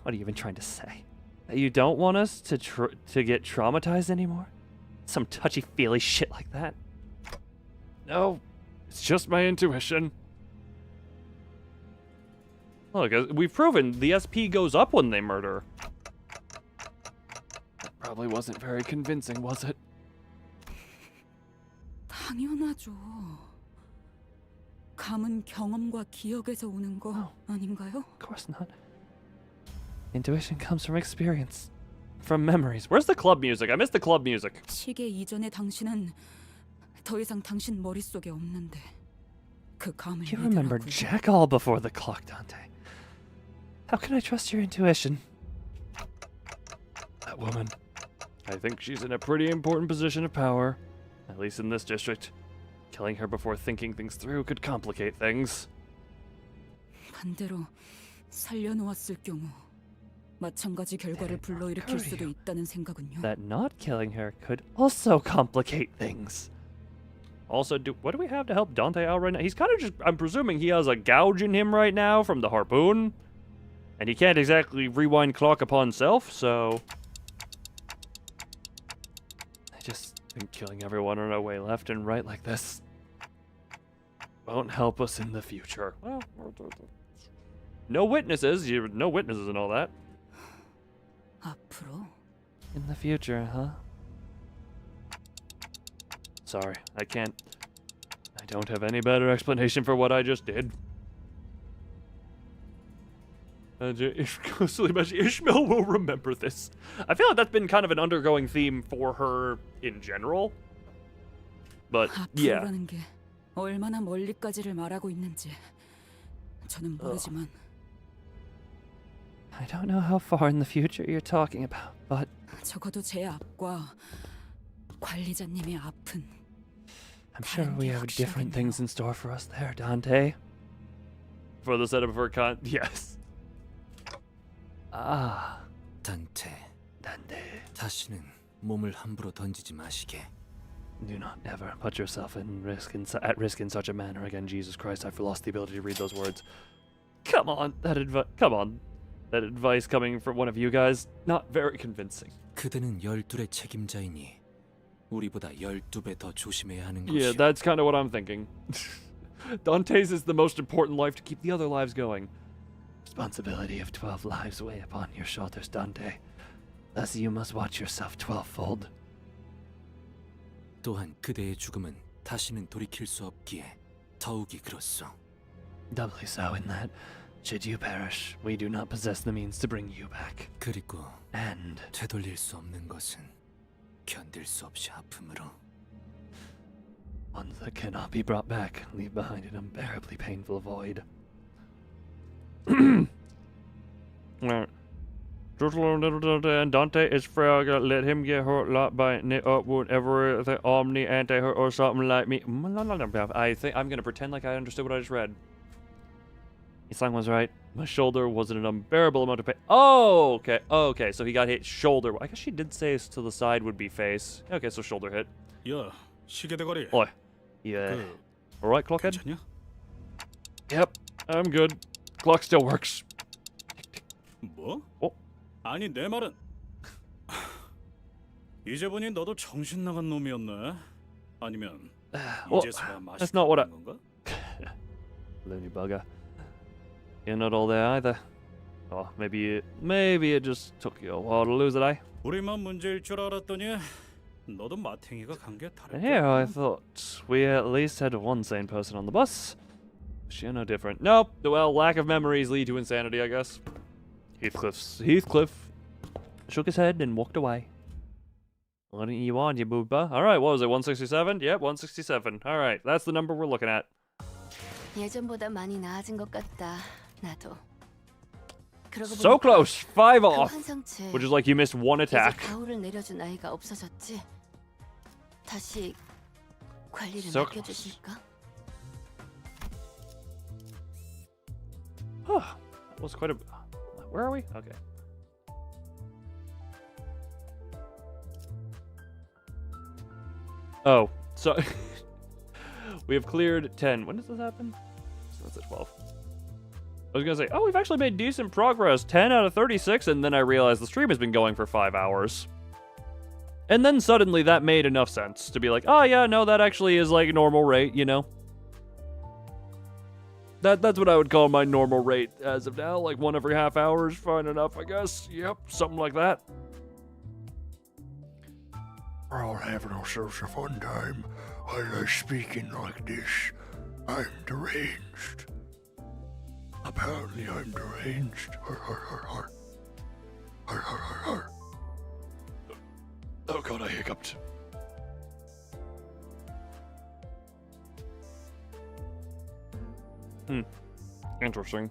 What are you even trying to say? That you don't want us to get traumatized anymore? Some touchy-feely shit like that? No, it's just my intuition. Look, we've proven the SP goes up when they murder. That probably wasn't very convincing, was it? 아니죠. 감은 경험과 기억에서 오는 거 아닌가요? Of course not. Intuition comes from experience, from memories. Where's the club music? I missed the club music. 시계 이전의 당신은 더 이상 당신 머릿속에 없는데 그 감을 You remember 믿으라고요. Jack all before the clock, Dante. How can I trust your intuition? That woman. I think she's in a pretty important position of power, at least in this district. Killing her before thinking things through could complicate things. 반대로 살려놓았을 경우 마찬가지 결과를 불러일으킬 수도 있다는 생각은요. That not killing her could also complicate things. Also, what do we have to help Dante out right now? He's kind of just, I'm presuming he has a gouge in him right now from the harpoon. And he can't exactly rewind clock upon self, so... I just think killing everyone on our way left and right like this won't help us in the future. Well, no witnesses. No witnesses and all that. 앞으로? In the future, huh? Sorry, I can't. I don't have any better explanation for what I just did. Ishmael will remember this. I feel like that's been kind of an undergoing theme for her in general. But yeah. 앞으로라는 게 얼마나 멀리까지를 말하고 있는지 저는 모르지만 I don't know how far in the future you're talking about, but 적어도 제 앞과 관리자님의 앞은 I'm sure we have different things in store for us there, Dante. For the setup of her yes. Ah, 단테. Dante. 다시는 몸을 함부로 던지지 마시게. Do not ever put yourself at risk in such a manner again. Jesus Christ, I've lost the ability to read those words. Come on, that advice coming from one of you guys, not very convincing. 그대는 12의 책임자이니 우리보다 12배 더 조심해야 하는 Yeah, 것이오. that's kind of what I'm thinking. Dante's is the most important life to keep the other lives going. Responsibility of 12 lives weigh upon your shoulders, Dante. Thus you must watch yourself 12-fold. 또한 그대의 죽음은 다시는 돌이킬 수 없기에 더욱이 그렇소. Doubly so in that, should you perish, we do not possess the means to bring you back. 그리고 And 되돌릴 수 없는 것은 견딜 수 없이 아픔으로. ones that cannot be brought back leave behind an unbearably painful void. And Dante is fragile. Let him get hurt lot by knit up whatever the omni anti-hurt or something like me. I think I'm gonna pretend like I understood what I just read. Islang was right. My shoulder was an unbearable amount of pain. Oh, okay. Okay, so he got hit shoulder. I guess she did say to the side would be face. Okay, so shoulder hit. 야, 시계 대가리. Oi. Yeah. Alright, clockhead? 괜찮냐? Yep, I'm good. Clock still works. 뭐? 아니 내 말은 이제 보니 너도 정신 나간 놈이었네. 아니면 이제서야 that's not what I... 건가? Loony bugger. You're not all there either. Oh, maybe it just took you a while to lose it, eh? 우리만 문제일 줄 알았더니 너도 마탱이가 간 게 And 다를까? here I thought we at least had one sane person on the bus. You're no different. Nope. Well, lack of memories lead to insanity, I guess. Heathcliff shook his head and walked away. What do you want, you booba? Alright, what was it, 167? Yep, 167. Alright, that's the number we're looking at. 예전보다 많이 나아진 것 같다. 나도. So close! 5 그 off! 환상체 Which is like you missed one attack. 이제 바울을 내려준 아이가 없어졌지. 다시 관리를 So 맡겨주실까? That was quite a... Where are we? Okay. Oh, so... we have cleared 10. When does this happen? So that's at 12. I was gonna say, oh, we've actually made decent progress. 10 out of 36, and then I realized the stream has been going for 5 hours. And then suddenly that made enough sense to be like, oh yeah, no, that actually is like normal rate, you know? That's what I would call my normal rate as of now, like 1 every half hour is fine enough, I guess. Yep, something like that. We're all having ourselves a fun time. Why am I speaking like this? I'm deranged. Apparently I'm deranged. Har har har har. Har har har har. Oh god, I hiccuped. Interesting.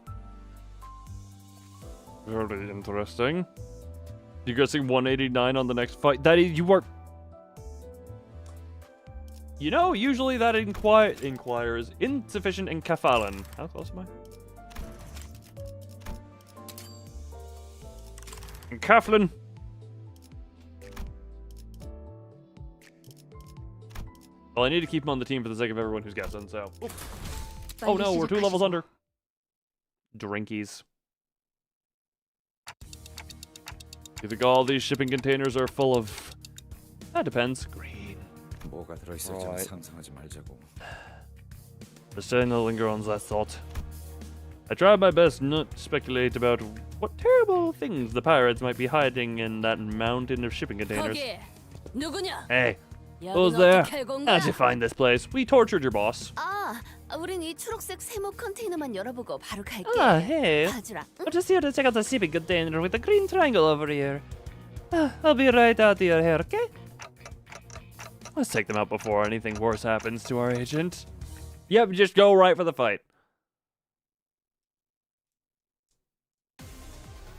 Very interesting. You guessing 189 on the next fight? That is, you are... You know, usually that inquires insufficient in Kafalen. How close am I? In Kaflin. Well, I need to keep him on the team for the sake of everyone who's guessing, so... Oh no, we're 2 levels under. Drinkies. You think all these shipping containers are full of... That depends. Green. 뭐가 들어있을지는 상상하지 말자고. Just trying to linger on that thought. I tried my best not to speculate about what terrible things the pirates might be hiding in that mountain of shipping containers. 거기 누구냐? Hey, 여긴 who's there? 어떻게 건 How'd 거야? you find this place? We tortured your boss. 아, 우린 이 초록색 세모 컨테이너만 열어보고 바로 갈게. Ah, hey. 봐주라. I'm just here to check out the shipping container with the green triangle over here. I'll be right out here, okay? Let's take them out before anything worse happens to our agent. Yep, just go right for the fight.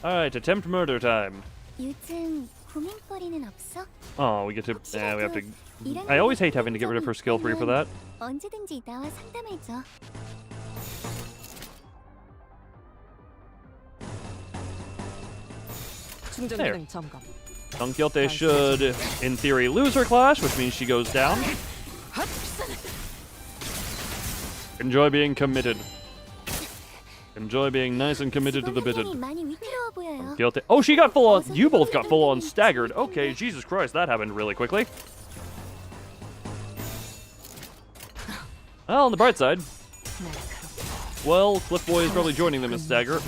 Alright, attempt murder time. 요즘 고민거리는 없어? Oh, we get to... we have to... I always hate having to get rid of her skill free for that. 언제든지 나와 상담해줘. 충전 There. 기능 점검. Don Quixote should, in theory, lose her clash, which means she goes down. Enjoy being committed. Enjoy being nice and committed to the bitted. 많이 위태로워 보여요. Quixote. Oh, she got full on... You both got full on staggered. Okay, Jesus Christ, that happened really quickly. Well, on the bright side. Well, Cliff Boy is probably joining them in stagger.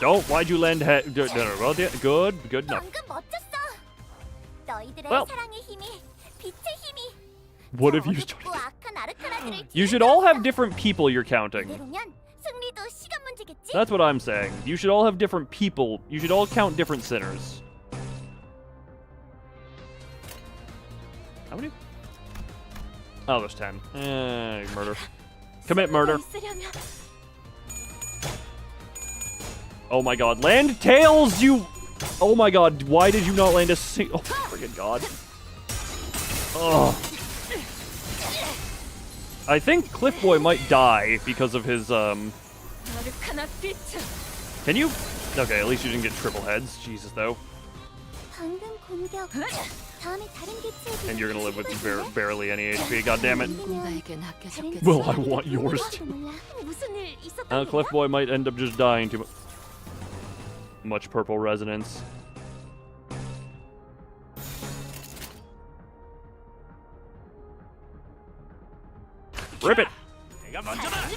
Oh, why'd you land head? Good enough. 방금 멋졌어. 너희들의 Well. 사랑의 힘이, 빛의 힘이. What if you started? 악한 아르카나들을 You should all have different people you're counting. 이대로면 승리도 시간 문제겠지? That's what I'm saying. You should all have different people. You should all count different sinners. How many? Oh, there's 10. Murder. Commit murder. Oh my god. Land tails, you... Oh my god. Why did you not land a single... Oh, friggin' god. Oh. I think Cliff Boy might die because of his, Can you? Okay, at least you didn't get triple heads. Jesus, though. 방금 공격. 다음에 다른 개체에게 And you're gonna live with barely any HP. God damn it. 누군가에겐 아껴졌겠지. Well, I want yours too. 몰라. 무슨 일 있었던 Cliff Boy might end up just dying too much purple resonance. Rip it!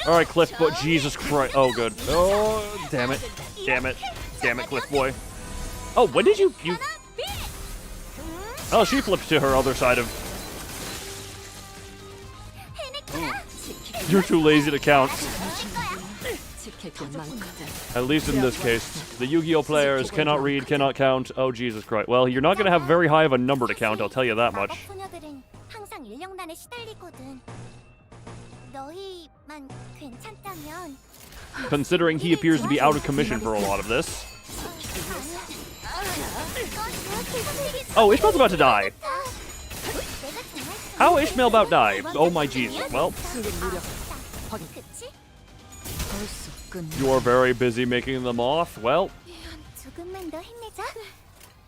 Alright, Cliff Boy. Jesus Christ. Oh, good. Oh, damn it. Damn it. Damn it, Cliff Boy. Oh, when did you... Oh, she flipped to her other side of... You're too lazy to count. At least in this case. The Yu-Gi-Oh players cannot read, cannot count. Oh, Jesus Christ. Well, you're not going to have very high of a number to count, I'll tell you that much. 소녀들은 항상 인력난에 시달리거든. 너희만 괜찮다면 Considering he appears to be out of commission for a lot of this. Oh, Ishmael's about to die. How Ishmael about to die? Oh my Jesus. Well, you are very busy making the moth. Well, 조금만 더 힘내자.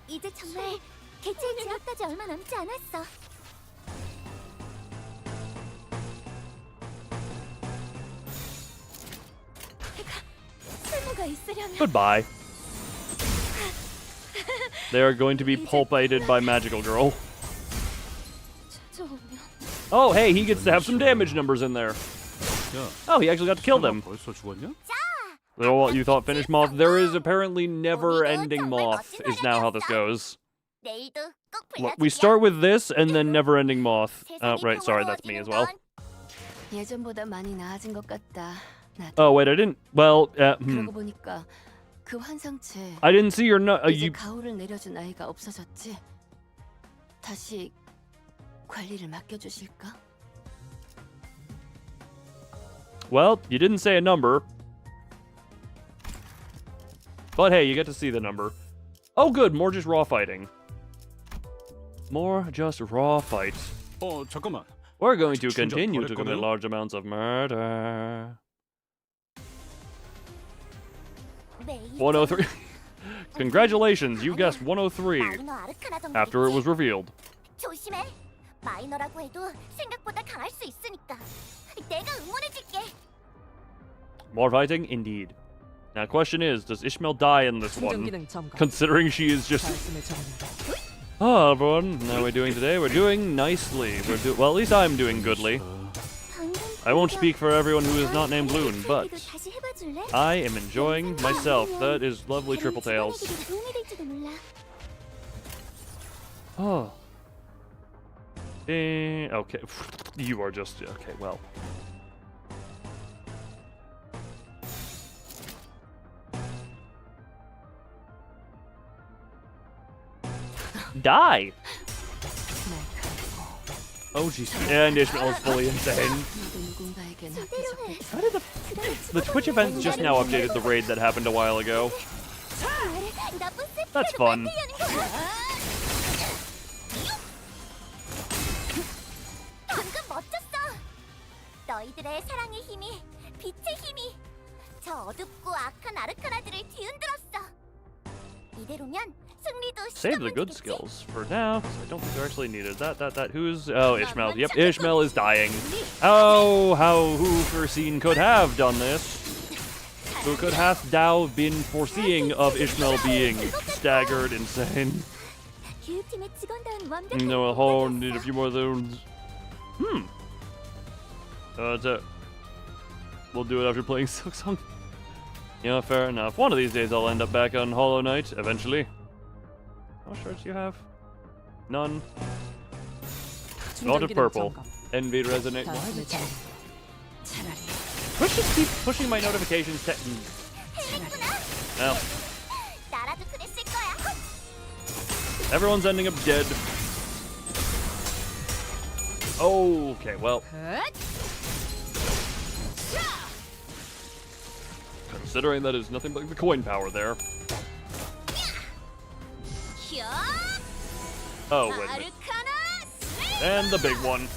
이제 정말 개체의 제압까지 얼마 남지 않았어. 쓸모가 있으려면 goodbye. They are going to be pulpated by Magical Girl. Oh, hey, he gets to have some damage numbers in there. Oh, he actually got to kill them. Oh, you thought finish moth? There is apparently never-ending moth, is now how this goes. 내일도 We start with this and then Never-Ending Moth. Oh, right, sorry, that's me as well. 예전보다 많이 나아진 것 같다. Oh, wait, I didn't. Well, 그러고 보니까 그 환상체. I didn't see your note. 이제 You. 가오를 내려준 아이가 없어졌지. 다시 관리를 맡겨주실까? Well, you didn't say a number. But hey, you get to see the number. Oh, good, more just raw fighting. More just raw fights. 잠깐만. We're going to continue to commit large amounts of murder. 103. Congratulations, you guessed 103 after it was revealed. 조심해. 마이너라고 해도 생각보다 강할 수 있으니까. 내가 응원해줄게. More fighting? Indeed. Now, question is, does Ishmael die in this one? Considering she is just... Oh, everyone, how are we doing today? We're doing nicely. Well, at least I'm doing goodly. I won't speak for everyone who is not named Loon, but I am enjoying myself. That is lovely triple tails. Oh. Okay. You are just... Okay, well. Die! Oh jeez. And Ishmael is fully insane. How did the Twitch events just now updated the raid that happened a while ago? That's fun. 방금 멋졌어. 너희들의 사랑의 힘이, 빛의 힘이 저 어둡고 악한 아르카나들을 뒤흔들었어. 이대로면 승리도 Save the good skills for now, because I don't think they're actually needed. Who's... Oh, Ishmael. Yep, Ishmael is dying. Oh, who foreseen could have done this? Who could have thou been foreseeing of Ishmael being staggered, insane? No, a whole need a few more of those. We'll do it after playing Silksong. Yeah, fair enough. One of these days I'll end up back on Hollow Knight, eventually. How much shards do you have? None. Not of purple. Envy resonate. Twitch just keeps pushing my notifications to... Well. Everyone's ending up dead. Okay, well. Considering that is nothing but the coin power there. Oh, wait a minute. And the big one.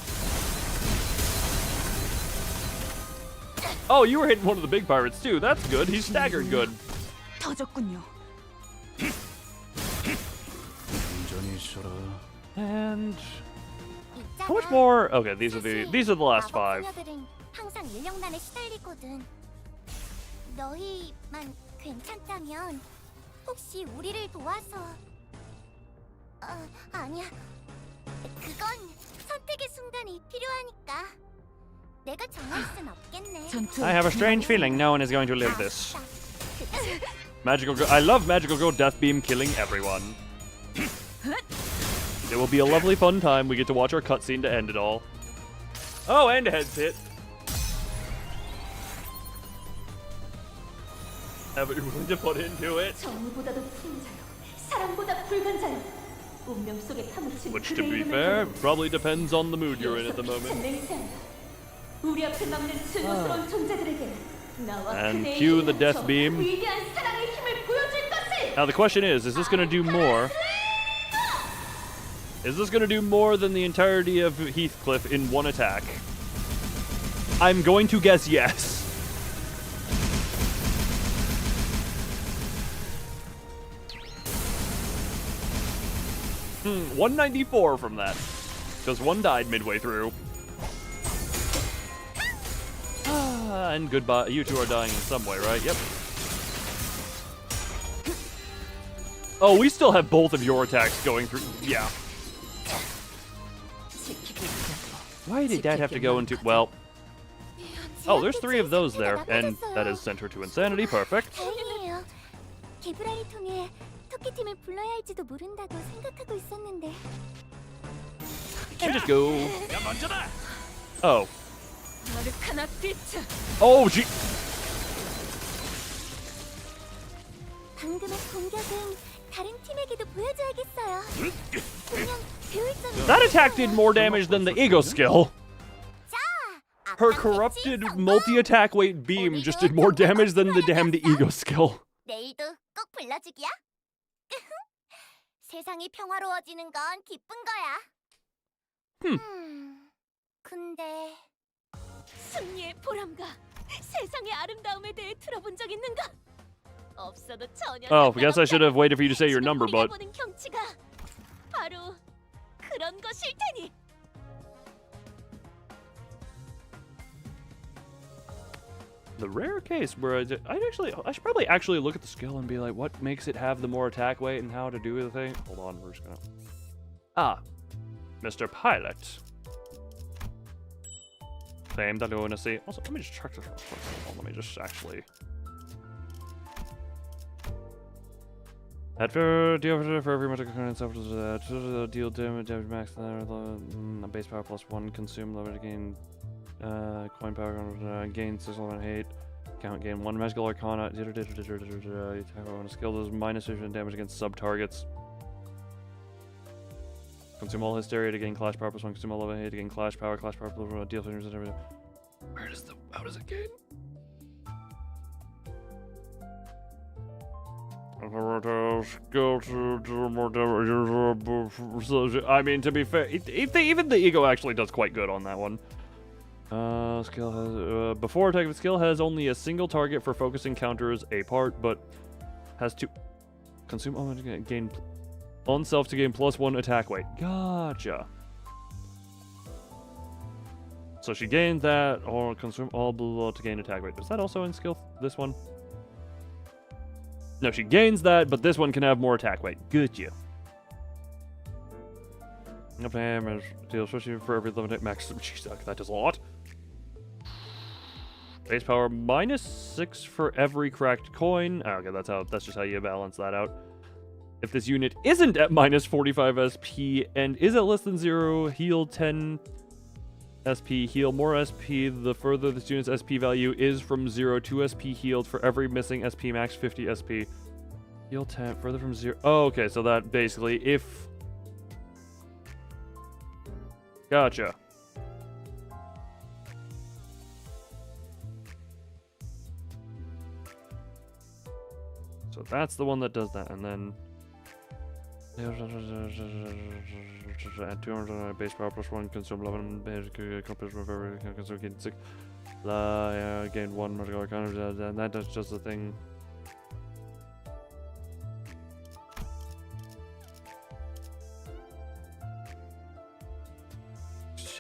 Oh, you were hitting one of the big pirates too. That's good. He's staggered good. 터졌군요. And how much more? Okay, these are the last 5. 항상 인력난에 시달리거든. 너희만 괜찮다면 혹시 우리를 도와서 아니야. 그건 선택의 순간이 필요하니까 내가 정할 순 없겠네. I have a strange feeling no one is going to live this. I love Magical Girl Death Beam killing everyone. It will be a lovely fun time. We get to watch our cutscene to end it all. Oh, and a head's hit. Have it willing to put into it. Which, to be fair, probably depends on the mood you're in at the moment. And cue the death beam. Now the question is this going to do more? Is this going to do more than the entirety of Heathcliff in one attack? I'm going to guess yes. 194 from that. Because one died midway through. And goodbye. You two are dying in some way, right? Yep. Oh, we still have both of your attacks going through. Yeah. Why did Dad have to go into... Well... Oh, there's 3 of those there. And that is sent her to insanity. Perfect. 어떻게 팀을 불러야 할지도 모른다고 생각하고 있었는데. And just go. 야 먼저다. Oh. 아르카나 피트. Oh, gee. 방금의 공격은 다른 팀에게도 보여줘야겠어요. 분명 교육점이. That attack did more damage than the ego skill. Her corrupted multi-attack weight beam just did more damage than the damned ego skill. 내일도 꼭 불러주기야. 세상이 평화로워지는 건 기쁜 거야. 근데 승리의 보람과 세상의 아름다움에 대해 들어본 적 있는가? 없어도 전혀. Oh, I guess I should have waited for you to say your number, 우리가 but 보는 경치가 바로 그런 것일 테니. the rare case where I should probably actually look at the skill and be like, what makes it have the more attack weight and how to do the thing. Hold on, we're just gonna. Mr. Pilot. Claim that I want to see. Also, let me just check this real quick. Hold on, let me just actually. At deal for every magic occurrence after that deal damage max base power +1 consume level to gain coin power gain 6 hate count gain 1 magical arcana attack on a skill does -50 damage against sub targets. Consume all hysteria to gain clash power +1 consume all level hate to gain clash power deal fingers and everything. How does it gain? I mean, to be fair, even the ego actually does quite good on that one. Skill has before attack of skill has only a single target for focusing counters a part, but has to consume gain on self to gain +1 attack weight. Gotcha. So she gained that, or consume all below to gain attack weight. Is that also in skill? This one? No, she gains that, but this one can have more attack weight. Gotcha. Enough damage. Deal especially for every limited max. Jeez, that does a lot. Base power -6 for every cracked coin. Okay, that's just how you balance that out. If this unit isn't at -45 SP and is at less than 0, heal 10 SP, heal more SP the further this unit's SP value is from 0 to SP healed for every missing SP max 50 SP. Heal 10 further from 0. Oh, okay, so that basically if... Gotcha. So that's the one that does that, and then... At 200 base power +1 consume 11 compared with every consume gain 6 gain 1 magical arcana, and that's just the thing.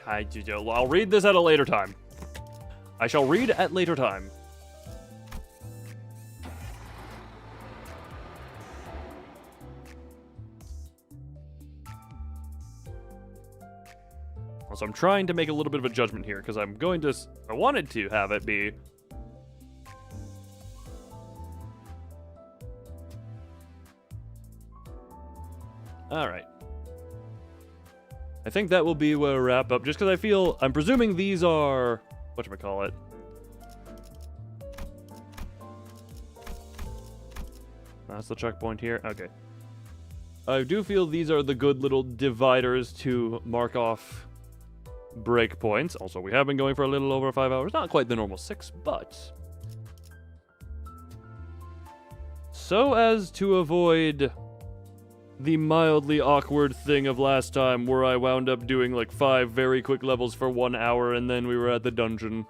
I'll read this at a later time. I shall read at later time. So I'm trying to make a little bit of a judgment here, because I wanted to have it be... Alright. I think that will be where we wrap up, just because I'm presuming these are... Whatchamacallit? That's the checkpoint here. Okay. I do feel these are the good little dividers to mark off breakpoints. Also, we have been going for a little over 5 hours. Not quite the normal 6, but... So as to avoid the mildly awkward thing of last time where I wound up doing like 5 very quick levels for 1 hour and then we were at the dungeon.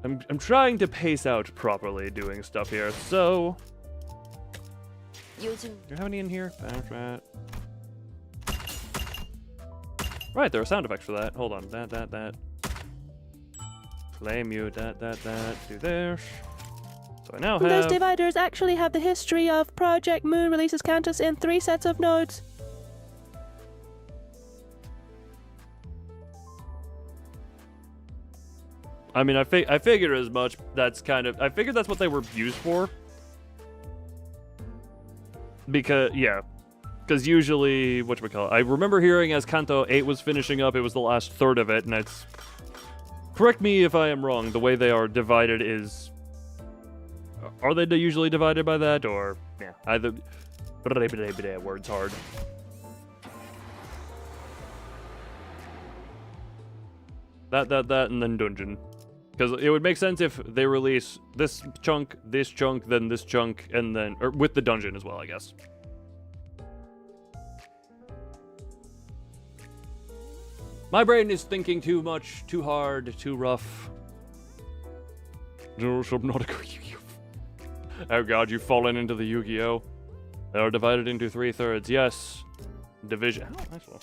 I'm trying to pace out properly doing stuff here, so... Do you have any in here? Right, there are sound effects for that. Hold on. That. Play mute. That. Do this. So I now have... Those dividers actually have the history of Project Moon releases counters in 3 sets of nodes. I mean, I figured as much. That's kind of... I figured that's what they were used for. Because usually, whatchamacallit, I remember hearing as Canto 8 was finishing up, it was the last third of it, and it's... Correct me if I am wrong, the way they are divided is... Are they usually divided by that, or... Yeah, either... Words hard. That, and then dungeon. Because it would make sense if they release this chunk, then this chunk, and then... Or with the dungeon as well, I guess. My brain is thinking too much, too hard, too rough. No, Subnautica Yu-Gi-Oh! Oh god, you've fallen into the Yu-Gi-Oh! They are divided into 3/3, yes. Division... Oh, nice one.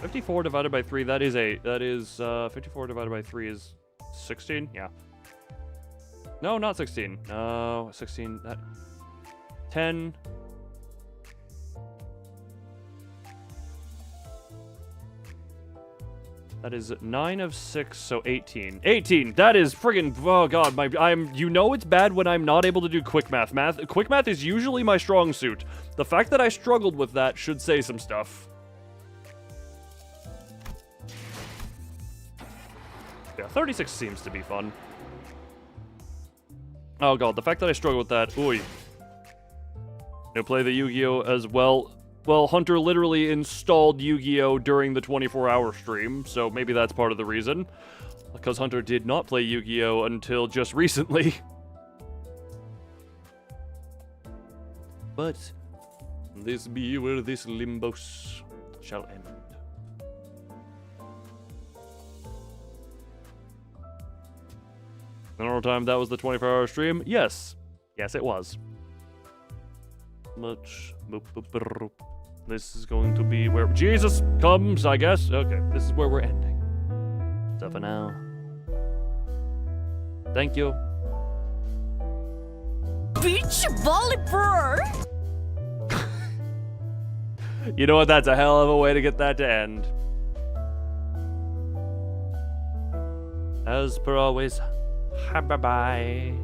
54 divided by 3, that is 54 divided by 3 is 16? Yeah. No, not 16. No, 16, that... 10... That is 9 of 6, so 18. 18! That is friggin'... Oh god, you know it's bad when I'm not able to do quick math. Quick math is usually my strong suit. The fact that I struggled with that should say some stuff. Yeah, 36 seems to be fun. Oh god, the fact that I struggle with that, ooh. You play the Yu-Gi-Oh! As well. Well, Hunter literally installed Yu-Gi-Oh! During the 24-hour stream, so maybe that's part of the reason. Because Hunter did not play Yu-Gi-Oh! Until just recently. But this be where this Limbus shall end. Another time that was the 24-hour stream? Yes. Yes, it was. Much. This is going to be where Jesus comes, I guess. Okay, this is where we're ending. So for now, thank you. Beach volleyball. You know what? That's a hell of a way to get that to end. As per always, bye-bye.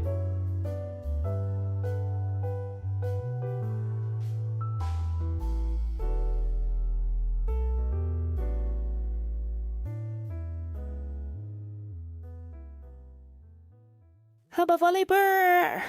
Hubba volley burr!